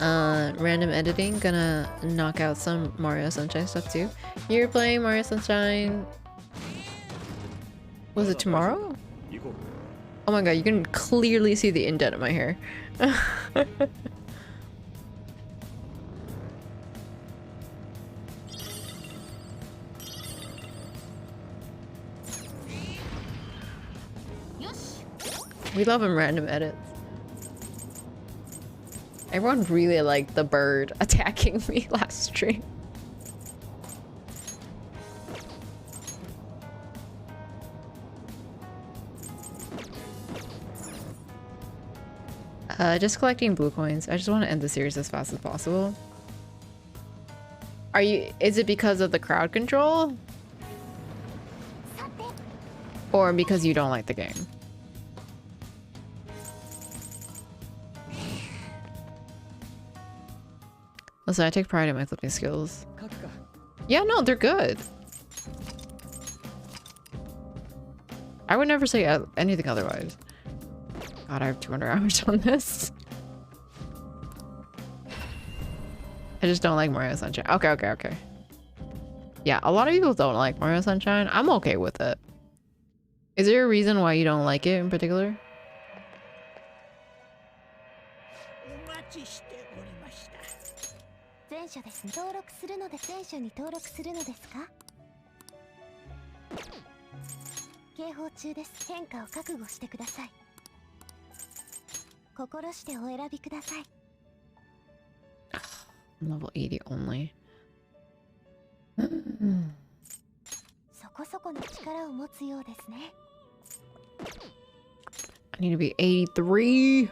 Random editing. Gonna knock out some Mario Sunshine stuff too. You're playing Mario Sunshine. Was it tomorrow? Oh my god, you can clearly see the indent of my hair. We love him random edits. Everyone really liked the bird attacking me last stream. Just collecting blue coins. I just want to end the series as fast as possible. Is it because of the crowd control? Or because you don't like the game? Listen, I take pride in my flipping skills. Yeah, no, they're good. I would never say anything otherwise. God, I have 200 hours on this. I just don't like Mario Sunshine. Okay. Yeah, a lot of people don't like Mario Sunshine. I'm okay with it. Is there a reason why you don't like it in particular? 電車です。登録するので電車に登録するのですか？警報中です。変化を覚悟してください。心してお選びください。Level 80 only. そこそこの力を持つようですね。I need to be 83.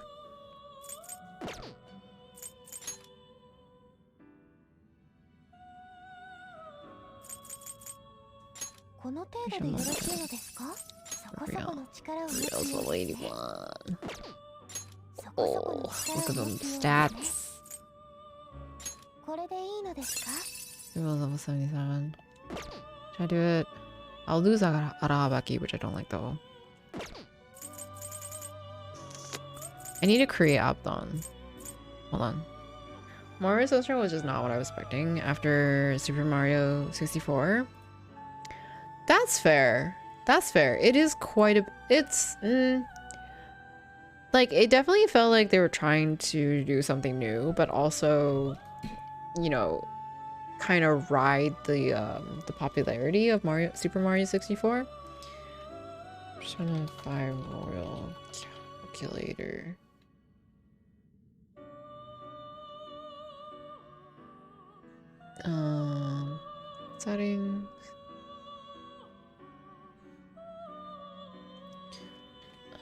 この程度でよろしいのですか？そこそこの力を持つようですね。Level 81. そこそこ Oh, の look 力 at を them 持つようですね。 stats. これでいいのですか？ Level 77. Should I do it? I'll lose Arahabaki, which I don't like though. I need to create Abdon. Hold on. Mario Sunshine was just not what I was expecting after Super Mario 64. That's fair. That's fair. It is quite a... It's... like, it definitely felt like they were trying to do something new, but also, you know, kind of ride the popularity of Super Mario 64. Persona 5 Royal Calculator. Settings.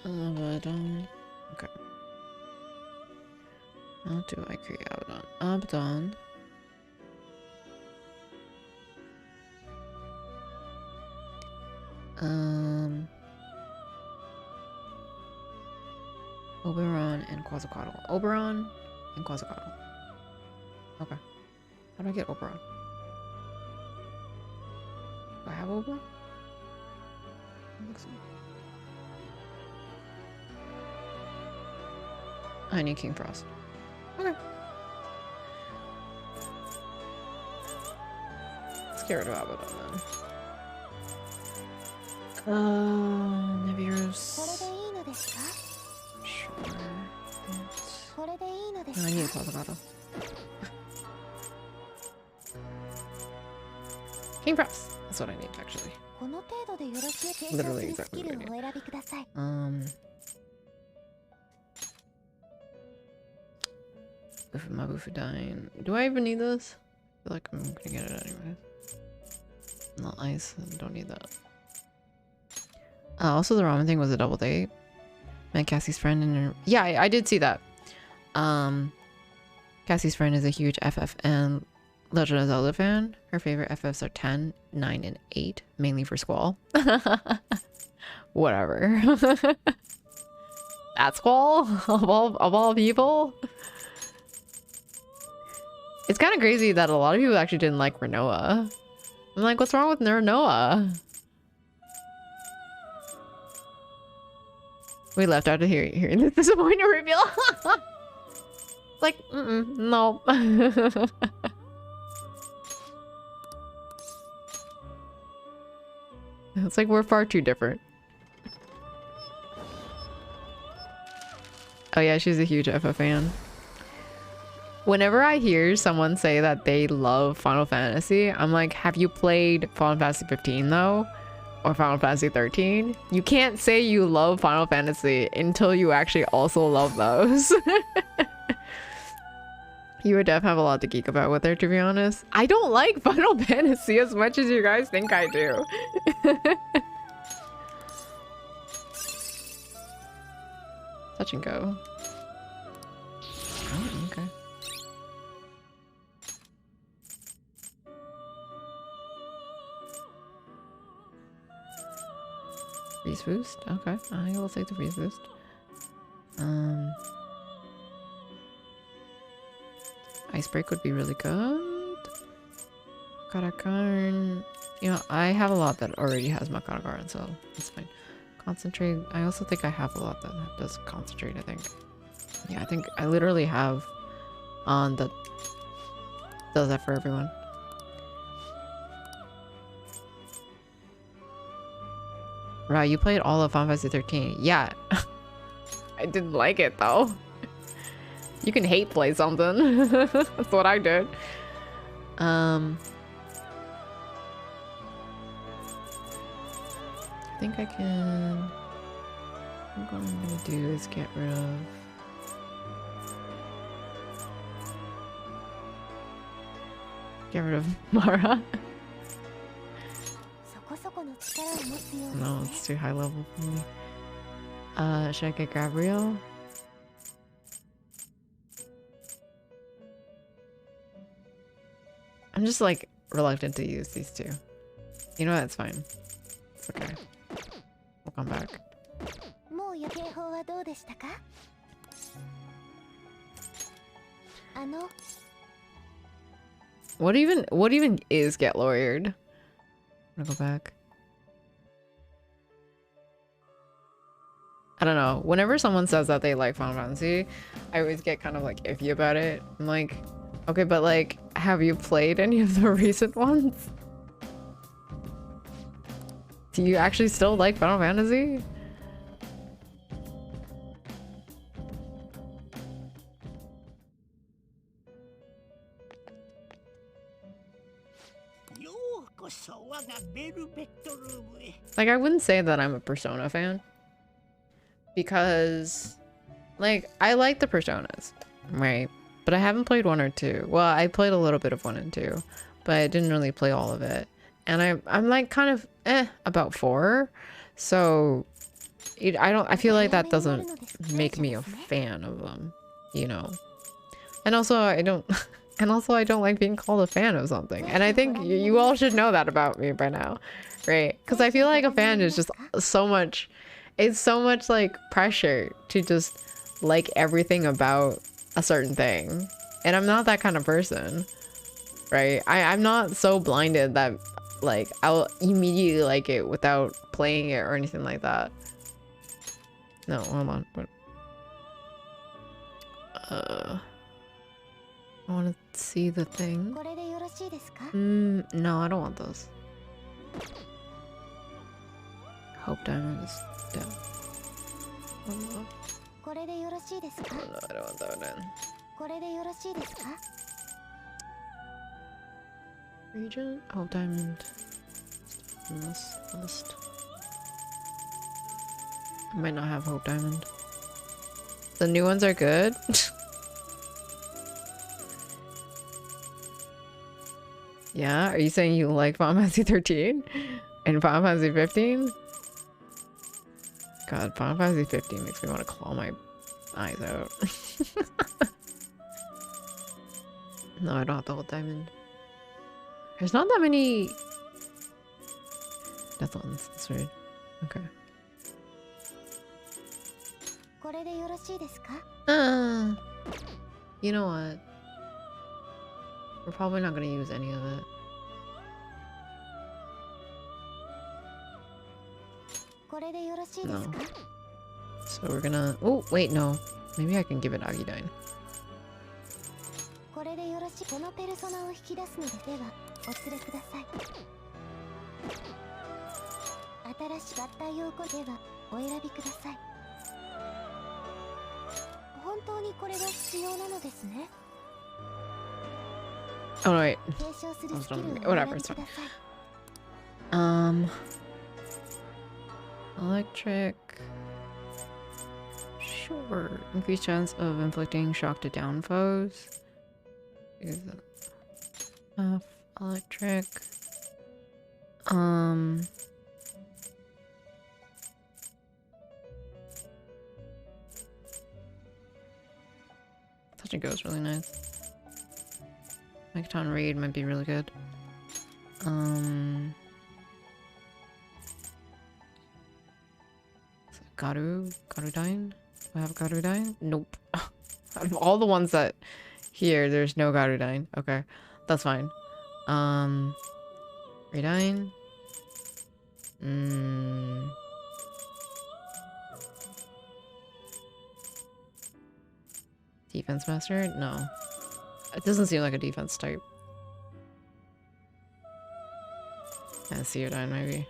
Abaddon. Okay. How do I create Abaddon? Abaddon. Oberon and Quetzalcoatl. Oberon and Quetzalcoatl. Okay. How do I get Oberon? Do I have Oberon? Looks like... I need King Frost. Okay. Let's get rid of Abaddon then. Nebiros. Sure. I need a Quetzalcoatl. King Frost. That's what I need actually. Literally exactly what I need. My Buffadine. Do I even need this? I feel like I'm gonna get it anyway. Not ice. I don't need that. Also, the ramen thing was a double date. Met Cassie's friend and her... Yeah, I did see that. Cassie's friend is a huge FF and Legend of Zelda fan. Her favorite FFs are 10, 9, and 8, mainly for Squall. Whatever. At Squall? Of all people? It's kind of crazy that a lot of people actually didn't like Renoa. I'm like, what's wrong with Renoa? We left out of hearing this disappointing reveal. It's like, no. It's like we're far too different. Oh yeah, she's a huge FF fan. Whenever I hear someone say that they love Final Fantasy, I'm like, have you played Final Fantasy 15 though? Or Final Fantasy 13? You can't say you love Final Fantasy until you actually also love those. You would definitely have a lot to geek about with her, to be honest. I don't like Final Fantasy as much as you guys think I do. Touch and go. Oh, okay. Freeze boost? Okay, I will take the freeze boost. Ice break would be really good. Karakarn. You know, I have a lot that already has my Karakarn, so it's fine. Concentrate. I also think I have a lot that does concentrate, I think. Yeah, I think I literally have on that does that for everyone. Right, you played all of Final Fantasy 13. Yeah. I didn't like it though. You can hate play something. That's what I did. I think I can. What I'm gonna do is get rid of Mara. No, it's too high level for me. Should I get Gabriel? I'm just like reluctant to use these two. You know what? It's fine. It's okay. We'll come back. What even is get lawyered? I'm gonna go back. I don't know. Whenever someone says that they like Final Fantasy, I always get kind of like iffy about it. I'm like, okay, but like, have you played any of the recent ones? Do you actually still like Final Fantasy? Like, I wouldn't say that I'm a Persona fan. Because, like, I like the Personas, right? But I haven't played 1 or 2. Well, I played a little bit of 1 and 2, but I didn't really play all of it. And I'm like kind of about 4. So I feel like that doesn't make me a fan of them, you know. And also I don't like being called a fan of something. And I think you all should know that about me by now, right? Because I feel like a fan is just so much. It's so much like pressure to just like everything about a certain thing. And I'm not that kind of person, right? I'm not so blinded that like I'll immediately like it without playing it or anything like that. No, hold on. What? I want to see the thing. No, I don't want those. Hope Diamond is down. Oh no. Oh no, I don't want that one in. Region? Hope Diamond. In this list. I might not have Hope Diamond. The new ones are good? Yeah? Are you saying you like Final Fantasy 13? And Final Fantasy 15? God, Final Fantasy 15 makes me want to claw my eyes out. No, I don't have the whole diamond. There's not that many death ones. That's weird. Okay. You know what? We're probably not gonna use any of it. No. So we're gonna... Oh, wait, no. Maybe I can give it Agidine. Oh, wait. Whatever, it's fine. Electric. Sure. Increased chance of inflicting shock to down foes. Electric. Touch and go is really nice. Megaton Raid might be really good. Garudine? Do I have Garudine? Nope. Out of all the ones that here, there's no Garudine. Okay, that's fine. Radine. Defense Master? No. It doesn't seem like a defense type. Theodine, maybe.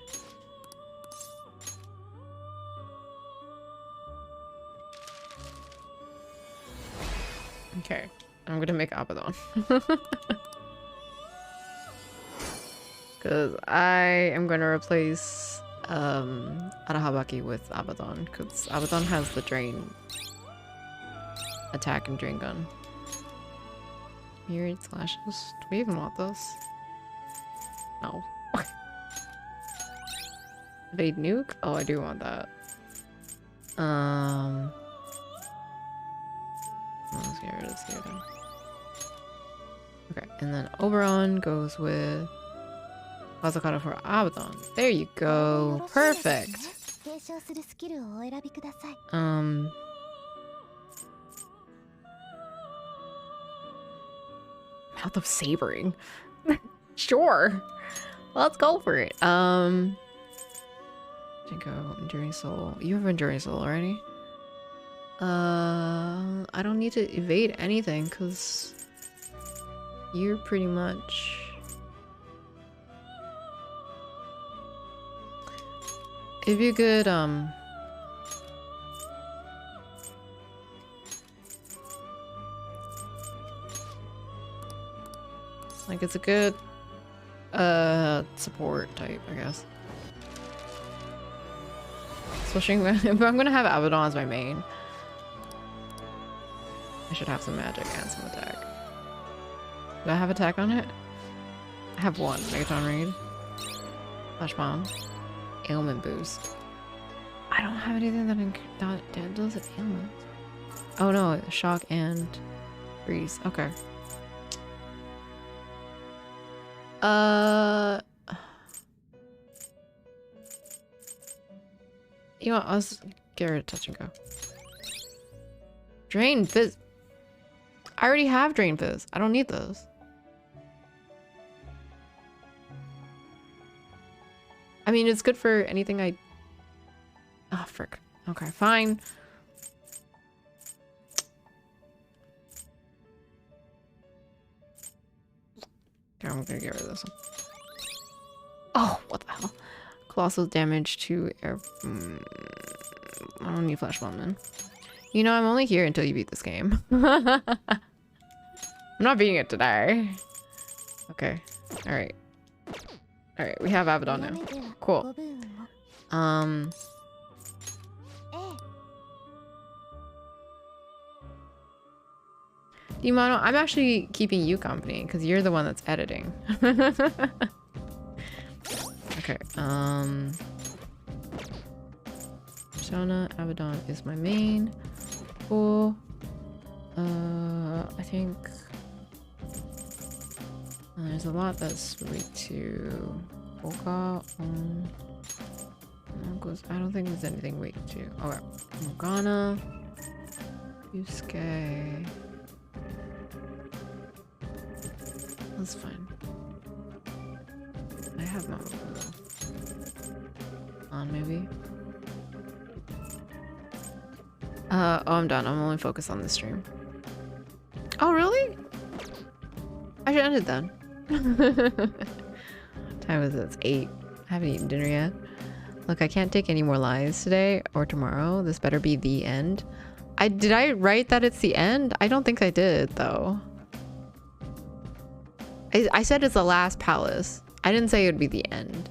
Okay, I'm gonna make Abaddon. Because I am going to replace Arahabaki with Abaddon. Because Abaddon has the drain attack and drain gun. Myriad slashes. Do we even want this? No. Evade nuke? Oh, I do want that. Let's get rid of this here then. Okay, and then Oberon goes with Hazakata for Abaddon. There you go. Perfect. Mouth of Sabering. Sure. Let's go for it. Jinko, Enduring Soul. You have Enduring Soul already? I don't need to evade anything because you're pretty much... If you could, like, it's a good, support type, I guess. Switching, if I'm gonna have Abaddon as my main, I should have some magic and some attack. Do I have attack on it? I have one. Megaton Raid. Flash Bomb. Ailment boost. I don't have anything that does it ailment. Oh no, shock and freeze. Okay. You know what? Let's get rid of touch and go. Drain Fizz. I already have Drain Fizz. I don't need those. I mean, it's good for anything I... Oh, frick. Okay, fine. Okay, I'm gonna get rid of this one. Oh, what the hell? Colossal damage to air... I don't need Flash Bomb then. You know, I'm only here until you beat this game. I'm not beating it today. Okay. Alright. Alright, we have Abaddon now. Cool. Dimano, I'm actually keeping you company because you're the one that's editing. Okay, Persona, Abaddon is my main. Cool. I think there's a lot that's weak to Oka. I don't think there's anything weak to. Okay, Morgana, Yusuke. That's fine. I have Mama though. On maybe. Oh, I'm done. I'm only focused on this stream. Oh, really? I should end it then. Time is it? It's 8. I haven't eaten dinner yet. Look, I can't take any more lives today or tomorrow. This better be the end. Did I write that it's the end? I don't think I did, though. I said it's the last palace. I didn't say it would be the end.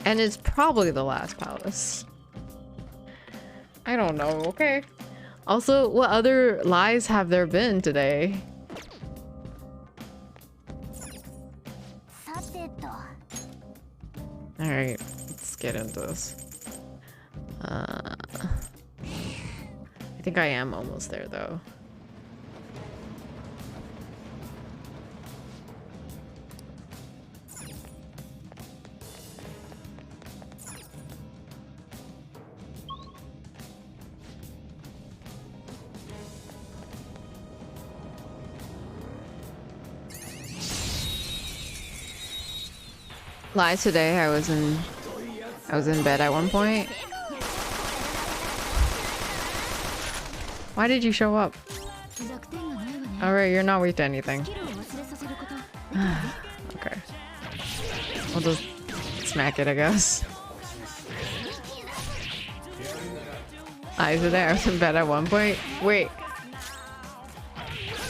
And it's probably the last palace. I don't know, okay. Also, what other lies have there been today? Alright, let's get into this. I think I am almost there though. Lies today, I was in bed at one point. Why did you show up? Alright, you're not weak to anything. Okay. We'll just smack it, I guess. Lies today, I was in bed at one point. Wait.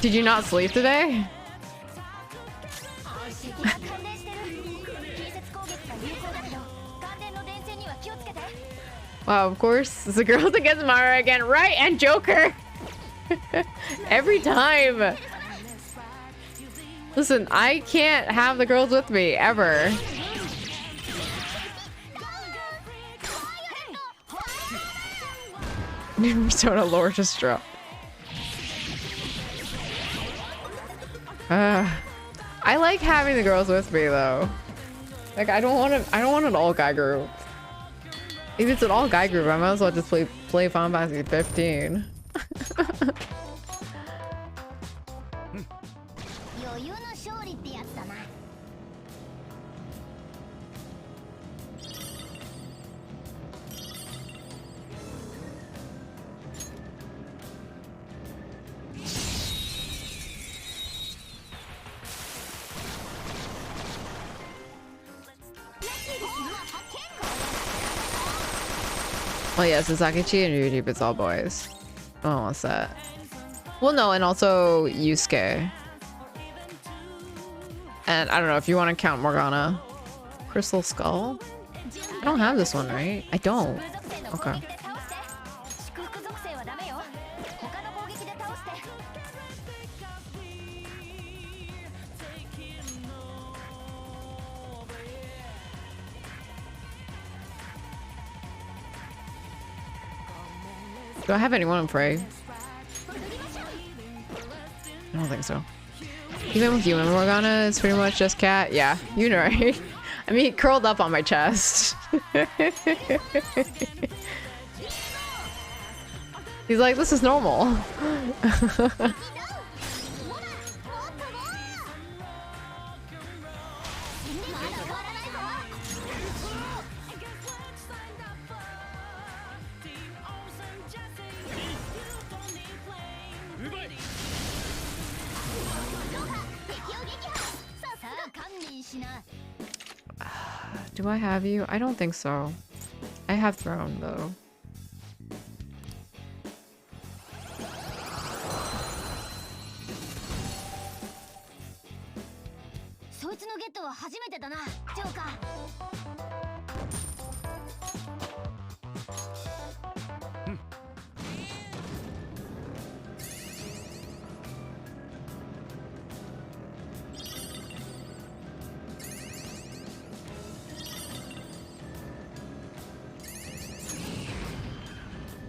Did you not sleep today? Wow, of course. It's the girl that gets Mara again. Right, and Joker. Every time. Listen, I can't have the girls with me, ever. Persona lore just dropped. I like having the girls with me though. Like I don't want an all guy group. If it's an all guy group, I might as well just play Final Fantasy 15. Oh yeah, Sasakichi and YouTube, it's all boys. Oh, what's that? Well, no, and also Yusuke. And I don't know if you want to count Morgana. Crystal Skull? I don't have this one, right? I don't. Okay. Do I have anyone in Prey? I don't think so. Even with human Morgana, it's pretty much just cat. Yeah, you know, right? I mean, he curled up on my chest. He's like, this is normal. Do I have you? I don't think so. I have Throne though.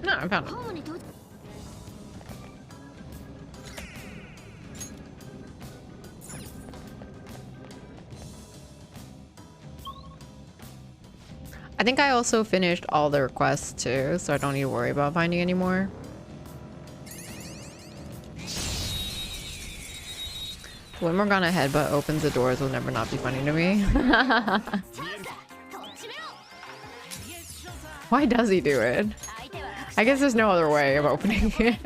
No, I found it. I think I also finished all the requests too, so I don't need to worry about finding any more. When Morgana headbutt opens the doors will never not be funny to me. Why does he do it? I guess there's no other way of opening it.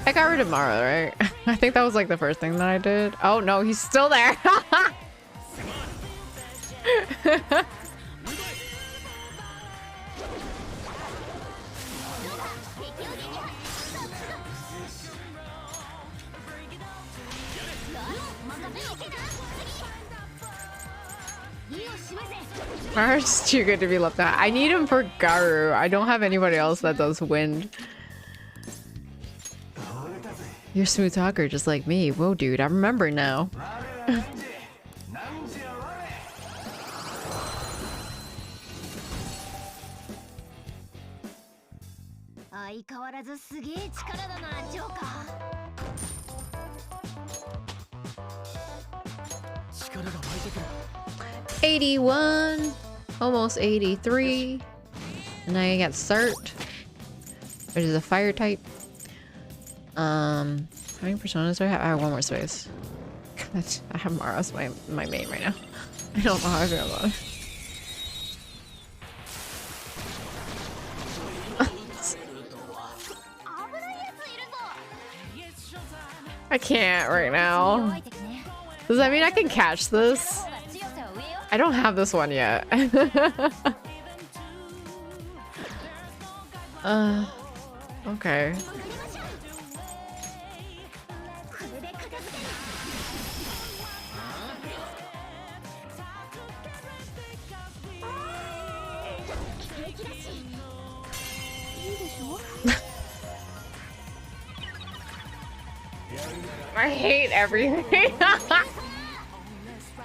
I got rid of Mara, right? I think that was like the first thing that I did. Oh no, he's still there. Mara's too good to be left out. I need him for Garu. I don't have anybody else that does wind. You're a smooth talker just like me. Whoa, dude, I remember now. $81, almost 83. And I get Cert, which is a fire type. How many personas do I have? I have one more space. I have Mara as my main right now. I don't know how I feel about it. I can't right now. Does that mean I can catch this? I don't have this one yet. Okay. I hate everything.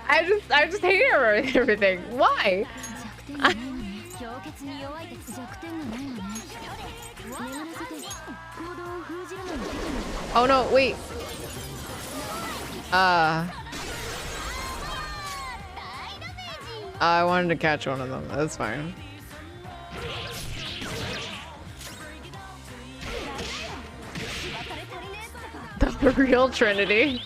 I just hate everything. Why? Oh no, wait. I wanted to catch one of them. That's fine. The real Trinity.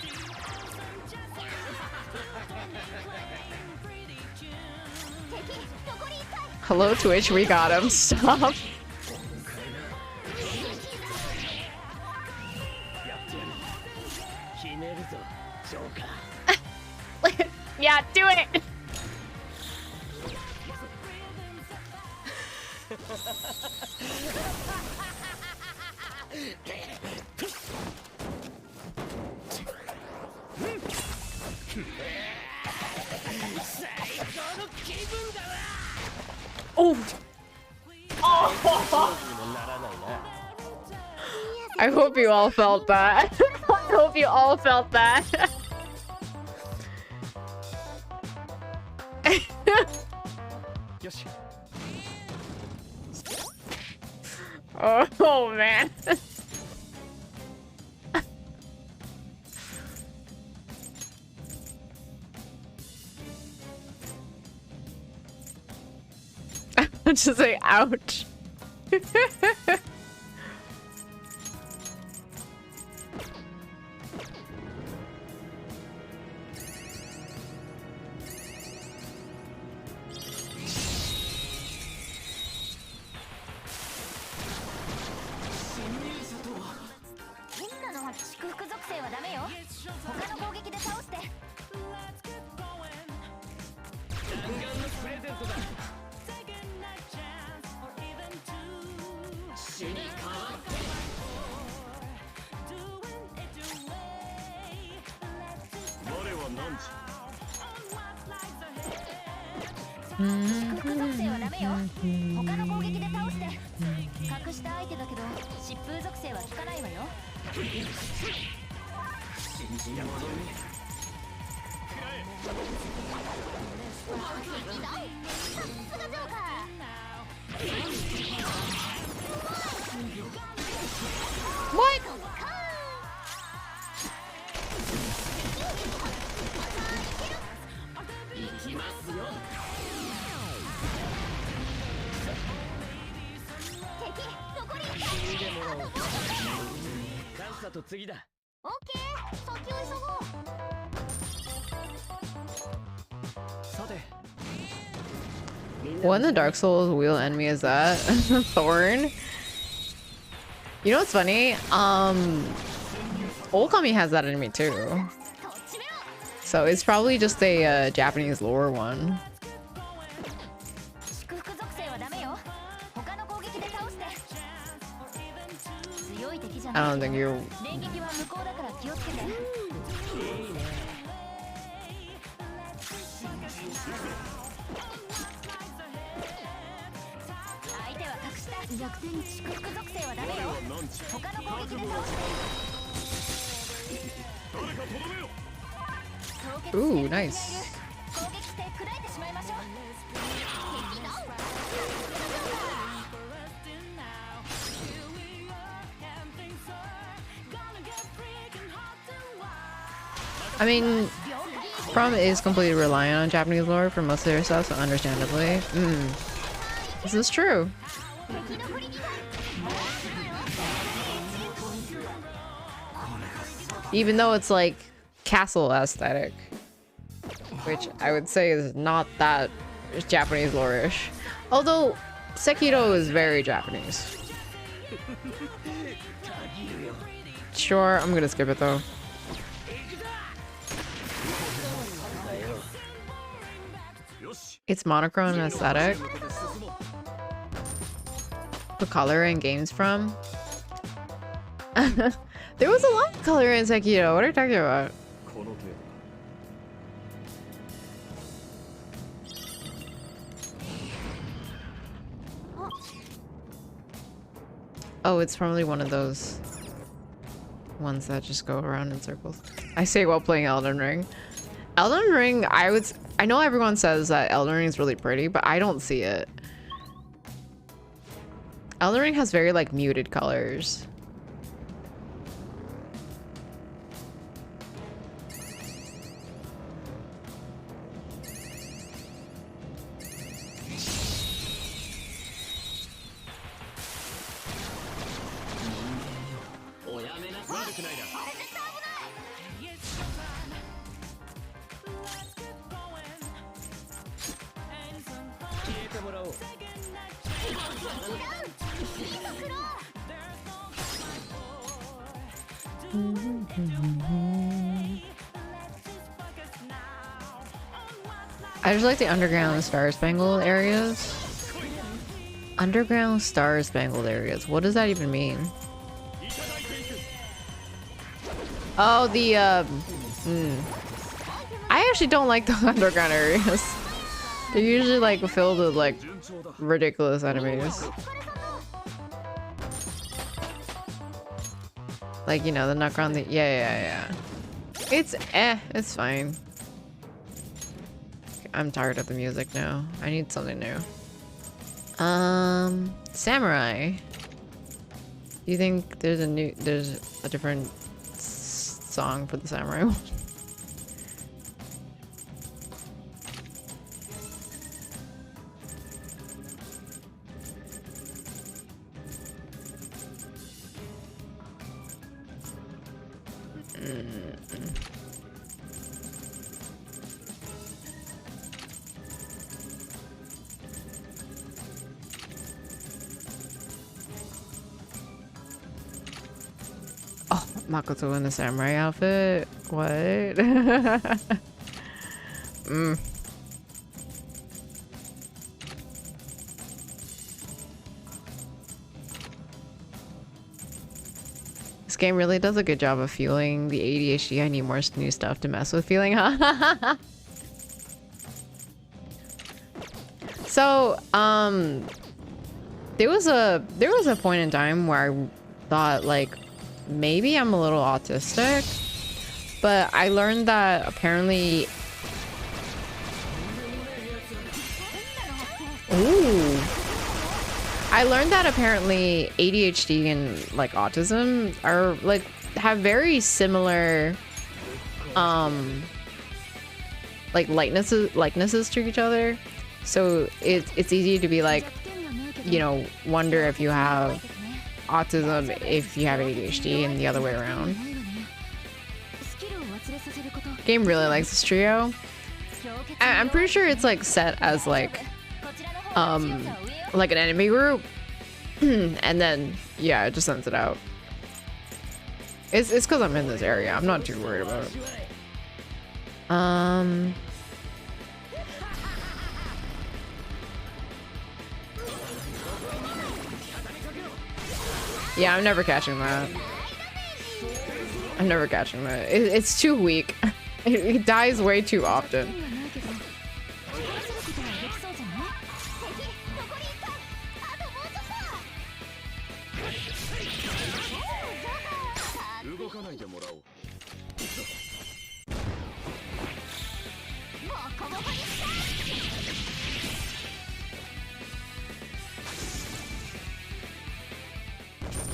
Hello, Twitch. We got him. Stop. Yeah, do it. Oh. Oh. I hope you all felt that. I hope you all felt that. Oh man. I'm just like, ouch. What? What in the Dark Souls wheel enemy is that? Thorn? You know what's funny? Okami has that enemy too. So it's probably just a Japanese lore one. I don't think you're... Ooh, nice. I mean, Prom is completely reliant on Japanese lore for most of their stuff, so understandably. This is true. Even though it's like castle aesthetic, which I would say is not that Japanese lore-ish. Although Sekiro is very Japanese. Sure, I'm gonna skip it though. It's monochrome aesthetic. The color in games from. There was a lot of color in Sekiro. What are you talking about? Oh, it's probably one of those ones that just go around in circles. I say while playing Elden Ring. Elden Ring, I know everyone says that Elden Ring is really pretty, but I don't see it. Elden Ring has very like muted colors. I just like the underground star spangled areas. Underground star spangled areas. What does that even mean? Oh, the I actually don't like the underground areas. They're usually like filled with like ridiculous enemies. Like, you know, the knock around the yeah. It's fine. I'm tired of the music now. I need something new. Samurai. You think there's a different song for the samurai one? Makoto in the samurai outfit? What? This game really does a good job of fueling the ADHD. I need more new stuff to mess with feeling, huh? So, there was a point in time where I thought like maybe I'm a little autistic, but I learned that apparently ADHD and like autism are like have very similar like likenesses to each other. So it's easy to be like, you know, wonder if you have autism if you have ADHD and the other way around. Game really likes this trio. I'm pretty sure it's like set as like an enemy group and then yeah, it just sends it out. It's because I'm in this area. I'm not too worried about it. Yeah, I'm never catching that. I'm never catching that. It's too weak. It dies way too often.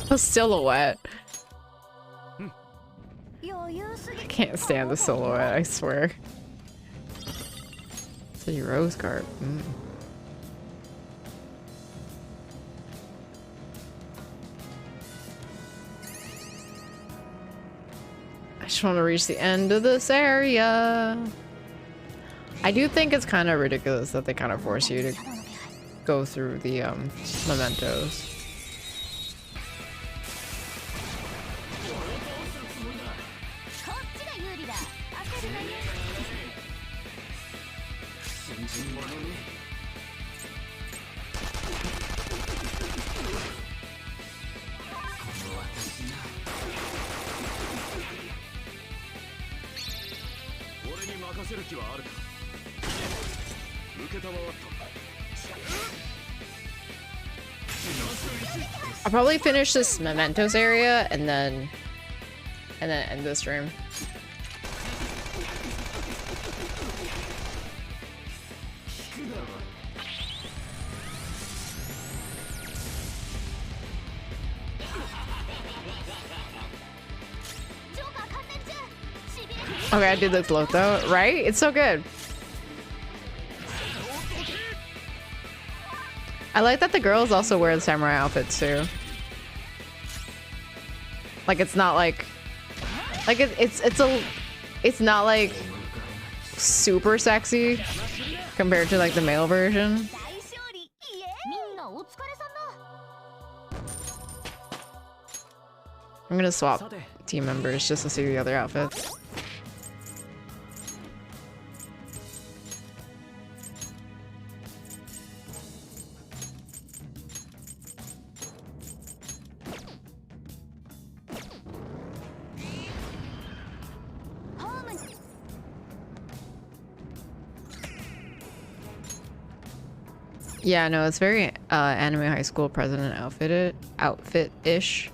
A silhouette. I can't stand the silhouette, I swear. It's a rose card. just want to reach the end of this area. I do think it's kind of ridiculous that they kind of force you to go through the mementos. I'll probably finish this mementos area and then end this stream. Okay, I did this look though, right? It's so good. I like that the girls also wear the samurai outfits too. Like it's not like it's not like super sexy compared to like the male version. I'm gonna swap team members just to see the other outfits. Yeah, no, it's very anime high school president outfit-ish.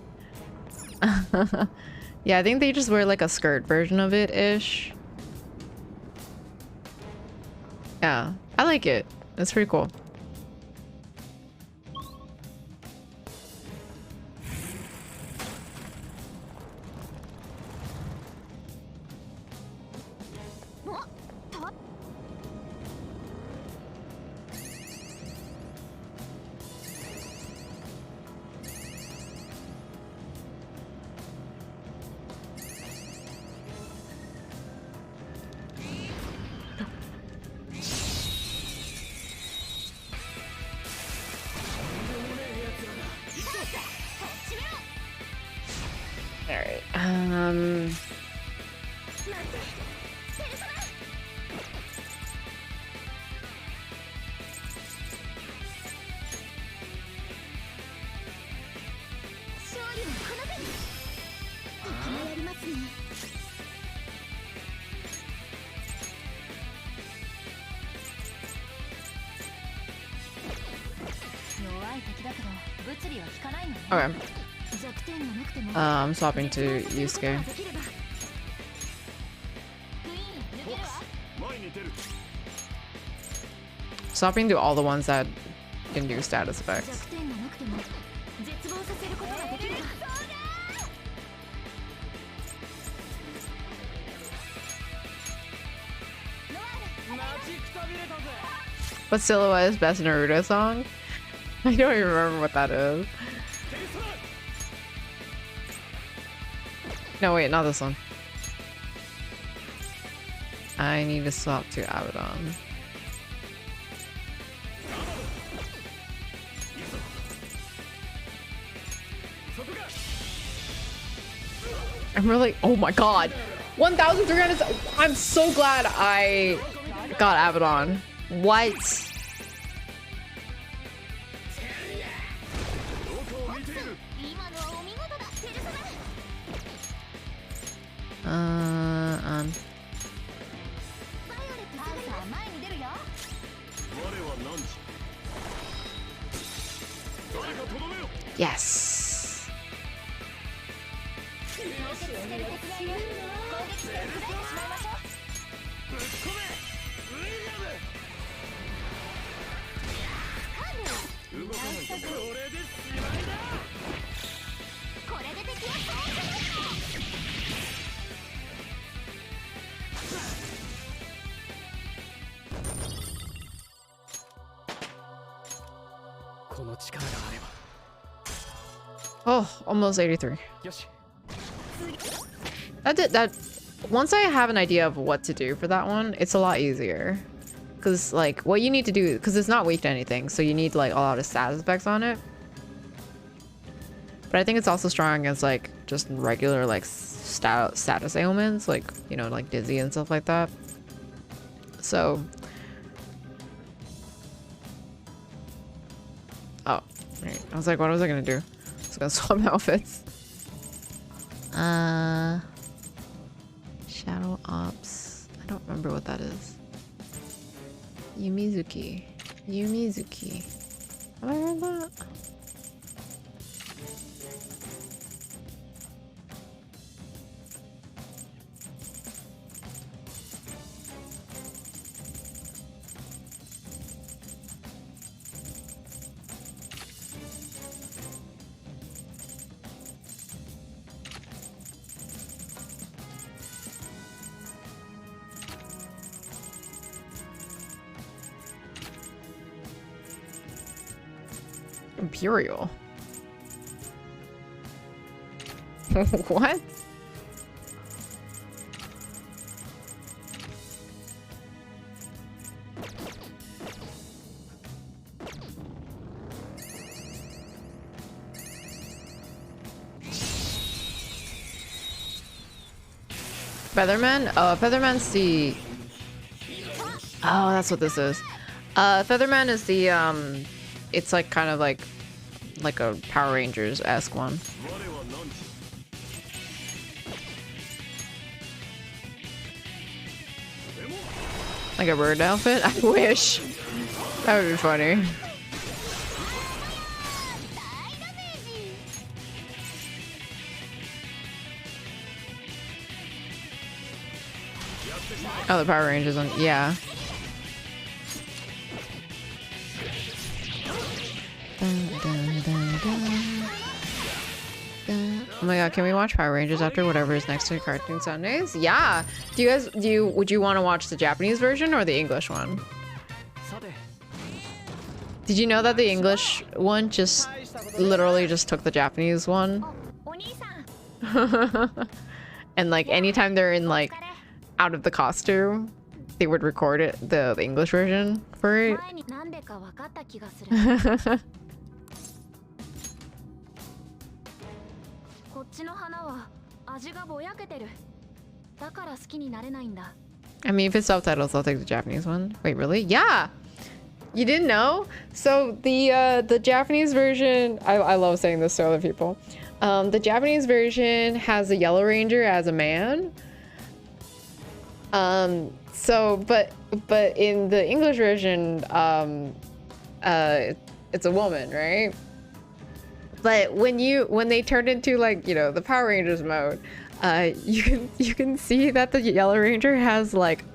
Yeah, I think they just wear like a skirt version of it-ish. Yeah, I like it. It's pretty cool. Okay. I'm swapping to Yusuke. Swapping to all the ones that can do status effects. What silhouette is best Naruto song? I don't even remember what that is. No, wait, not this one. I need to swap to Abaddon. I'm really, oh my god. 1,300, I'm so glad I got Abaddon. What? Yes. Oh, almost 83. that. Once I have an idea of what to do for that one, it's a lot easier. Because, like, what you need to do, because it's not weak to anything, so you need, like, a lot of status effects on it. But I think it's also strong against, like, just regular, like, status ailments, like, you know, like dizzy and stuff like that. So... Oh, right. I was like, what was I gonna do? I was gonna swap outfits. Shadow Ops. I don't remember what that is. Yumizuki. Yumizuki. Have I heard that? Imperial. What? Featherman? Oh, Featherman's the... Oh, that's what this is. Featherman is the, it's like kind of like a Power Rangers-esque one. Like a bird outfit? I wish. That would be funny. Oh, the Power Rangers one. Yeah. Oh my god, can we watch Power Rangers after whatever is next to Cartoon Sundays? Yeah. Would you want to watch the Japanese version or the English one? Did you know that the English one just literally just took the Japanese one? And like anytime they're in like out of the costume, they would record it, the English version for it. I mean, if it's subtitles, I'll take the Japanese one. Wait, really? Yeah! You didn't know? So the Japanese version, I love saying this to other people. The Japanese version has a Yellow Ranger as a man. But in the English version, it's a woman, right? But when they turn into, like, you know, the Power Rangers mode, you can see that the Yellow Ranger has, like,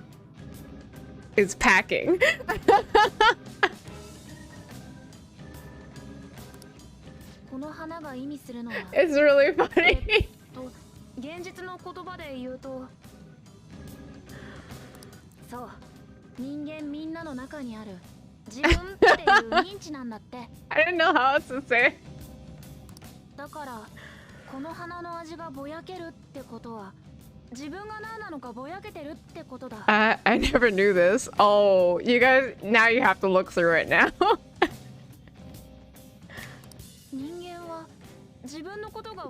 is packing. It's really funny. I didn't know how else to say. I never knew this. Oh, you guys, now you have to look through it now.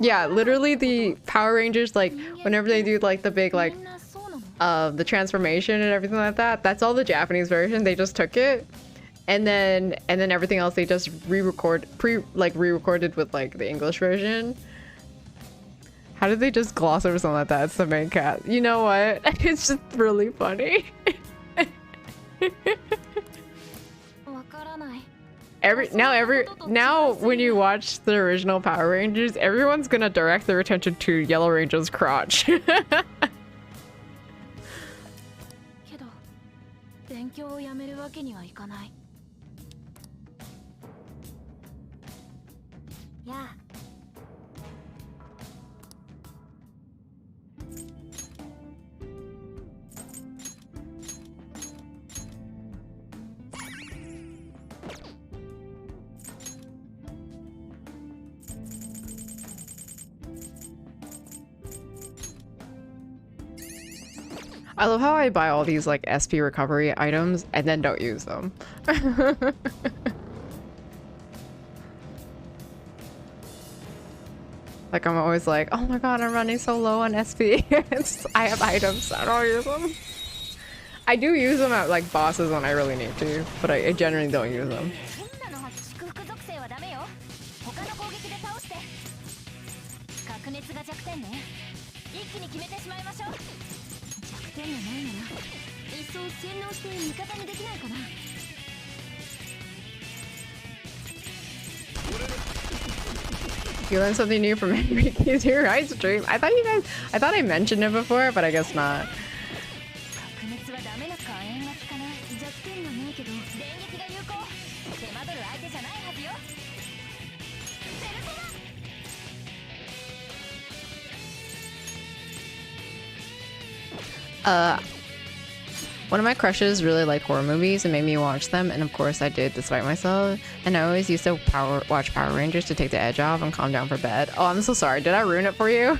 Yeah, literally the Power Rangers, like, whenever they do, like, the big, like, the transformation and everything like that, that's all the Japanese version. They just took it. And then everything else they just re-recorded with, like, the English version. How did they just gloss over something like that? It's the main cat. You know what? It's just really funny. Now when you watch the original Power Rangers, everyone's gonna direct their attention to Yellow Ranger's crotch. Yeah. I love how I buy all these like SP recovery items and then don't use them. Like I'm always like, oh my god, I'm running so low on SP. I have items, I don't use them. I do use them at like bosses when I really need to, but I generally don't use them. You learned something new from Enrique's Here Right stream. I thought I mentioned it before, but I guess not. One of my crushes really liked horror movies and made me watch them, and of course I did despite myself. And I always used to watch Power Rangers to take the edge off and calm down for bed. Oh, I'm so sorry. Did I ruin it for you?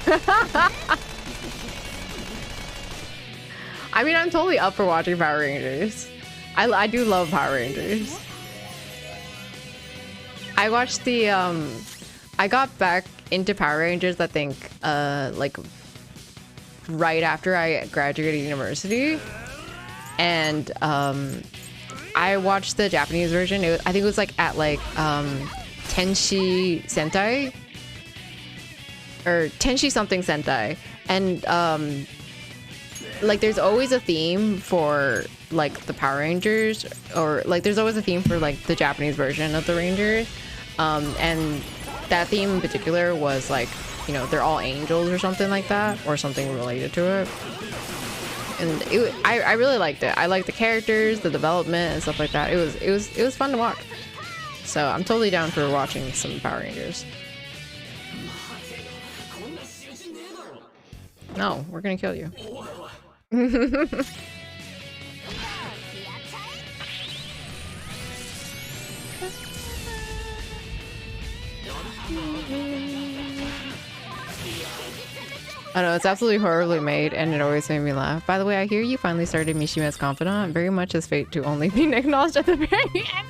I mean, I'm totally up for watching Power Rangers. I do love Power Rangers. I watched the I got back into Power Rangers, I think like right after I graduated university. And I watched the Japanese version. I think it was like at like Tenshi Sentai or Tenshi something Sentai, and like there's always a theme for like the Power Rangers, or like there's always a theme for like the Japanese version of the Rangers, and that theme in particular was like, you know, they're all angels or something like that, or something related to it. And I really liked it. I liked the characters, the development, and stuff like that. It was fun to watch. So I'm totally down for watching some Power Rangers. No, we're gonna kill you. I know, it's absolutely horribly made, and it always made me laugh. By the way, I hear you finally started Mishima's Confidant, very much as fate to only be acknowledged at the very end.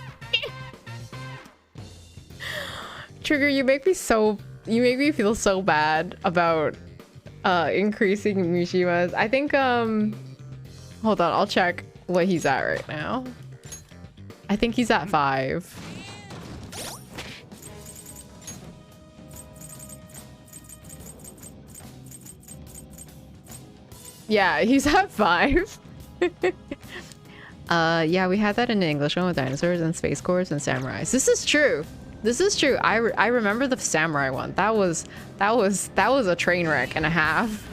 Trigger, you make me feel so bad about increasing Mishima's. I think hold on, I'll check what he's at right now. I think he's at 5. Yeah, he's at 5. Yeah, we had that in the English one with dinosaurs and space cores and samurais. This is true. This is true. I remember the samurai one. That was a train wreck and a half.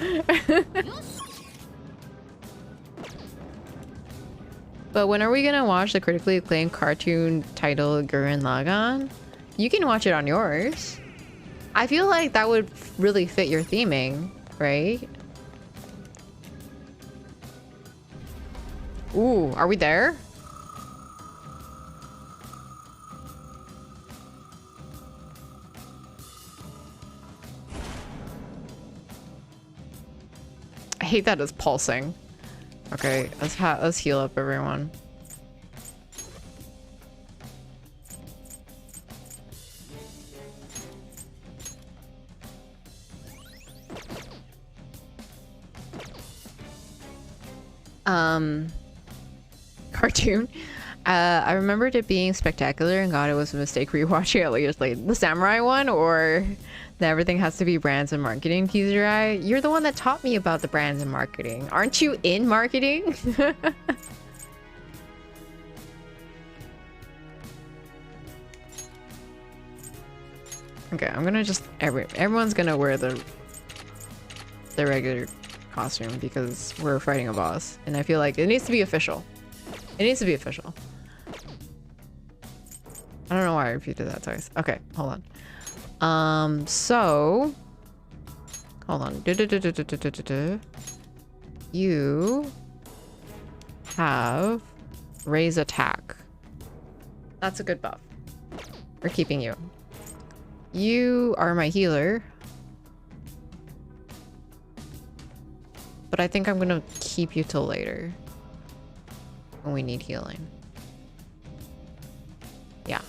But when are we gonna watch the critically acclaimed cartoon titled Gurren Lagann? You can watch it on yours. I feel like that would really fit your theming, right? Ooh, are we there? I hate that it's pulsing. Okay, let's heal up everyone. Cartoon. I remembered it being spectacular and God, it was a mistake rewatching it later. Like the samurai one, or that everything has to be brands and marketing. Kizurai, you're the one that taught me about the brands and marketing. Aren't you in marketing? Okay, I'm gonna just everyone's gonna wear the regular costume because we're fighting a boss, and I feel like it needs to be official. It needs to be official. I don't know why I repeated that twice. Okay, hold on. So hold on. You have raise attack. That's a good buff. We're keeping you. You are my healer. but I think I'm gonna keep you till later when we need healing. Yeah.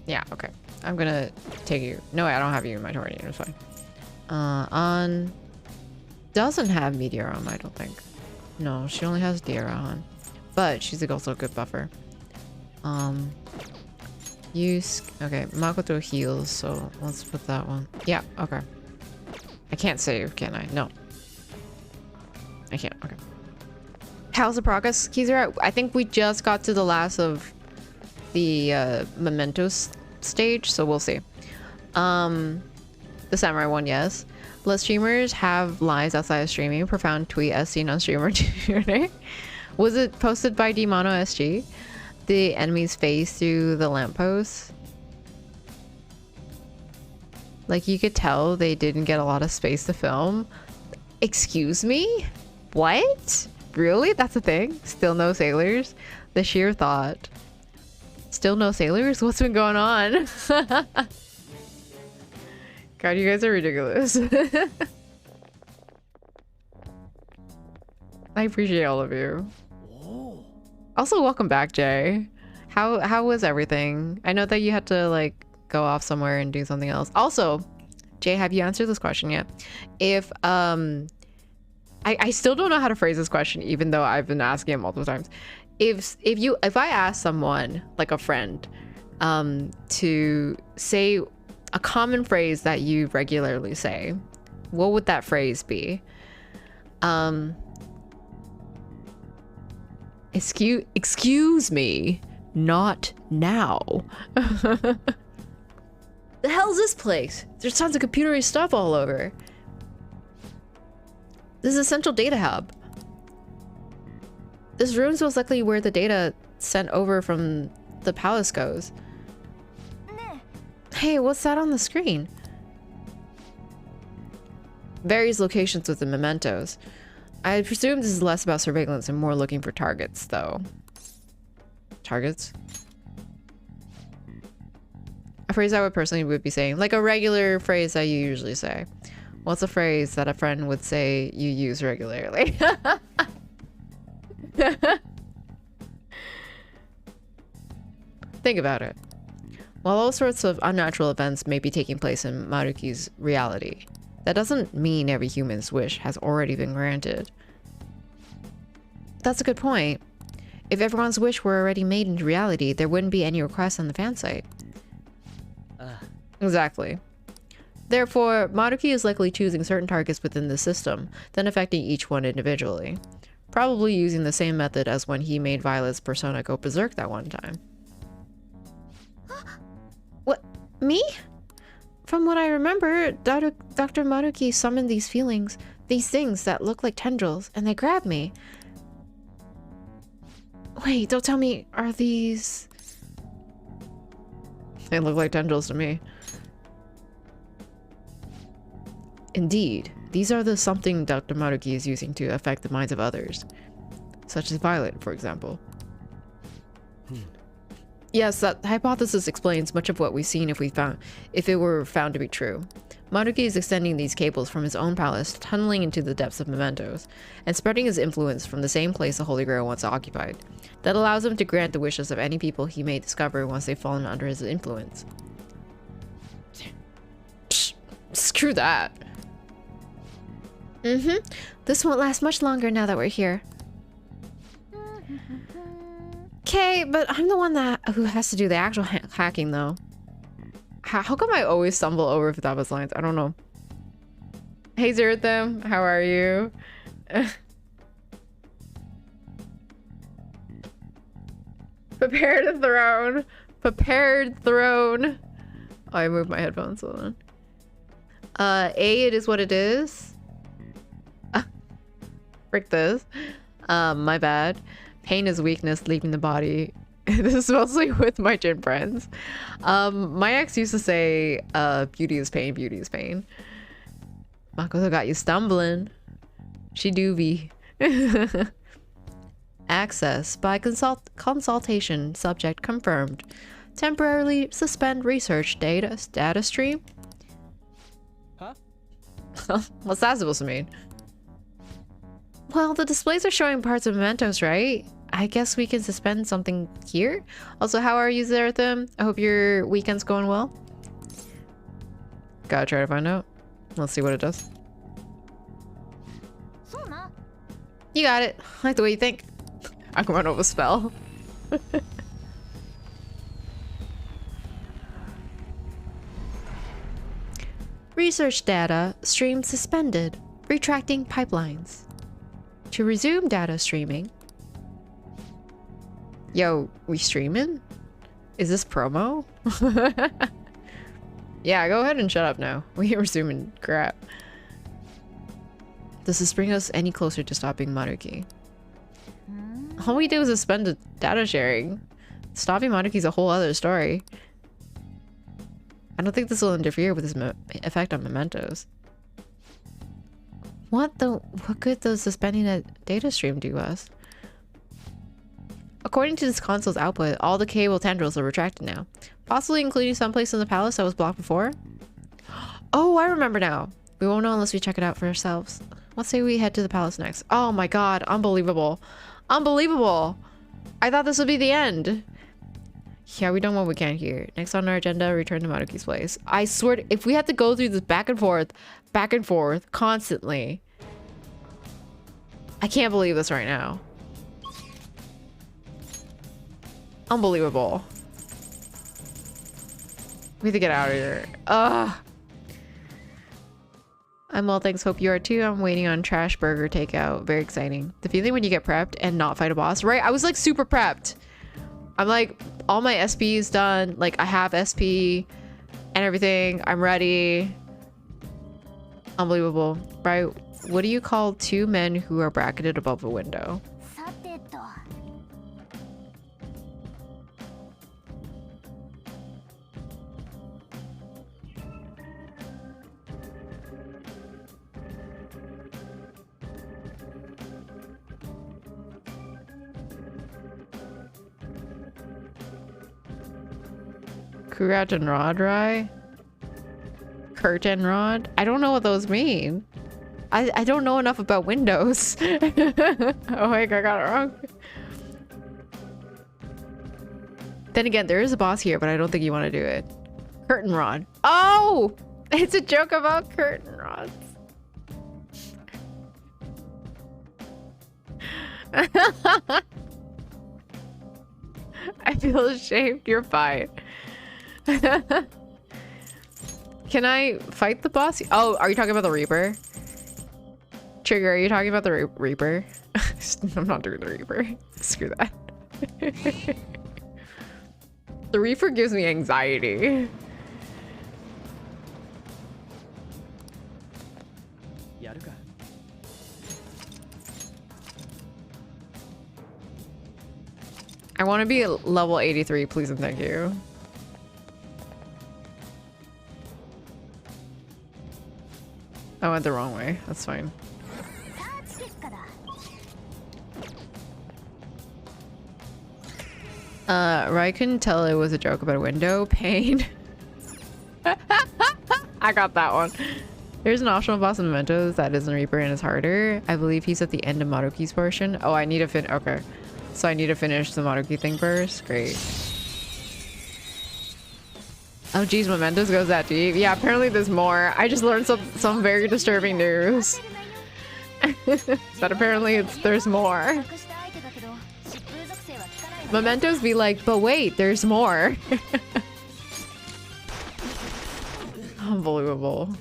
Yeah, okay. I'm gonna take you. No, I don't have you in my tornado. It's fine. On doesn't have Meteor on, I don't think. No, she only has Diarra on. But she's also a good buffer. Use okay, Makoto heals, so let's put that one. Yeah, okay. I can't save, can I? No. I can't, okay. How's the progress? Kizaru, I think we just got to the last of the mementos stage, so we'll see. The samurai one, yes. Let streamers have lives outside of streaming. Profound tweet as seen on streamer Tuner. Was it posted by Dmono SG? The enemy's face through the lamppost. Like, you could tell they didn't get a lot of space to film. Excuse me? What? Really? That's a thing? Still no sailors? The sheer thought. Still no sailors? What's been going on? God, you guys are ridiculous. I appreciate all of you. Also, welcome back, Jay. How was everything? I know that you had to like go off somewhere and do something else. Also, Jay, have you answered this question yet? If I still don't know how to phrase this question, even though I've been asking it multiple times. If I ask someone, like a friend, to say a common phrase that you regularly say, what would that phrase be? Excuse me, not now. The hell's this place? There's tons of computery stuff all over. This is a central data hub. This room's most likely where the data sent over from the palace goes. Hey, what's that on the screen? Various locations with the mementos. I presume this is less about surveillance and more looking for targets, though. Targets? A phrase I would personally be saying, like a regular phrase that you usually say. What's a phrase that a friend would say you use regularly? Think about it. While all sorts of unnatural events may be taking place in Maruki's reality, that doesn't mean every human's wish has already been granted. That's a good point. If everyone's wish were already made into reality, there wouldn't be any requests on the fan site. Exactly. Therefore, Maruki is likely choosing certain targets within the system, then affecting each one individually. Probably using the same method as when he made Violet's persona go berserk that one time. What? Me? From what I remember, Dr. Maruki summoned these feelings, these things that look like tendrils, and they grabbed me. Wait, don't tell me, are these... They look like tendrils to me. Indeed, these are the something Dr. Maruki is using to affect the minds of others. Such as Violet, for example. Yes, that hypothesis explains much of what we've seen if it were found to be true. Maruki is extending these cables from his own palace, tunneling into the depths of mementos, and spreading his influence from the same place the Holy Grail once occupied. That allows him to grant the wishes of any people he may discover once they've fallen under his influence. Psh, screw that. This won't last much longer now that we're here. Okay, but I'm the one who has to do the actual hacking, though. How come I always stumble over Futaba's lines? I don't know. Hey, Zertham, how are you? Prepare the throne. Prepared throne. Oh, I moved my headphones. Hold on. It is what it is. Frick this. My bad. Pain is weakness leaving the body. This is mostly with my gym friends. My ex used to say, beauty is pain, beauty is pain. Makoto got you stumbling. She do be. Access by consultation. Subject confirmed. Temporarily suspend research data stream. What's that supposed to mean? Well, the displays are showing parts of mementos, right? I guess we can suspend something here. Also, how are you, Zerathim? I hope your weekend's going well. Gotta try to find out. Let's see what it does. You got it. I like the way you think. I can run over a spell. Research data stream suspended. Retracting pipelines. To resume data streaming. Yo, we streaming? Is this promo? Yeah, go ahead and shut up now. We are resuming crap. Does this bring us any closer to stopping Maruki? All we do is suspend the data sharing. Stopping Maruki is a whole other story. I don't think this will interfere with his effect on mementos. What good does suspending a data stream do us? According to this console's output, all the cable tendrils are retracted now. Possibly including some place in the palace that was blocked before? Oh, I remember now. We won't know unless we check it out for ourselves. Let's say we head to the palace next. Oh my god, unbelievable. Unbelievable! I thought this would be the end. Yeah, we done what we can here. Next on our agenda, return to Maruki's place. I swear, if we have to go through this back and forth, constantly. I can't believe this right now. Unbelievable. We have to get out of here. Ugh. I'm well, thanks. Hope you are too. I'm waiting on Trash Burger takeout. Very exciting. The feeling when you get prepped and not fight a boss, right? I was like super prepped. I'm like, all my SP is done. Like I have SP and everything. I'm ready. Unbelievable, right? What do you call two men who are bracketed above a window? Kurat and Rod, right? Kurt and Rod? I don't know what those mean. I don't know enough about Windows. Oh wait, I got it wrong. Then again, there is a boss here, but I don't think you want to do it. Curtain Rod. Oh! It's a joke about curtain rods. I feel ashamed. You're fine. Can I fight the boss? Oh, are you talking about the Reaper? Trigger, are you talking about the Reaper? I'm not doing the Reaper. Screw that. The Reaper gives me anxiety. I want to be level 83, please and thank you. I went the wrong way. That's fine. Rai couldn't tell it was a joke about a window. Pain. I got that one. There's an optional boss in Mementos that isn't Reaper and is harder. I believe he's at the end of Maruki's portion. Oh, I need to okay. So I need to finish the Maruki thing first. Great. Oh geez, Mementos goes that deep. Yeah, apparently there's more. I just learned some very disturbing news. But apparently there's more. Mementos be like, but wait, there's more. Unbelievable.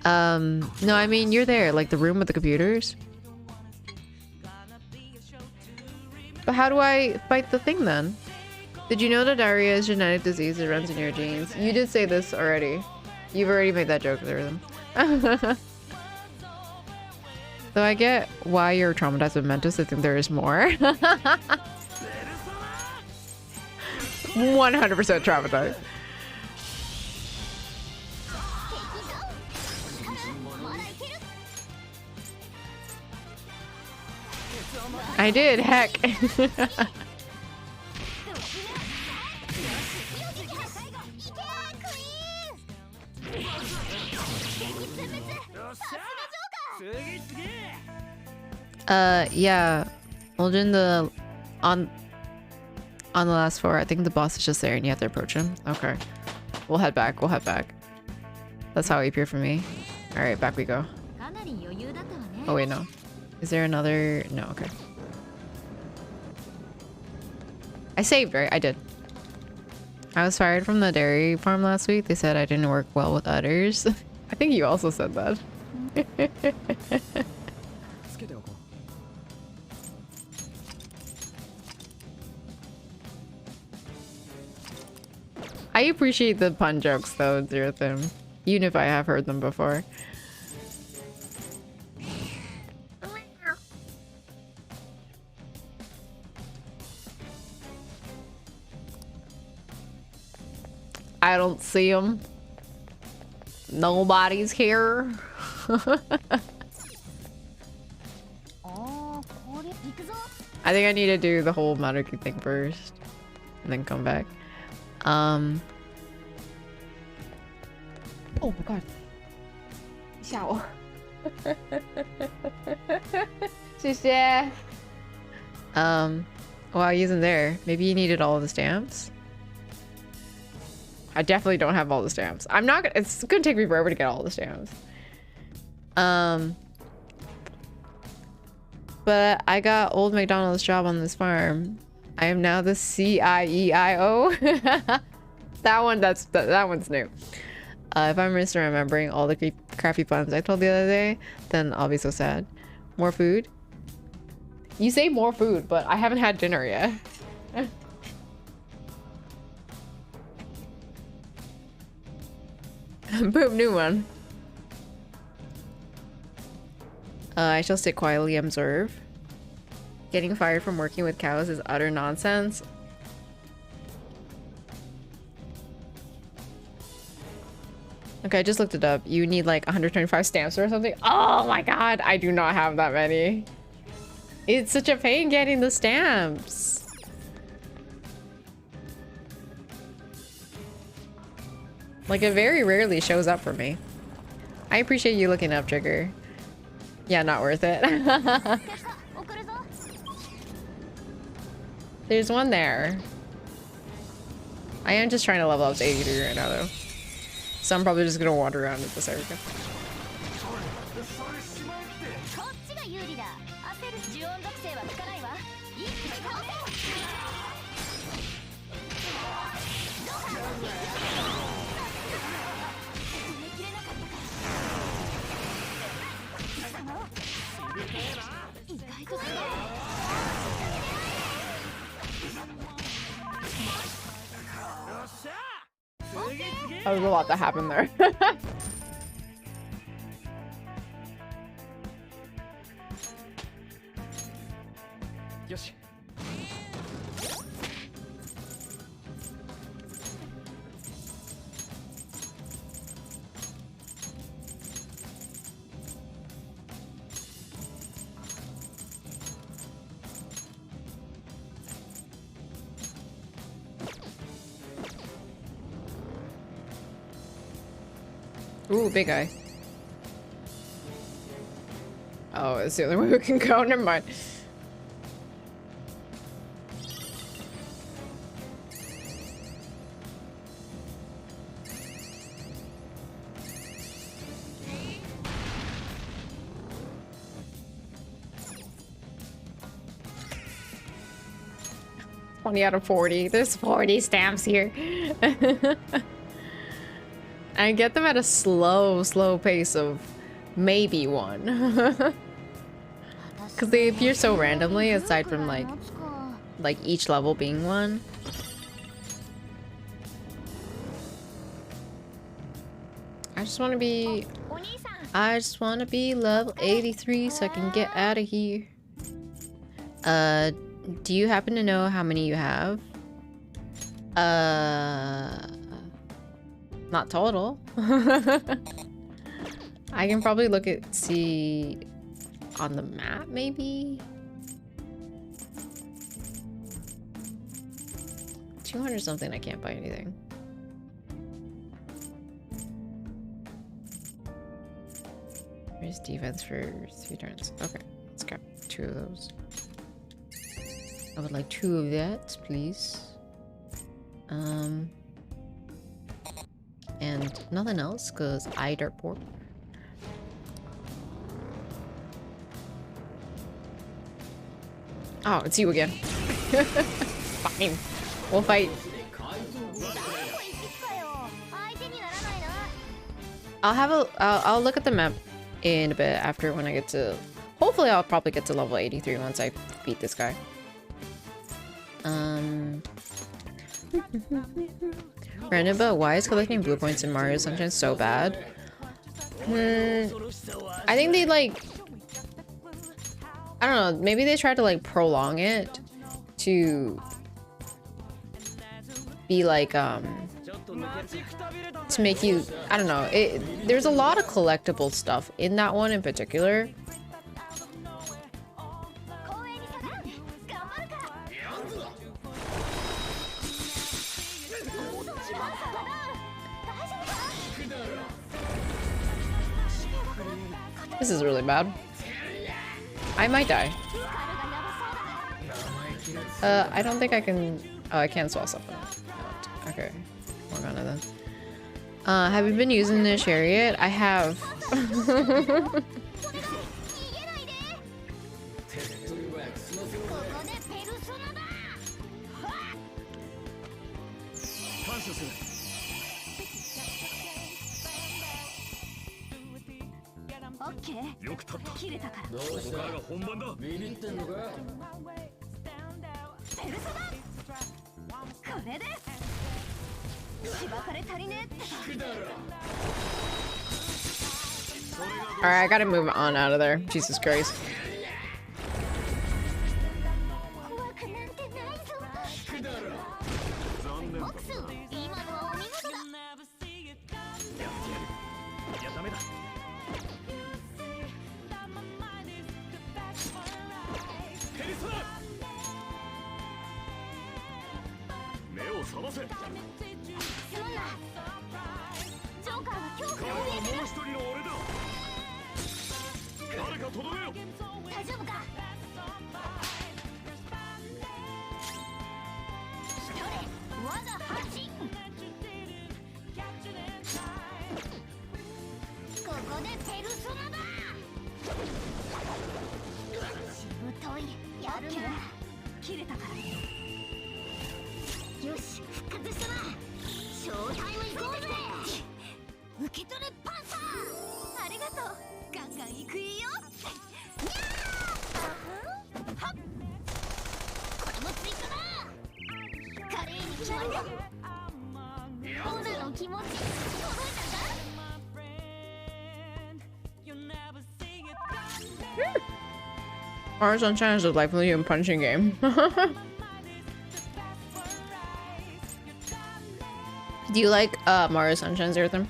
No, I mean, you're there, like the room with the computers. But how do I fight the thing then? Did you know that diarrhea is a genetic disease that runs in your genes? You did say this already. You've already made that joke there with them. Though I get why you're traumatized with Mentos, I think there is more. 100% traumatized. I did, heck. Yeah. Hold in the on the last floor. I think the boss is just there and you have to approach him. Okay. We'll head back. We'll head back. That's how he appeared for me. Alright, back we go. Oh wait, no. Is there another? No, okay. I saved, right? I did. I was fired from the dairy farm last week. They said I didn't work well with others. I think you also said that. I appreciate the pun jokes though, Zerathim. Even if I have heard them before. I don't see them. Nobody's here. I think I need to do the whole Maruki thing first. And then come back. Oh my god. 吓我。谢谢。Well, he isn't there. Maybe you needed all of the stamps? I definitely don't have all the stamps. I'm not gonna, it's gonna take me forever to get all the stamps. But I got old McDonald's job on this farm. I am now the CIEIO. that one's new. If I'm misremembering all the crappy puns I told the other day, then I'll be so sad. More food? You say more food, but I haven't had dinner yet. Boom, new one. I shall sit quietly and observe. Getting fired from working with cows is utter nonsense. Okay, I just looked it up. You need like 125 stamps or something. Oh my god, I do not have that many. It's such a pain getting the stamps. Like, it very rarely shows up for me. I appreciate you looking up, Trigger. Yeah, not worth it. There's one there. I am just trying to level up to 83 right now, though. So I'm probably just gonna wander around at this area. That was a lot that happened there. Yoshi. 'Ooh, big eye. Oh, it's the only way we can go. Never mind. Out of 40. There's 40 stamps here. I get them at a slow pace of maybe one. Because they appear so randomly, aside from like each level being one. I just want to be level 83 so I can get out of here. Do you happen to know how many you have? Not total. I can probably see on the map, maybe? 200 something, I can't buy anything. increase defense for 3 turns. Okay, let's grab 2 of those. I would like 2 of that, please. And nothing else, because I dirt poor. Oh, it's you again. Fine. We'll fight. I'll look at the map in a bit after when I get to... Hopefully I'll probably get to level 83 once I beat this guy. Random, but why is collecting blue points in Mario Sunshine so bad? I think they like... I don't know, maybe they tried to like prolong it to be like, to make you, I don't know, there's a lot of collectible stuff in that one in particular. This is really bad. I might die. I don't think I can... Oh, I can't swap something. Okay. Morgana then. Have you been using the chariot? I have. Alright, I gotta move on out of there. Jesus Christ. Mario Sunshine is a lively and punching game. Do you like Mario Sunshine, Zertham?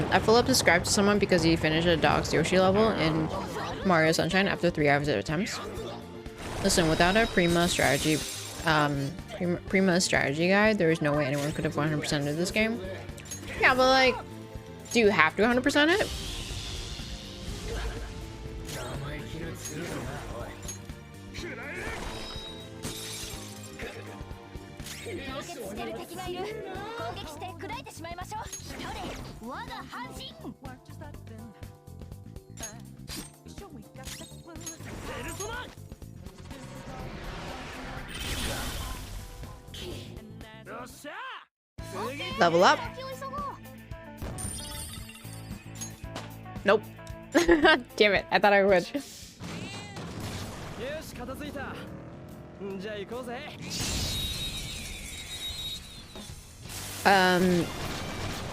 I full up subscribed to someone because he finished a Dogs Yoshi level in Mario Sunshine after 3 hours of attempts. Listen, without a Prima strategy guide, there is no way anyone could have 100%ed this game. Yeah, but like, do you have to 100% it? Level up. Nope. Damn it, I thought I would.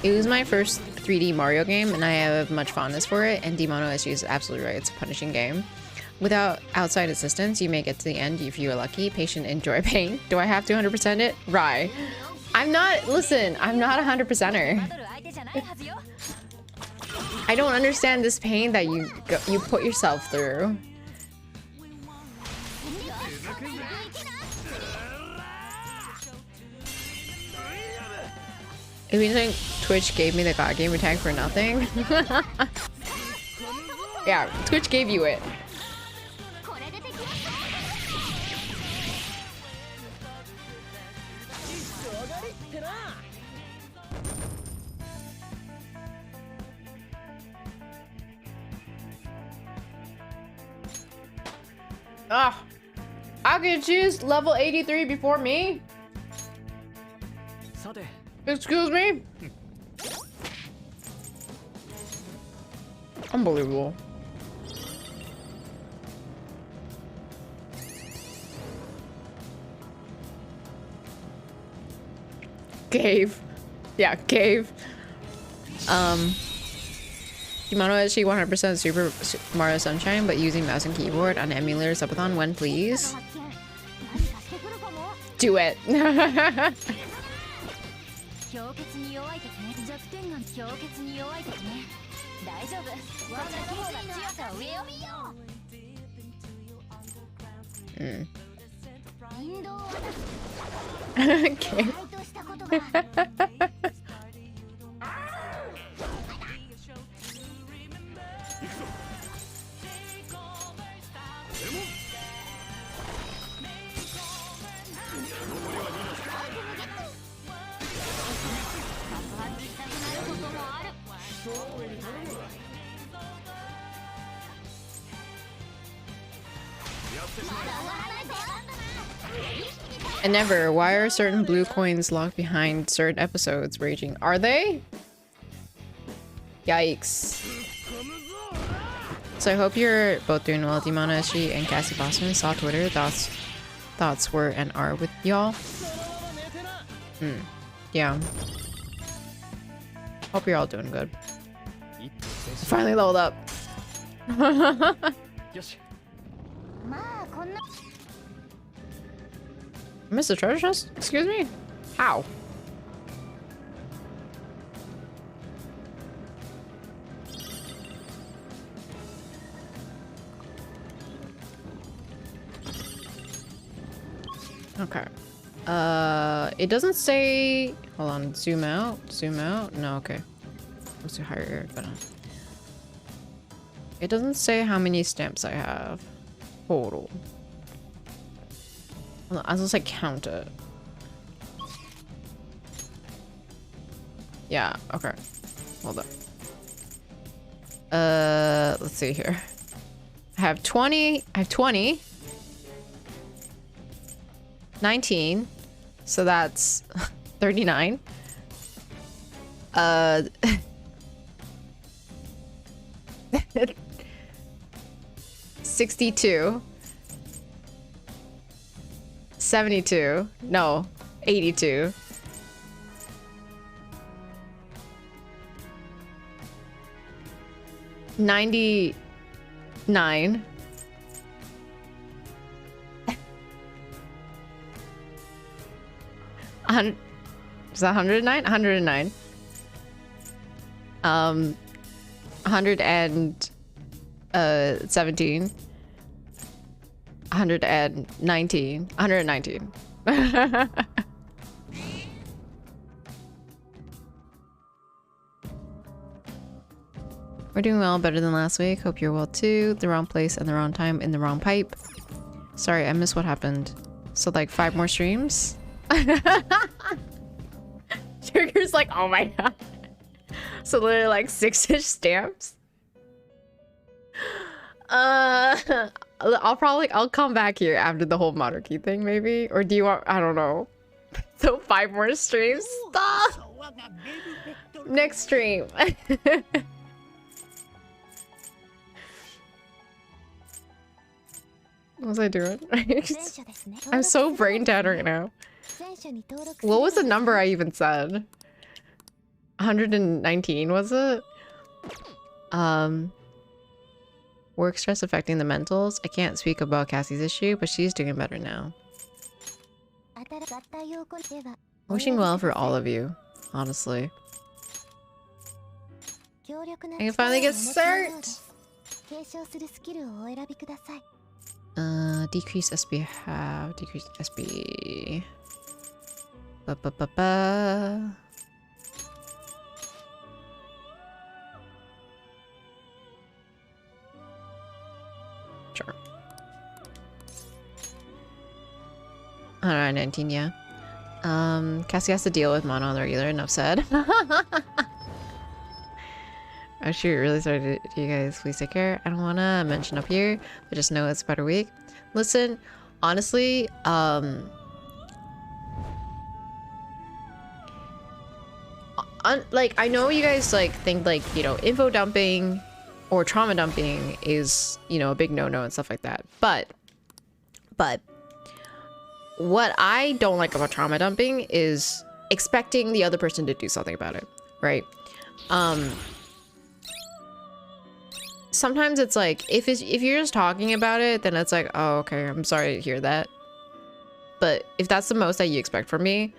It was my first 3D Mario game and I have much fondness for it, and Demono SG is absolutely right, it's a punishing game. Without outside assistance, you may get to the end if you are lucky. Patient, enjoy pain. Do I have to 100% it? Right. I'm not, listen, I'm not a 100%er. I don't understand this pain that you put yourself through. If you think Twitch gave me the God Gamer tag for nothing? Yeah, Twitch gave you it. Ah, I can choose level 83 before me. Excuse me? Unbelievable. Cave. Yeah, cave. Shimano is she 100% Super Mario Sunshine, but using mouse and keyboard on emulator subathon when please. Do it. Okay. And never, why are certain blue coins locked behind certain episodes raging? Are they? Yikes. So I hope you're both doing well. Dimanashi and Cassie Bossman saw Twitter. Thoughts were and are with y'all. Yeah. Hope you're all doing good. Finally leveled up. Mr. Treasure Chest? Excuse me? How? Okay. It doesn't say... Hold on, zoom out? Zoom out? No, okay. Let's do higher, but... It doesn't say how many stamps I have. Total. I'll just like count it. Yeah, okay. Hold up. Let's see here. I have 20. 19. So that's 39. 62. 72. No, 82. 99. Is that 109? 109. 117. 119. 119. We're doing well, better than last week. Hope you're well too. The wrong place and the wrong time in the wrong pipe. Sorry, I missed what happened. So like 5 more streams? Trigger's like, oh my god. So literally like 6-ish stamps. I'll come back here after the whole monarchy thing maybe. Or do you want, I don't know. So 5 more streams? Stop! Next stream. What was I doing? I'm so brain dead right now. What was the number I even said? 119 was it? Work stress affecting the mentals. I can't speak about Cassie's issue, but she's doing better now. Wishing well for all of you, honestly. I can finally get cert! Decrease SB half, decrease SB. Ba ba ba ba. Sure. 119, yeah. Cassie has to deal with Mono on the regular, enough said. Oh shoot, really sorry to you guys. Please take care. I don't want to mention up here, but just know it's about a week. Listen, honestly, like, I know you guys, like, think, like, you know, info dumping or trauma dumping is, you know, a big no-no and stuff like that. But what I don't like about trauma dumping is expecting the other person to do something about it, right? Sometimes it's like, if you're just talking about it, then it's like, oh, okay, I'm sorry to hear that. But if that's the most that you expect from me,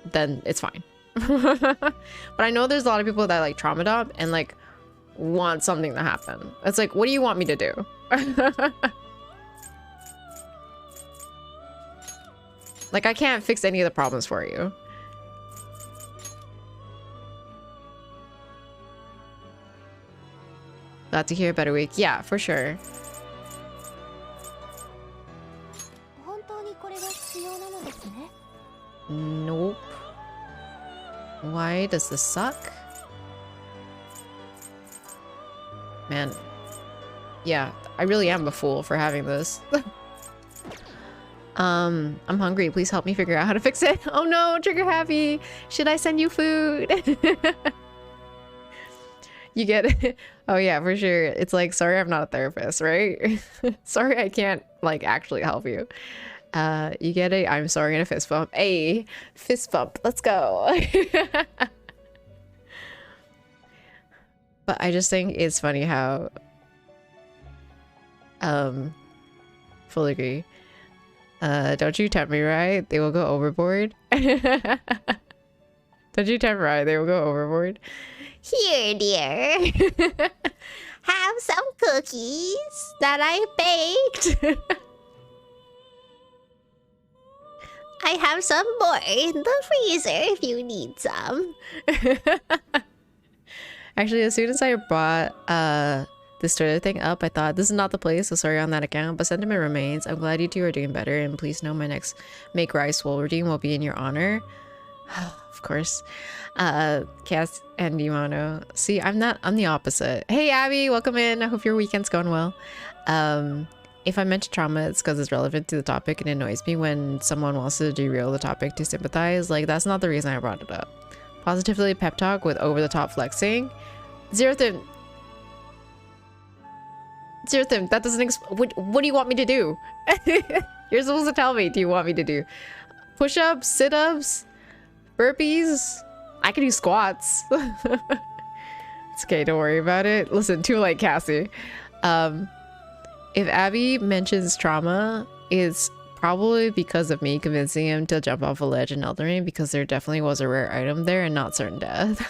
then it's fine. But I know there's a lot of people that like trauma dump and like want something to happen. It's like, what do you want me to do? Like, I can't fix any of the problems for you. Glad to hear about a week. Yeah, for sure. Nope. Why does this suck? Man. Yeah, I really am a fool for having this. I'm hungry. Please help me figure out how to fix it. Oh no, trigger happy. Should I send you food? You get it. Oh yeah, for sure. It's like, sorry, I'm not a therapist, right? Sorry, I can't like actually help you. You get it. I'm sorry, and a fist bump. Hey, fist bump. Let's go. But I just think it's funny how, fully agree. Don't you tempt me, right? They will go overboard. Don't you tempt right? They will go overboard. Here, dear. Have some cookies that I baked. I have some more in the freezer if you need some. Actually, as soon as I brought this Twitter thing up, I thought, this is not the place, so sorry on that account, but sentiment remains. I'm glad you two are doing better, and please know my next Make Rice Will redeem will be in your honor. Of course. Cass and Yumano. See, I'm the opposite. Hey Abby, welcome in. I hope your weekend's going well. If I mention trauma, it's because it's relevant to the topic and it annoys me when someone wants to derail the topic to sympathize. Like, that's not the reason I brought it up. Positively pep talk with over-the-top flexing. Zero Thim, that doesn't what do you want me to do? You're supposed to tell me, do you want me to do push-ups, sit-ups, burpees? I can do squats. It's okay, don't worry about it. Listen, too late, Cassie. If Abby mentions trauma, it's probably because of me convincing him to jump off a ledge in Elden Ring, because there definitely was a rare item there and not certain death.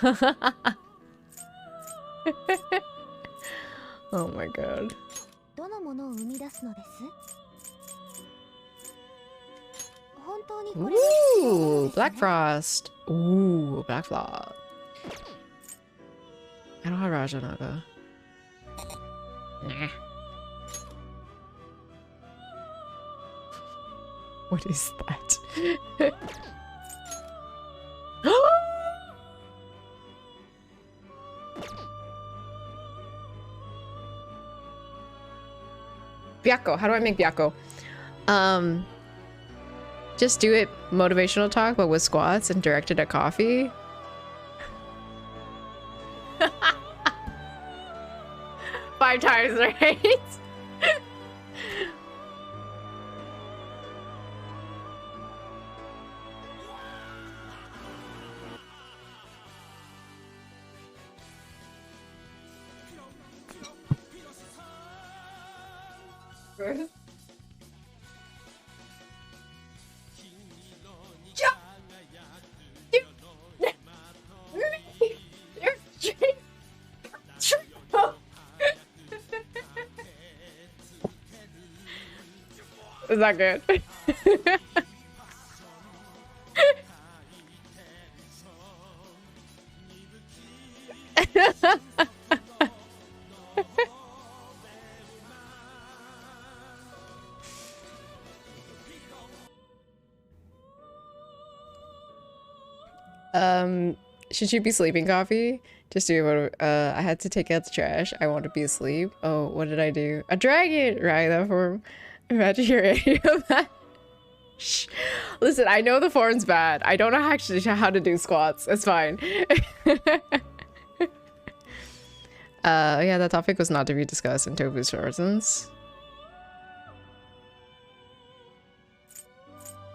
Oh my god. Ooh, Black Frost. Ooh, Black Frost. I don't have Rajanaga. Nah. What is that? Byakko. How do I make Byakko? Just do it motivational talk, but with squats and directed at coffee. 5 times, right? yours. Is that good? Should you be sleeping, Coffee? Just do what I had to take out the trash. I want to be asleep. Oh, what did I do? A dragon! Right, that form. Imagine your area of that. Shh. Listen, I know the form's bad. I don't know actually how to do squats. It's fine. Yeah, that topic was not to be discussed in Tofu's Horizons.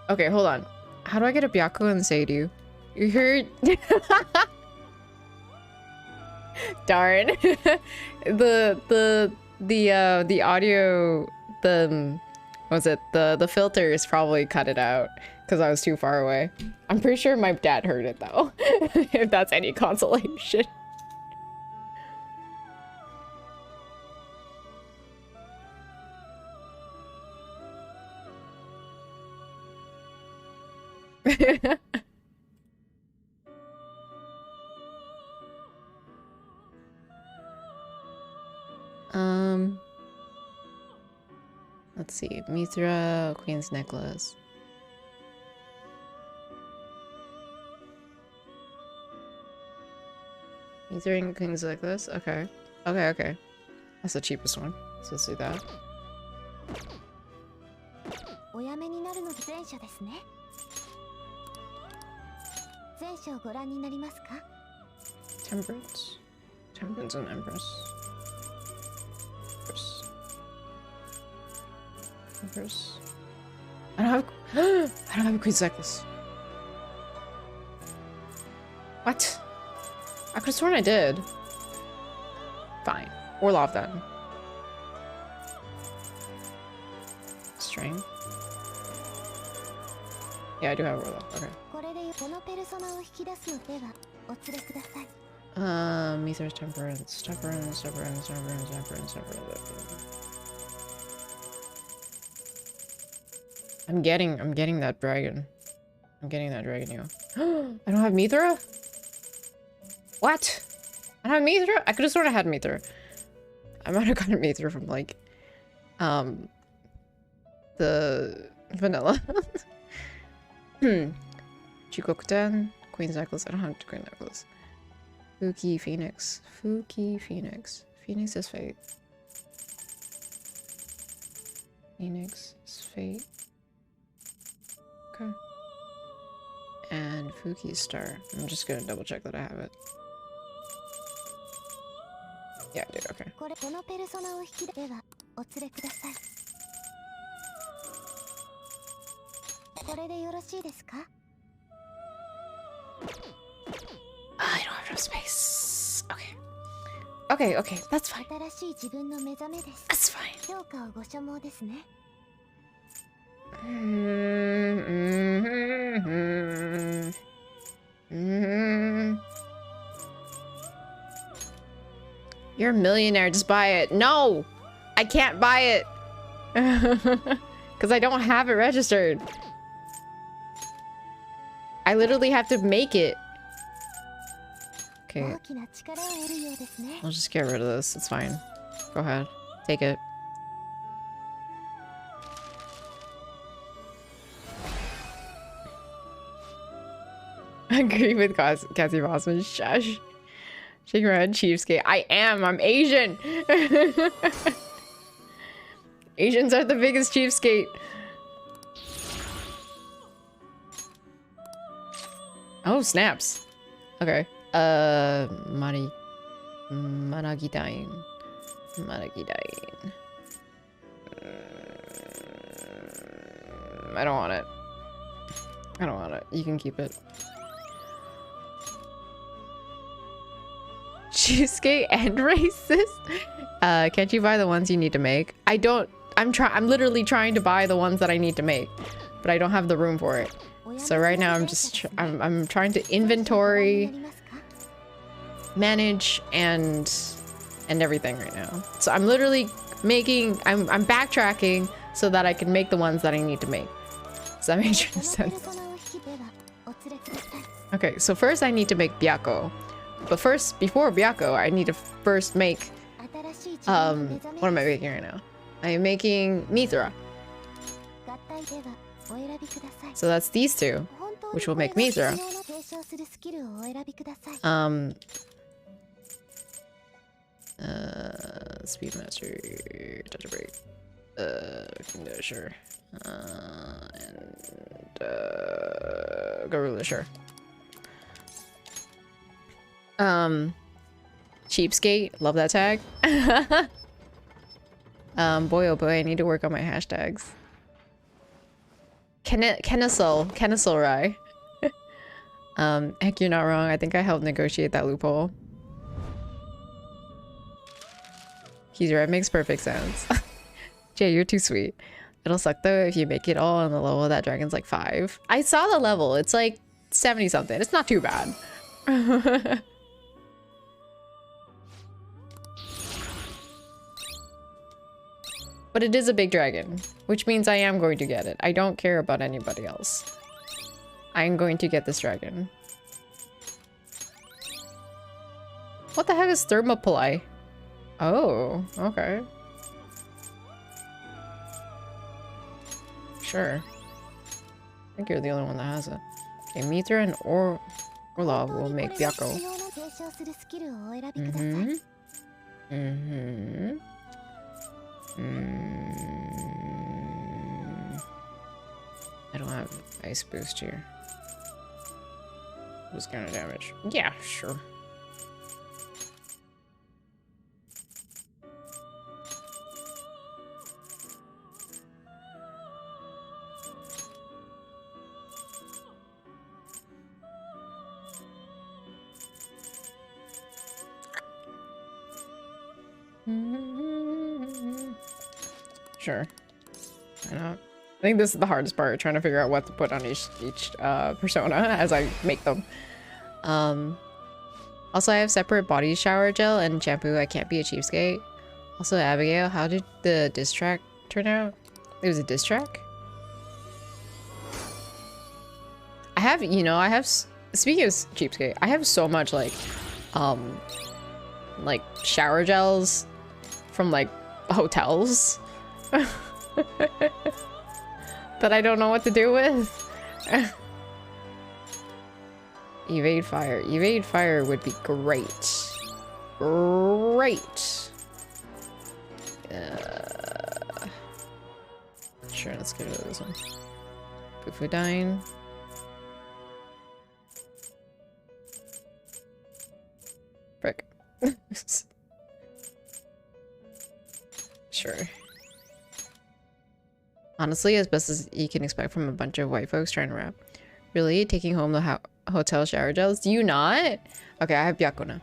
Okay, hold on. How do I get a Byaku and Seidu? You heard? Darn. the audio, the filters probably cut it out because I was too far away. I'm pretty sure my dad heard it though. If that's any consolation. Let's see. Mithra, Queen's Necklace. Mithra and Queen's Necklace? Okay. Okay. That's the cheapest one. So let's do that. Temperance. Temperance and Empress. Empress. I don't have a Queen's Necklace. What? I could have sworn I did. Fine. Orlov then. String. Yeah, I do have Orlov. Okay. Mithra's Temperance. Temperance. I'm getting that dragon. I'm getting that dragon, yo. I don't have Mithra? What? I don't have Mithra? I could have sworn I had Mithra. I might have gotten Mithra from like the vanilla. Chikokuten, Queen's Necklace. I don't have Queen's Necklace. Fuki Phoenix. Phoenix is fate. Phoenix is fate. Okay. And Fuki's star. I'm just gonna double check that I have it. Yeah, I do. Okay. I don't have no space. Okay. Okay, that's fine. That's fine. You're a millionaire, just buy it. No! I can't buy it. Because I don't have it registered. I literally have to make it. Okay. I'll just get rid of this. It's fine. Go ahead. Take it. I agree with Cassie Bossman. Shush. Shaking her head, cheapskate. I am. I'm Asian. Asians are the biggest cheapskate. Oh, snaps. Okay. Managidain. I don't want it. I don't want it. You can keep it. Cheapskate and racist? Can't you buy the ones you need to make? I don't I'm literally trying to buy the ones that I need to make, but I don't have the room for it. So right now I'm just I'm trying to inventory, manage, and everything right now. So I'm literally making, I'm backtracking so that I can make the ones that I need to make. Does that make sense? Okay, so first I need to make Byakko. But first, before Byakko, I need to first make, what am I making right now? I'm making Mithra. So that's these two, which will make Mithra. Speedmaster, touch a break, sure, and Garula, sure. Cheapskate, love that tag. Boy oh boy, I need to work on my hashtags. Kennesil Rai. Heck, you're not wrong. I think I helped negotiate that loophole. He's right, makes perfect sense. Jay, you're too sweet. It'll suck though if you make it all on the level that dragon's like 5. I saw the level, it's like 70 something. It's not too bad. But it is a big dragon, which means I am going to get it. I don't care about anybody else. I'm going to get this dragon. What the heck is Thermopylae? Oh, okay. Sure. I think you're the only one that has it. Okay, Mithra and Orlov will make Byakko. I don't have ice boost here. What's kind of damage? Yeah, sure. Sure. I know. I think this is the hardest part, trying to figure out what to put on each persona as I make them. Also, I have separate body shower gel and shampoo. I can't be a cheapskate. Also, Abigail, how did the diss track turn out? It was a diss track? I have, you know, speaking of cheapskate, I have so much like shower gels from like hotels that I don't know what to do with. Evade fire. Evade fire would be great. Great. Sure, let's get rid of this one. Fufu dying. Frick. Sure. Honestly, as best as you can expect from a bunch of white folks trying to rap. Really? Taking home the hotel shower gels? Do you not? Okay, I have Byakko now.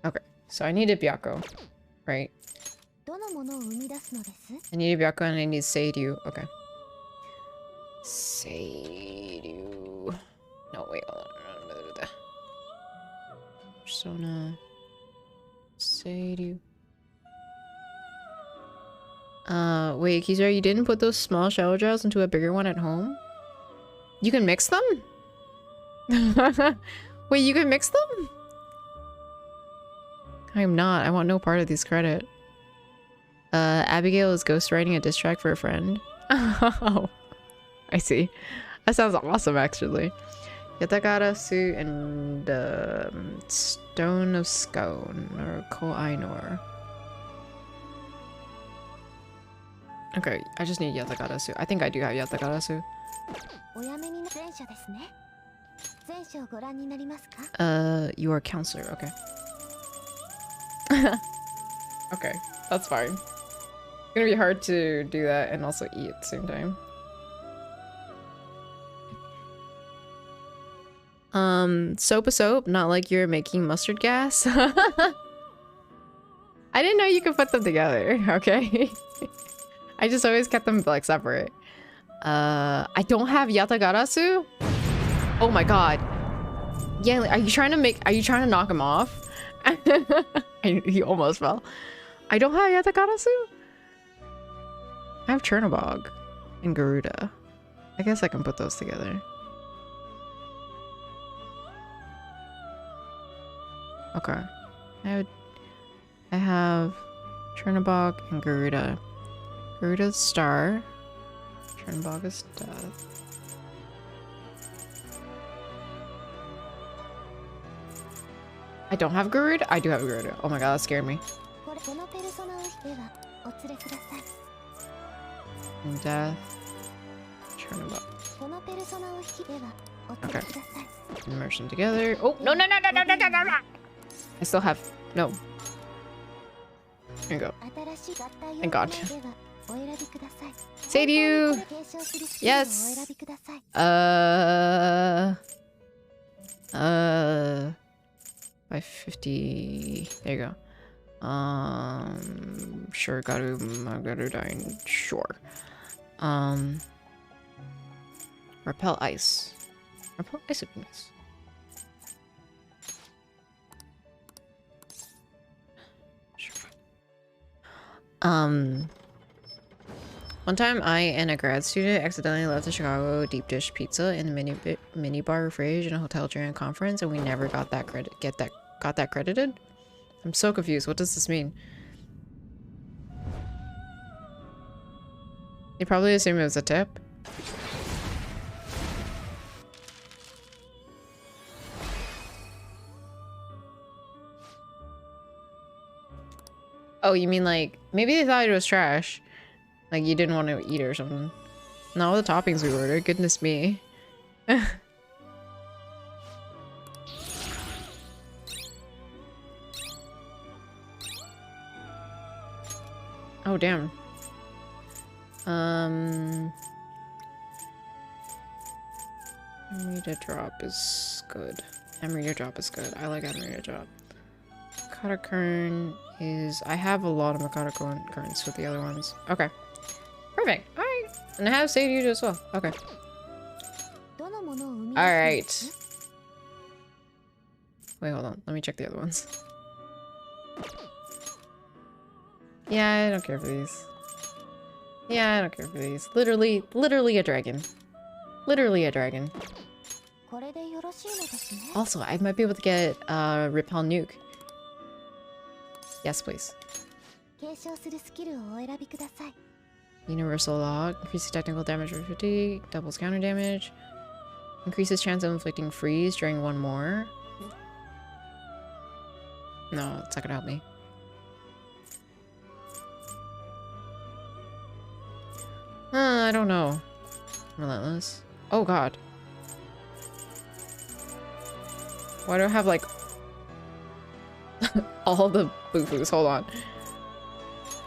Okay, so I needed Byakko, right? I needed Byakko and I need Seiryu. Okay. Seiryu. No, wait, hold on. Persona. Seiryu. Wait, Kizar, you didn't put those small shower gels into a bigger one at home? You can mix them? Wait, you can mix them? I'm not. I want no part of this credit. Abigail is ghostwriting a diss track for a friend. Oh, I see. That sounds awesome, actually. Yatakara Su and Stone of Scone or Ko Ainor. Okay, I just need Yatakara Su. I think I do have Yatakara Su. You are a counselor, okay. Okay, that's fine. It's gonna be hard to do that and also eat at the same time. Soap a soap, not like you're making mustard gas. I didn't know you could put them together, okay? I just always kept them like separate. I don't have Yatagarasu? Oh my god. Yeah, are you trying to knock him off? He almost fell. I don't have Yatagarasu? I have Chernobog and Garuda. I guess I can put those together. Okay. I have Chernobog and Garuda. Garuda's star. Chernobog is death. I don't have Garuda? I do have Garuda. Oh my god, that scared me. And death. Chernobog. Okay. Merge them together. Oh, no, no, no, no, no, no, no, no, no! I still have... No. There you go. Thank god. Save you! Yes! 550... There you go. Sure, Garudine. Sure. Repel ice. Repel ice would be nice. Sure. One time I and a grad student accidentally left the Chicago deep dish pizza in the mini bar fridge in a hotel during a conference, and we never got that credited. I'm so confused. What does this mean? You probably assume it was a tip. Oh, you mean like maybe they thought it was trash? Like you didn't want to eat it or something. Not all the toppings we ordered. Goodness me. Oh, damn. Amrita drop is good. Amrita drop is good. I like Amrita drop. Makata Kern is... I have a lot of Makata Kerns with the other ones. Okay. Perfect. Alright. And I have Seiryu as well. Okay. Alright. Wait, hold on. Let me check the other ones. Yeah, I don't care for these. Yeah, I don't care for these. Literally a dragon. Literally a dragon. Also, I might be able to get Repel Nuke. Yes, please. Universal Log. Increases technical damage for 50. Doubles counter damage. Increases chance of inflicting freeze during one more. No, it's not gonna help me. I don't know. Relentless. Oh god. Why do I have like all the boo-boos? Hold on.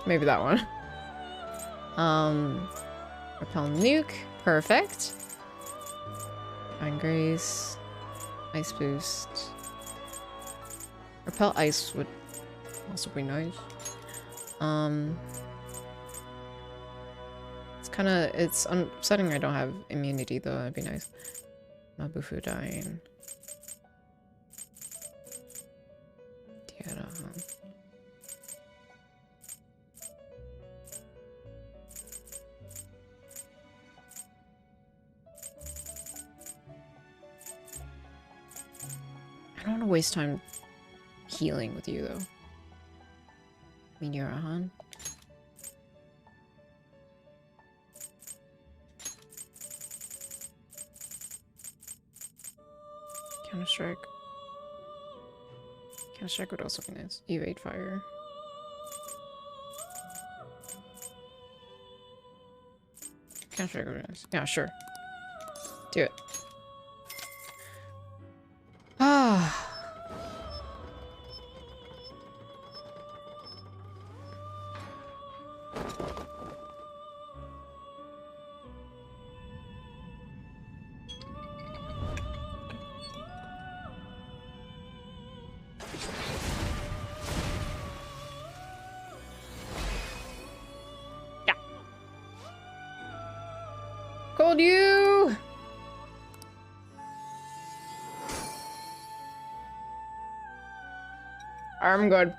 Maybe that one. Repel Nuke. Perfect. Fine Grace. Ice Boost. Repel Ice would also be nice. It's upsetting I don't have immunity though. That'd be nice. Mabufu dying. Tiara. I don't want to waste time healing with you though. Meteorahan. Counter-Strike. Counter-Strike would also be nice. Evade fire. Counter-Strike would be nice. Yeah, sure. Do it. Ah. Told you! I'm good.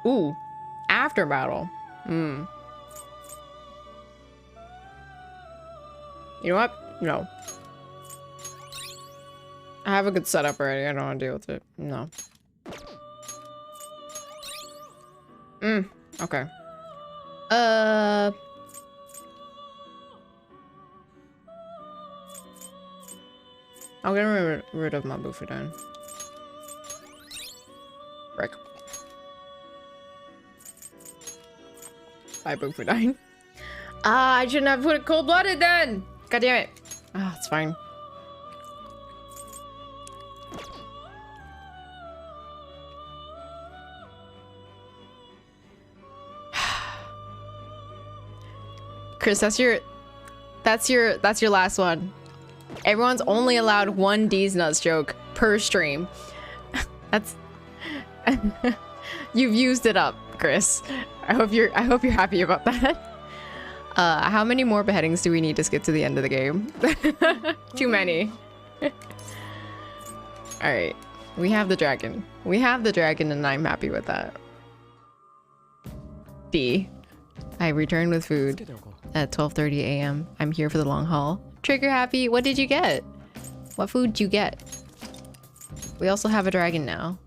Ooh, after battle. Hmm. You know what? No. I have a good setup already. I don't want to deal with it. No. Okay. I'm gonna get rid of my Bufudan. Frick. Bye, Bufudan. Ah, I shouldn't have put it cold-blooded then! God damn it. Ah, it's fine. Chris, that's your last one. Everyone's only allowed one D's nuts joke per stream. That's you've used it up, Chris. I hope you're happy about that. How many more beheadings do we need to skip to the end of the game? Too many. Alright. We have the dragon. We have the dragon and I'm happy with that. D. I returned with food at 12:30 a.m. I'm here for the long haul. Trigger happy. What did you get? What food did you get? We also have a dragon now.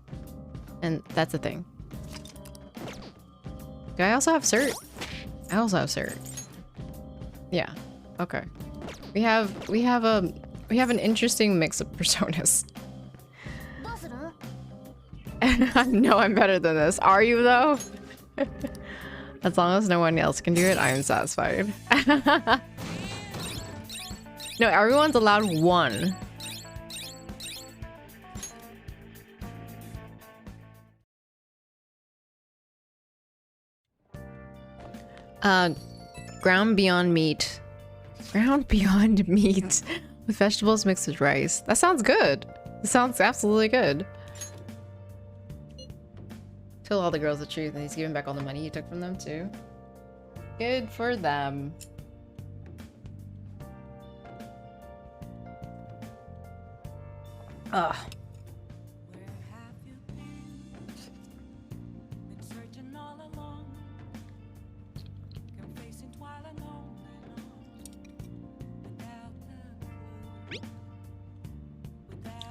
And that's a thing. Do I also have cert? I also have cert. Yeah. Okay. We have an interesting mix of personas. I know I'm better than this. Are you though? As long as no one else can do it, I am satisfied. No, everyone's allowed one. Ground beyond meat. Ground beyond meat with vegetables mixed with rice. That sounds good. It sounds absolutely good. Tell all the girls the truth and he's giving back all the money he took from them too. Good for them. Ugh.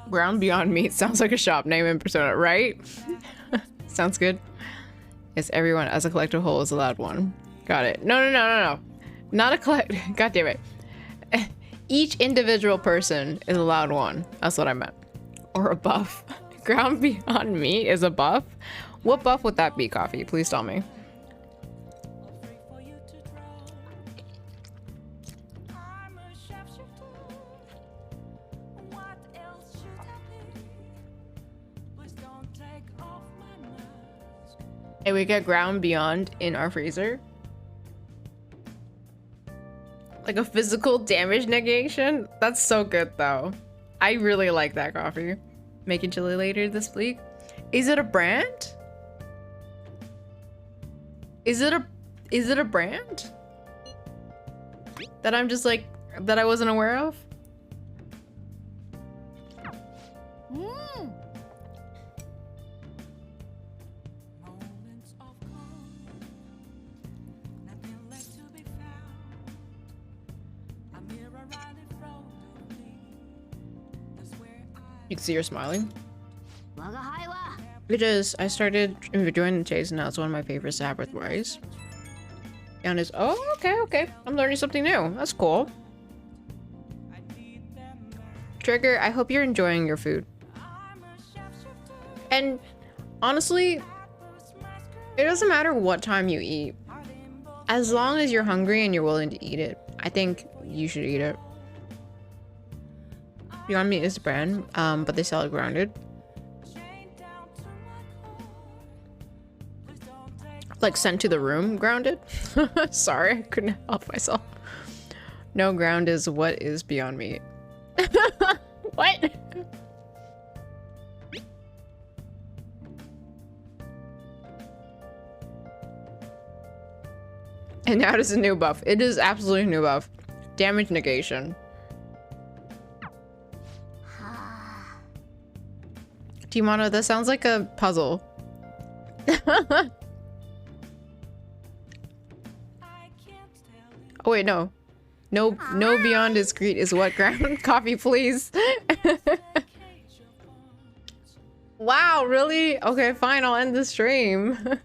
Ground beyond meat sounds like a shop name in Persona, right? Sounds good. Yes, everyone as a collective whole is allowed one. Got it. No. Not a collect. God damn it. Each individual person is allowed one. That's what I meant. Or a buff. Ground beyond meat is a buff? What buff would that be, Coffee? Please tell me. And we get ground beyond in our freezer. Like a physical damage negation? That's so good though. I really like that, Coffee. Making chili later this week. Is it a brand? Is it a brand? That I'm just like, that I wasn't aware of? You can see her smiling. Because I started enjoying the chase and now it's one of my favorites to have with rice. And it's, oh, okay. I'm learning something new. That's cool. Trigger, I hope you're enjoying your food. And honestly, it doesn't matter what time you eat. As long as you're hungry and you're willing to eat it, I think you should eat it. Beyond Meat is a brand, but they sell it grounded. Like sent to the room grounded? Sorry, I couldn't help myself. No, ground is what is Beyond Meat. What? And now it is a new buff. It is absolutely a new buff. Damage negation. Timano, that sounds like a puzzle. Oh wait, no. No beyond discreet is what ground coffee, please. Wow, really? Okay, fine, I'll end the stream.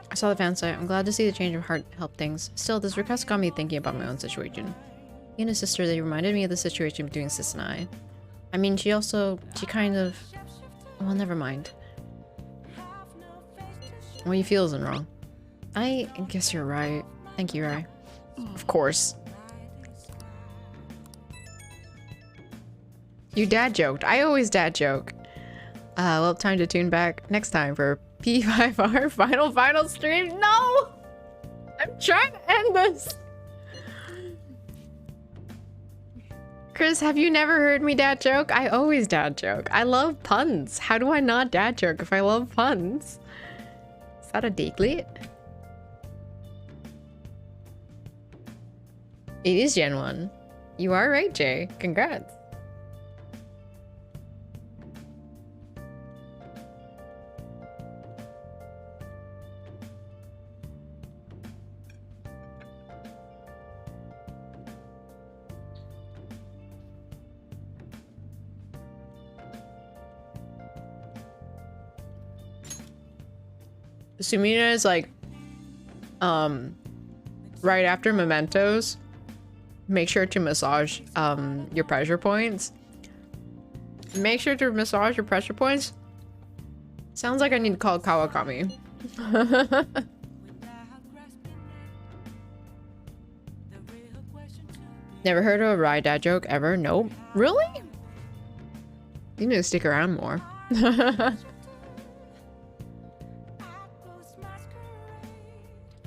I saw the fan site. I'm glad to see the change of heart help things. Still, this request got me thinking about my own situation. Me and his sister, they reminded me of the situation between Sis and I. I mean, she kind of... Well, never mind. What you feel isn't wrong. I guess you're right. Thank you, Rai. Of course. You dad joked. I always dad joke. Well, time to tune back next time for P5R final stream. No! I'm trying to end this. Chris, have you never heard me dad joke? I always dad joke. I love puns. How do I not dad joke if I love puns? Is that a diglet? It is Gen 1. You are right, Jay. Congrats. Sumina is like, right after mementos, make sure to massage, your pressure points. Make sure to massage your pressure points. Sounds like I need to call Kawakami. Never heard of a Rai dad joke ever? Nope. Really? You need to stick around more.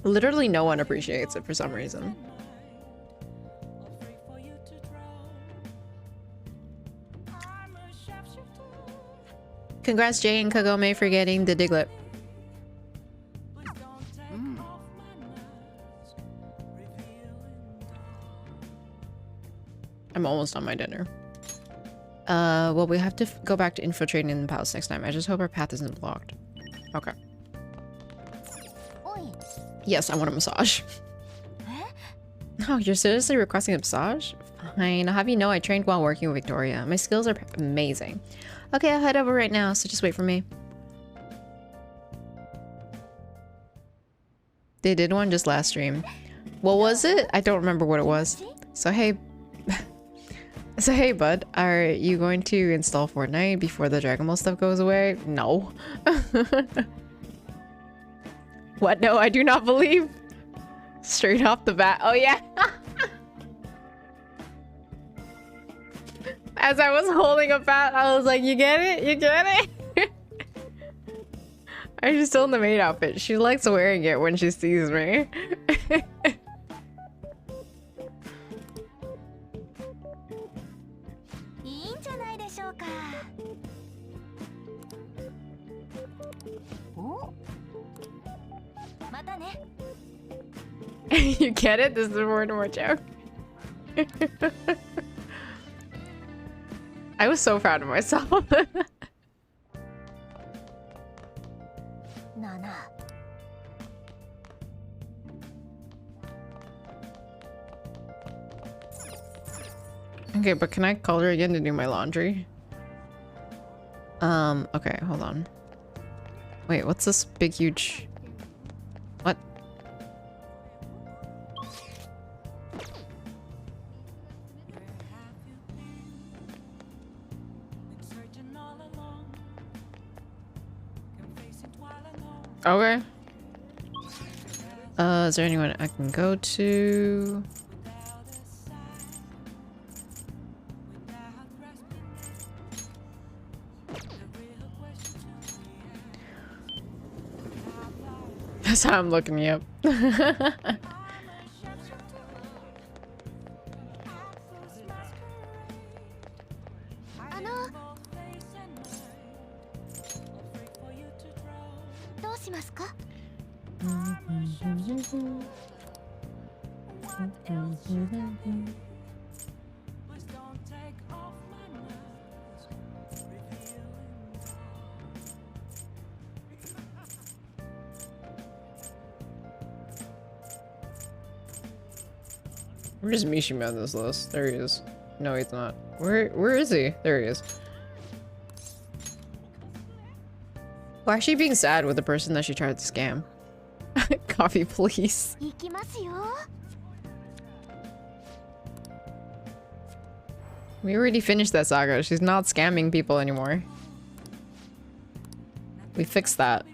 Literally no one appreciates it for some reason. Congrats Jay and Kagome for getting the Diglett. I'm almost on my dinner. Well, we have to go back to infiltrating in the palace next time. I just hope our path isn't blocked. Okay. Yes, I want a massage. Oh, you're seriously requesting a massage? Fine. I'll have you know I trained while working with Victoria. My skills are amazing. Okay, I'll head over right now, so just wait for me. They did one just last stream. What was it? I don't remember what it was. So hey... So hey, bud. Are you going to install Fortnite before the Dragon Ball stuff goes away? No. What? No, I do not believe. Straight off the bat. Oh, yeah. As I was holding a bat, I was like, you get it? You get it? I'm still in the maid outfit. She likes wearing it when she sees me. You get it? This is a word more joke. I was so proud of myself. Okay, but can I call her again to do my laundry? Okay, hold on. Wait, what's this big, huge... What? Okay. Is there anyone I can go to? That's how I'm looking you up. Where's Mishima on this list? There he is. No, he's not. Where is he? There he is. Why is she being sad with the person that she tried to scam? Coffee, please. We already finished that saga. She's not scamming people anymore. We fixed that.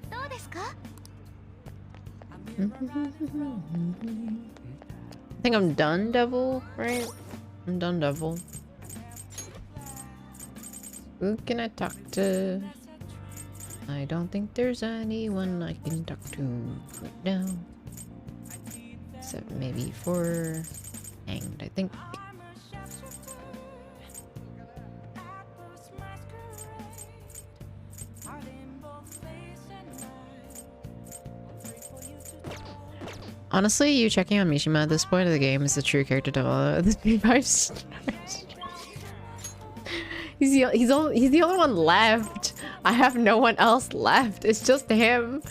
I think I'm done, Devil, right? I'm done, Devil. Who can I talk to? I don't think there's anyone I can talk to right now. Except maybe for Hanged, I think. Honestly, you checking on Mishima at this point of the game is the true character development of this P5 stars. He's the only one left. I have no one else left. It's just him.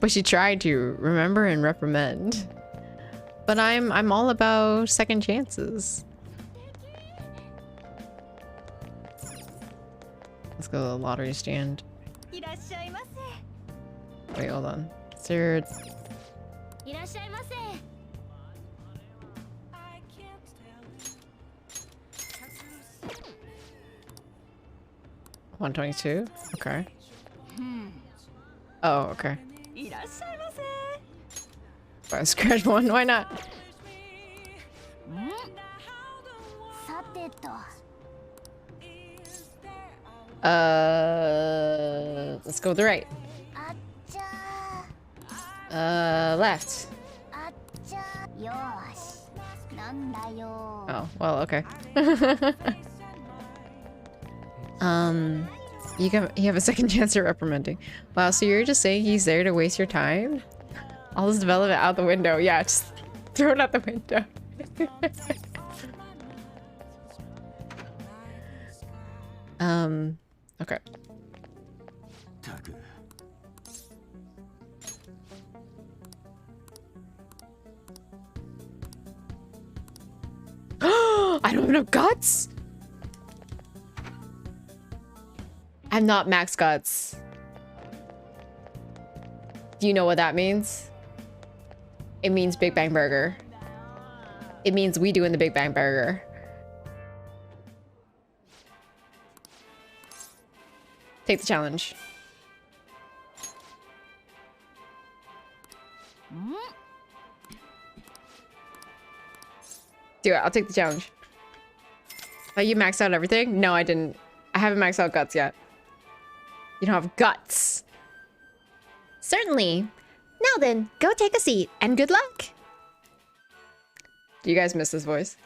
But she tried to remember and reprimand. But I'm all about second chances. Let's go to the lottery stand. Wait, hold on. Is there... $122? Okay. Oh, okay. If I scratch one, why not? Let's go with the right. Left. Oh, well, okay. You have a second chance at reprimanding. Wow, so you're just saying he's there to waste your time? All this development out the window. Yeah, just throw it out the window. Okay. I don't have enough guts. I'm not max guts. Do you know what that means? It means Big Bang Burger. It means we doing the Big Bang Burger. Take the challenge. Do it. I'll take the challenge. Oh, you maxed out everything? No, I didn't. I haven't maxed out guts yet. You don't have guts. Certainly. Now then, go take a seat and good luck. Do you guys miss this voice?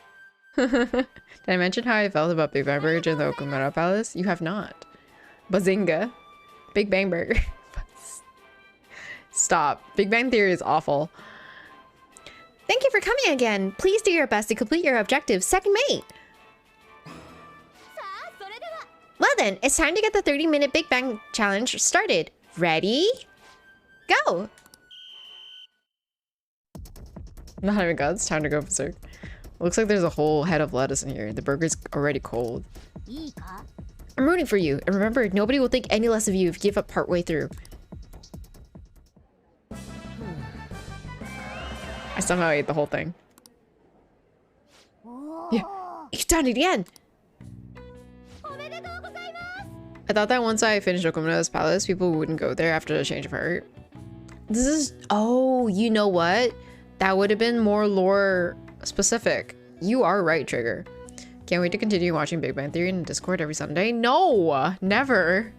Did I mention how I felt about Big Bang Burger in the Okumura Palace? You have not. Bazinga. Big Bang Burger. Stop. Big Bang Theory is awful. Thank you for coming again. Please do your best to complete your objective, second mate. Well then, it's time to get the 30-minute Big Bang challenge started. Ready? Go! Not having guts, time to go berserk. Looks like there's a whole head of lettuce in here. The burger's already cold. I'm rooting for you, and remember, nobody will think any less of you if you give up partway through. I somehow ate the whole thing. Yeah, you've done it again! I thought that once I finished Okumura's Palace, people wouldn't go there after the change of heart. This is... Oh, you know what? That would have been more lore specific. You are right, Trigger. Can't wait to continue watching Big Bang Theory in Discord every Sunday. No, never.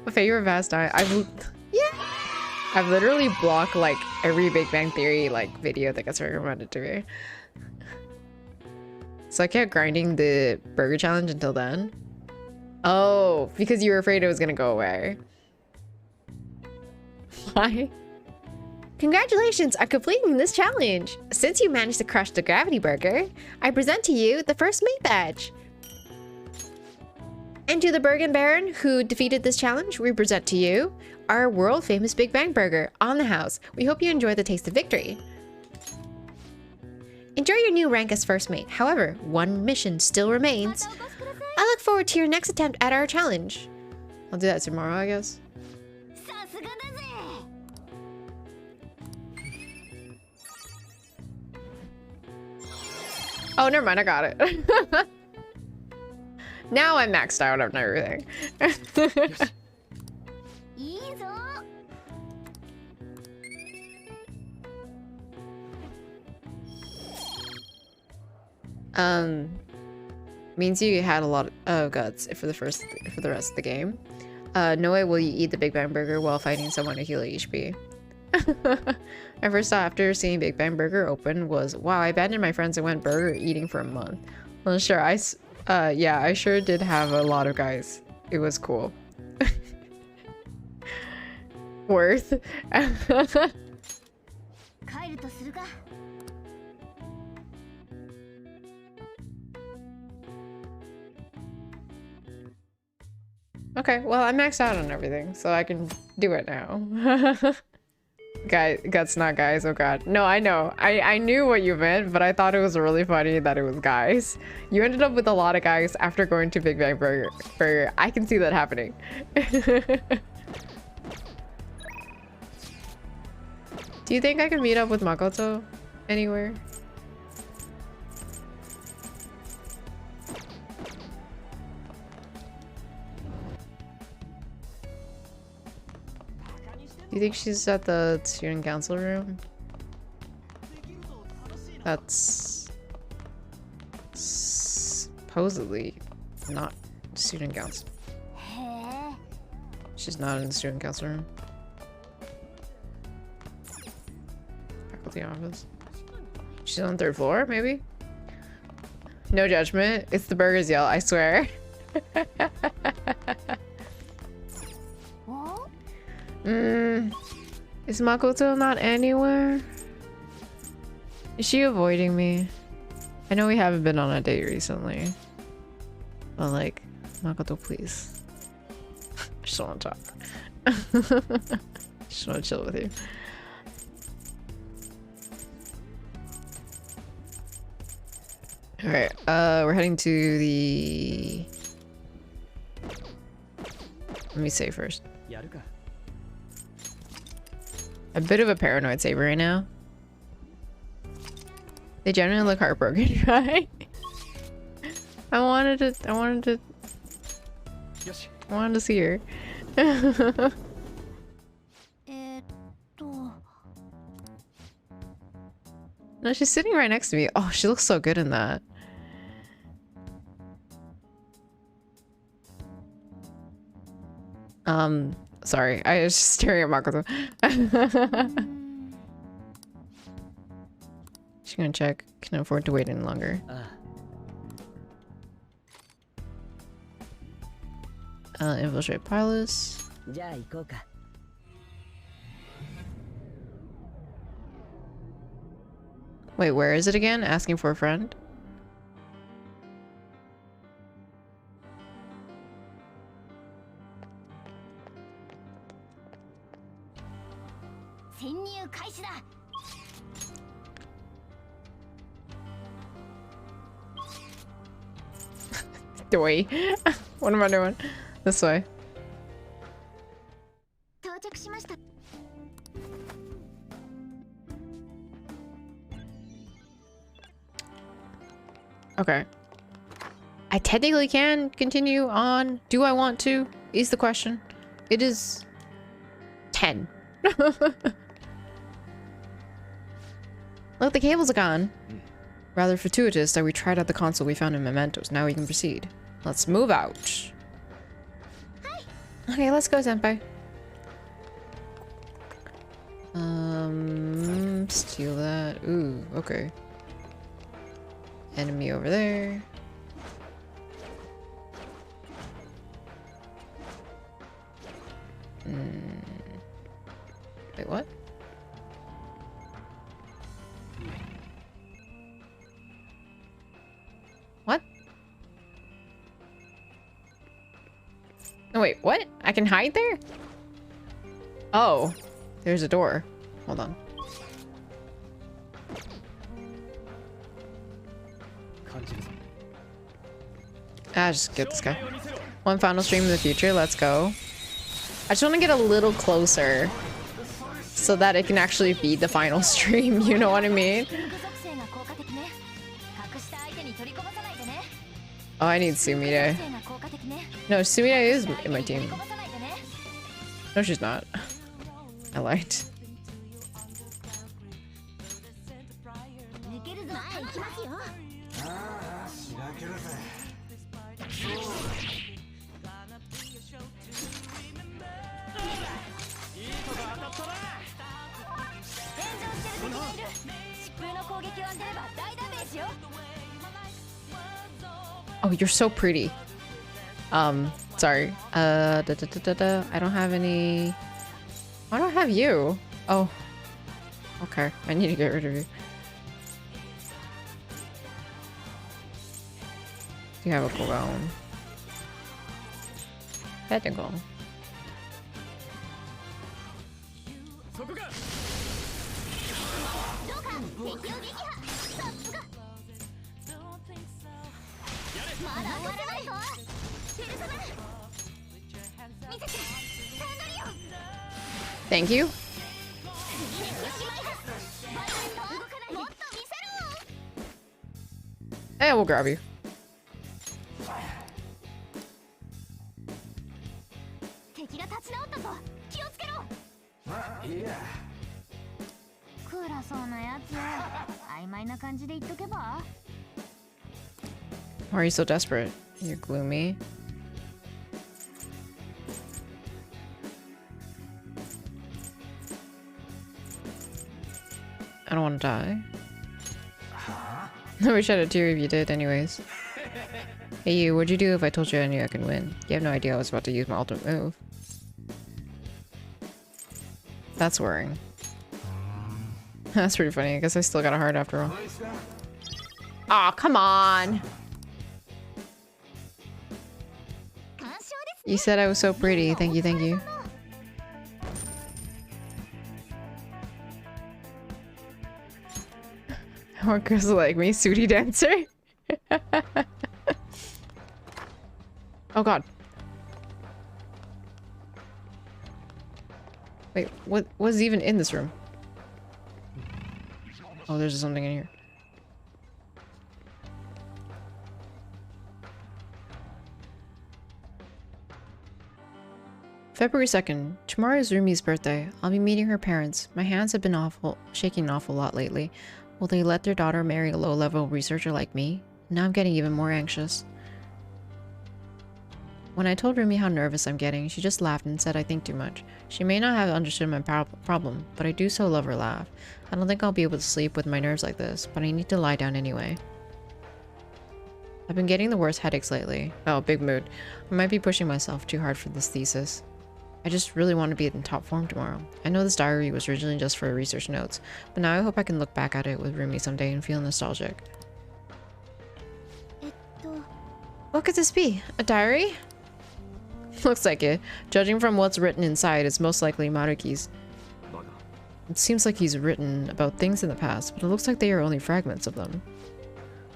My favorite pastime. I've literally blocked like every Big Bang Theory like video that gets recommended to me. So I kept grinding the burger challenge until then. Oh, because you were afraid it was gonna go away. Why? Congratulations on completing this challenge! Since you managed to crush the gravity burger, I present to you the first meat badge. And to the Bergen Baron who defeated this challenge, we present to you our world-famous Big Bang Burger on the house. We hope you enjoy the taste of victory. Enjoy your new rank as first mate. However, one mission still remains. I look forward to your next attempt at our challenge. I'll do that tomorrow, I guess. Oh, never mind, I got it. Now I'm maxed out on everything. Means you had a lot of guts for the rest of the game. No way will you eat the Big Bang Burger while fighting someone to heal HP. My first thought after seeing Big Bang Burger open was, wow, I abandoned my friends and went burger eating for a month. Well, sure, yeah, I sure did have a lot of guys. It was cool. Worth. Okay, well, I maxed out on everything, so I can do it now. Guts, not guys. Oh god. No, I know. I knew what you meant, but I thought it was really funny that it was guys. You ended up with a lot of guys after going to Big Bang Burger. I can see that happening. Do you think I can meet up with Makoto anywhere? Do you think she's at the student council room? That's supposedly not student council. She's not in the student council room. Faculty office. She's on the 3rd floor, maybe? No judgment. It's the burgers yell, I swear. Is Makoto not anywhere? Is she avoiding me? I know we haven't been on a date recently. But like, Makoto, please. I just want to talk. Just want to chill with you. Alright, we're heading to the... Let me say first. A bit of a paranoid saber right now. They genuinely look heartbroken, right? I wanted to see her. No, she's sitting right next to me. Oh, she looks so good in that. Sorry, I was just staring at Makoto. She's gonna check. Can't afford to wait any longer. Infiltrate Palace. Wait, where is it again? Asking for a friend? Doi. What am I doing? This way. Okay. I technically can continue on. Do I want to? Is the question. It is 10. Look, the cables are gone. Rather fortuitous that we tried out the console we found in Mementos. Now we can proceed. Let's move out. Okay, let's go, senpai. Steal that. Ooh, okay. Enemy over there. Wait, what? What? No, wait, what? I can hide there? Oh, there's a door. Hold on. Ah, just get this guy. One final stream in the future, let's go. I just want to get a little closer so that it can actually be the final stream, you know what I mean? Oh, I need Sumire. No, Sumire is in my team. No, she's not. I lied. Oh, you're so pretty. Sorry. I don't have any... I don't have you. Oh. Okay, I need to get rid of you. You have a cooldown. Technical. Thank you. And we'll grab you. Why are you so desperate? You're gloomy. I don't want to die. I wish I had a tear if you did anyways. Hey you, what'd you do if I told you I knew I could win? You have no idea I was about to use my ultimate move. That's worrying. That's pretty funny. I guess I still got a heart after all. Aw, come on! You said I was so pretty. Thank you, thank you. More girls like me, Sooty dancer. Oh god. Wait, what was even in this room? Oh, there's something in here. February 2nd. Tomorrow is Rumi's birthday. I'll be meeting her parents. My hands have been shaking an awful lot lately. Will they let their daughter marry a low-level researcher like me? Now I'm getting even more anxious. When I told Rumi how nervous I'm getting, she just laughed and said I think too much. She may not have understood my problem, but I do so love her laugh. I don't think I'll be able to sleep with my nerves like this, but I need to lie down anyway. I've been getting the worst headaches lately. Oh, big mood. I might be pushing myself too hard for this thesis. I just really want to be in top form tomorrow. I know this diary was originally just for research notes, but now I hope I can look back at it with Rumi someday and feel nostalgic. What could this be? A diary? Looks like it. Judging from what's written inside, it's most likely Maruki's. It seems like he's written about things in the past, but it looks like they are only fragments of them.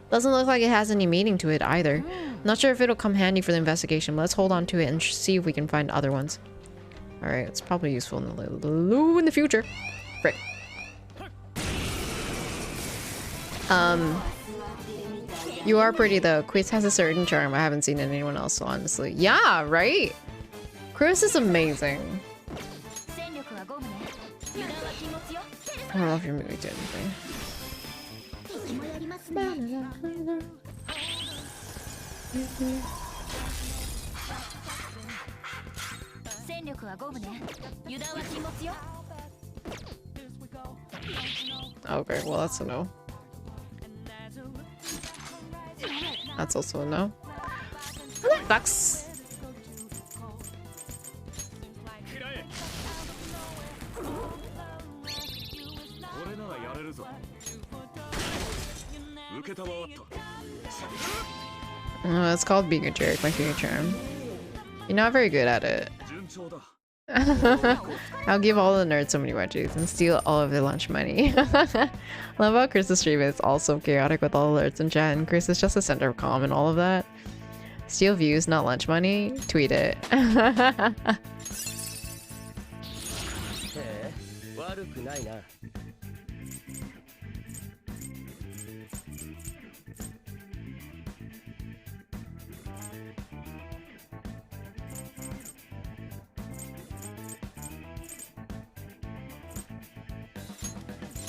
Doesn't look like it has any meaning to it either. Not sure if it'll come handy for the investigation, but let's hold on to it and see if we can find other ones. Alright, it's probably useful in the future. Frick. You are pretty though. Quiz has a certain charm I haven't seen in anyone else, so honestly. Yeah, right? Chris is amazing. I don't know if you're moving to anything. Okay, well that's a no. That's also a no. Ducks. Oh, it's called being a jerk, my favorite term. You're not very good at it. I'll give all the nerds so many wedgies and steal all of their lunch money. Love how Chris's stream is also chaotic with all the alerts in chat, and Chris is just the center of calm and all of that. Steal views, not lunch money. Tweet it.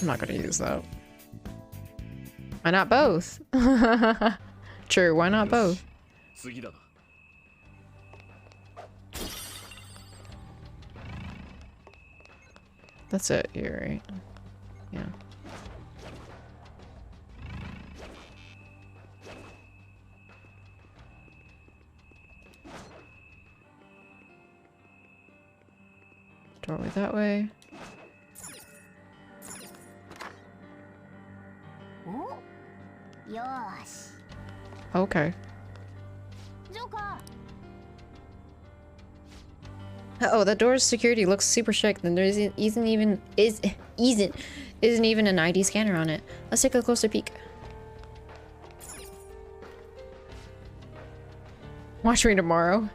I'm not gonna use that. Why not both? True, why not both? That's it here, right? Yeah. Doorway that way. Okay. Oh, that door's security looks super chic. Then there isn't even an ID scanner on it. Let's take a closer peek. Watch me tomorrow.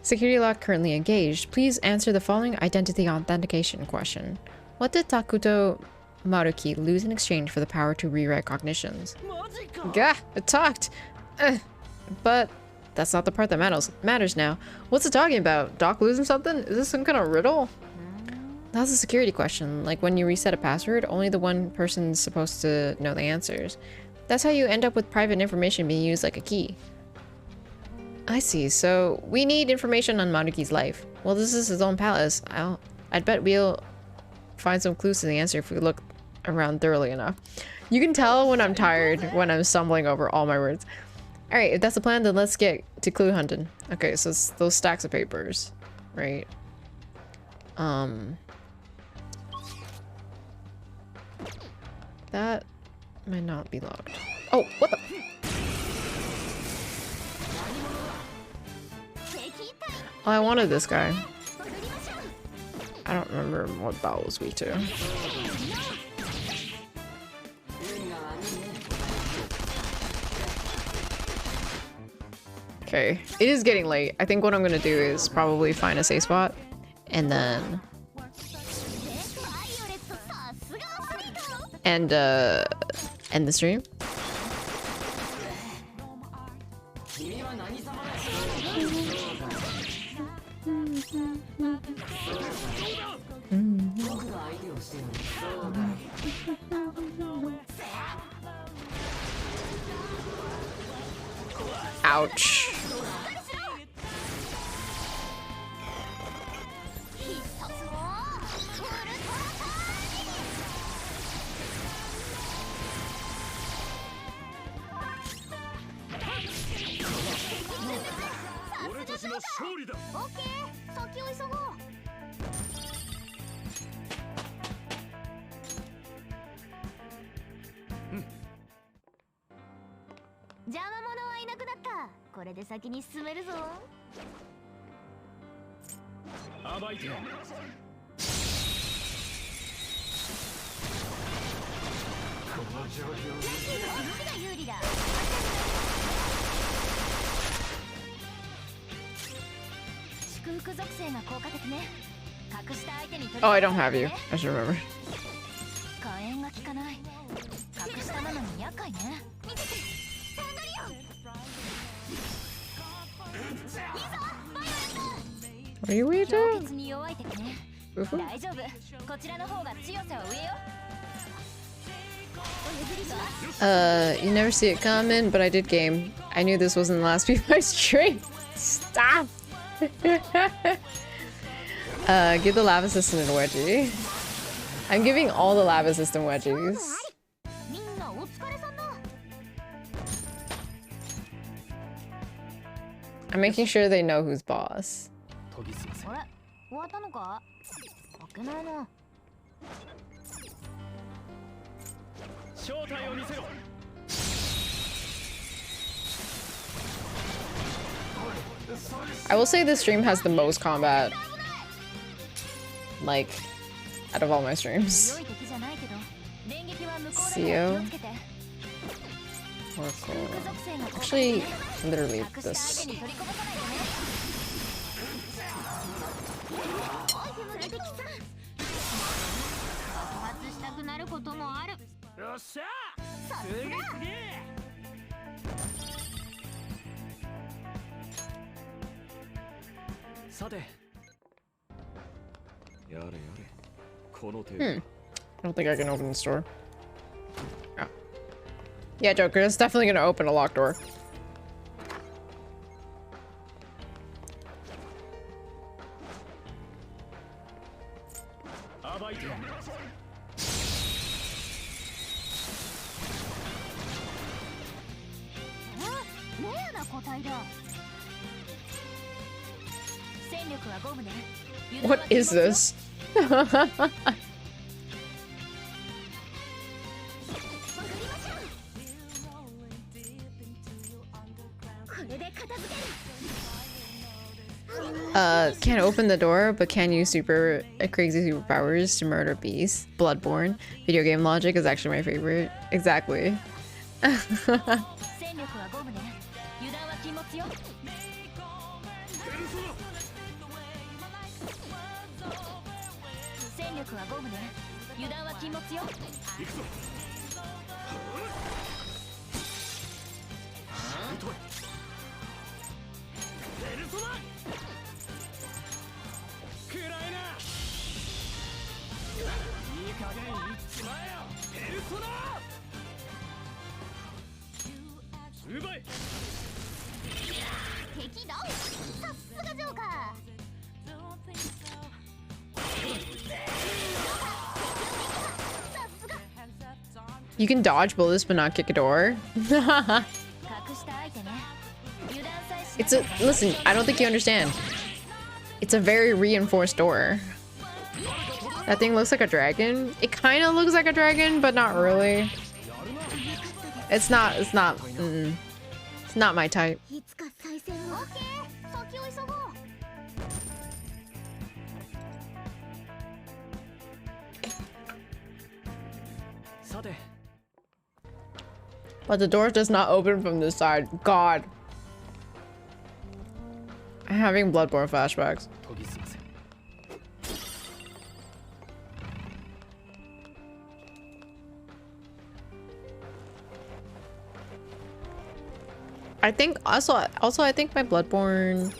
Security lock currently engaged. Please answer the following identity authentication question. What did Takuto Maruki lose in exchange for the power to rewrite cognitions? Gah, it talked! But that's not the part that matters now. What's it talking about? Doc losing something? Is this some kind of riddle? That's a security question. Like when you reset a password, only the one person's supposed to know the answers. That's how you end up with private information being used like a key. I see. So we need information on Maruki's life. Well, this is his own palace. I'd bet we'll find some clues to the answer if we look around thoroughly enough. You can tell when I'm tired when I'm stumbling over all my words. Alright, if that's the plan, then let's get to clue hunting. Okay, so it's those stacks of papers, right? That might not be locked. Oh, what the? Oh, I wanted this guy. I don't remember what Bao was weak to. Okay, it is getting late. I think what I'm gonna do is probably find a safe spot and then end the stream. Ouch. Oh, I don't have you. I should remember. What are you doing? You never see it coming, but I did game. I knew this wasn't the last piece of my stream. Stop! Give the lava assistant a wedgie. I'm giving all the lava assistant wedgies. I'm making sure they know who's boss. I will say this stream has the most combat, like, out of all my streams. CEO. Oracle. Actually, literally this. I don't think I can open this door. Oh. Yeah, Joker, it's definitely gonna open a locked door. What is this? Can't open the door, but can use crazy superpowers to murder beasts. Bloodborne. Video game logic is actually my favorite. Exactly. You can dodge bullets but not kick a door. Listen, I don't think you understand. It's a very reinforced door. That thing looks like a dragon. It kind of looks like a dragon, but not really. It's not my type. But the door does not open from this side. God. I'm having Bloodborne flashbacks. I think also I think my Bloodborne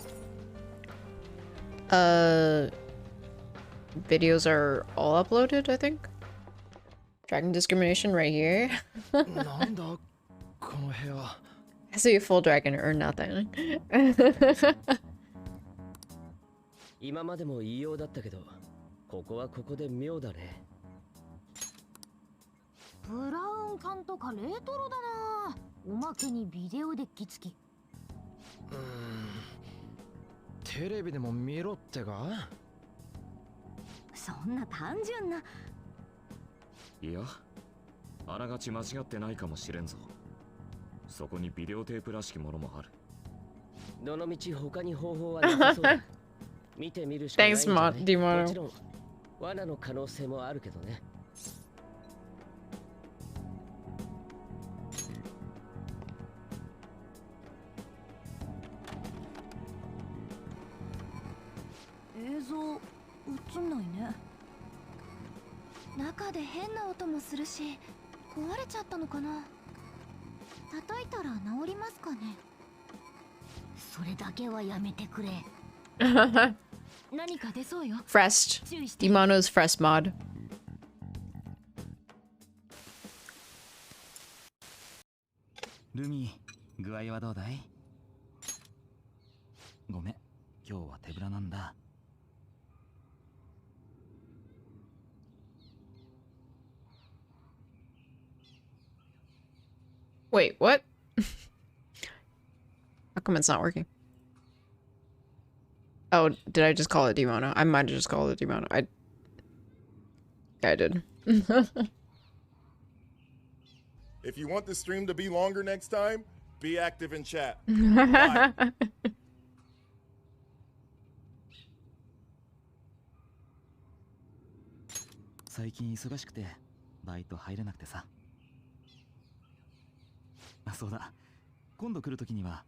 videos are all uploaded, I think. Dragon discrimination right here. I see a full dragon or nothing. 今までも言いようだったけど、ここはここで妙だね。ブラウン管とかレトロだな。おまけにビデオデッキ付き。テレビでも見ろってか？そんな単純な。いや、あながち間違ってないかもしれんぞ。そこにビデオテープらしきものもある。どの道他に方法はなさそうだ。見てみるしかないんじゃない？もちろん罠の可能性もあるけどね。映像映んないね。中で変な音もするし、壊れちゃったのかな。叩いたら治りますかね。それだけはやめてくれ。何か出そうよ。Frest. Demono's Frest mod. ルミ、具合はどうだい？ごめん、今日は手ぶらなんだ。Wait, what? How come it's not working? Oh, did I just call it demono? I might have just called it demono. Yeah, I did. If you want the stream to be longer next time, be active in chat. Bye. 最近忙しくてバイト入れなくてさ。あ、そうだ。今度来る時には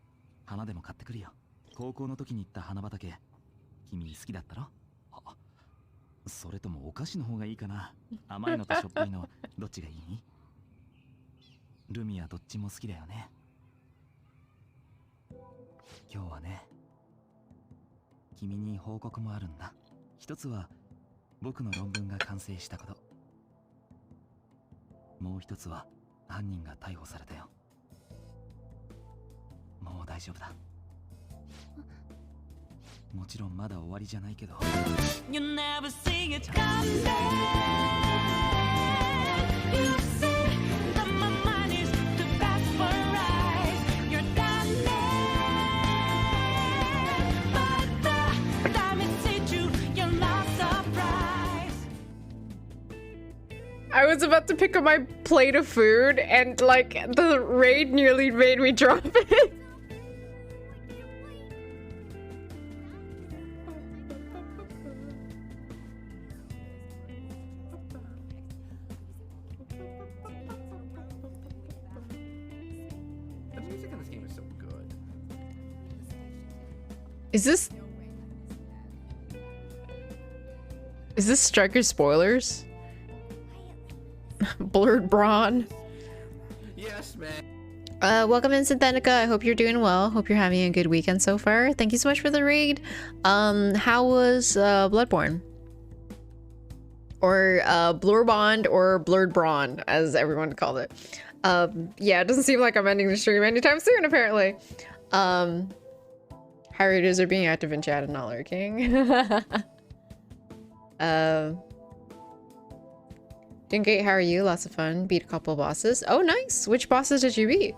花でも買ってくるよ。高校の時に行った花畑、君好きだったろ？あ、それともお菓子の方がいいかな。甘いのとしょっぱいのどっちがいい？ルミはどっちも好きだよね。今日はね、君に報告もあるんだ。一つは僕の論文が完成したこと。もう一つは犯人が逮捕されたよ。もう大丈夫だ。もちろんまだ終わりじゃないけど。You never see it come back. You say that my mind is too fast for eyes. You're done there. But the time it hit you, you're not surprised. I was about to pick up my plate of food and like the raid nearly made me drop it. The music in this game is so good. Is this Striker spoilers? Blurred Brawn. Yes, man. Welcome in, Synthetica. I hope you're doing well. Hope you're having a good weekend so far. Thank you so much for the raid. How was Bloodborne? Or Blur Bond or Blurred Brawn, as everyone called it. Yeah, it doesn't seem like I'm ending the stream anytime soon, apparently. High raiders are being active in chat and not lurking. Doing great, how are you? Lots of fun. Beat a couple of bosses. Oh, nice! Which bosses did you beat?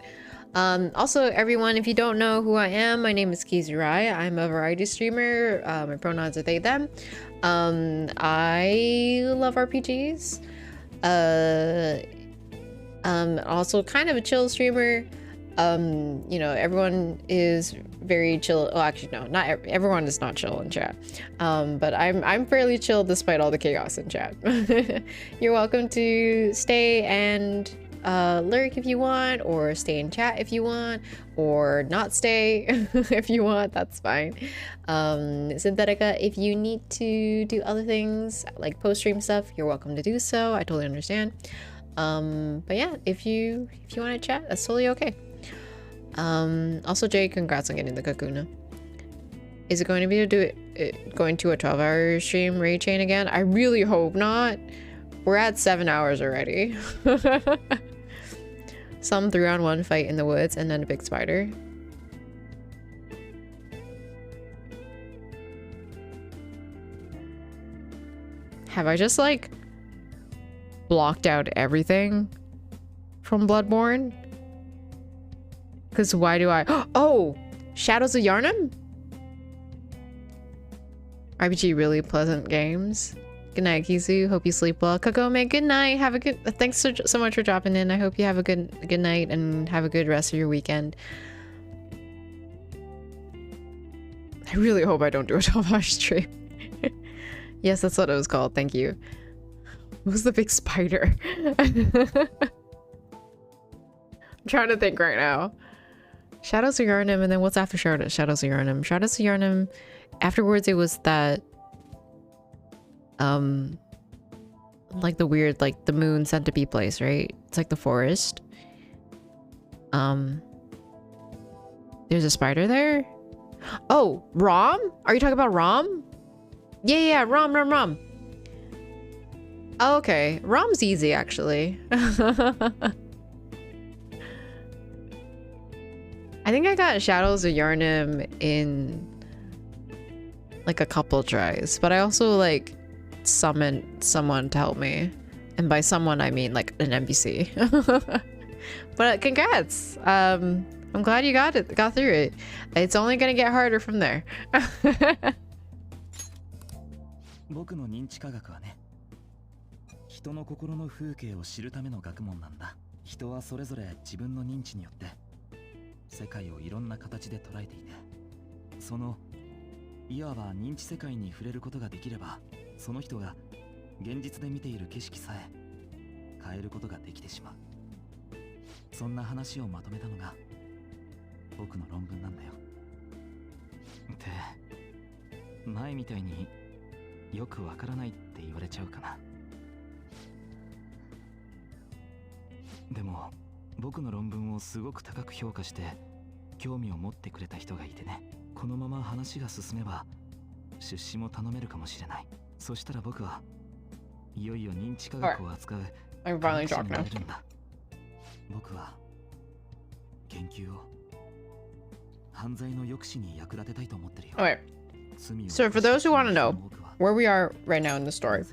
Also, everyone, if you don't know who I am, my name is Kizurai. I'm a variety streamer. My pronouns are they, them. I love RPGs. Also kind of a chill streamer. You know, everyone is very chill. Well, actually, no, not everyone is not chill in chat. But I'm fairly chill despite all the chaos in chat. You're welcome to stay and lurk if you want, or stay in chat if you want, or not stay if you want. That's fine. Synthetica, if you need to do other things like post-stream stuff, you're welcome to do so. I totally understand. But yeah, if you want to chat, that's totally okay. Also, Jay, congrats on getting the Kakuna. Is it going to be going to a 12-hour stream raid chain again? I really hope not. We're at 7 hours already. Some 3-on-1 fight in the woods and then a big spider. Have I just like blocked out everything from Bloodborne? Because why do I... Oh! Shadows of Yharnam? RPG really pleasant games. Good night, Kizu. Hope you sleep well. Kagome, good night. Have a good... Thanks so much for dropping in. I hope you have a good night and have a good rest of your weekend. I really hope I don't do a 12-hour stream. Yes, that's what it was called. Thank you. What was the big spider? I'm trying to think right now. Shadows of Yharnam, and then what's after Shadows of Yharnam? Shadows of Yharnam, afterwards it was that like the weird, like the moon centipede place, right? It's like the forest. There's a spider there? Oh, Rom? Are you talking about Rom? Yeah, Rom. Oh, okay. Rom's easy, actually. I think I got Shadows of Yarnum in like a couple tries, but I also like summoned someone to help me. And by someone, I mean like an NPC. But congrats. I'm glad you got through it. It's only gonna get harder from there. 僕の認知科学はね、人の心の風景を知るための学問なんだ。人はそれぞれ自分の認知によって世界をいろんな形で捉えていて、そのいわば認知世界に触れることができれば、その人が現実で見ている景色さえ変えることができてしまう。そんな話をまとめたのが僕の論文なんだよ。で、前みたいによくわからないって言われちゃうかな。でも僕の論文をすごく高く評価して興味を持ってくれた人がいてね。このまま話が進めば出資も頼めるかもしれない。そしたら僕はいよいよ認知科学を扱う科学者になれるんだ。僕は研究を犯罪の抑止に役立てたいと思ってるよ。Okay. So for those who want to know where we are right now in the story,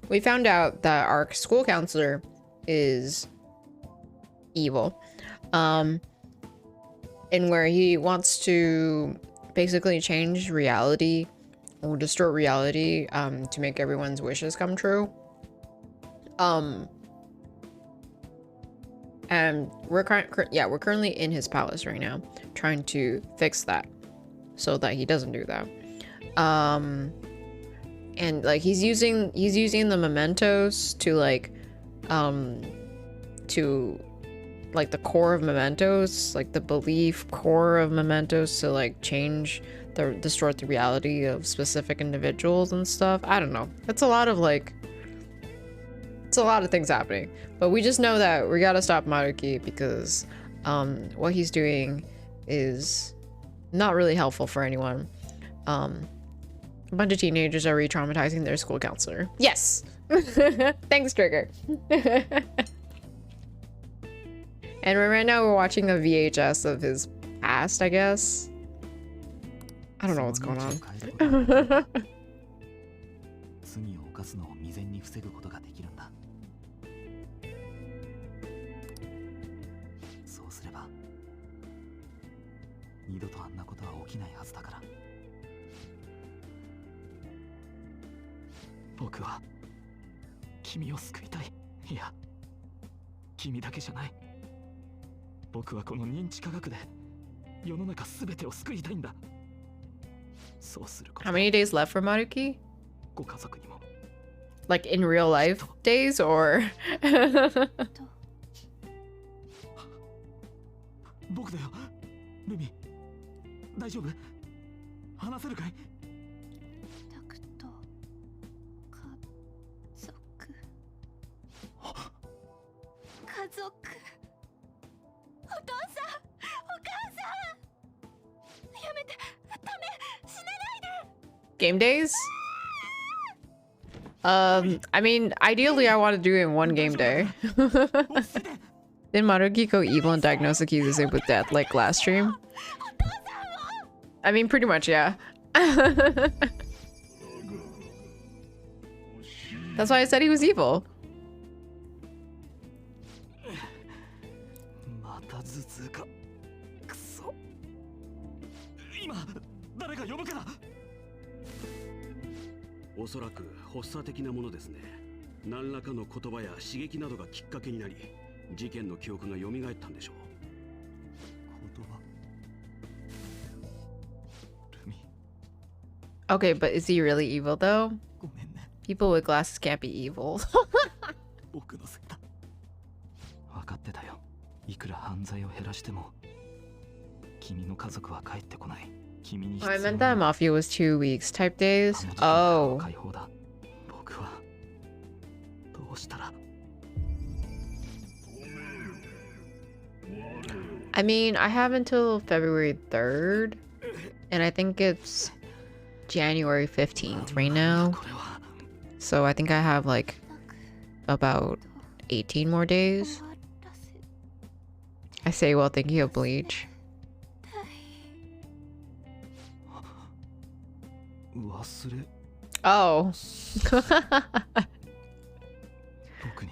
we found out that our school counselor is evil, and where he wants to basically change reality or distort reality to make everyone's wishes come true. And we're currently in his palace right now, trying to fix that so that he doesn't do that. And like he's using the mementos to like the core of mementos, like the belief core of mementos, to like distort the reality of specific individuals and stuff. I don't know. It's a lot of things happening, but we just know that we gotta stop Maruki because what he's doing is not really helpful for anyone. A bunch of teenagers are re-traumatizing their school counselor. Yes. Thanks, Trigger. And right now we're watching a VHS of his past, I guess. I don't know what's going on. How many days left for Maruki? Like in real life days or? Game days? I mean, ideally I want to do it in one game day. Did Maruki go evil and diagnose Akizuse with death like last stream? I mean, pretty much, yeah. That's why I said he was evil. Okay, but is he really evil though? People with glasses can't be evil. Oh, I meant that Mafia was 2 weeks type days. Oh. I mean, I have until February 3rd, and I think it's January 15th right now. So I think I have like about 18 more days. I say while thinking of Bleach. 忘れ Oh. 僕に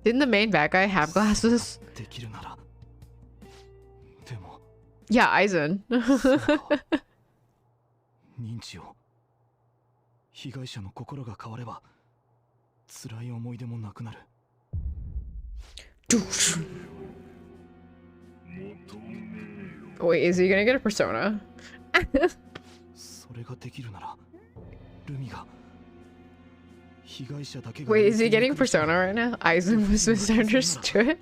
Didn't the main bad guy have glasses? できるならでも Yeah, Aizen. 認知を被害者の心が変われば辛い思い出もなくなる Wait, is he gonna get a persona? それができるならルミが被害者だけが Wait, is he getting persona right now? Aizen was misunderstood?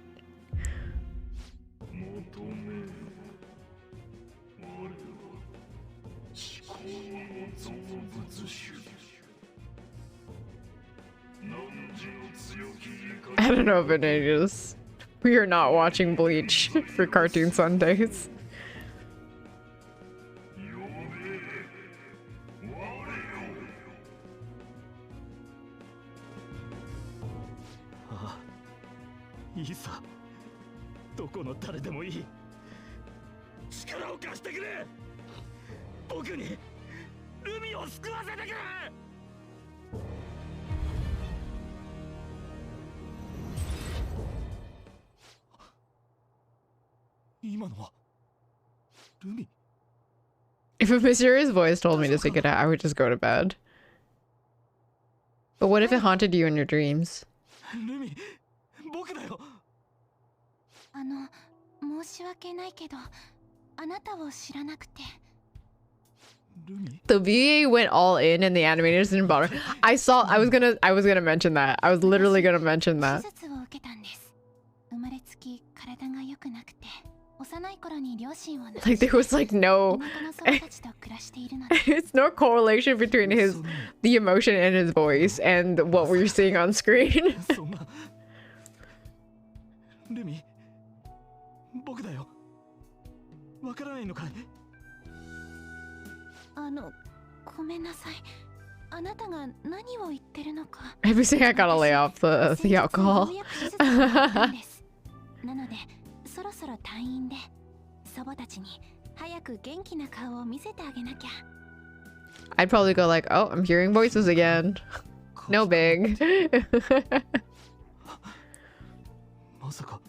I don't know if it is. We are not watching Bleach for Cartoon Sundays. Ah, いいさどこの誰でもいい力を貸してくれ僕にルミを救わせてくれ今のはルミ If a mysterious voice told me to take it out, I would just go to bed. But what if it haunted you in your dreams? ルミ僕だよ申し訳ないけどあなたを知らなくて The VA went all in and the animators didn't bother. I was gonna mention that. I was literally gonna mention that. 手術を受けたんです生まれつき体が良くなくて幼い頃に両親を亡くし Like there was like no 妹の祖母たちと暮らしているので it's no correlation between the emotion in his voice and what we're seeing on screen. そんなルミ僕だよわからないのかいごめんなさいあなたが何を言ってるのか Everything I gotta lay off the alcohol. なのでそろそろ退院で祖母たちに早く元気な顔を見せてあげなきゃ I'd probably go like, oh, I'm hearing voices again. No big. まさか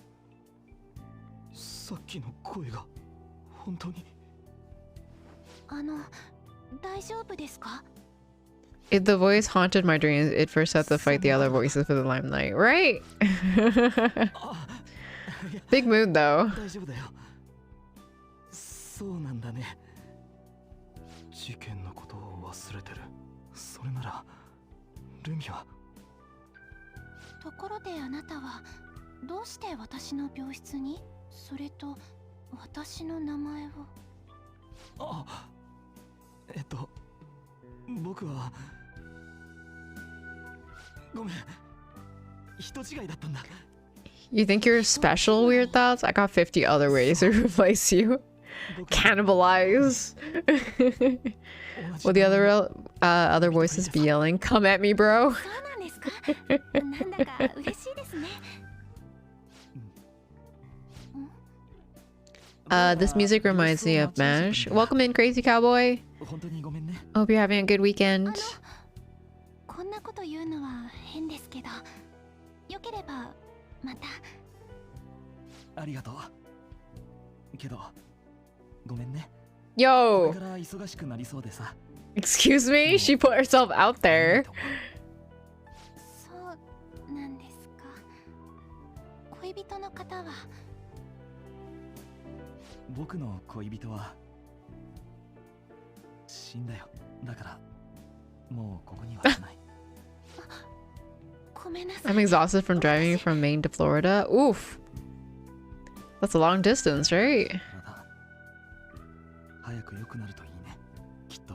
さっきの声が本当に大丈夫ですか If the voice haunted my dreams, it first had to fight the other voices for the limelight, right? Big mood though. 大丈夫だよそうなんだね事件のことを忘れてるそれならルミはところであなたはどうして私の病室にそれと私の名前をあ僕はごめん人違いだったんだ You think you're special, Weird Thoughts? I got 50 other ways to replace you. Cannibalize. Will the other voices be yelling, come at me, bro? そうなんですかなんだか嬉しいですね This music reminds me of MASH. Welcome in, Crazy Cowboy. 本当にごめんね Hope you're having a good weekend. こんなこと言うのは変ですけどよければまたありがとうけどごめんね Yo! これから忙しくなりそうでさ Excuse me? She put herself out there. そうなんですか恋人の方は僕の恋人は死んだよだからもうここには来ない ごめんなさい I'm exhausted from driving from Maine to Florida. Oof. That's a long distance, right? 早く良くなるといいねきっと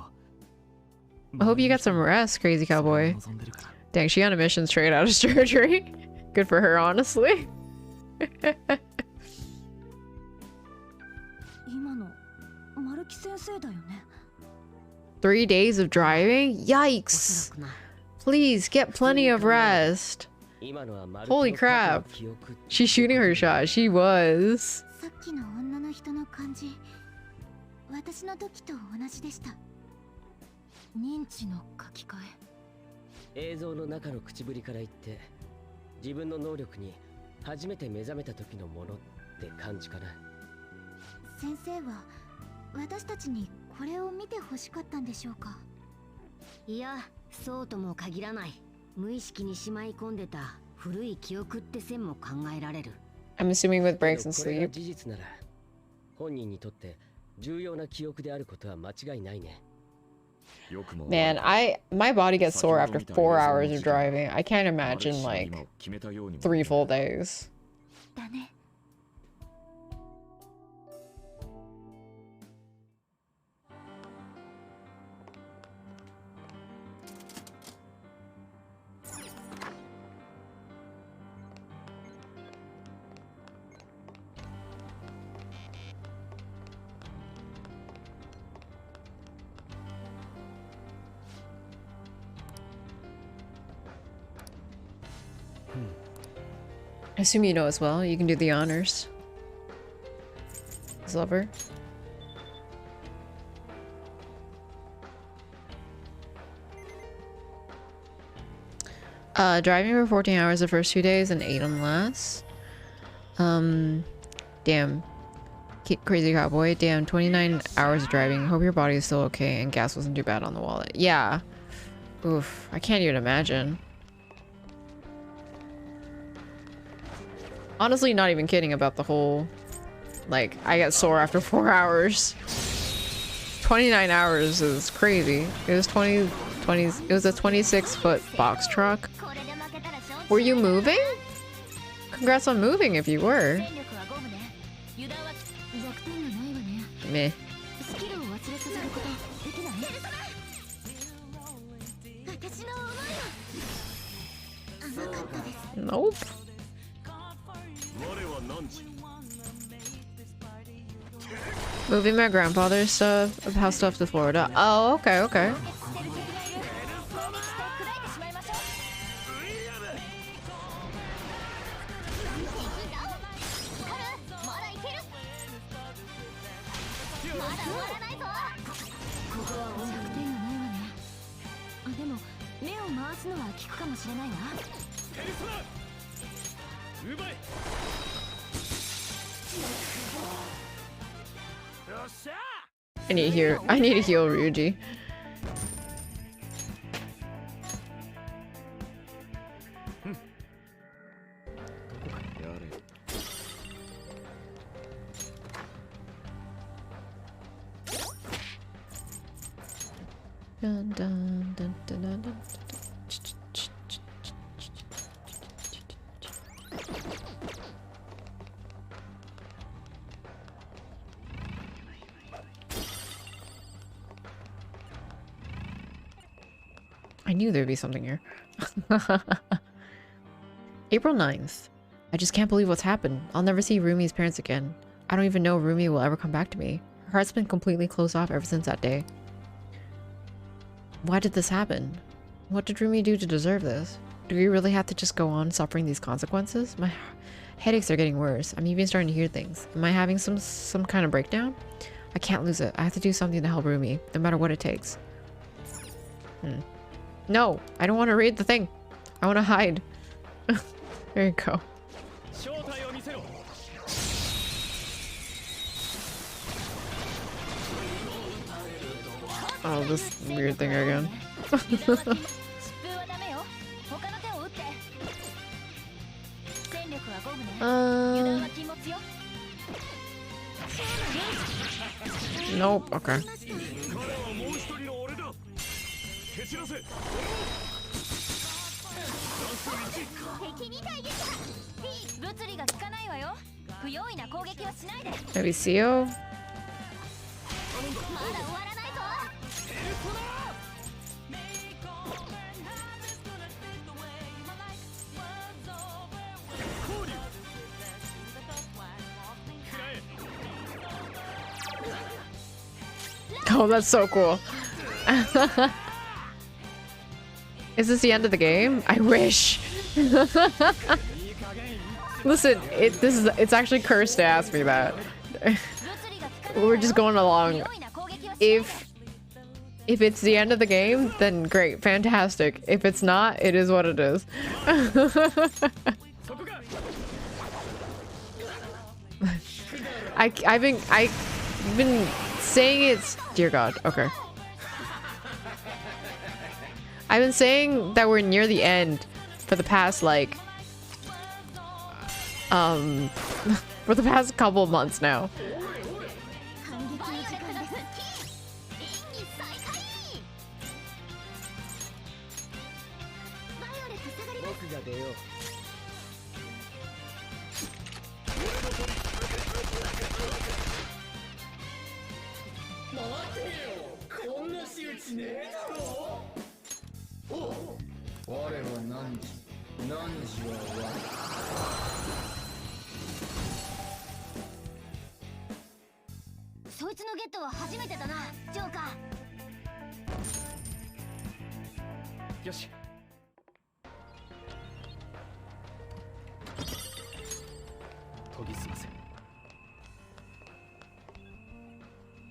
I hope you got some rest, Crazy Cowboy. Dang, she on a mission straight out of surgery. Good for her, honestly. 今の丸木先生だよね 3 days of driving? Yikes. Please get plenty of rest. Holy crap. She's shooting her shot. She was. さっきの女の人の感じ、私の時と同じでした。認知の書き換え。映像の中の口ぶりから言って、自分の能力に初めて目覚めた時のものって感じかな。先生は私たちにこれを見て欲しかったんでしょうか。いや、そうとも限らない。無意識にしまい込んでた古い記憶って線も考えられる。I'm assuming with breaks and これが sleep. 事実なら、本人にとって重要な記憶であることは間違いないね。Man, my body gets sore after 4 hours of driving. I can't imagine like 3 full days. だね。I assume you know as well. You can do the honors. His lover. Driving for 14 hours the first 2 days and 8 on the last. Damn. Crazy cowboy. Damn, 29 hours of driving. Hope your body is still okay and gas wasn't too bad on the wallet. Yeah. Oof. I can't even imagine. Honestly, not even kidding about the whole, like, I get sore after 4 hours. 29 hours is crazy. It was it was a 26-foot box truck. Were you moving? Congrats on moving if you were. Meh. Nope. Moving my grandfather's house stuff to Florida. Oh, okay, okay. I need to heal Ryuji. Dun, dun, dun, dun, dun, dun. I knew there'd be something here. April 9th. I just can't believe what's happened. I'll never see Rumi's parents again. I don't even know if Rumi will ever come back to me. Her heart's been completely closed off ever since that day. Why did this happen? What did Rumi do to deserve this? Do we really have to just go on suffering these consequences? My headaches are getting worse. I'm even starting to hear things. Am I having some kind of breakdown? I can't lose it. I have to do something to help Rumi, no matter what it takes. No, I don't want to read the thing. I want to hide. There you go. Oh, this weird thing again. Nope, okay. Maybe Seo? Oh, that's so cool. Is this the end of the game? I wish. Listen, it's actually cursed to ask me that. We're just going along. If it's the end of the game, then great, fantastic. If it's not, it is what it is. I've been saying it's, dear God, okay. I've been saying that we're near the end for the past like for the past couple of months now.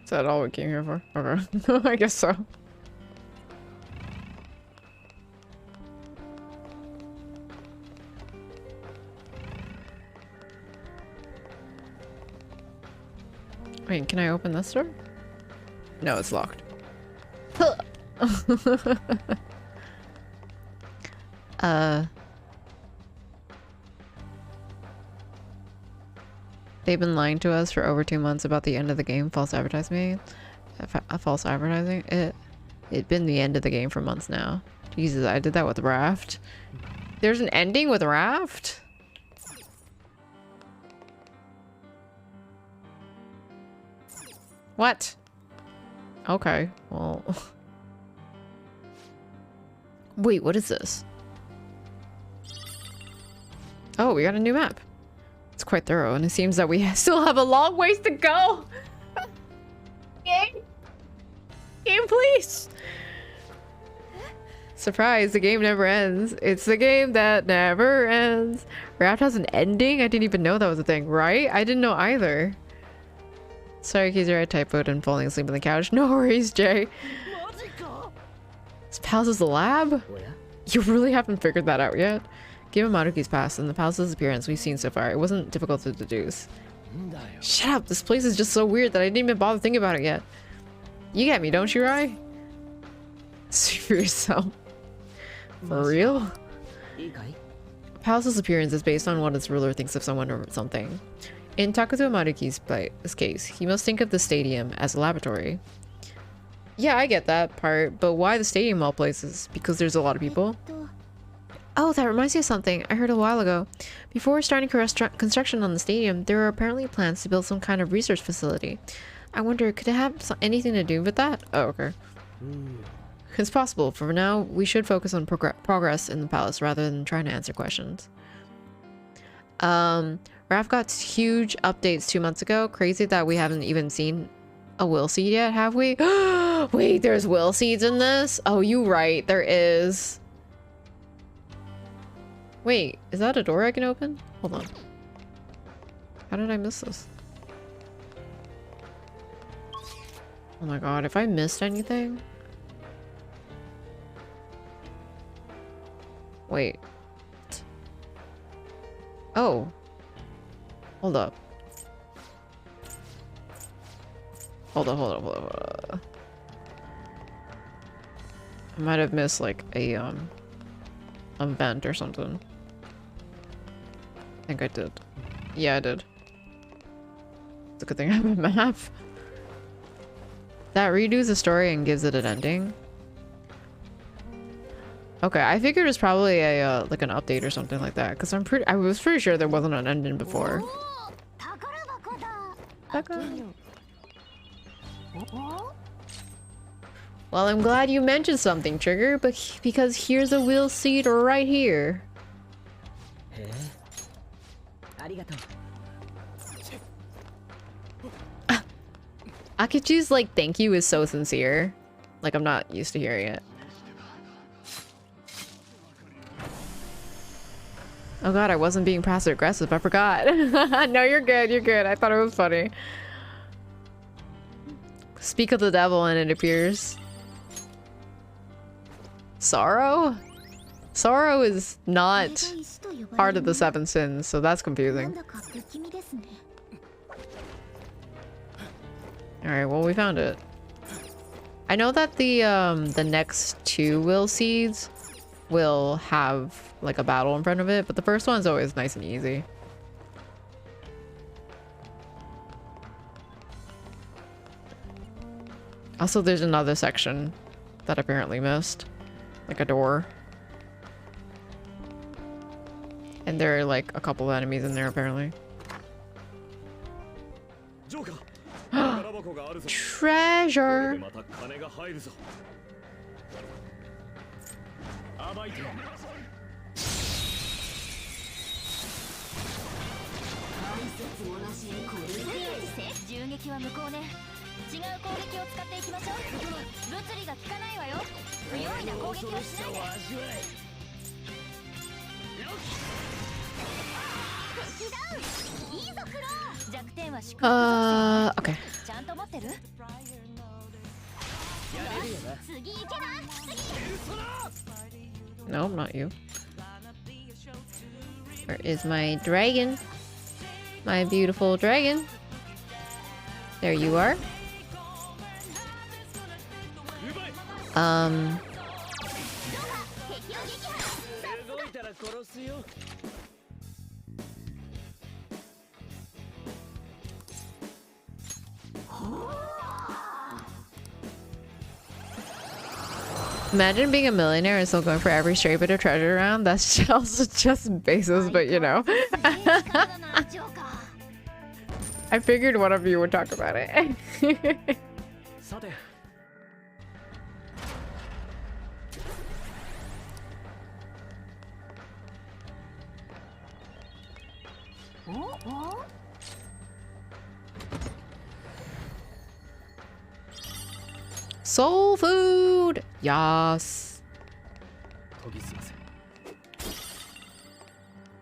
Is that all we came here for? Okay. I guess so. Wait, can I open this door? No, it's locked. They've been lying to us for over 2 months about the end of the game. False advertising. False advertising. It'd been the end of the game for months now. Jesus, I did that with Raft. There's an ending with Raft? What? Okay, well... Wait, what is this? Oh, we got a new map. It's quite thorough, and it seems that we still have a long ways to go. Game, please. Surprise, the game never ends. It's the game that never ends. Raft has an ending? I didn't even know that was a thing, right? I didn't know either. Sorry, Kizer, I typoed and falling asleep on the couch. No worries, Jay. This palace is the lab? You really haven't figured that out yet? Given Maruki's past and the palace's appearance we've seen so far, it wasn't difficult to deduce. Shut up! This place is just so weird that I didn't even bother thinking about it yet. You get me, don't you, Rai? Speak for yourself. For real? The palace's appearance is based on what its ruler thinks of someone or something. In Takuto Maruki's case, he must think of the stadium as a laboratory. Yeah, I get that part, but why the stadium all places? Because there's a lot of people? Oh, that reminds me of something I heard a while ago. Before starting construction on the stadium, there were apparently plans to build some kind of research facility. I wonder, could it have anything to do with that? Oh, okay. It's possible. For now, we should focus on progress in the palace rather than trying to answer questions. Raph got huge updates 2 months ago. Crazy that we haven't even seen a will seed yet, have we? Wait, there's will seeds in this? Oh, you right, there is. Wait, is that a door I can open? Hold on. How did I miss this? Oh my god, if I missed anything? Wait. Oh. Hold up. Hold up. I might have missed like a vent or something. I think I did. Yeah, I did. It's a good thing I have a map. That redoes the story and gives it an ending. Okay, I figured it's probably a like an update or something like that, because I was pretty sure there wasn't an ending before. Well, I'm glad you mentioned something, Trigger, but because here's a will seed right here. Akechi's like thank you is so sincere. Like I'm not used to hearing it. Oh god, I wasn't being passive aggressive. I forgot. No, you're good. You're good. I thought it was funny. Speak of the devil and it appears. Sorrow? Sorrow is not part of the seven sins, so that's confusing. Alright, well we found it. I know that the next two will seeds will have like a battle in front of it, but the first one's always nice and easy. Also, there's another section that I apparently missed. Like a door. And there are like a couple of enemies in there apparently. Treasure! Okay. No, not you. Where is my dragon? My beautiful dragon. There you are. Imagine being a millionaire and still going for every stray bit of treasure around. That's also just basis, but you know. I figured one of you would talk about it. Soul food! Yas.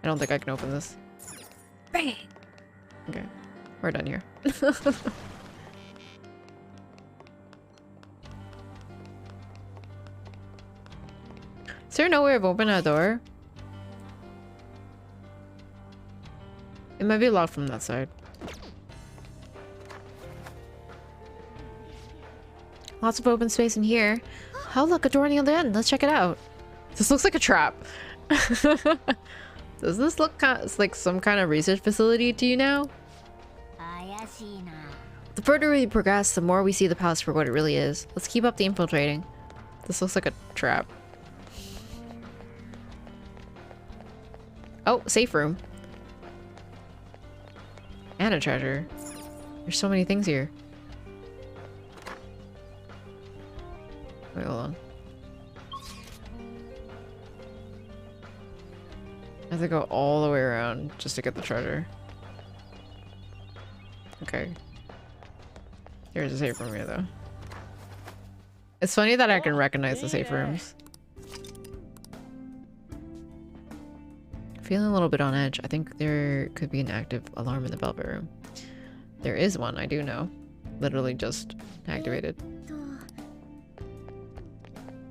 I don't think I can open this. Bang! Okay, we're done here. Is there no way of opening that door? It might be locked from that side. Lots of open space in here. Oh, look, a door on the other end. Let's check it out. This looks like a trap. Does this look like some kind of research facility to you now? The further we progress, the more we see the palace for what it really is. Let's keep up the infiltrating. This looks like a trap. Oh, safe room. And a treasure. There's so many things here. Wait, hold on. I have to go all the way around just to get the treasure. Okay. Here's a safe room here, though. It's funny that I can recognize the safe rooms. Feeling a little bit on edge. I think there could be an active alarm in the velvet room. There is one, I do know. Literally just activated.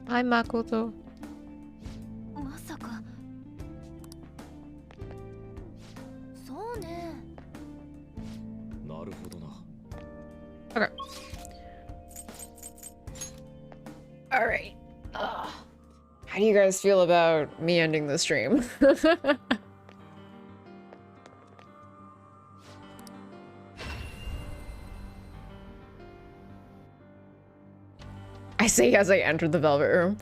Hi, Makoto. Okay. Alright. How do you guys feel about me ending the stream? I say as I enter the velvet room.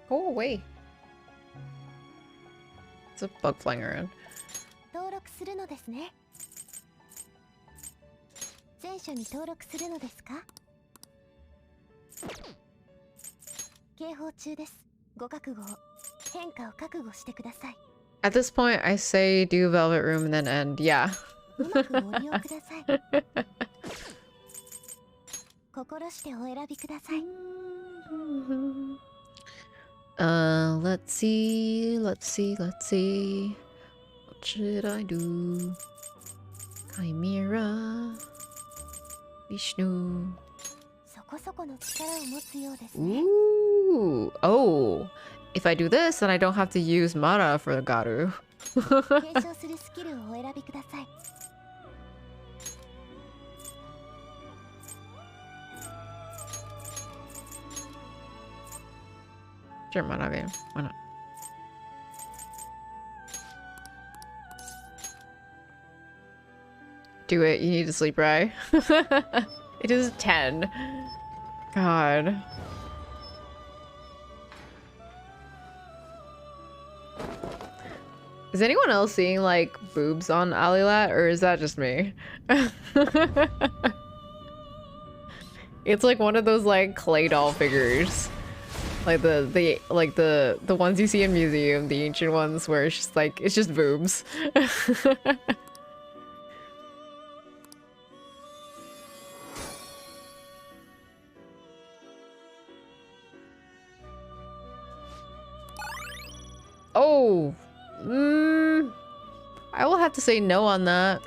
Go away. It's a bug flying around. At this point, I say do Velvet Room and then end. Yeah. Let's see. What should I do? Chimera. Vishnu. Ooh. Oh. If I do this, then I don't have to use Mara for the Garu. Sure, Mara game. Why not? Do it. You need to sleep, right? It is 10. God. Is anyone else seeing like boobs on Alilat, or is that just me? It's like one of those like clay doll figures. Like the ones you see in museum, the ancient ones where it's just like it's just boobs. Oh, I will have to say no on that.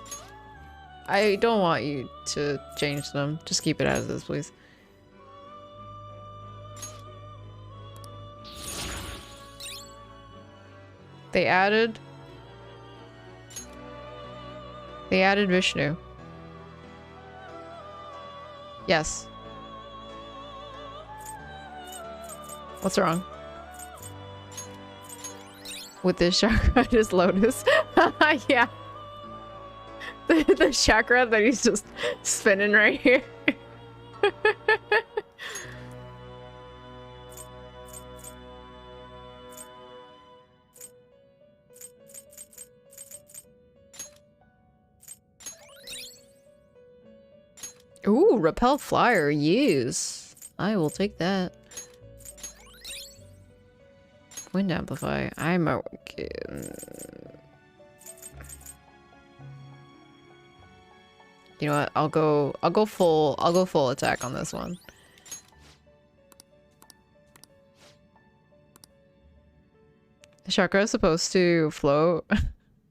I don't want you to change them. Just keep it as is, please. They added Vishnu. Yes. What's wrong? With this chakra, just Lotus. Yeah. The chakra that he's just spinning right here. Ooh, repel flyer, yes. I will take that. Wind amplify. I'm a... You know what? I'll go full attack on this one. The chakra is supposed to float,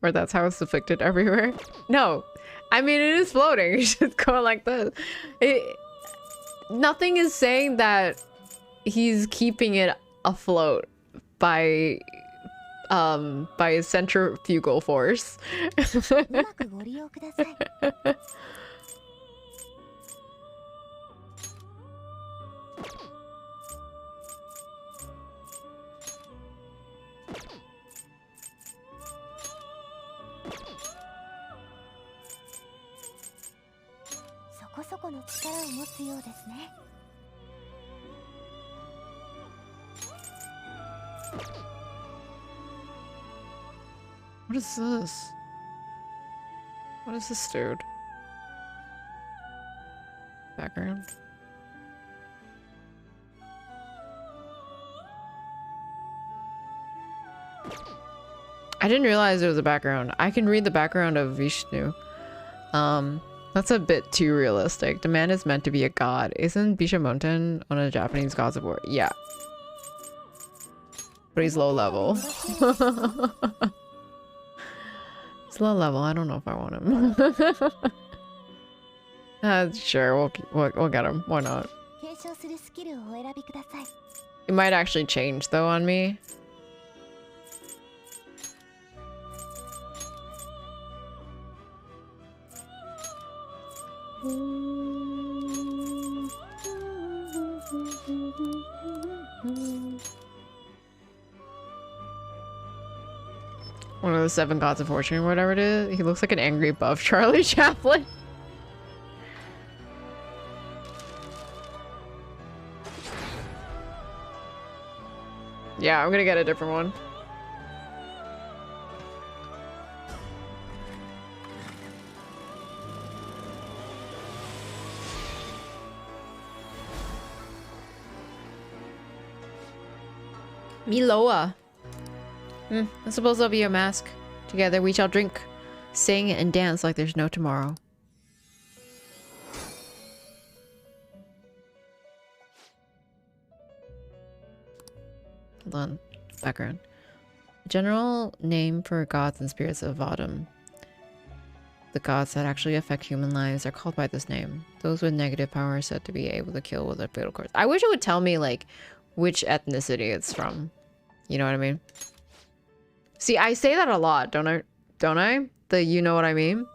or that's how it's depicted everywhere. No, I mean it is floating. It's just going like this. Nothing is saying that he's keeping it afloat by centrifugal force. What is this? What is this, dude? Background. I didn't realize there was a background. I can read the background of Vishnu. That's a bit too realistic. The man is meant to be a god. Isn't Bishamonten one of the Japanese gods of war? Yeah. But he's low level. He's low level. I don't know if I want him. Sure, we'll get him. Why not? It might actually change though on me. One of the 7 gods of fortune or whatever it is. He looks like an angry buff Charlie Chaplin. Yeah, I'm gonna get a different one. Miloa. I suppose there'll be a mask. Together we shall drink, sing, and dance like there's no tomorrow. Hold on. Background. General name for gods and spirits of autumn. The gods that actually affect human lives are called by this name. Those with negative power are said to be able to kill with a fatal course. I wish it would tell me, like, which ethnicity it's from. You know what I mean? See, I say that a lot, don't I? Don't I? The you know what I mean?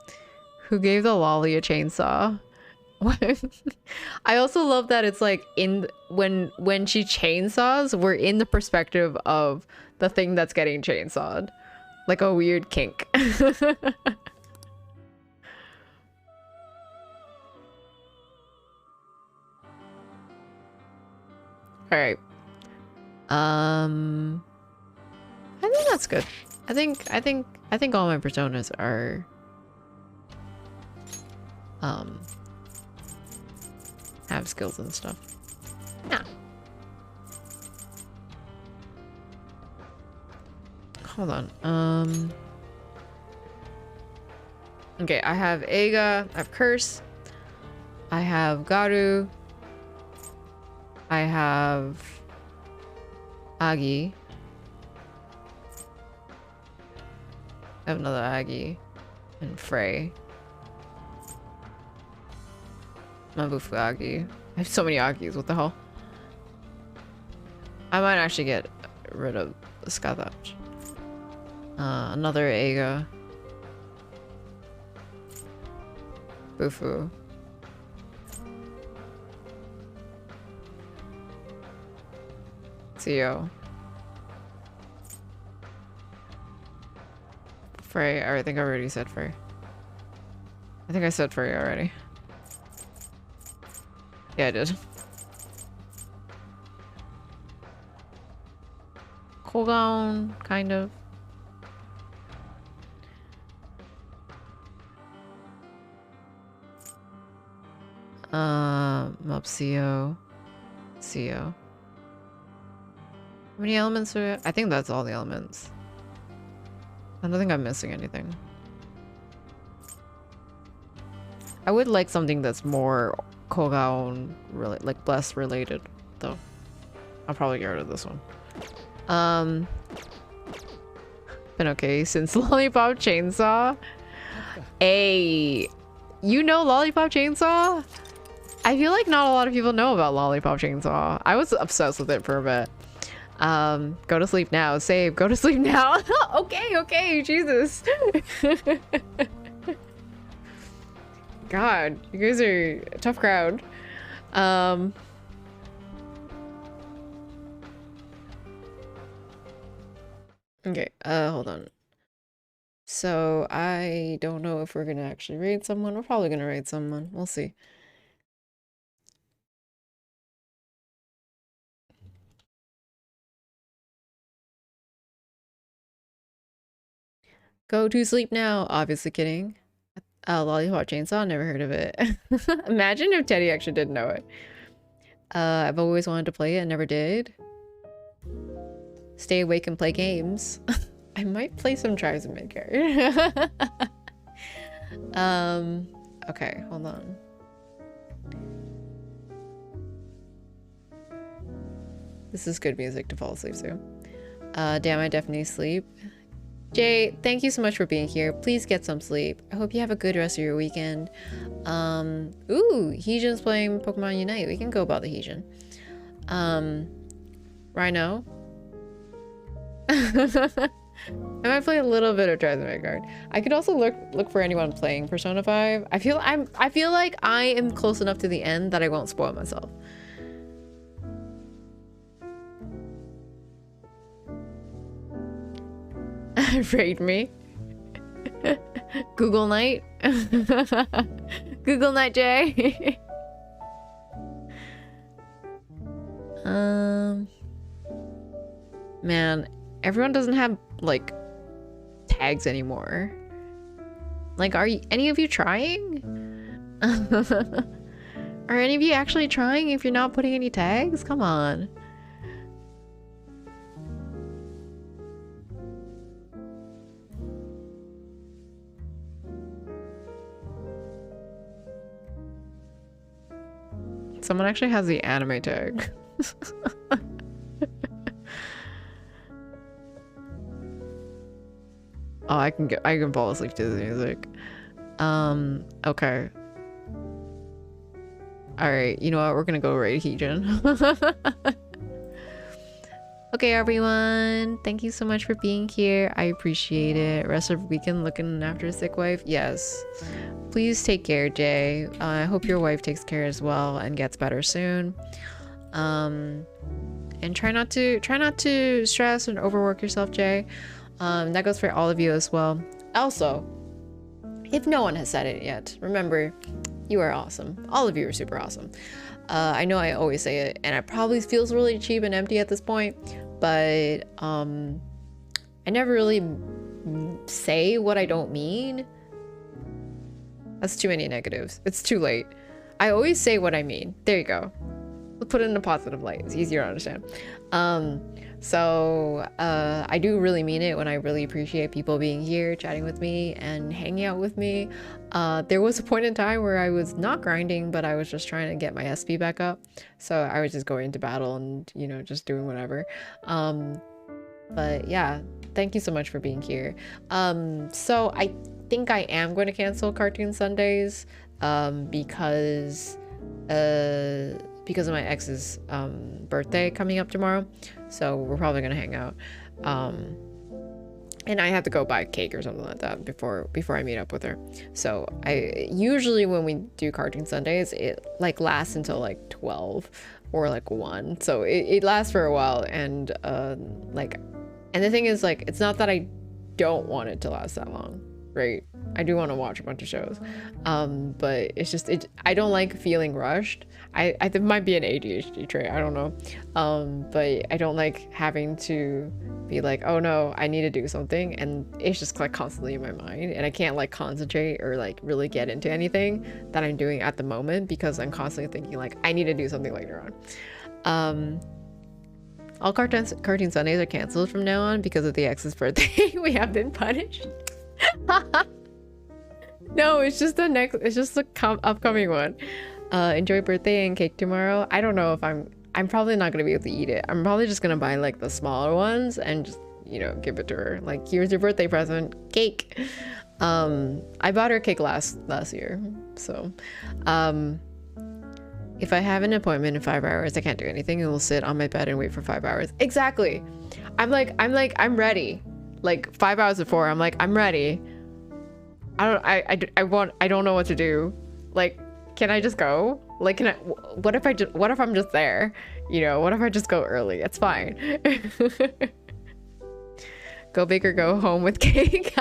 Who gave the lolly a chainsaw? I also love that it's like in when she chainsaws, we're in the perspective of the thing that's getting chainsawed. Like a weird kink. Alright. I think that's good. I think all my personas are have skills and stuff. Yeah. Hold on. Okay, I have Eiga, I have Curse, I have Garu, I have Agi. I have another Agi and Frey. Mabufu Agi. I have so many Agis, what the hell? I might actually get rid of the Skatach. Another Eiga. Bufu. Theo. Frey. I think I already said Frey. I think I said Frey already. Yeah, I did. Cooldown, kind of. Mopsio. Sio. How many elements are... I think that's all the elements. I don't think I'm missing anything. I would like something that's more Kogaon, really, like less related, though. I'll probably get rid of this one. Been okay since Lollipop Chainsaw. Hey, you know Lollipop Chainsaw? I feel like not a lot of people know about Lollipop Chainsaw. I was obsessed with it for a bit. Go to sleep now. Save. Go to sleep now. Okay, Jesus. God, you guys are a tough crowd. Okay, hold on. So, I don't know if we're gonna actually raid someone. We're probably gonna raid someone. We'll see. Go to sleep now. Obviously kidding. Lollipop Chainsaw, never heard of it. Imagine if Teddy actually didn't know it. I've always wanted to play it, never did. Stay awake and play games. I might play some Tribes of Midgard. Okay, hold on. This is good music to fall asleep to. Damn, I definitely sleep. Jay, thank you so much for being here. Please get some sleep. I hope you have a good rest of your weekend. Ooh, Heejin's playing Pokemon Unite. We can go about the Heejin. Rhino. I might play a little bit of Tribes of Midgard. I could also look for anyone playing Persona 5. I feel like I am close enough to the end that I won't spoil myself. Raid me. Google Night. Google Night Jay. Man, everyone doesn't have like tags anymore. Like, are any of you trying? Are any of you actually trying if you're not putting any tags? Come on. someone actually has the anime tag. Oh, I can fall asleep to the music. Okay. Alright, you know what? We're gonna go raid Heejin. Okay, everyone. Thank you so much for being here. I appreciate it. Rest of the weekend looking after a sick wife. Yes. Please take care, Jay. I hope your wife takes care as well and gets better soon. And try not to stress and overwork yourself, Jay. That goes for all of you as well. Also, if no one has said it yet, remember, you are awesome. All of you are super awesome. I know I always say it, and it probably feels really cheap and empty at this point, but I never really say what I don't mean. That's too many negatives. It's too late. I always say what I mean. There you go. Let's put it in a positive light. It's easier to understand. So I do really mean it when I really appreciate people being here, chatting with me, and hanging out with me. There was a point in time where I was not grinding, but I was just trying to get my SP back up. So I was just going into battle and, you know, just doing whatever. But yeah, thank you so much for being here. So I think I am going to cancel Cartoon Sundays because of my ex's birthday coming up tomorrow. So we're probably gonna hang out. And I have to go buy cake or something like that before I meet up with her. So I usually, when we do Cartoon Sundays, it like lasts until like 12 or like 1. So it lasts for a while, and and the thing is, like, it's not that I don't want it to last that long, right? I do want to watch a bunch of shows, but it's just I don't like feeling rushed. I think it might be an ADHD trait, I don't know, but I don't like having to be like, oh no, I need to do something, and it's just like constantly in my mind, and I can't like concentrate or like really get into anything that I'm doing at the moment because I'm constantly thinking like I need to do something later on. All Cartoon Sundays are canceled from now on because of the ex's birthday. We have been punished. No, it's just the upcoming one. Enjoy birthday and cake tomorrow. I don't know if I'm probably not gonna be able to eat it. I'm probably just gonna buy like the smaller ones and just, you know, give it to her. Like, here's your birthday present, cake. I bought her cake last year. So if I have an appointment in 5 hours, I can't do anything. It will sit on my bed and wait for 5 hours. Exactly. I'm ready. Like 5 hours before, I'm like, I'm ready. I don't know what to do. Like, can I just go? Like, what if I'm just there? You know, what if I just go early? It's fine. Go big or go home with cake.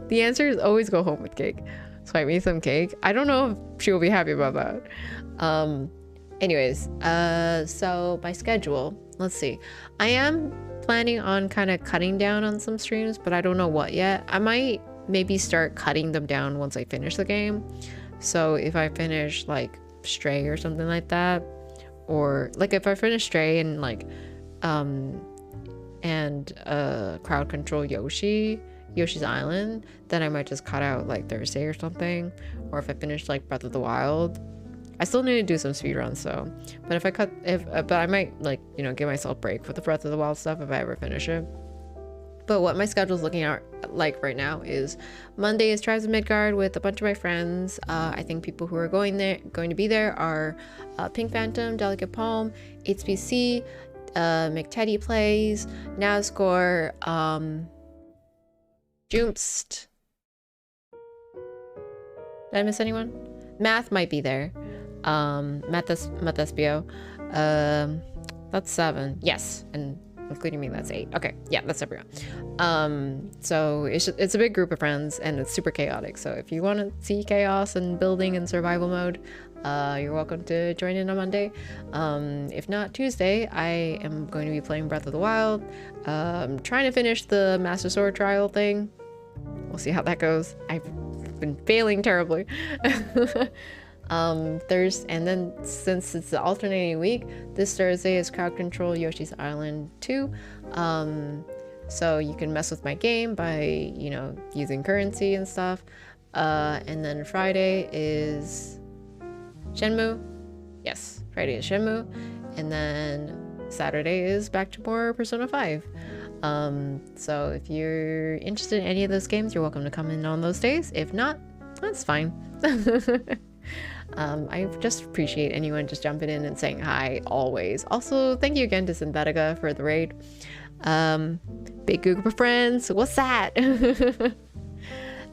The answer is always go home with cake. So I made some cake. I don't know if she will be happy about that. Anyways, so my schedule, let's see. I am planning on kind of cutting down on some streams, but I don't know what yet. I might maybe start cutting them down once I finish the game. So if I finish like Stray or something like that, or like if I finish Stray and like crowd control Yoshi's Island, then I might just cut out like Thursday or something. Or if I finish like Breath of the Wild, I still need to do some speedruns, so. But but I might, like, you know, give myself a break for the Breath of the Wild stuff if I ever finish it. But what my schedule is looking at like right now is Monday is Tribes of Midgard with a bunch of my friends. I think people who are going to be there are Pink Phantom, Delicate Palm, HPC, McTeddy Plays, Nazgore, Joomst. Did I miss anyone? Math might be there. Mathespio. That's 7. Yes, and including me, that's 8. Okay, yeah, that's everyone. So it's a big group of friends, and it's super chaotic. So if you want to see chaos and building and survival mode, you're welcome to join in on Monday. If not, Tuesday, I am going to be playing Breath of the Wild. Trying to finish the Master Sword trial thing. We'll see how that goes. I've been failing terribly. And then since it's the alternating week, this Thursday is Crowd Control Yoshi's Island 2. So you can mess with my game by, you know, using currency and stuff. And then Friday is Shenmue. Yes, Friday is Shenmue. And then Saturday is back to more Persona 5. So if you're interested in any of those games, you're welcome to come in on those days. If not, that's fine. I just appreciate anyone just jumping in and saying hi always. Also, thank you again to Synthetica for the raid. Big group of friends. What's that?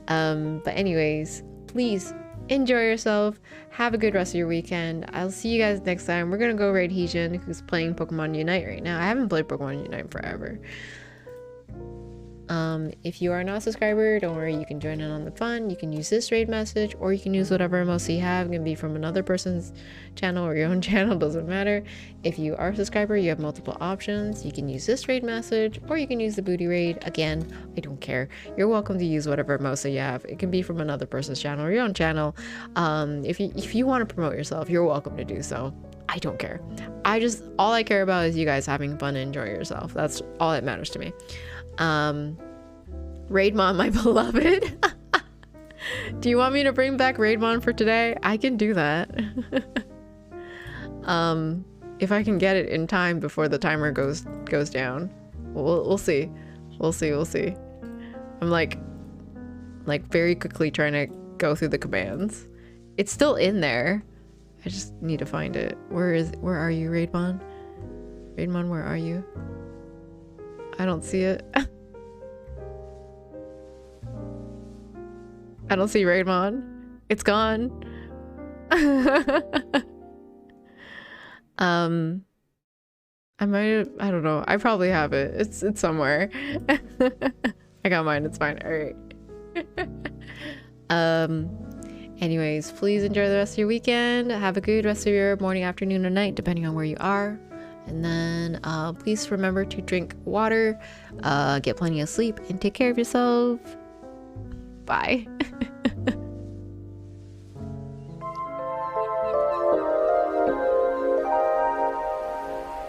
But anyways, please enjoy yourself. Have a good rest of your weekend. I'll see you guys next time. We're gonna go raid Heejin, who's playing Pokemon Unite right now. I haven't played Pokemon Unite in forever. If you are not a subscriber, don't worry, you can join in on the fun. You can use this raid message, or you can use whatever emotes you have. It can be from another person's channel or your own channel, doesn't matter. If you are a subscriber, you have multiple options. You can use this raid message, or you can use the booty raid. Again, I don't care. You're welcome to use whatever emotes that you have. It can be from another person's channel or your own channel. If you want to promote yourself, you're welcome to do so. I don't care. All I care about is you guys having fun and enjoying yourself. That's all that matters to me. Raidmon, my beloved. Do you want me to bring back Raidmon for today? I can do that. If I can get it in time before the timer goes down. We'll see. We'll see. I'm like very quickly trying to go through the commands. It's still in there. I just need to find it. Where are you, Raidmon? Raidmon, where are you? I don't see it. I don't see Raidmon. It's gone. I don't know. I probably have it. It's somewhere. I got mine. It's fine. All right. Anyways, please enjoy the rest of your weekend. Have a good rest of your morning, afternoon, or night, depending on where you are. And then please remember to drink water, get plenty of sleep, and take care of yourself. Bye.